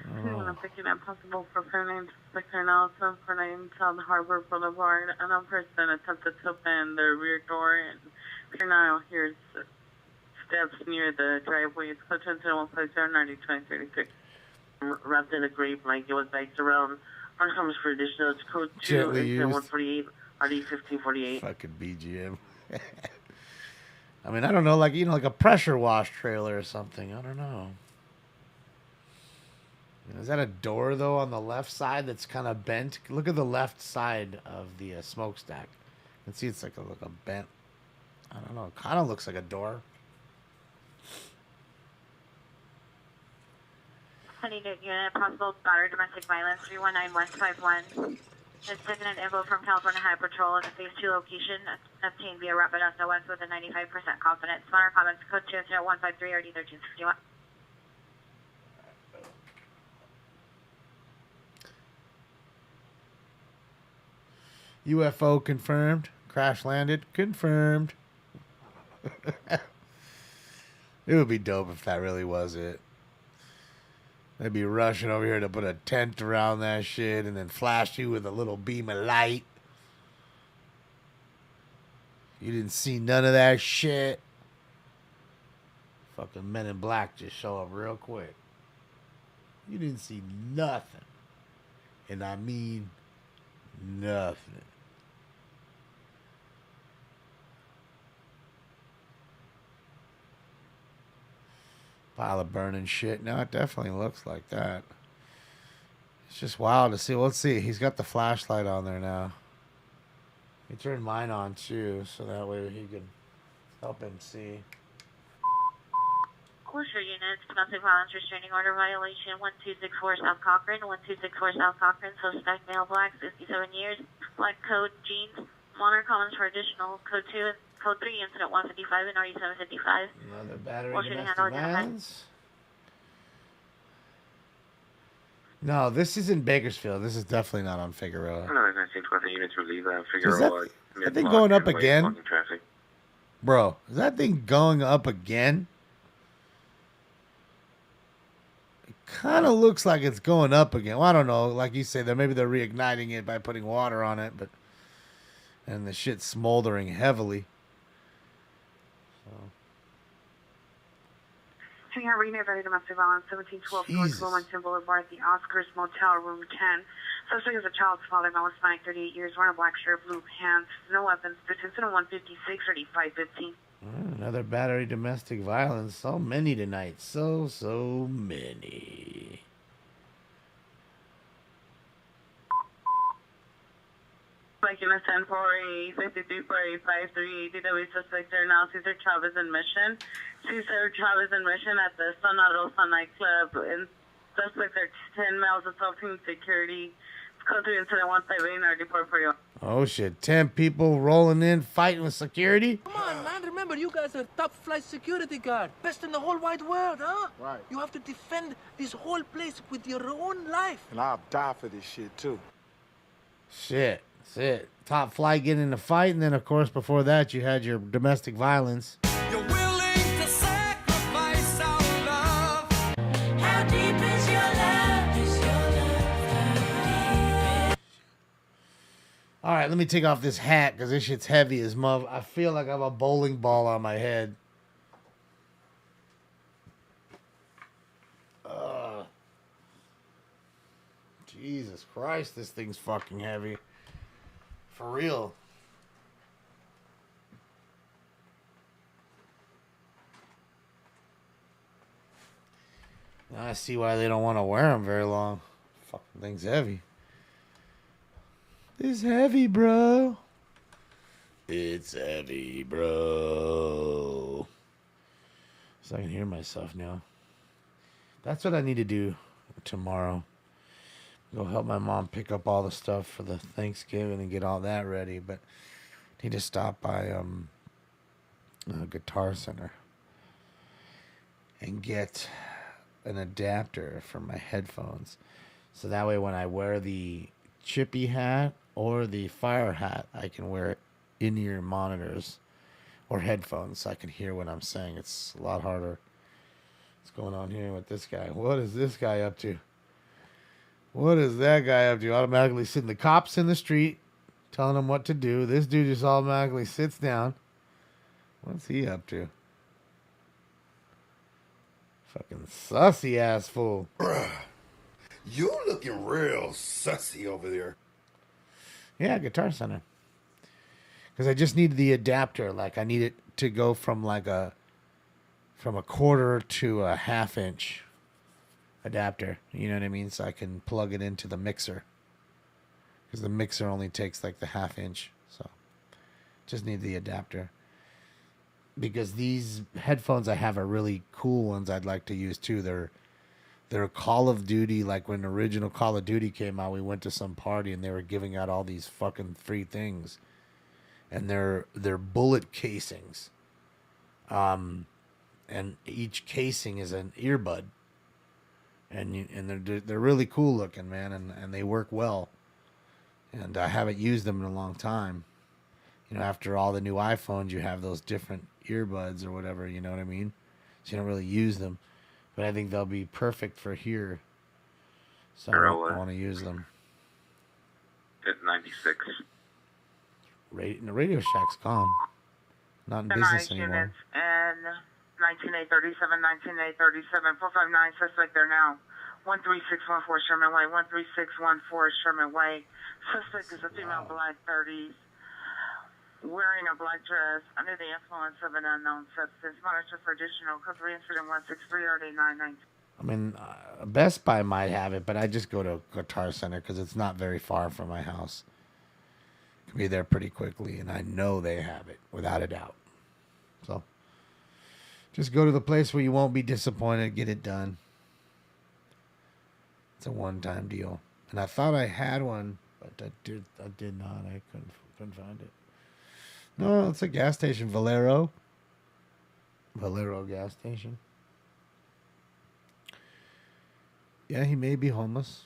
I'm picking up possible for Fairname Inspector Nelson for 9 South Harbor Boulevard. Another person attempted to open the rear door, and here now here's steps near the driveway. It's close to 150-90-2036. Wrapped in a grape like it was bagged around. On comes for additional. It's code 2 148 RD1548. Fucking BGM. I mean, I don't know, like, you know, like a pressure wash trailer or something. I don't know. Is that a door, though, on the left side that's kind of bent? Look at the left side of the smokestack. You can see it's like a bent. I don't know. It kind of looks like a door. Honey, unit, possible battery domestic violence, 319 West 51. Just taking an info from California High Patrol in the Phase 2 location, obtained via rapid SOS with a 95% confidence. Smaller comments, code 20153 RD 1361. UFO confirmed. Crash landed. Confirmed. It would be dope if that really was it. They'd be rushing over here to put a tent around that shit and then flash you with a little beam of light. You didn't see none of that shit. Fucking Men in Black just show up real quick. You didn't see nothing. And I mean nothing. Pile of burning shit. No, it definitely looks like that. It's just wild to see. Let's see. He's got the flashlight on there now. He turned mine on too, so that way he could help him see. Closure units, domestic violence restraining order violation, 1264 South Cochran, 1264 South Cochran, suspect male black, 57 years, black coat, jeans, monitor comments for additional, code 2 and code 3, incident 155 and RE 755. Another battery Closure domestic handle violence. No, this is in Bakersfield. This is definitely not on Figueroa. No, I think what the units will leave Is that thing going up again? Bro, is that thing going up again? It kind of looks like it's going up again. Well, I don't know. Like you say, maybe they're reigniting it by putting water on it, and the shit's smoldering heavily. Senior Arena, very domestic violence, 1712 North Wilmington Boulevard, the Oscars Motel, room 10. Suspect is a child's father, male Hispanic, 38 years, wearing a black shirt, blue pants, no weapons. Incident 156, 3515. Another battery domestic violence. So many tonight. So many. Like unit 10 for a 53 for a 53 DW suspect there now. Cesar Chavez in Mission. Cesar Chavez in Mission at the Santa Rosa nightclub. And suspect there 10 males assaulting security. Code 3 incident 158 in our report for you. Oh shit, 10 people rolling in fighting with security? Come on, man. Remember, you guys are top flight security guard. Best in the whole wide world, huh? Right. You have to defend this whole place with your own life. And I'll die for this shit, too. Shit. That's it. Top flight getting in a fight, and then of course before that you had your domestic violence. You're willing to sacrifice our love. How deep is your love? Is your love? All right, let me take off this hat because this shit's heavy as mother. I feel like I have a bowling ball on my head. Jesus Christ, this thing's fucking heavy. For real. Now I see why they don't want to wear them very long. Fucking thing's heavy. It's heavy, bro. It's heavy, bro. So I can hear myself now. That's what I need to do tomorrow. Go help my mom pick up all the stuff for the Thanksgiving and get all that ready. But I need to stop by a Guitar Center and get an adapter for my headphones. So that way when I wear the chippy hat or the fire hat, I can wear in-ear monitors or headphones so I can hear what I'm saying. It's a lot harder. What's going on here with this guy? What is this guy up to? What is that guy up to? Automatically sitting the cops in the street, telling them what to do. This dude just automatically sits down. What's he up to? Fucking sussy ass fool. Bruh, you looking real sussy over there. Yeah, Guitar Center. Because I just need the adapter. Like I need it to go from a quarter to a half-inch adapter, you know what I mean? So I can plug it into the mixer. Because the mixer only takes like the half-inch. So just need the adapter. Because these headphones I have are really cool ones I'd like to use too. They're Call of Duty, like when original Call of Duty came out, we went to some party and they were giving out all these fucking free things. And they're bullet casings. And each casing is an earbud. And they're really cool looking, man, and they work well. And I haven't used them in a long time. You know, after all the new iPhones, you have those different earbuds or whatever, you know what I mean? So you don't really use them. But I think they'll be perfect for here. So I want to use them. At 96. The Radio Shack's gone. Not in business anymore. And 19A37, 19A37, 459, suspect there now. 13614 Sherman Way, 13614 Sherman Way. Suspect is a female, black 30s, wearing a black dress, under the influence of an unknown substance. Monitor for additional code 3 incident 163 RD919. I mean, Best Buy might have it, but I just go to Guitar Center because it's not very far from my house. Can be there pretty quickly, and I know they have it without a doubt. So just go to the place where you won't be disappointed. Get it done. It's a one-time deal, and I thought I had one, but I did not. I couldn't find it. No, it's a gas station, Valero gas station. Yeah, he may be homeless.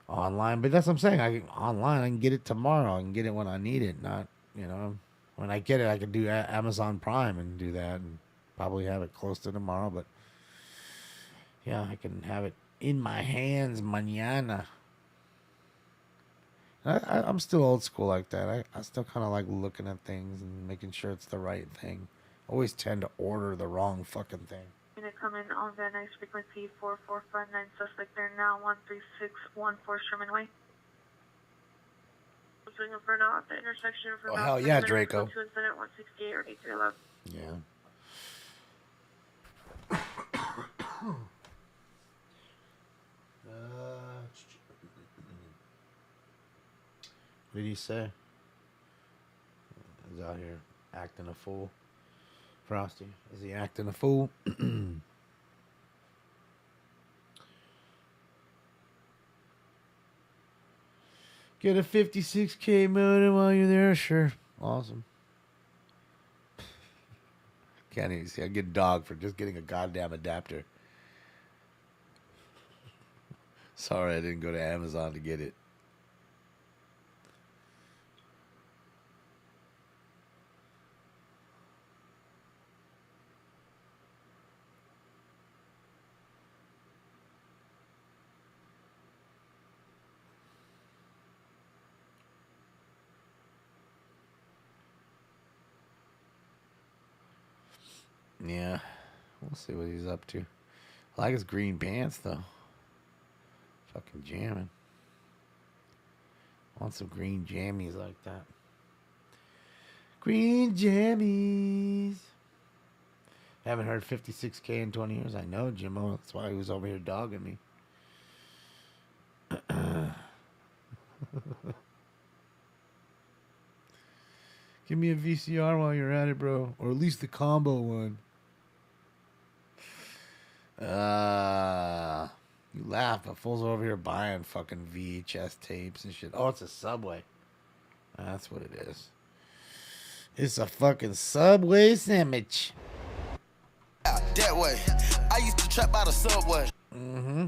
Online, but that's what I'm saying. Online, I can get it tomorrow. I can get it when I need it. Not, when I get it, I can do Amazon Prime and do that, and probably have it close to tomorrow. But yeah, I can have it in my hands mañana. I'm still old school like that. I still kind of like looking at things and making sure it's the right thing. Always tend to order the wrong fucking thing. Gonna come in on Van Nuys frequency 4459, suspect there now, 13614 Sherman Way. Swing for now at the intersection for hell yeah, Draco. 2 incident 168 or 8311. Yeah. What did he say? He's out here acting a fool. Frosty, is he acting a fool? Get a 56K modem while you're there, sure. Awesome. Can't even see. I get dog for just getting a goddamn adapter. Sorry, I didn't go to Amazon to get it. Yeah, we'll see what he's up to. I like his green pants, though. Fucking jamming. Want some green jammies like that. Green jammies. Haven't heard 56K in 20 years. I know, Jimmo. That's why he was over here dogging me. Give me a VCR while you're at it, bro. Or at least the combo one. You laugh, but fools are over here buying fucking VHS tapes and shit. Oh, it's a Subway. That's what it is. It's a fucking Subway sandwich. That way. I used to trap by the Subway. Mm-hmm.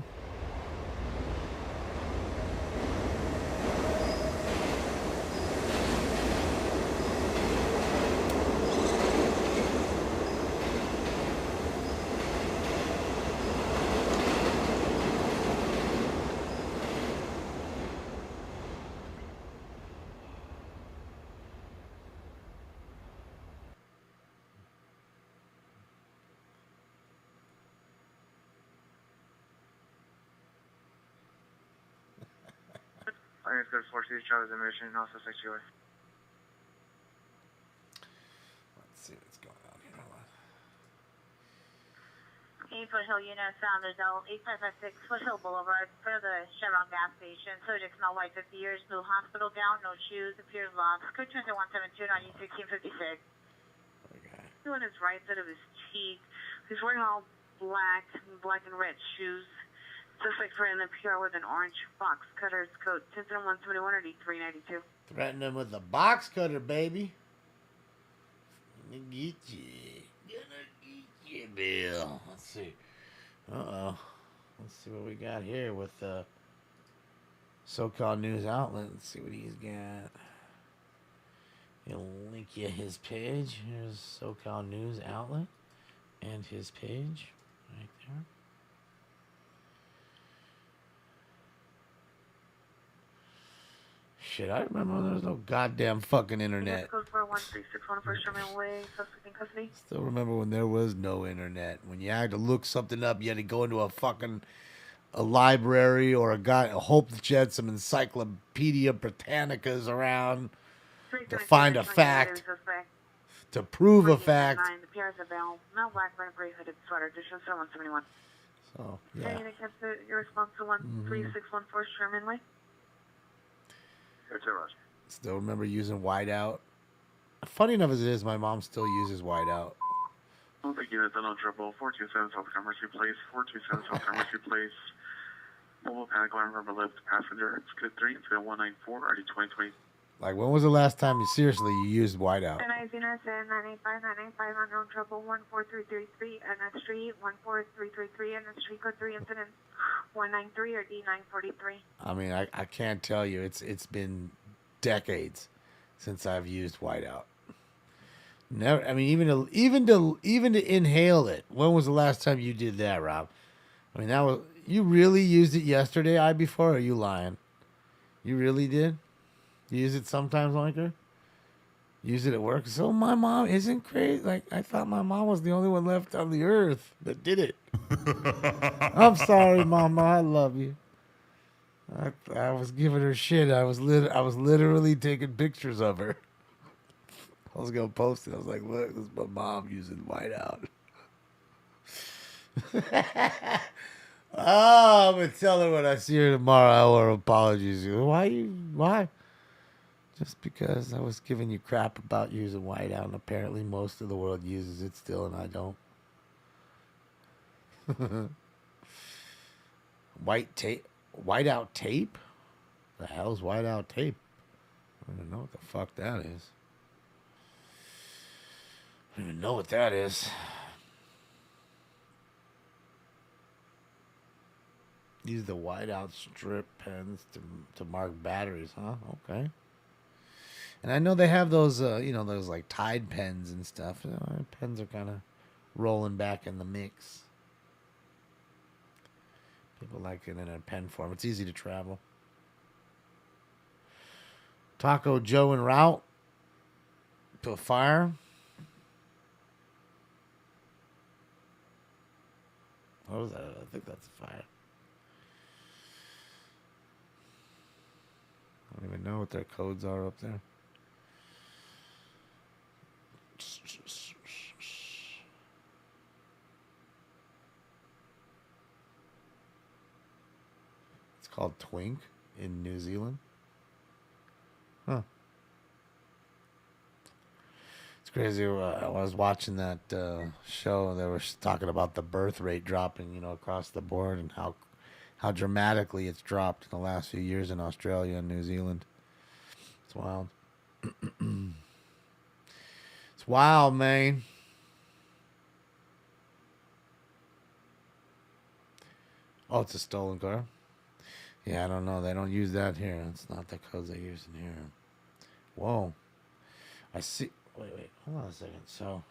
I think it's good for each other's emission and also affect yours. Let's see what's going on here. Hold on. Foothill unit found adult 8556 Foothill Boulevard for the Chevron gas station. Subject smell white 50 years, blue hospital gown, no shoes, appears lost. Code 172 1656. Okay. On his right side of his cheek. He's wearing all black and red shoes. Suspect for in the PR with an orange box cutter. Code 171 or D392. Threaten him with a box cutter, baby. Gonna get you. Gonna get you, Bill. Let's see. Uh-oh. Let's see what we got here with the so-called news outlet. Let's see what he's got. He'll link you his page. Here's so-called news outlet and his page right there. shit. I remember when there was no goddamn fucking internet. Code 41361 for Sherman Way, suspect in custody. Still remember when there was no internet. When you had to look something up, you had to go into a library or hope that you had some Encyclopedia Britannicas around to find a fact, to prove a fact. The PR is available. No black, red, gray hooded sweater. Just show 171. So, yeah. Can you accept your response to 13614 Sherman Way? Still remember using whiteout. Funny enough as it is, my mom still uses whiteout. I'll take unit on triple 427 South Commerce Place, 427 South Commerce Place. Mobile panic alarm from a lift passenger. It's good 3, it's 194, already 2020. Like, when was the last time you used whiteout? And I do not say 985 unknown trouble 14333 and that's street 14333 and that's street code 3 incident 193 or D943. I mean, I can't tell you. It's been decades since I've used whiteout. Never. I mean, even to inhale it. When was the last time you did that, Rob? I mean, you really used it yesterday, before, or are you lying? You really did? You use it sometimes, Lanker? Use it at work? So my mom isn't crazy. Like, I thought my mom was the only one left on the earth that did it. I'm sorry, Mama. I love you. I was giving her shit. I was literally taking pictures of her. I was gonna post it. I was like, "Look, this is my mom using whiteout." Oh, I'm gonna tell her when I see her tomorrow. I want apologies. Why? Just because I was giving you crap about using whiteout, and apparently most of the world uses it still, and I don't. Whiteout tape? The hell's whiteout tape? I don't know what the fuck that is. I don't even know what that is. Use the whiteout strip pens to mark batteries, huh? Okay. And I know they have those, those like Tide pens and stuff. Pens are kind of rolling back in the mix. People like it in a pen form. It's easy to travel. Taco Joe en route to a fire. What was that? I think that's a fire. I don't even know what their codes are up there. It's called Twink in New Zealand. Huh. It's crazy. I was watching that show. They were talking about the birth rate dropping, across the board, and how dramatically it's dropped in the last few years in Australia and New Zealand. It's wild. It's wild, man. Oh, it's a stolen car? Yeah, I don't know. They don't use that here. It's not the codes they use in here. Whoa. I see. Wait. Hold on a second. So,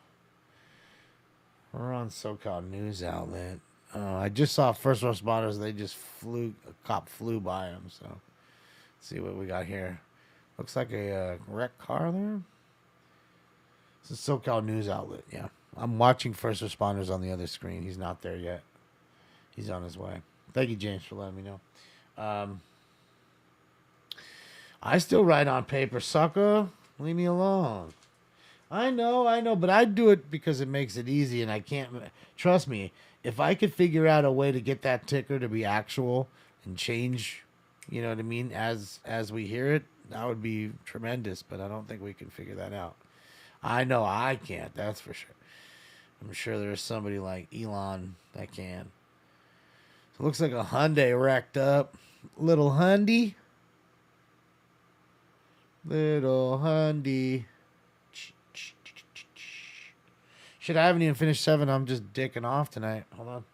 we're on SoCal News Outlet. I just saw first responders. They just a cop flew by them. So, let's see what we got here. Looks like a wrecked car there. This is SoCal News Outlet. Yeah. I'm watching first responders on the other screen. He's not there yet. He's on his way. Thank you, James, for letting me know. I still write on paper, sucker. Leave me alone. I know, but I do it because it makes it easy, and I can't. Trust me, if I could figure out a way to get that ticker to be actual and change, you know what I mean, as we hear it, that would be tremendous, but I don't think we can figure that out. I know I can't, that's for sure. I'm sure there's somebody like Elon that can. So it looks like a Hyundai wrecked up. Little Hyundai. Little Hyundai. Shit, I haven't even finished 7. I'm just dicking off tonight. Hold on.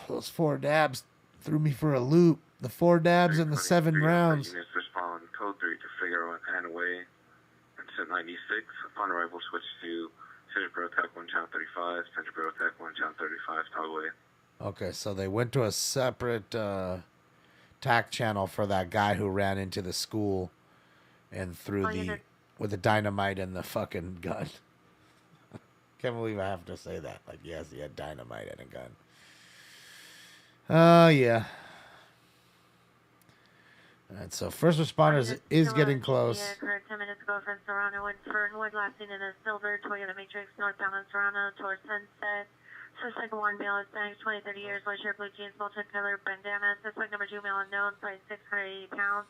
Those 4 dabs threw me for a loop. The 4 dabs and the 7 rounds. Units respond code 3 to Figaro and away. Incident 96. Upon arrival, switch to Central Bureau Tech 1 Channel 35. Central Bureau Tech 1 Channel 35. Toggle away. Okay, so they went to a separate TAC channel for that guy who ran into the school and threw with the dynamite and the fucking gun. Can't believe I have to say that. Like, yes, he had dynamite and a gun. Oh, yeah. Alright, so first responders is getting close. Occurred 10 minutes ago from Serrano and Fernwood, last seen in a silver Toyota Matrix northbound on Serrano towards Sunset. Suspect 1, male, Hispanic, 20, 30 years, white shirt, blue jeans, multicolored bandana. Suspect number 2, male, unknown, size 680 pounds.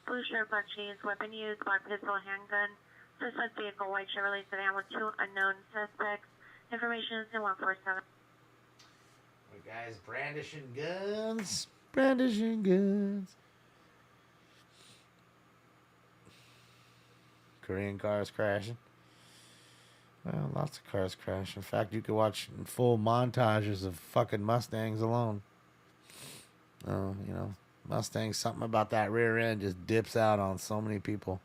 Blue shirt, black jeans, weapon used, black pistol, handgun. Suspect vehicle, white Chevrolet sedan with 2 unknown suspects. Information is in 147. Guys brandishing guns. Brandishing guns. Korean cars crashing. Well, lots of cars crash. In fact, you could watch full montages of fucking Mustangs alone. Oh, you know, Mustangs, something about that rear end just dips out on so many people.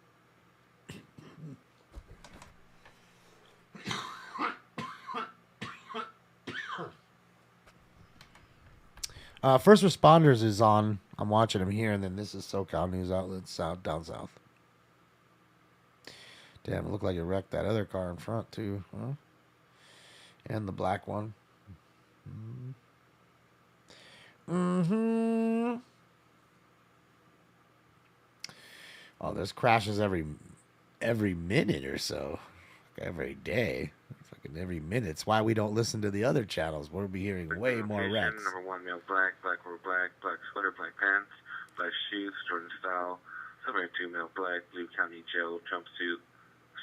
First responders is on. I'm watching him here, and then this is SoCal News Outlets down south. Damn, it looked like it wrecked that other car in front too, huh? And the black one. Mm-hmm. Oh, there's crashes every minute or so, every day. Fucking every minute. It's why we don't listen to the other channels. We'll be hearing way more wrecks. Number 1, male, black or black sweater, black pants, black shoes, Jordan style. Number 2, male, black, blue county jail jumpsuit,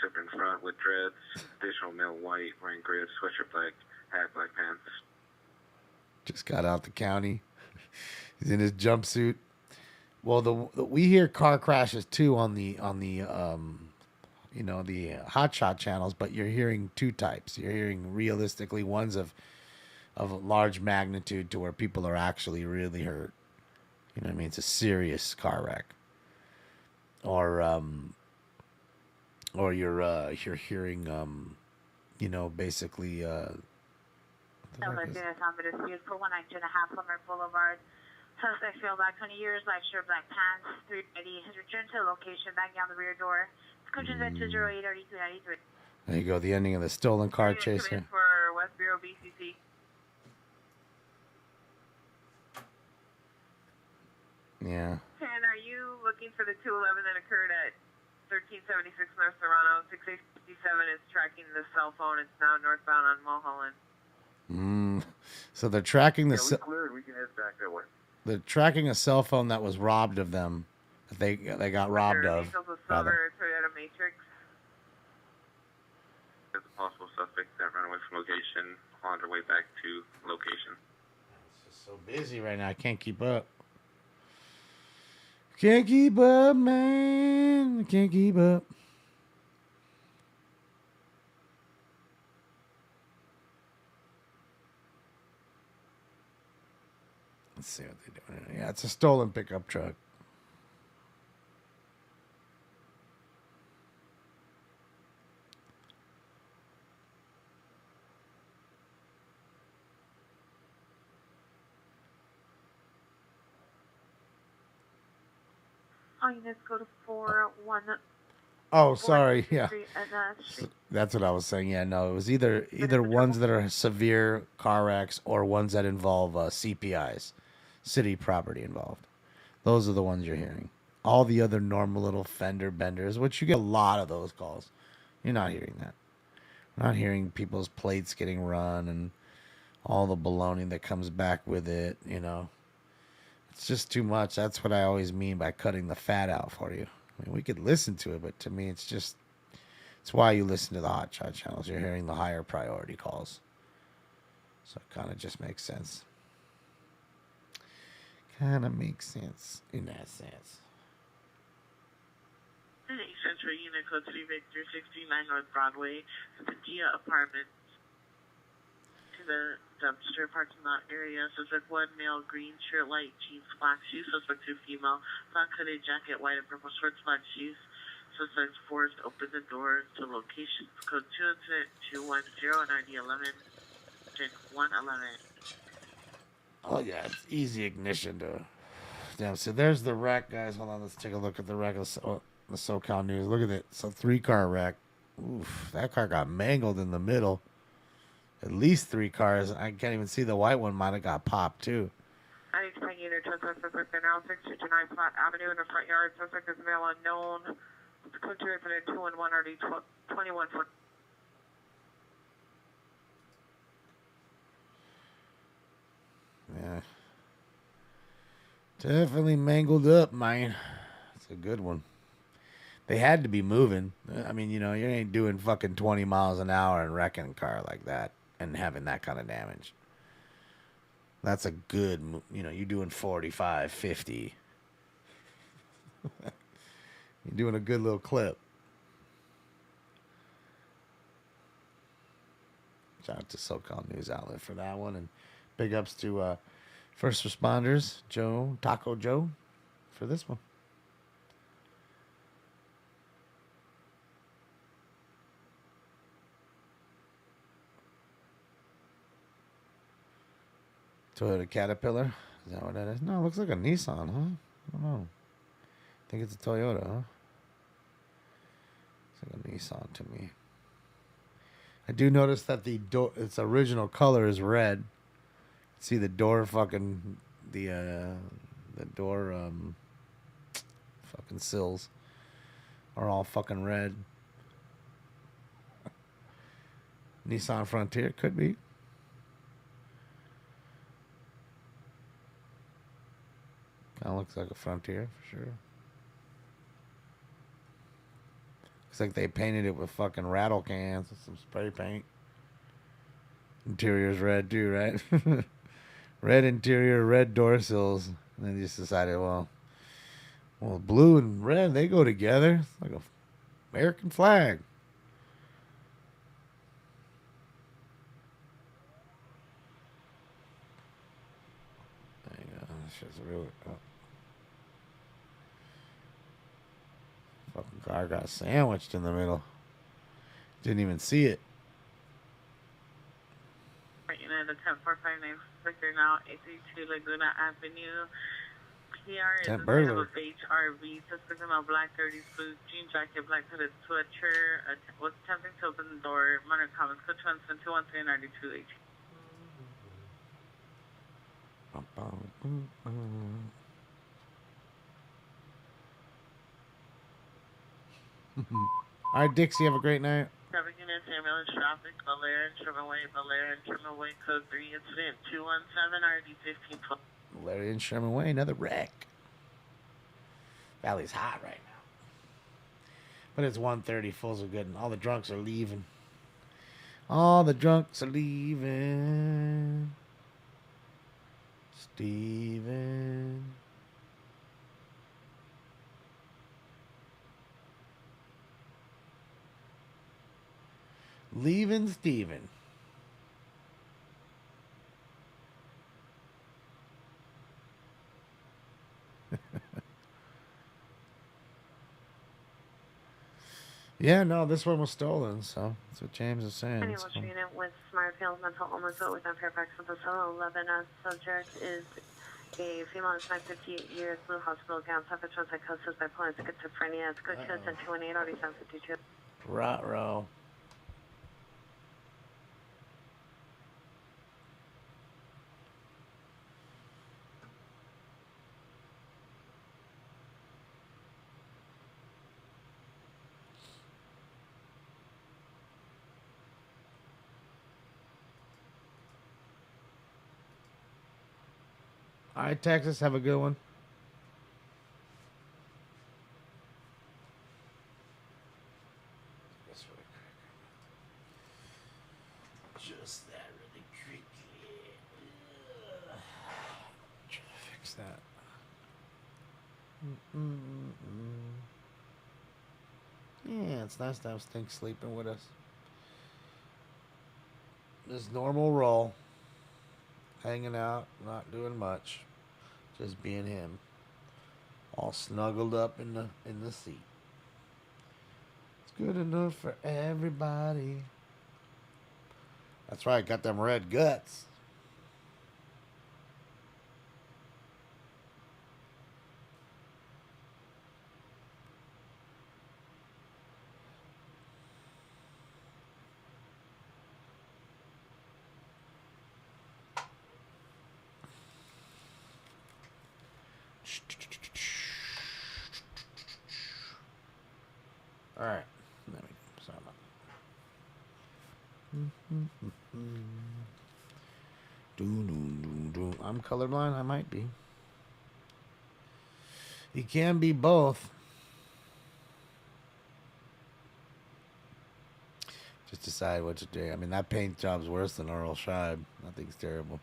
zipper in front with dreads. Additional male, white, wearing grid, sweatshirt, black hat, black pants. Just got out the county. He's in his jumpsuit. Well, we hear car crashes too on the you know, the hotshot channels, but you're hearing two types. You're hearing realistically ones of large magnitude to where people are actually really hurt. You know what I mean? It's a serious car wreck. Or you're hearing you know, basically Number 2 is on the dispute for 192.5 Plummer Boulevard. Suspect field, black 20 years, black shirt, black pants, 380. Has returned to the location, banging on the rear door. Coaches at 208 3293. there you go, the ending of the stolen car chase here. For West Bureau BCC. Yeah. And are you looking for the 211 that occurred at 1376 North Serrano? 6857 is tracking the cell phone. It's now northbound on Mulholland. So they're tracking the. We cleared. We can head back that way. They're tracking a cell phone that was robbed of them. That they got robbed of. Silver Toyota Matrix. There's a possible suspect that ran away from location on their way back to location. It's just so busy right now. I can't keep up. Can't keep up, man. Can't keep up. Let's see what they're doing. Yeah, it's a stolen pickup truck. All units go to 410. Oh, sorry. Yeah. That's what I was saying. Yeah, no, it was either ones that are severe car wrecks or ones that involve CPIs, city property involved. Those are the ones you're hearing. All the other normal little fender benders, which you get a lot of those calls. You're not hearing that. You're not hearing people's plates getting run and all the baloney that comes back with it, you know. It's just too much. That's what I always mean by cutting the fat out for you. I mean, we could listen to it, but to me, it's why you listen to the hotshot channels. You're hearing the higher priority calls. So it kind of just makes sense. Kind of makes sense in that sense. Central Unit Code 3 Victor 69 North Broadway, the Gia Apartments. To the dumpster parking lot area. Suspect 1, male, green shirt, light jeans, black shoes. Suspect 2, female, black hooded jacket, white and purple shorts, black shoes. Suspect 4 to open the door to location. Code 2 incident 210 and ID 11. 111. Oh yeah, it's easy ignition to. Damn. So there's the wreck, guys. Hold on, let's take a look at the wreck of the SoCal News. Look at it. It's a 3-car wreck. Oof, that car got mangled in the middle. At least 3 cars. I can't even see the white one. Might have got popped too. I expect you to transfer suspect now 629 Platte Avenue in the front yard. Suspect is male unknown. Code 2 resident 211 RD 21. Yeah. Definitely mangled up, man. It's a good one. They had to be moving. I mean, you ain't doing fucking 20 miles an hour and wrecking a car like that and having that kind of damage. That's a good, you're doing 45, 50. You're doing a good little clip. Shout out to SoCal News Outlet for that one. And big ups to first responders, Taco Joe, for this one. Toyota Caterpillar. Is that what that is? No, it looks like a Nissan, huh? I don't know. I think it's a Toyota, huh? It's like a Nissan to me. I do notice that its original color is red. See the door fucking the door fucking sills are all fucking red. Nissan Frontier could be. Kind of looks like a Frontier for sure. Looks like they painted it with fucking rattle cans and some spray paint. Interior's red too, right? Red interior, red door sills. And they just decided, well, blue and red, they go together. It's like a American flag. There you go. This shit's really... Fucking car got sandwiched in the middle. Didn't even see it. United 10459 Victor now 832 Laguna Avenue. PR is inside of a beige RV. Suspect in a black 30s blue jean jacket, black hooded sweatshirt. Was attempting to open the door. Minor comments. Code 213 92 All right, Dixie, have a great night. Traffic units, ambulance, traffic, Valera, Sherman Way, code 3, incident 217, RD 1512. Larry and Sherman Way, another wreck. Valley's hot right now. But it's 1:30, fools are good, and all the drunks are leaving. All the drunks are leaving. Steven. Leaving Steven. Yeah, no, this one was stolen, so that's what James is saying. Any unit with Smart Field mental illness with Fairfax episode 11. Subject is a female, 58 years, Blue Hospital gown, suffers from psychosis, bipolar, schizophrenia. It's good to send 218 already 752. Ruh-roh. All right, Texas, have a good one. Just that really quickly. Try to fix that. Yeah, it's nice to have Stink sleeping with us. This normal roll. Hanging out, not doing much, just being him, all snuggled up in the seat. It's good enough for everybody. That's right, got them red guts. All right. There we go. Sorry about that. I'm colorblind. I might be. You can be both. Just decide what to do. I mean, that paint job's worse than Earl Scheib. Nothing's terrible.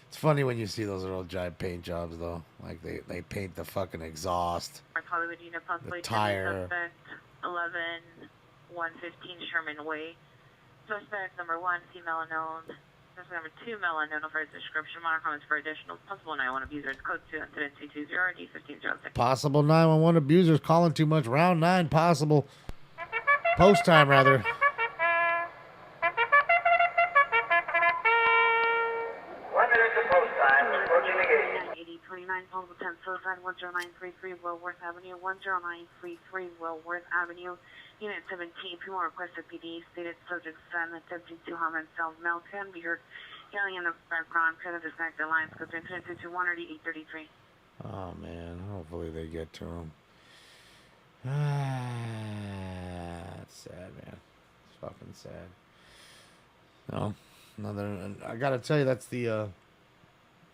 It's funny when you see those Earl Scheib paint jobs, though. Like, they paint the fucking exhaust, Hollywood unit possibly the tire. Suspect 11115 Sherman Way. Suspect number 1, female unknown. Suspect number 2, male unknown for his description. Minor comments for additional possible 911 abusers. Code 2 incident 220 D1506. Possible 911 abusers calling too much. Round 9 possible. Post time, rather. 29 possible 10 suicide 10933 Wellworth Avenue 10933 Wellworth Avenue Unit 17 people requested PD stated subject son attempting to harm himself male can be heard yelling in the background could have disconnected lines code 221 or 833. Oh man, hopefully they get to him. That's sad, man. It's fucking sad. No, I gotta tell you, that's the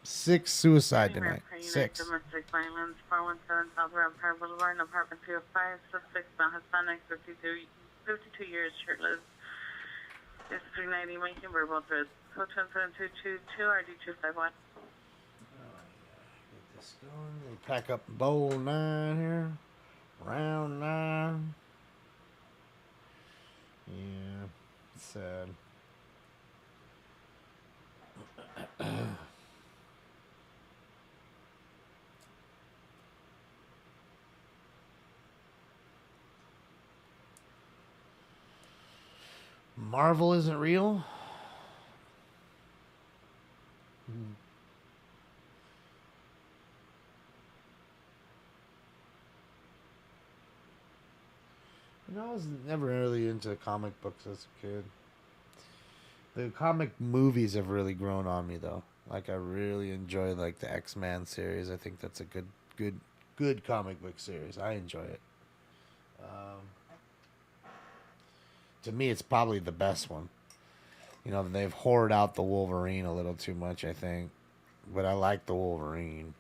6th suicide tonight. 6. Domestic violence, 417 South Rampart Boulevard, apartment 205. Suspect male Hispanic, 52 years, shirtless. Is 390 making verbal threats. Code 27222 RD251. Get this going. We pack up bowl 9 here. Round 9. Yeah, it's sad. Marvel isn't real? You know, I was never really into comic books as a kid. The comic movies have really grown on me, though. Like, I really enjoy, like, the X-Men series. I think that's a good comic book series. I enjoy it. To me, it's probably the best one. You know, they've whored out the Wolverine a little too much, I think. But I like the Wolverine.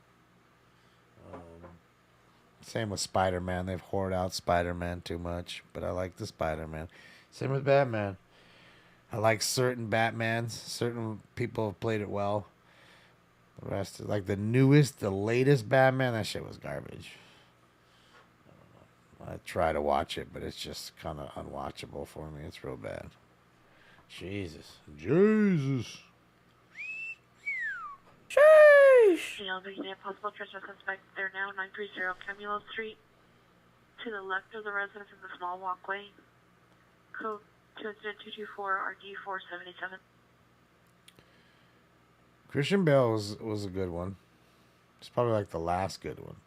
Same with Spider-Man. They've whored out Spider-Man too much. But I like the Spider-Man. Same with Batman. I like certain Batmans. Certain people have played it well. The rest is like the latest Batman. That shit was garbage. I try to watch it, but it's just kind of unwatchable for me. It's real bad. Jesus. Sheesh! Possible trespass suspect. They're now 930 Camilo Street. To the left of the residence is a small walkway. Code 224 RD477. Christian Bale was a good one. It's probably like the last good one.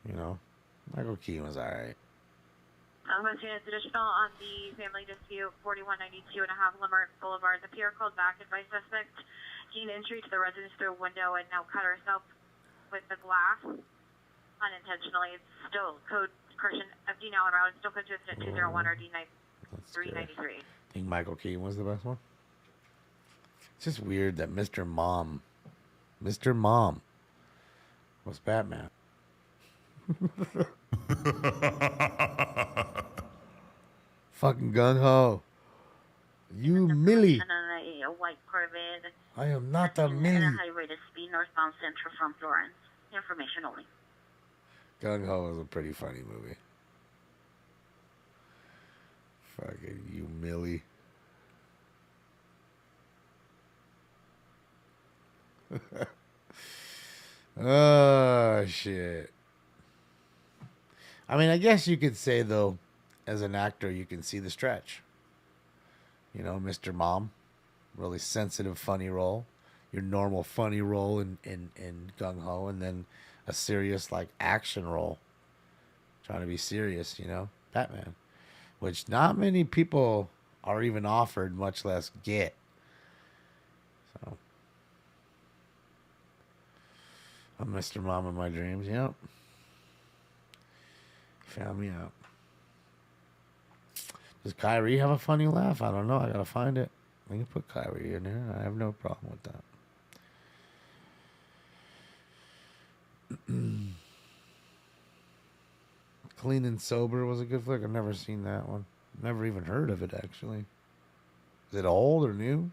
You know? Michael Keaton was alright. Additional on the family dispute, 4192 and a half Lamert Boulevard. The peer called back advice suspect gained entry to the residence through a window and now cut herself with the glass unintentionally. It's still code Christian FD now en route. It's still code 201 or D393. I think Michael Keaton was the best one. It's just weird that Mr. Mom was Batman. Fucking gung-ho. You Millie. A white Corvette. I am not a Millie. And a high rate of speed northbound Central from Florence. Information only. Gung-ho was a pretty funny movie. Fucking you Millie. Oh, shit. I mean, I guess you could say, though, as an actor, you can see the stretch. You know, Mr. Mom, really sensitive, funny role. Your normal funny role in Gung-Ho, and then a serious, like, action role. Trying to be serious, you know? Batman. Which not many people are even offered, much less get. So. I'm Mr. Mom in my dreams. Yep. Found me out. Does Kyrie have a funny laugh? I don't know. I gotta find it. We can put Kyrie in there. I have no problem with that. Clean and Sober was a good flick. I've never seen that one. Never even heard of it, actually. Is it old or new?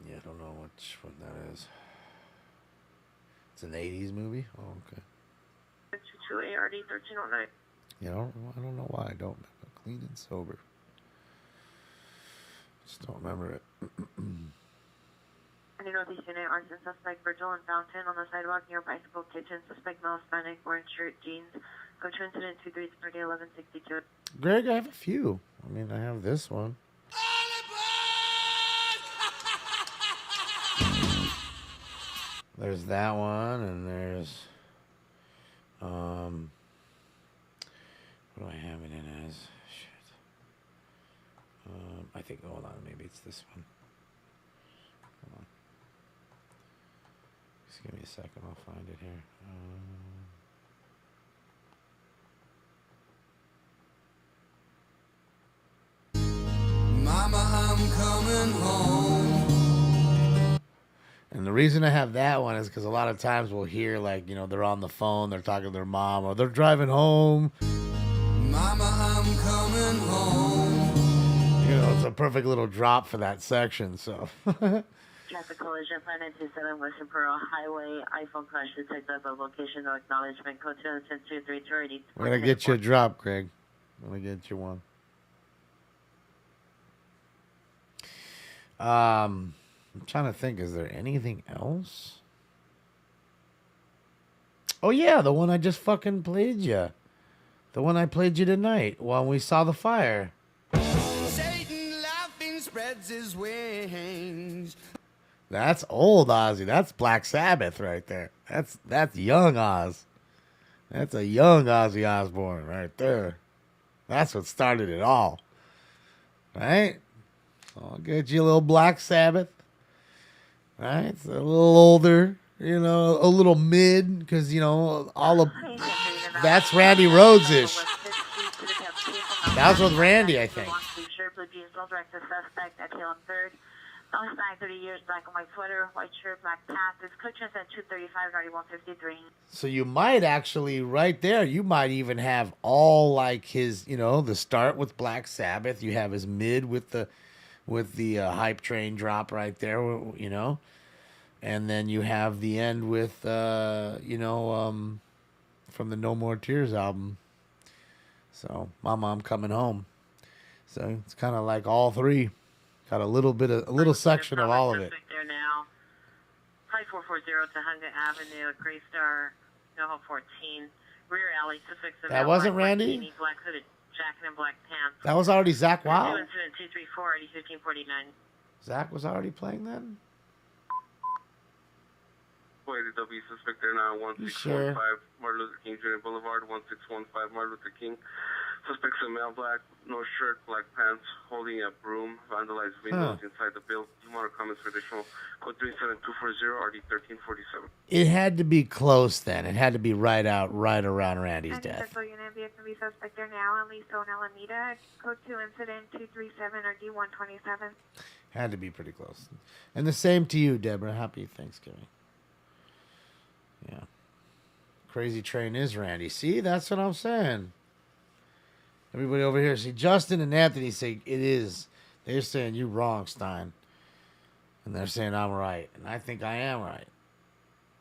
Yeah, I don't know which one that is. It's an 80s movie? Oh, okay. 228 RD 1309. Yeah, I don't know why I don't remember. Clean and Sober. Just don't remember it. Any Northeast Unit, arson suspect Virgil and Fountain on the sidewalk near Bicycle Kitchen. Suspect male Hispanic, wearing shirt, jeans. Go to incident 2330 1162. Greg, I have a few. I mean, I have this one. There's that one, and there's what do I have it in as? Shit. I think, hold on, maybe it's this one. Hold on. Just give me a second, I'll find it here. Mama, I'm coming home. And the reason I have that one is because a lot of times we'll hear, like, you know, they're on the phone, they're talking to their mom, or they're driving home. Mama, I'm coming home. You know, it's a perfect little drop for that section, so. Traffic collision, 5927 Western Pearl Highway. iPhone crash detected by location, no acknowledgement. Code 22330. I'm going to get you a drop, Greg. I'm going to get you one. I'm trying to think, is there anything else? Oh, yeah, the one I just fucking played you. The one I played you tonight when we saw the fire. Satan laughing spreads his wings. That's old Ozzy. That's Black Sabbath right there. That's young Oz. That's a young Ozzy Osbourne right there. That's what started it all. Right? So I'll get you a little Black Sabbath. Right? It's a little older, you know, a little mid, because, you know, all of that's Randy Rhodes-ish. That was with Randy, I think. Long back 30 years, black and white sweater, white shirt, black pants. This coach at 235 9153. So you might actually, right there, you might even have all like his, you know, the start with Black Sabbath. You have his mid with the hype train drop right there, you know, and then you have the end with, you know, from the No More Tears album. So Mama, I'm Coming Home. So it's kind of like all three. Got a little section of all of it. There now. 5440 Tahunga Avenue, Gray Star, NoHo 14. Rear alley, suspects of That wasn't Randy? bikini, black hooded jacket and black pants. That was already Zach Wild? Incident 234 1549. Zach was already playing then? W suspect there now, 1615 Sure. Martin Luther King Jr. Boulevard, 1615 Martin Luther King. Suspects in male black, no shirt, black pants, holding a broom, vandalized windows inside the building. More comments for additional code 37240 RD1347. It had to be close then. It had to be right around Randy's death. Suspect there now, at least on Alameda. Code 2 incident 237 RD127. Had to be pretty close. And the same to you, Deborah. Happy Thanksgiving. Yeah. Crazy Train is Randy. See, that's what I'm saying. Everybody over here. See, Justin and Anthony say it is. They're saying you're wrong, Stein. And they're saying I'm right. And I think I am right.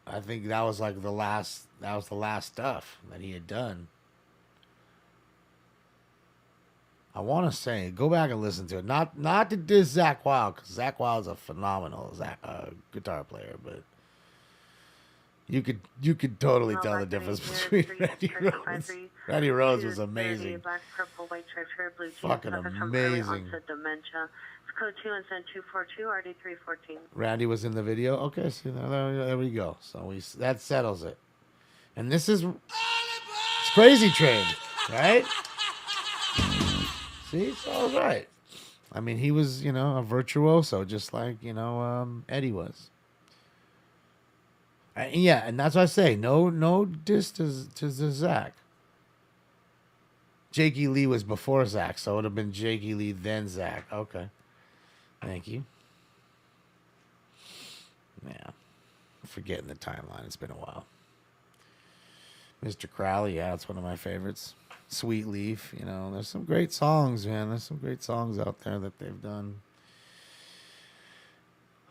I think that was like the last stuff that he had done. I want to say, go back and listen to it. Not to diss Zach Wild, because Zach Wild's a phenomenal guitar player, but you could totally tell the difference between Randy Rhodes. Randy Rhodes was amazing. Fucking amazing. Code 2 and send 242 RD314. Randy was in the video. Okay, see, there we go. So that settles it. And this is it's Crazy Train, right? See, it's all right. I mean, he was, a virtuoso, just like, Eddie was. Yeah, and that's what I say. No diss to Zach. Jakey Lee was before Zach, so it would have been Jakey Lee, then Zach. Okay. Thank you. Yeah. Forgetting the timeline. It's been a while. Mr. Crowley, yeah, it's one of my favorites. Sweet Leaf, there's some great songs, man. There's some great songs out there that they've done.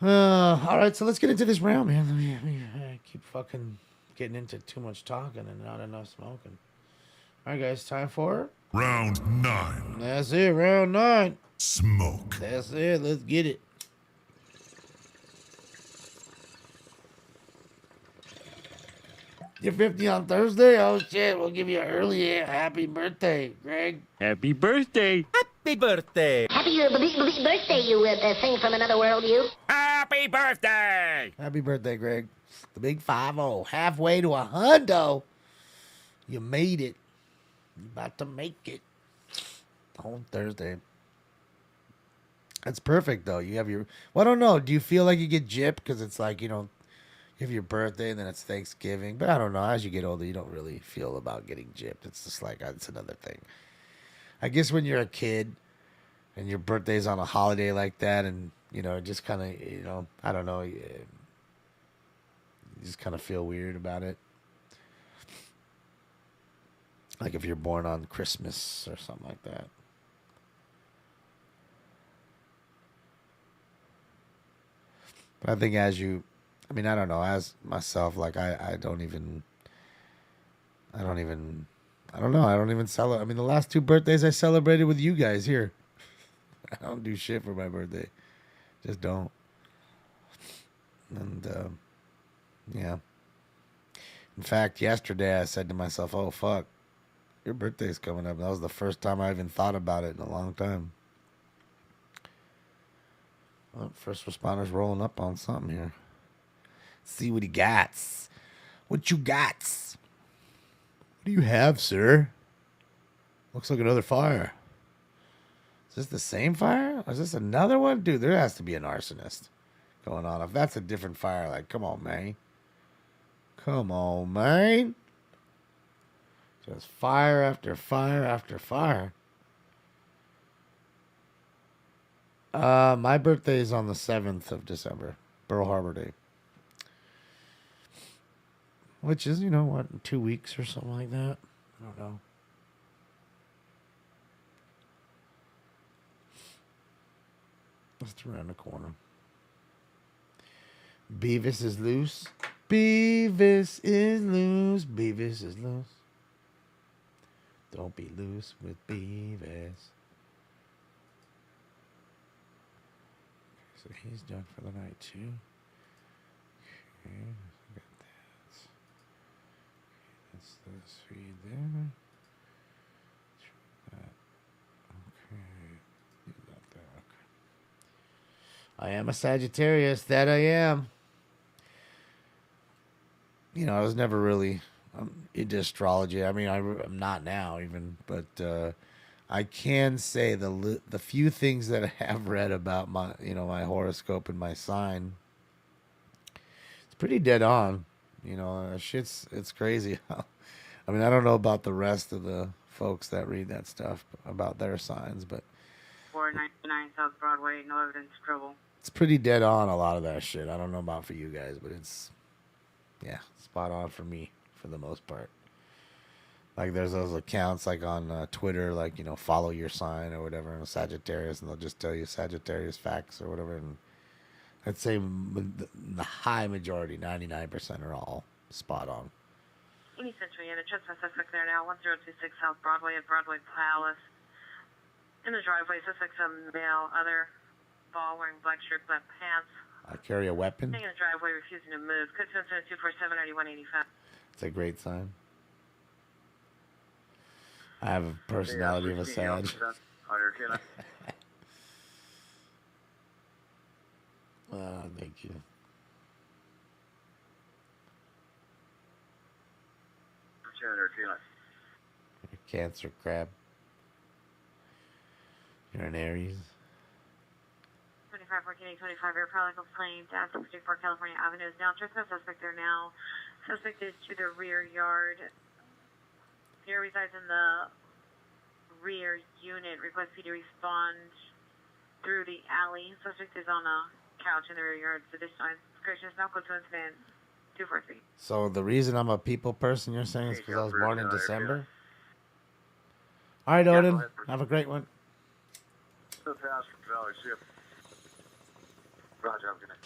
All right, so let's get into this round, man. I keep fucking getting into too much talking and not enough smoking. All right, guys, time for Round 9. That's it, round 9. Smoke. That's it. Let's get it. You're 50 on Thursday? Oh, shit. We'll give you an early happy birthday, Greg. Happy birthday. Happy birthday. Happy birthday, you thing from another world, you. Happy birthday. Happy birthday, Greg. The big 5-0. Halfway to a hundo. You made it. You about to make it. On Thursday. That's perfect, though. You have your... Well, I don't know. Do you feel like you get gypped? Because it's like, you have your birthday and then it's Thanksgiving. But I don't know. As you get older, you don't really feel about getting gypped. It's just like, it's another thing. I guess when you're a kid and your birthday's on a holiday like that and, just kind of, I don't know. You just kind of feel weird about it. Like if you're born on Christmas or something like that. But I think I don't know, as myself, like I don't even celebrate. I mean, the last 2 birthdays I celebrated with you guys here. I don't do shit for my birthday. Just don't. And, yeah. In fact, yesterday I said to myself, oh, fuck, your birthday's coming up. That was the first time I even thought about it in a long time. Well, first responders rolling up on something here. See what he got. What you got? What do you have, sir? Looks like another fire. Is this the same fire? Or is this another one? Dude, there has to be an arsonist going on. If that's a different fire, like, come on, man. Come on, man. Just fire after fire after fire. My birthday is on the 7th of December. Pearl Harbor Day. Which is, what, in 2 weeks or something like that? I don't know. Just around the corner. Beavis is loose. Beavis is loose. Beavis is loose. Don't be loose with Beavis. So he's done for the night too. Okay, I got that. That's this feed there. That. Okay. You got that. Okay. I am a Sagittarius. That I am. I was never really into astrology. I mean, I'm not now even, but I can say the few things that I have read about my, my horoscope and my sign, it's pretty dead on. It's crazy. I mean, I don't know about the rest of the folks that read that stuff about their signs, but 499 South Broadway, no evidence of trouble. It's pretty dead on, a lot of that shit. I don't know about for you guys, but it's, spot on for me for the most part. Like there's those accounts like on Twitter, like, follow your sign or whatever, and Sagittarius, and they'll just tell you Sagittarius facts or whatever. And I'd say the high majority, 99%, are all spot on. Any Central Unit, trespass suspect there now, 1026 South Broadway at Broadway Palace. In the driveway, suspect's a male, other ball wearing black shirt, black pants. I carry a weapon. Staying in the driveway, refusing to move. Code 247-9185. It's a great sign. I have a personality of a Sag. Thank you. You're a Cancer crab. You're an Aries. 25 working 25 aircraft complaint at 64 California Avenue is now trespass suspect there now. Suspect is to the rear yard. Here resides in the rear unit. Request you to respond through the alley. Suspect is on a couch in the rear yard. So this time, description is now close to incident 243. So the reason I'm a people person, you're saying, is because I was born in December? All right, Odin. Have a great one. Roger, have a good night.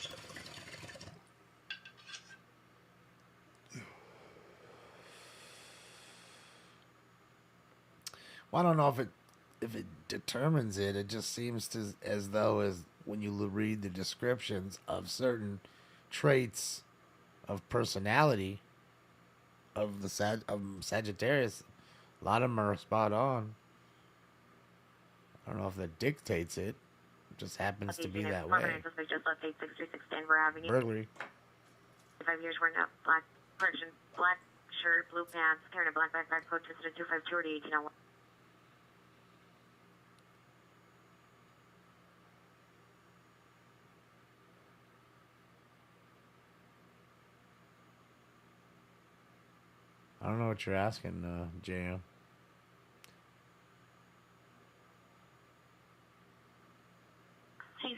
Well, I don't know if it determines it. It just seems as though when you read the descriptions of certain traits of personality of the Sagittarius, a lot of them are spot on. I don't know if that dictates it. It just happens to be that way. Just left 8636 Denver Avenue. Burglary. 5 years wearing a black shirt, blue pants, carrying a black backpack, code twisted at 252 or 1801. I don't know what you're asking, JM.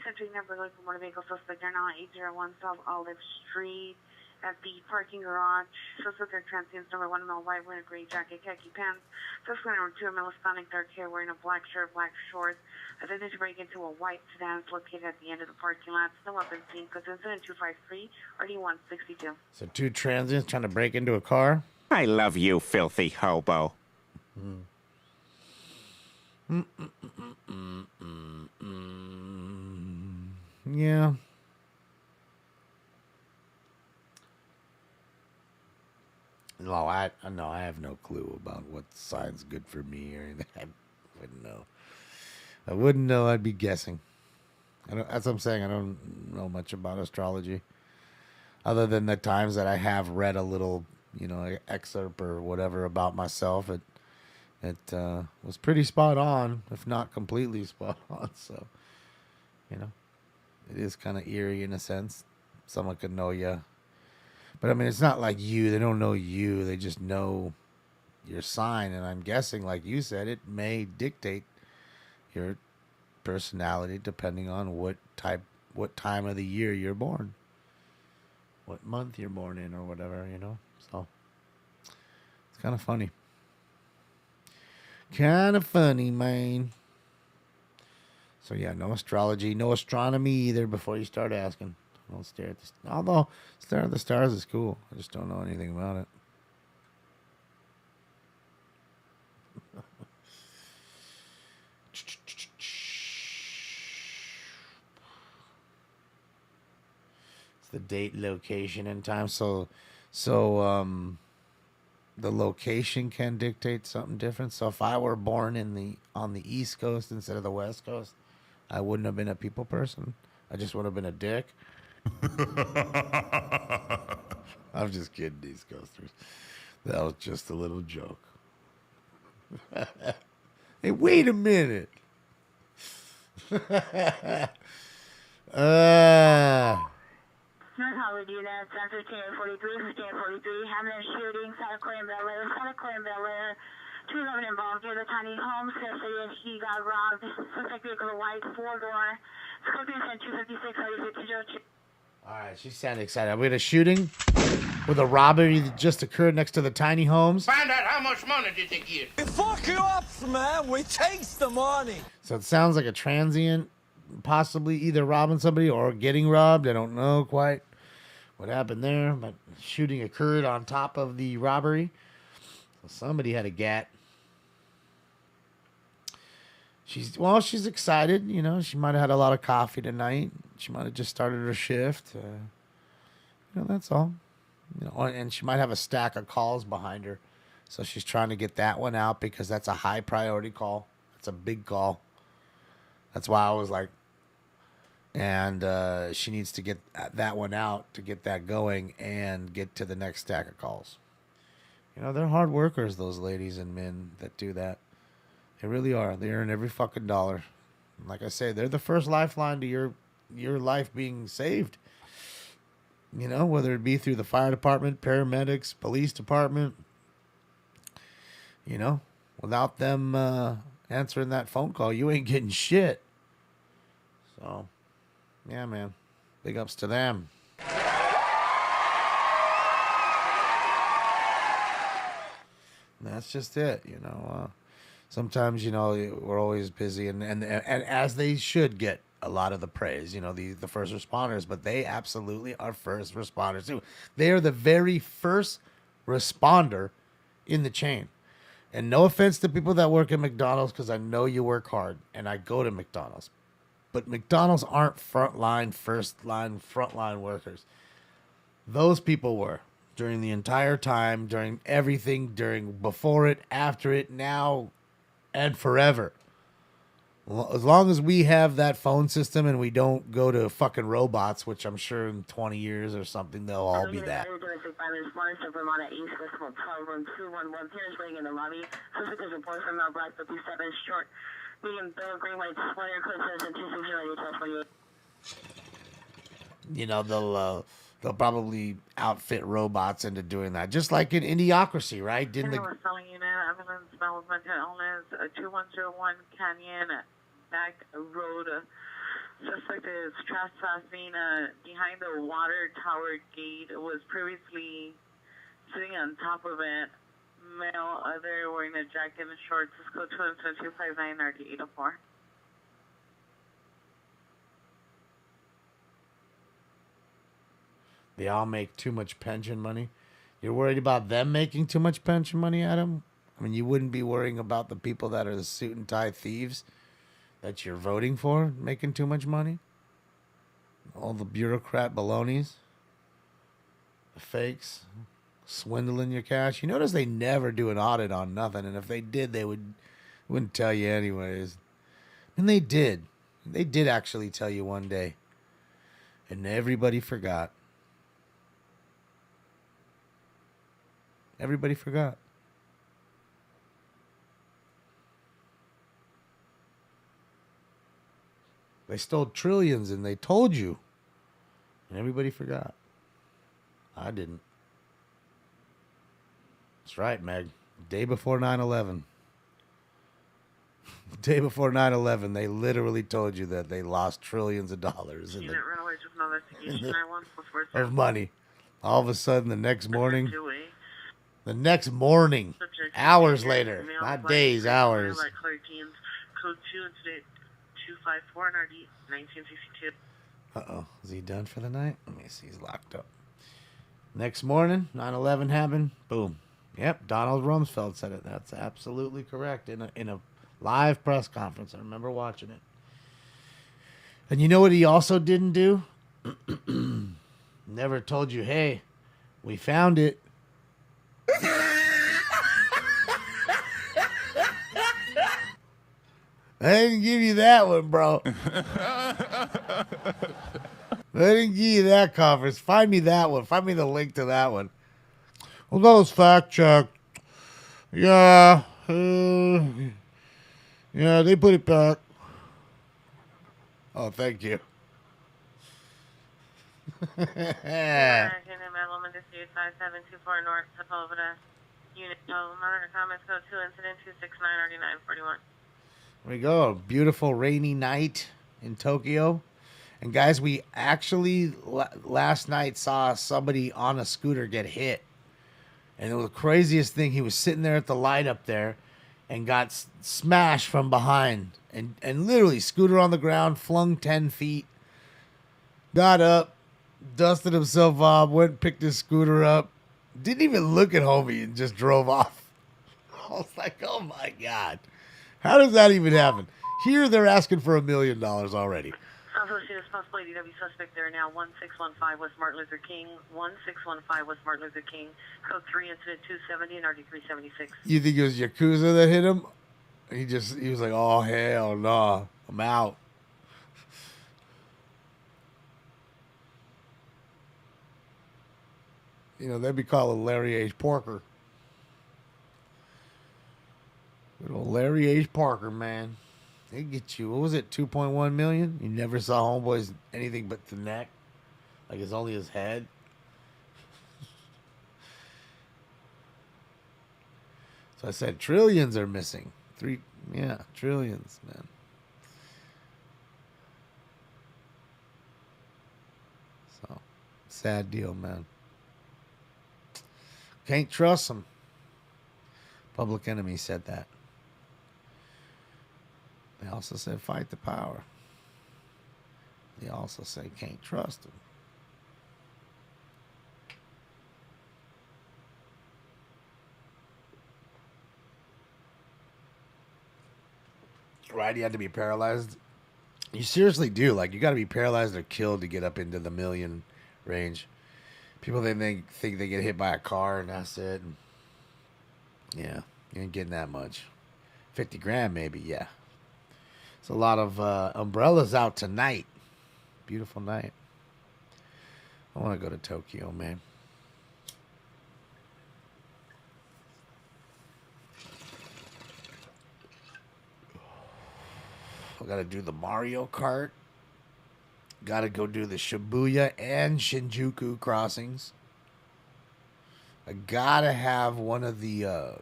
Subject number like for motor vehicle suspect are now 801 South Olive Street at the parking garage. Suspect transients number 1 male white wearing a gray jacket, khaki pants. Suspect number 2 male Hispanic dark hair wearing a black shirt, black shorts. Attempted to break into a white sedan located at the end of the parking lot. No weapon seen. Because incident 253 RD162. So 2 transients trying to break into a car? I love you, filthy hobo. Yeah. No, I have no clue about what sign's good for me or anything. I wouldn't know. I wouldn't know. I'd be guessing. That's what I'm saying. I don't know much about astrology, other than the times that I have read a little, excerpt or whatever about myself. It was pretty spot on, if not completely spot on. So, it is kind of eerie in a sense. Someone could know you. But, I mean, it's not like you. They don't know you. They just know your sign. And I'm guessing, like you said, it may dictate your personality depending on what time of the year you're born. What month you're born in or whatever, So, it's kind of funny. Kind of funny, man. So, yeah, no astrology, no astronomy either before you start asking. Don't stare at the... Although, staring at the stars is cool. I just don't know anything about it. It's the date, location, and time. So, the location can dictate something different. So if I were born on the East Coast instead of the West Coast, I wouldn't have been a people person. I just would have been a dick. I'm just kidding, East Coasters. That was just a little joke. Hey, wait a minute. North Hollywood unit, Center 43, 43, Hamlin shooting, Santa Clara and Bel Air, 211 involved near the tiny home, City, he got robbed, suspect vehicle, white, 4-door, Scorpion 256, 202. All right, she sounded excited. We had a shooting with a robbery that just occurred next to the tiny homes. Find out how much money did they get. We fuck you up, man. We takes the money. So it sounds like a transient, possibly either robbing somebody or getting robbed. I don't know quite what happened there, but shooting occurred on top of the robbery. So somebody had a gat. She's excited. She might have had a lot of coffee tonight. She might have just started her shift. That's all. And she might have a stack of calls behind her. So she's trying to get that one out because that's a high priority call. That's a big call. That's why I was like, and she needs to get that one out to get that going and get to the next stack of calls. You know, they're hard workers, those ladies and men that do that. They really are. They earn every fucking dollar. Like I say, they're the first lifeline to your life being saved. You know, whether it be through the fire department, paramedics, police department. You know, without them answering that phone call, you ain't getting shit. So, yeah, man. Big ups to them. And that's just it, you know. Sometimes, you know, we're always busy, and as they should get a lot of the praise, you know, the first responders, but they absolutely are first responders too. They are the very first responder in the chain. And no offense to people that work at McDonald's, because I know you work hard, and I go to McDonald's. But McDonald's aren't frontline workers. Those people were during the entire time, during everything, before it, after it, now, and forever. As long as we have that phone system and we don't go to fucking robots, which I'm sure in 20 years or something, they'll all be that. You know, they'll probably outfit robots into doing that, just like in Idiocracy, right? Didn't they? Selling unit, evidence of mental illness, 2101 Canyon Back Road. Suspect is trespassing behind the water tower gate. Was previously sitting on top of it. Male, other, wearing a jacket and shorts. Let's go 259 RD804. They all make too much pension money. You're worried about them making too much pension money, Adam? I mean, you wouldn't be worrying about the people that are the suit and tie thieves that you're voting for making too much money? All the bureaucrat balonies, the fakes, swindling your cash. You notice they never do an audit on nothing, and if they did, they wouldn't tell you anyways. And they did. They did actually tell you one day, and everybody forgot. Everybody forgot. They stole trillions and they told you. And everybody forgot. I didn't. That's right, Meg. Day before 9/11. Day before 9/11, they literally told you that they lost trillions of dollars of money. All of a sudden, the next morning, hours later, not days, hours. Code 2 incident 254 and RD 1962. Uh-oh. Is he done for the night? Let me see. He's locked up. Next morning, 9/11 happened. Boom. Yep, Donald Rumsfeld said it. That's absolutely correct. In a live press conference. I remember watching it. And you know what he also didn't do? Never told you, hey, we found it. I didn't give you that one, bro. I didn't give you that conference. Find me that one. Find me the link to that one. Well, that was fact checked. Yeah. Yeah, they put it back. Oh, thank you. Unit monitor comments code 2 incident 269 RD941. There we go. A beautiful rainy night in Tokyo. And guys, we actually last night saw somebody on a scooter get hit. And it was the craziest thing. He was sitting there at the light up there and got smashed from behind. And literally, scooter on the ground, flung 10 feet. Got up, dusted himself off, went and picked his scooter up. Didn't even look at homie and just drove off. I was like, oh my God. How does that even happen? Here they're asking for $1 million already. Associated possible ADW suspect there now 1615 West Martin Luther King, 1615 West Martin Luther King, code 3 incident 270 and RD376. You think it was Yakuza that hit him? He was like, oh hell no, I'm out. You know, they'd be calling Larry H. Porker. Good old Larry H. Parker, man. They get you, what was it, 2.1 million? You never saw Homeboy's anything but the neck? Like it's only his head? So I said trillions are missing. Trillions, man. So, sad deal, man. Can't trust them. Public Enemy said that. They also said fight the power. They also say can't trust them. Right, you had to be paralyzed. You seriously do. Like, you got to be paralyzed or killed to get up into the million range. People think they get hit by a car and that's it. And yeah, you ain't getting that much. 50 grand maybe, yeah. It's a lot of umbrellas out tonight. Beautiful night. I want to go to Tokyo, man. I gotta do the Mario Kart. Gotta go do the Shibuya and Shinjuku crossings. I gotta have one of the,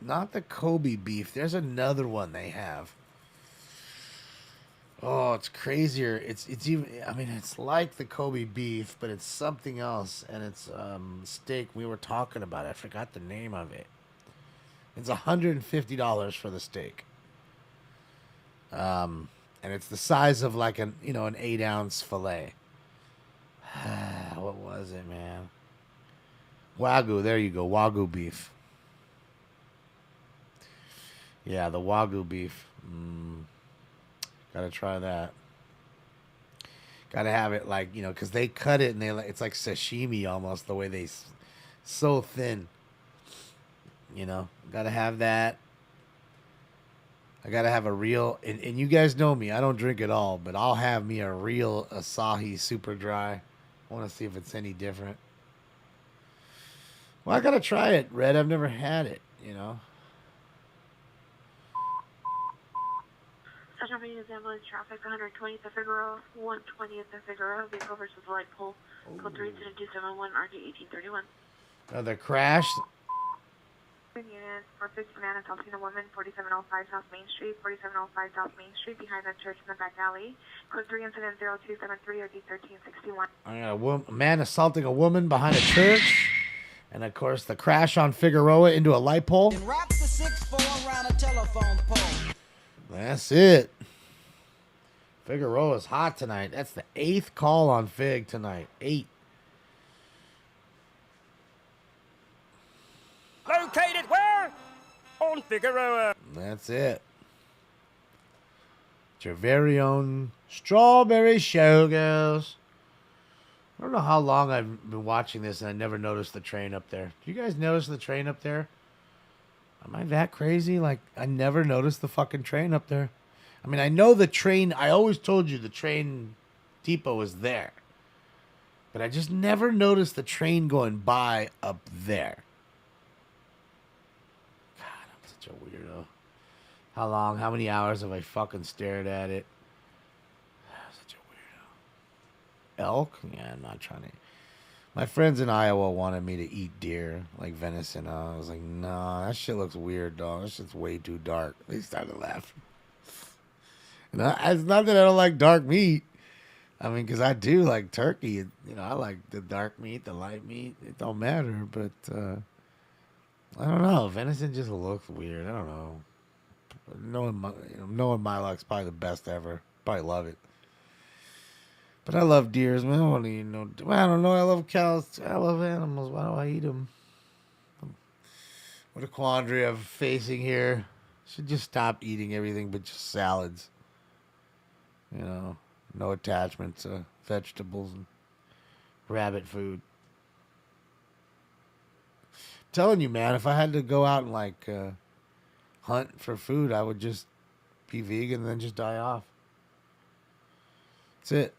not the Kobe beef. There's another one they have. Oh, it's crazier. It's even, I mean, it's like the Kobe beef, but it's something else. And it's steak. We were talking about it. I forgot the name of it. It's $150 for the steak. And it's the size of like an 8-ounce fillet. What was it, man? Wagyu, there you go. Wagyu beef. Yeah, the Wagyu beef. Gotta try that. Gotta have it like, because they cut it and it's like sashimi almost, the way they so thin. Gotta have that. I gotta have a real, and you guys know me, I don't drink at all, but I'll have me a real Asahi super dry. I want to see if it's any different. Well, I gotta try it, Red. I've never had it, Central Avenue ambulance traffic, 120th of Figueroa, 120th of Figueroa, vehicle versus light pole, code 37271, RG 1831. Another crash. Units, 450 man assaulting a woman, 4705 South Main Street, 4705 South Main Street, behind the church in the back alley. Code 3 incident 0273 RD 1361. I got a man assaulting a woman behind a church. And of course, the crash on Figueroa into a light pole. And wrap the 6-4 around a telephone pole. That's it. Figueroa's hot tonight. That's the 8th call on Fig tonight. 8. Located where? On Figueroa. That's it. It's your very own Strawberry Showgirls. I don't know how long I've been watching this and I never noticed the train up there. Do you guys notice the train up there? Am I that crazy? Like, I never noticed the fucking train up there. I mean, I know the train. I always told you the train depot is there. But I just never noticed the train going by up there. God, I'm such a weirdo. How long? How many hours have I fucking stared at it? Such a weirdo. Elk? Yeah, I'm not trying to. My friends in Iowa wanted me to eat deer, like venison. I was like, nah, that shit looks weird, dog. That shit's way too dark. They started laughing. And it's not that I don't like dark meat. I mean, because I do like turkey. I like the dark meat, the light meat. It don't matter, but I don't know. Venison just looks weird. I don't know. Knowing my luck's probably the best ever. Probably love it. But I love deers, man. I don't even know. I don't know. I love cows. I love animals. Why do I eat them? What a quandary I'm facing here. Should just stop eating everything but just salads. No attachment to vegetables and rabbit food. I'm telling you, man, if I had to go out and hunt for food, I would just be vegan and then just die off. That's it.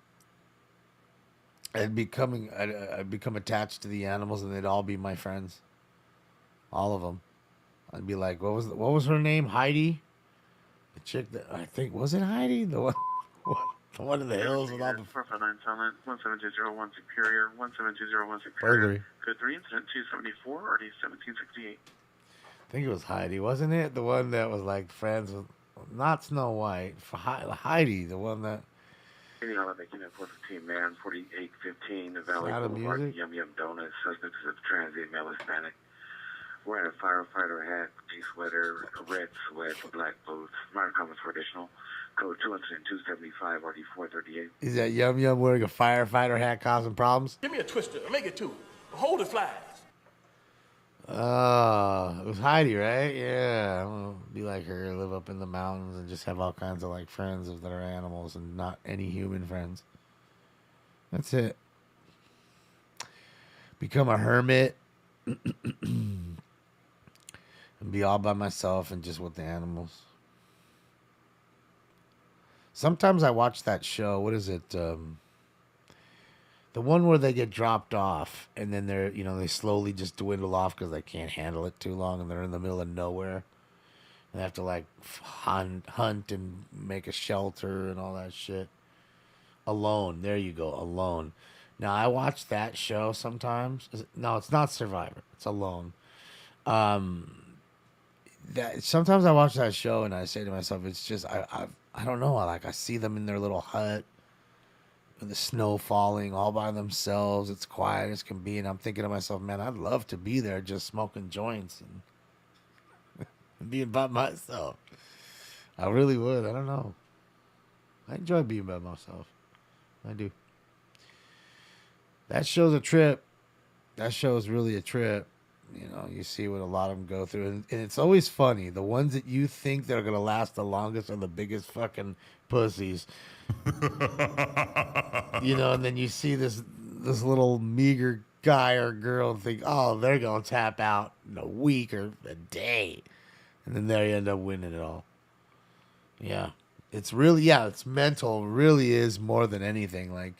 I'd become attached to the animals and they'd all be my friends. All of them. I'd be like, what was her name? Heidi? The chick that I think was it Heidi? The one the one in the hills with all the 459 Silent, 1720 Superior, 1720 Superior. burglary. Code 3, incident 274, RD 1768. I think it was Heidi, wasn't it? The one that was like friends with, not Snow White, Heidi, the one that. Any all making a 415 man, 4815, the Valley Sound of Boulevard, Music? Yum Yum Donuts, suspect is a transient male Hispanic. Wearing a firefighter hat, gray sweater, red sweat, black boots. Minor comments for additional. Code 275, RD 438. Is that Yum Yum wearing a firefighter hat causing problems? Give me a twister. Make it two. Hold it flies. It was Heidi, right? Yeah, I'm gonna be like her, live up in the mountains and just have all kinds of like friends that are animals and not any human friends. That's it. Become a hermit and be all by myself and just with the animals. Sometimes I watch that show. What is it? The one where they get dropped off and then they're, they slowly just dwindle off because they can't handle it too long and they're in the middle of nowhere. They have to like hunt and make a shelter and all that shit. Alone. There you go. Alone. Now I watch that show sometimes. No, it's not Survivor. It's Alone. That sometimes I watch that show and I say to myself, it's just I don't know. I see them in their little hut. The snow falling all by themselves. It's quiet as can be. And I'm thinking to myself, man, I'd love to be there just smoking joints and being by myself. I really would. I don't know. I enjoy being by myself. I do. That show's a trip. That show's really a trip. You see what a lot of them go through. And it's always funny. The ones that you think that are going to last the longest are the biggest fucking pussies. And then you see this little meager guy or girl and think, oh, they're going to tap out in a week or a day. And then they end up winning it all. Yeah. It's really, it's mental. Really is more than anything. Like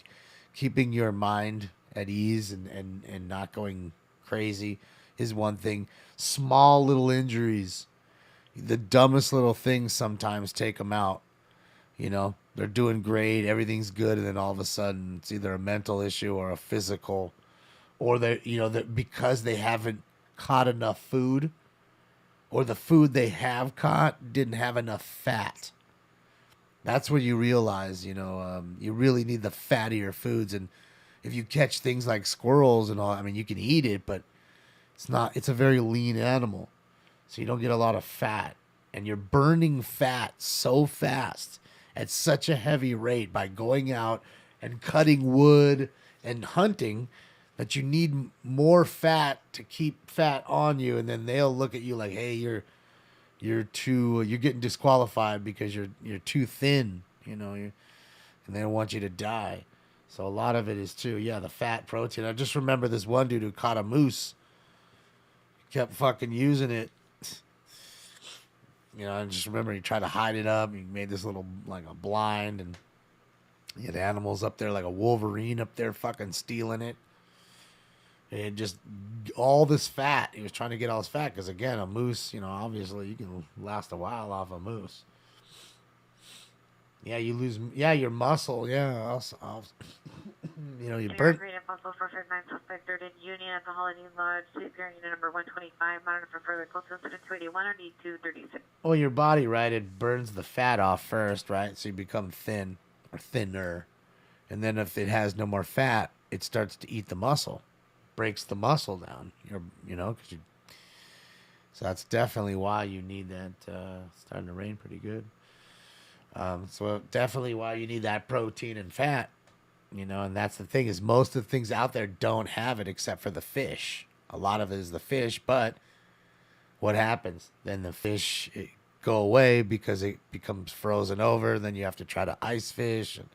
keeping your mind at ease and not going crazy is one thing. Small little injuries, the dumbest little things sometimes take them out. They're doing great, everything's good, and then all of a sudden it's either a mental issue or a physical, or that because they haven't caught enough food, or the food they have caught didn't have enough fat. That's where you realize, you really need the fattier foods. And if you catch things like squirrels and all, you can eat it, but it's a very lean animal. So you don't get a lot of fat. And you're burning fat so fast at such a heavy rate by going out and cutting wood and hunting that you need more fat to keep fat on you. And then they'll look at you like, hey, you're getting disqualified because you're too thin, and they don't want you to die. So a lot of it is too, the fat protein. I just remember this one dude who caught a moose, kept fucking using it. I just remember he tried to hide it up. He made this little, like a blind, and he had animals up there like a wolverine up there fucking stealing it. And just all this fat. He was trying to get all this fat because, again, a moose, obviously you can last a while off a moose. Yeah, you lose, your muscle. Yeah, you burn. Green and Fossil 459 suspect third Union at the Holiday Lodge, Superior Unit number 125, monitor for further close incident 281 or D236. Well, your body, right, it burns the fat off first, right? So you become thin or thinner. And then if it has no more fat, it starts to eat the muscle. Breaks the muscle down. So that's definitely why you need that. It's starting to rain pretty good. So definitely why you need that protein and fat. And that's the thing, is most of the things out there don't have it except for the fish. A lot of it is the fish, but what happens? Then the fish go away because it becomes frozen over. Then you have to try to ice fish. And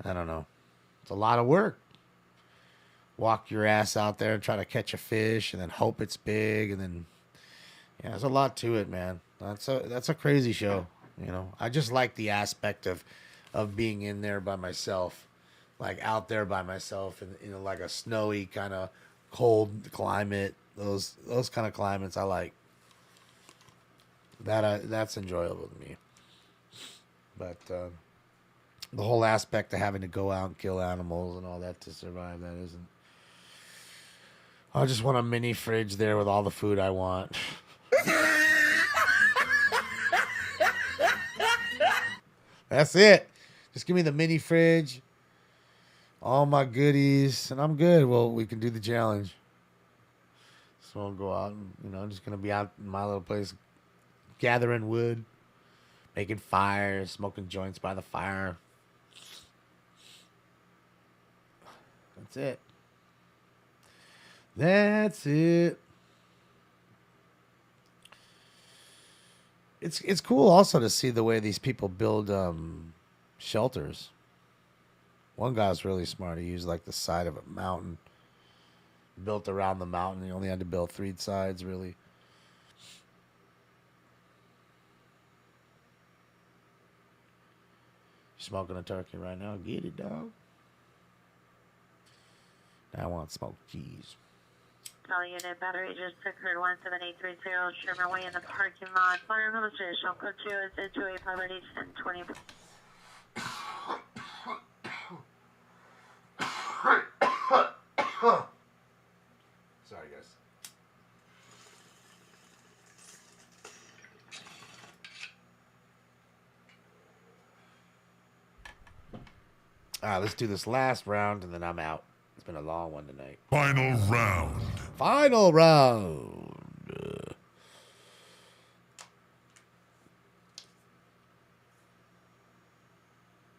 I don't know. It's a lot of work. Walk your ass out there and try to catch a fish and then hope it's big. And then, there's a lot to it, man. That's a crazy show. I just like the aspect of being in there by myself, like out there by myself in like a snowy kind of cold climate. Those kind of climates I like. That's enjoyable to me. But the whole aspect of having to go out and kill animals and all that to survive, that isn't. I just want a mini fridge there with all the food I want. That's it. Just give me the mini fridge, all my goodies, and I'm good. Well, we can do the challenge. So I'll go out and, I'm just going to be out in my little place gathering wood, making fires, smoking joints by the fire. That's it. That's it. It's cool also to see the way these people build shelters. One guy's really smart. He used like the side of a mountain, built around the mountain. He only had to build 3 sides, really. Smoking a turkey right now. Get it, dog. Now I want smoked cheese. Call unit battery just secured 17830 Sherman Way in the parking lot. Fire illustration code 2 is into a property 1020. Sorry, guys. All right, let's do this last round, and then I'm out. It's been a long one tonight. Final round. Final round.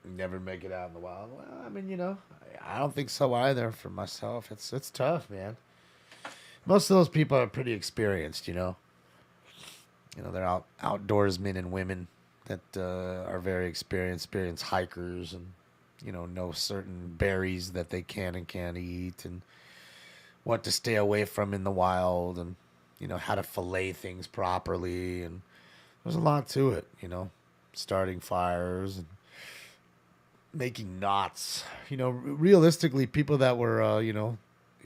Never make it out in the wild. Well, I mean, I don't think so either for myself. It's tough, man. Most of those people are pretty experienced, they're outdoorsmen and women that are very experienced hikers and, know certain berries that they can and can't eat and what to stay away from in the wild and, how to fillet things properly. And there's a lot to it, starting fires and making knots. Realistically, people that were,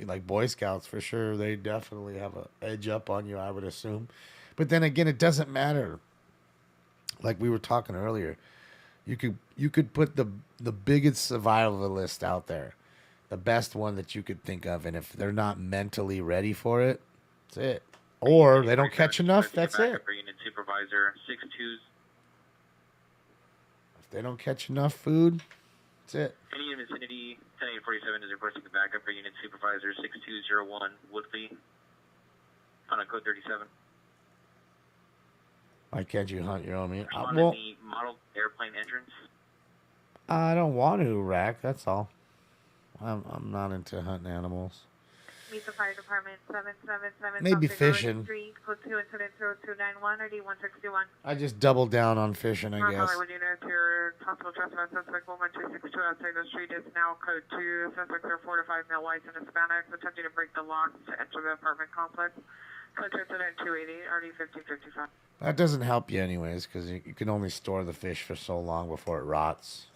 like Boy Scouts for sure, they definitely have an edge up on you, I would assume. But then again, it doesn't matter. Like we were talking earlier, you could put the biggest survivalist out there, the best one that you could think of, and if they're not mentally ready for it, that's it. Or they don't catch enough, that's it. Unit supervisor 62s. If they don't catch enough food, that's it. Any in vicinity 10847 is requesting the backup for unit supervisor 6201 Woodley on a code 37. Why can't you hunt your own meat? On the model airplane entrance. I don't want to, Rack. That's all. I'm not into hunting animals. Meet the fire department 777. Maybe fishing. Code 2 incident 0291 or D161. I just double down on fishing, I guess. Hollywood unit, your possible trespass suspect 11262 outside the street is now code 2. Suspects are 4 to 5 male whites and Hispanics attempting to break the locks to enter the apartment complex. Code 2 incident 280 RD 1555. That doesn't help you anyways, because you can only store the fish for so long before it rots.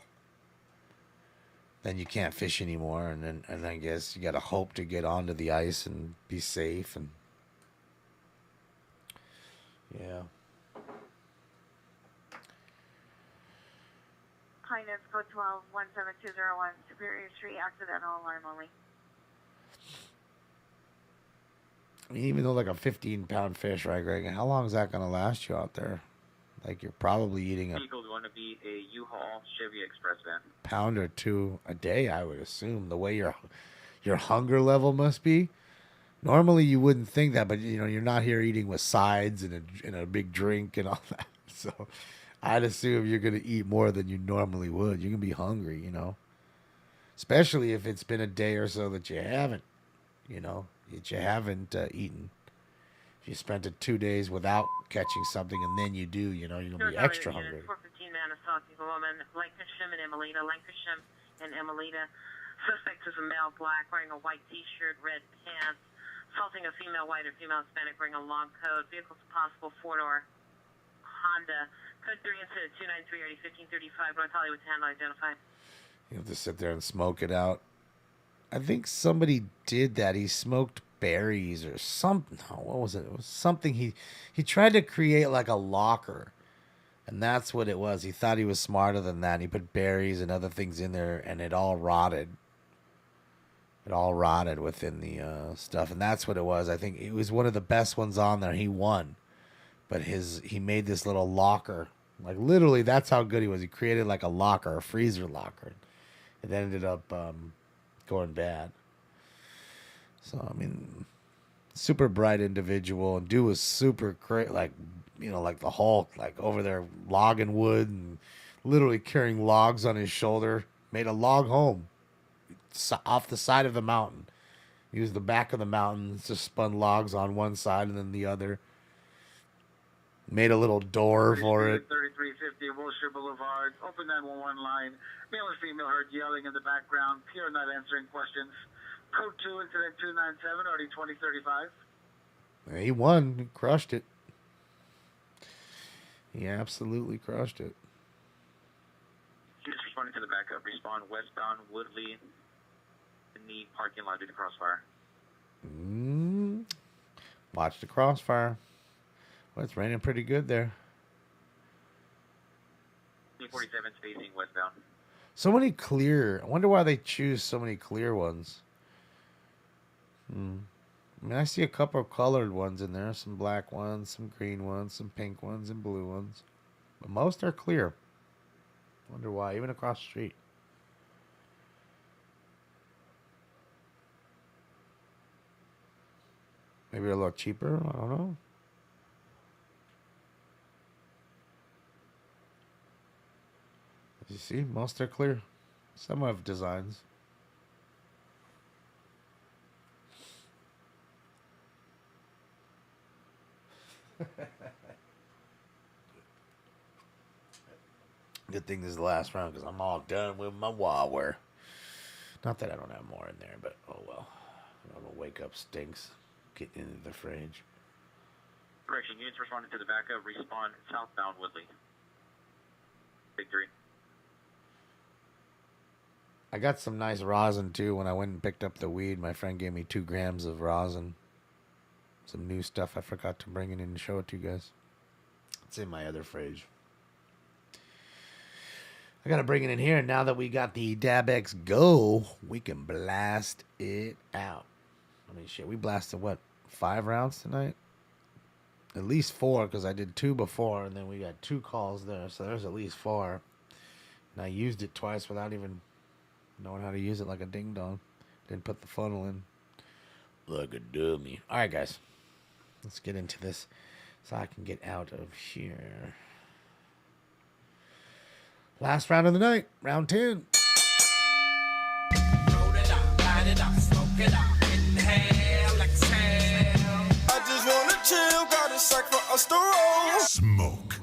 Then you can't fish anymore, and I guess you got to hope to get onto the ice and be safe. And yeah. Highness code 12 17201 Superior Street, accidental alarm only. I mean, even though like a 15-pound fish, right, Greg? How long is that going to last you out there? Like you're probably eating a Vehicle's going to be a U-Haul Chevy Express van. pound or two a day, I would assume. The way your hunger level must be. Normally you wouldn't think that, but you're not here eating with sides and a big drink and all that. So I'd assume you're going to eat more than you normally would. You're going to be hungry, Especially if it's been a day or so that you haven't, eaten. If you spent 2 days without catching something and then you do, you're going to be extra hungry. 415 man assaulting a woman, Lancashire and Emelita. Lancashire and Emelita. Suspect is a male black wearing a white t-shirt, red pants. Assaulting a female white or female Hispanic wearing a long coat. Vehicle's possible 4-door Honda. Code 3 incident 293 1535 North Hollywood handle identified. You have to sit there and smoke it out. I think somebody did that. He smoked berries or something. No, what was it? It was something he tried to create like a locker. And that's what it was. He thought he was smarter than that. He put berries and other things in there, and it all rotted. It all rotted within the stuff, and that's what it was. I think it was one of the best ones on there. He won, but he made this little locker. Like literally, that's how good he was. He created like a locker, a freezer locker. It ended up going bad. So I mean, super bright individual, and dude was super great. Like like the Hulk, like over there logging wood and literally carrying logs on his shoulder. Made a log home off the side of the mountain. Used the back of the mountain, just spun logs on one side and then the other. Made a little door for it. 3350 Wilshire Boulevard. Open 911 line. Male and female heard yelling in the background. Peer not answering questions. Code 2, incident 297, already 2035. He won. He crushed it. He absolutely crushed it. Just responding to the backup. Respond westbound Woodley in the parking lot due to crossfire. Watch the crossfire. Well, it's raining pretty good there. 47 facing westbound. So many clear. I wonder why they choose so many clear ones. I mean, I see a couple of colored ones in there. Some black ones, some green ones, some pink ones, and blue ones. But most are clear. Wonder why, even across the street. Maybe they're a little cheaper. I don't know. You see, most are clear. Some have designs. Good thing this is the last round because I'm all done with my wire. Not that I don't have more in there, but oh well. I'm gonna wake up stinks. Getting into the fridge. Correction, units responding to the backup. Respawn southbound Woodley. Victory. I got some nice rosin too. When I went and picked up the weed, my friend gave me 2 grams of rosin. Some new stuff I forgot to bring it in and show it to you guys. It's in my other fridge. I gotta bring it in here. Now that we got the DabX Go, we can blast it out. I mean, shit, we blasted what, 5 rounds tonight? At least 4, because I did 2 before, and then we got 2 calls there, so there's at least 4. And I used it twice without even knowing how to use it like a ding dong. Didn't put the funnel in like a dummy. All right, guys, let's get into this so I can get out of here. Last round of the night, round 10. Roll it up, light it up, smoke it up, inhale, exhale. I just wanna chill, got a sack for us to roll. Smoke.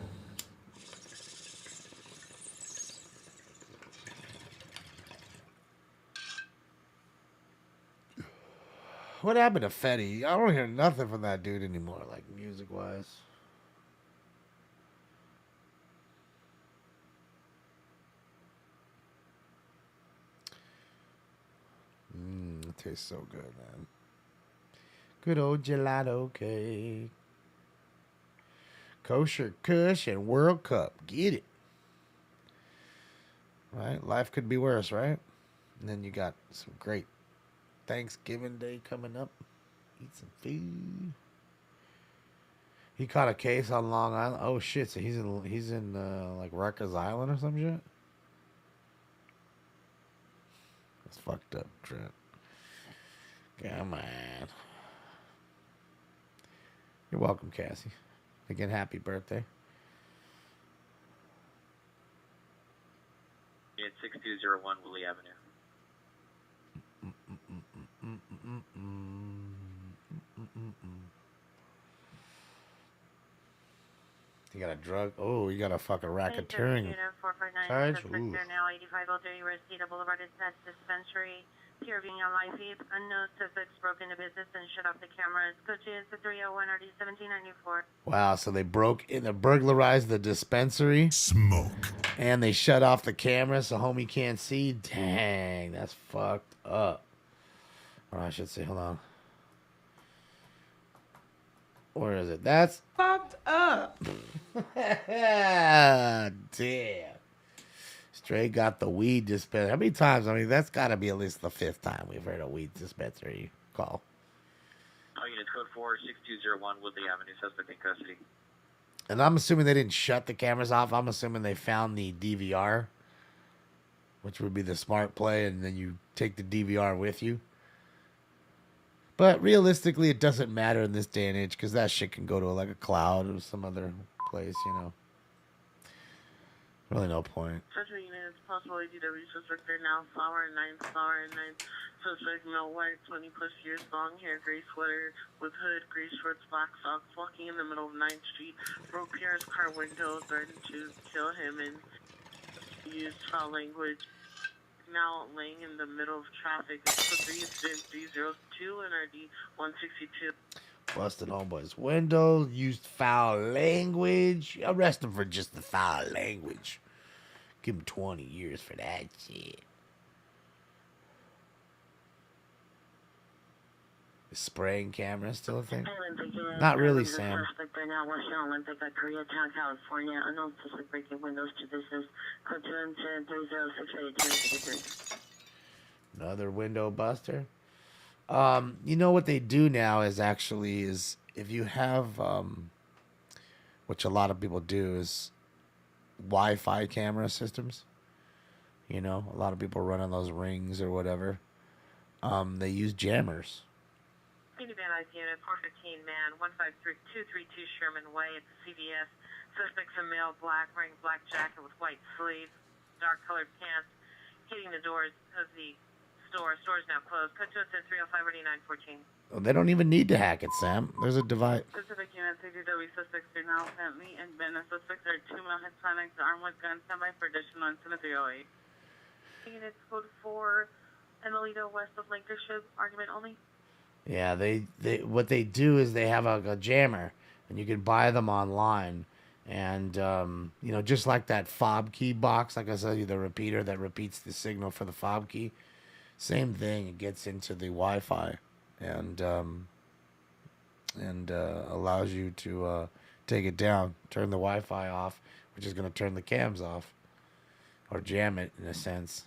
What happened to Fetty? I don't hear nothing from that dude anymore, like music-wise. It tastes so good, man. Good old gelato cake. Kosher Kush and World Cup. Get it. Right? Life could be worse, right? And then you got some great Thanksgiving Day coming up. Eat some food. He caught a case on Long Island. Oh shit! So he's in like Rikers Island or some shit. That's fucked up, Trent. Come on. You're welcome, Cassie. Again, happy birthday. Unit 6201 Woodley Avenue. You got a drug? Oh, you got a fucking racketeering charge? Ooh. Now 8503 Reseda Boulevard is at dispensary. Here being on live feed. Unknown suspects broke into business and shut off the cameras. Go to the 301 RD 1794. Wow, so they broke in, they burglarized the dispensary. Smoke. And they shut off the camera so homie can't see. Dang, that's fucked up. Or I should say, hold on. Where is it? That's fucked up. Damn. Stray got the weed dispenser. How many times? I mean, that's got to be at least the 5th time we've heard a weed dispensary call. All units, code 46201 Woodley Avenue, suspect in custody. And I'm assuming they didn't shut the cameras off. I'm assuming they found the DVR, which would be the smart play, and then you take the DVR with you. But realistically, it doesn't matter in this day and age because that shit can go to like a cloud or some other place, you know. Really no point. Central units, possible ADW suspect there now, flower and 9, suspect male white, 20 plus years, long hair, gray sweater with hood, gray shorts, black socks, walking in the middle of 9th Street, broke Pierre's car window, threatened to kill him and used foul language. Now laying in the middle of traffic. It's 302 and RD 162. Busted homeboy's window, used foul language. Arrest him for just the foul language. Give him 20 years for that shit. Is spraying camera still a thing? Not really, Sam. Suspect right now, Western Olympic at Koreatown, California. Unknown suspect breaking windows to business. Code 210-3068-1053. Another window buster. You know what they do now is if you have, which a lot of people do, is Wi-Fi camera systems. You know, a lot of people run on those rings or whatever. They use jammers. Minivan ID unit 415 man 153232 Sherman Way at the CVS. Suspect's a male, black, wearing black jacket with white sleeves, dark colored pants, hitting the doors of the store. Store is now closed. Code 210-305-8914. Well, they don't even need to hack it, Sam. There's a device. Specific units, ADW suspects are now Bentley and Benton. Suspects are 2 male Hispanics armed with guns, standby for additional incident 308. Units code 4 and Alito west of Lancashire, argument only. Yeah, they what they do is they have a jammer, and you can buy them online, and you know, just like that fob key box, like I said, the repeater that repeats the signal for the fob key, same thing. It gets into the Wi-Fi, and allows you to take it down, turn the Wi-Fi off, which is going to turn the cams off, or jam it in a sense.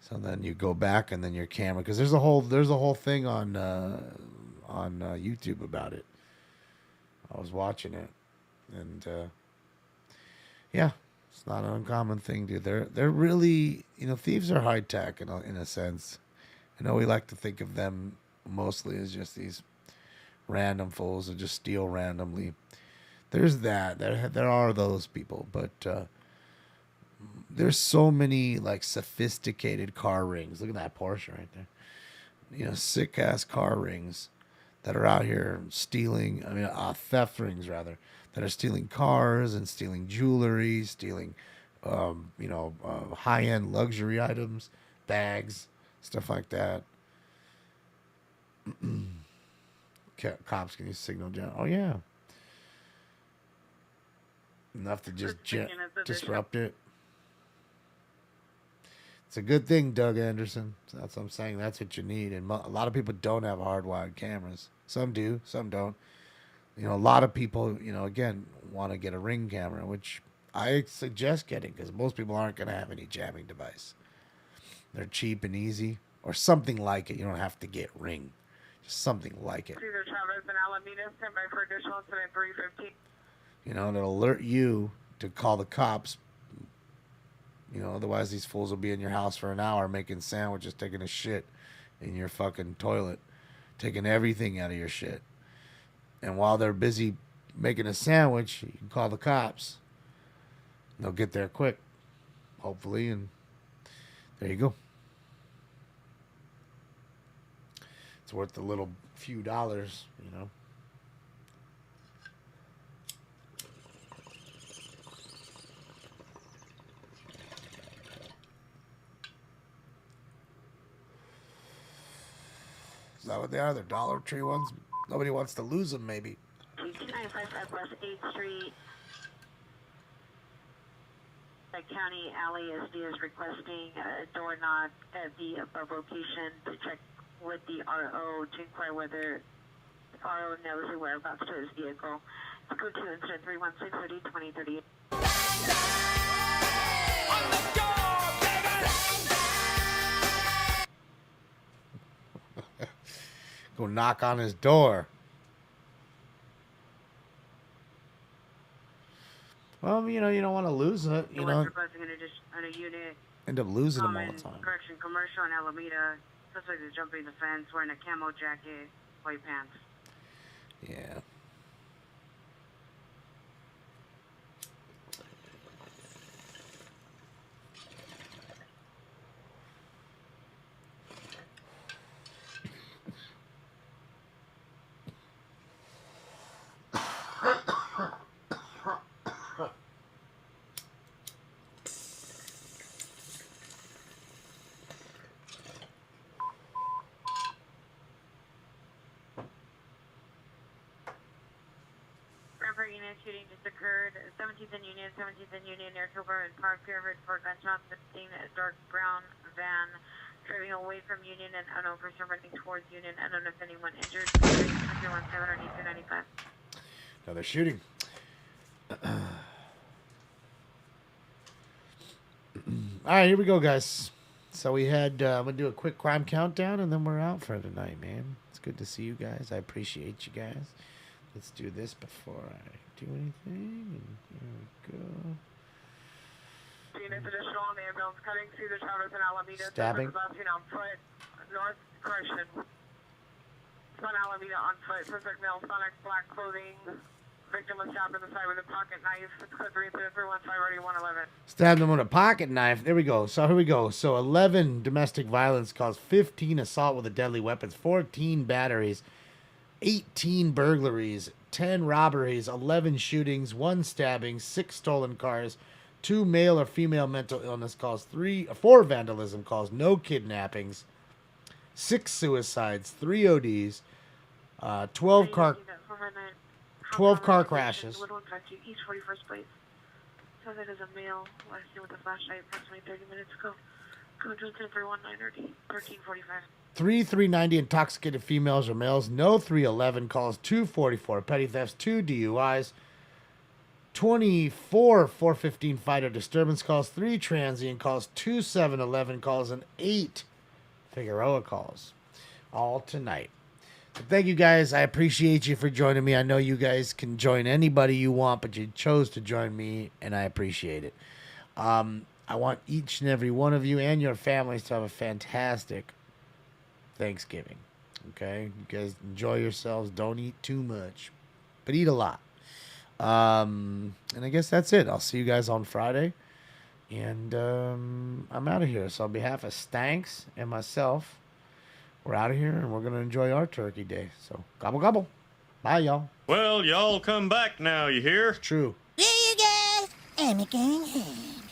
So then you go back, and then your camera, because there's a whole thing on YouTube about it. I was watching it, and yeah, it's not an uncommon thing, dude. They're really, you know, thieves are high tech in a sense. I know we like to think of them mostly as just these random fools that just steal randomly. There's that. There are those people, but there's so many like sophisticated car rings. Look at that Porsche right there. You know, sick ass car rings that are out here stealing. I mean, theft rings rather, that are stealing cars and stealing jewelry, stealing, high end luxury items, bags, stuff like that. Cops can use signal down. Oh yeah, enough to just disrupt it. It's a good thing, Doug Anderson. So that's what I'm saying. That's what you need. And a lot of people don't have hardwired cameras. Some do, some don't. You know, a lot of people, you know, again, want to get a Ring camera, which I suggest getting because most people aren't going to have any jamming device. They're cheap and easy, or something like it. You don't have to get Ring. Just something like it. You know, it'll alert you to call the cops. You know, otherwise these fools will be in your house for an hour making sandwiches, taking a shit in your fucking toilet, taking everything out of your shit. And while they're busy making a sandwich, you can call the cops. They'll get there quick, hopefully, and there you go. It's worth a little few dollars, you know. Is that what they are? They're Dollar Tree ones? Nobody wants to lose them, maybe. 2955 West 8th Street. The county LASD is requesting a door knock at the above location to check with the RO to inquire whether follow knows whereabouts to his vehicle. Go to incident 31630 2038. Go knock on his door. Well, you know, you don't want to lose it. You know, end up losing them all the time. Correction, commercial in Alameda. Suspect is jumping the fence, wearing a camo jacket, white pants. Yeah. Unit shooting just occurred. 17th and Union near Kilburn Park. Pyramid for gunshots. Seen a dark brown van driving away from Union and unknown person running towards Union. Unknown if anyone injured. 1795. Another shooting. All right, here we go, guys. So we had, I'm going to do a quick crime countdown, and then we're out for tonight, man. It's good to see you guys. I appreciate you guys. Let's do this before I do anything. And here we go. Units additional on the ambulance cutting Cedar Towers in Alameda. Stabbing. On foot. North, correction. On Alameda on foot. Suspect male, sonic, black clothing. Victim was stabbed in the side with a pocket knife. It's code 315 ready 111. Stabbed him with a pocket knife. There we go. So here we go. So 11 domestic violence calls, 15 assault with a deadly weapons, 14 batteries, 18 burglaries, 10 robberies, 11 shootings, 1 stabbing, 6 stolen cars, 2 male or female mental illness calls, 4 vandalism calls, no kidnappings, 6 suicides, 3 ODs, 12 car crashes. East 41st place. So that is a male last seen with a flashlight approximately 30 minutes ago. Code 319 1345. 3 390 intoxicated females or males. No 311 calls. 244 petty thefts. 2 DUIs. 24 415 fighter disturbance calls. 3 transient calls. 2 711 calls. And 8 Figueroa calls. All tonight. So thank you guys. I appreciate you for joining me. I know you guys can join anybody you want, but you chose to join me, and I appreciate it. I want each and every one of you and your families to have a fantastic Thanksgiving. Okay? You guys enjoy yourselves. Don't eat too much, but eat a lot. And I guess that's it. I'll see you guys on Friday. And I'm out of here. So on behalf of Stanks and myself, we're out of here, and we're going to enjoy our turkey day. So gobble, gobble. Bye, y'all. Well, y'all come back now, you hear? True. See you guys. And again.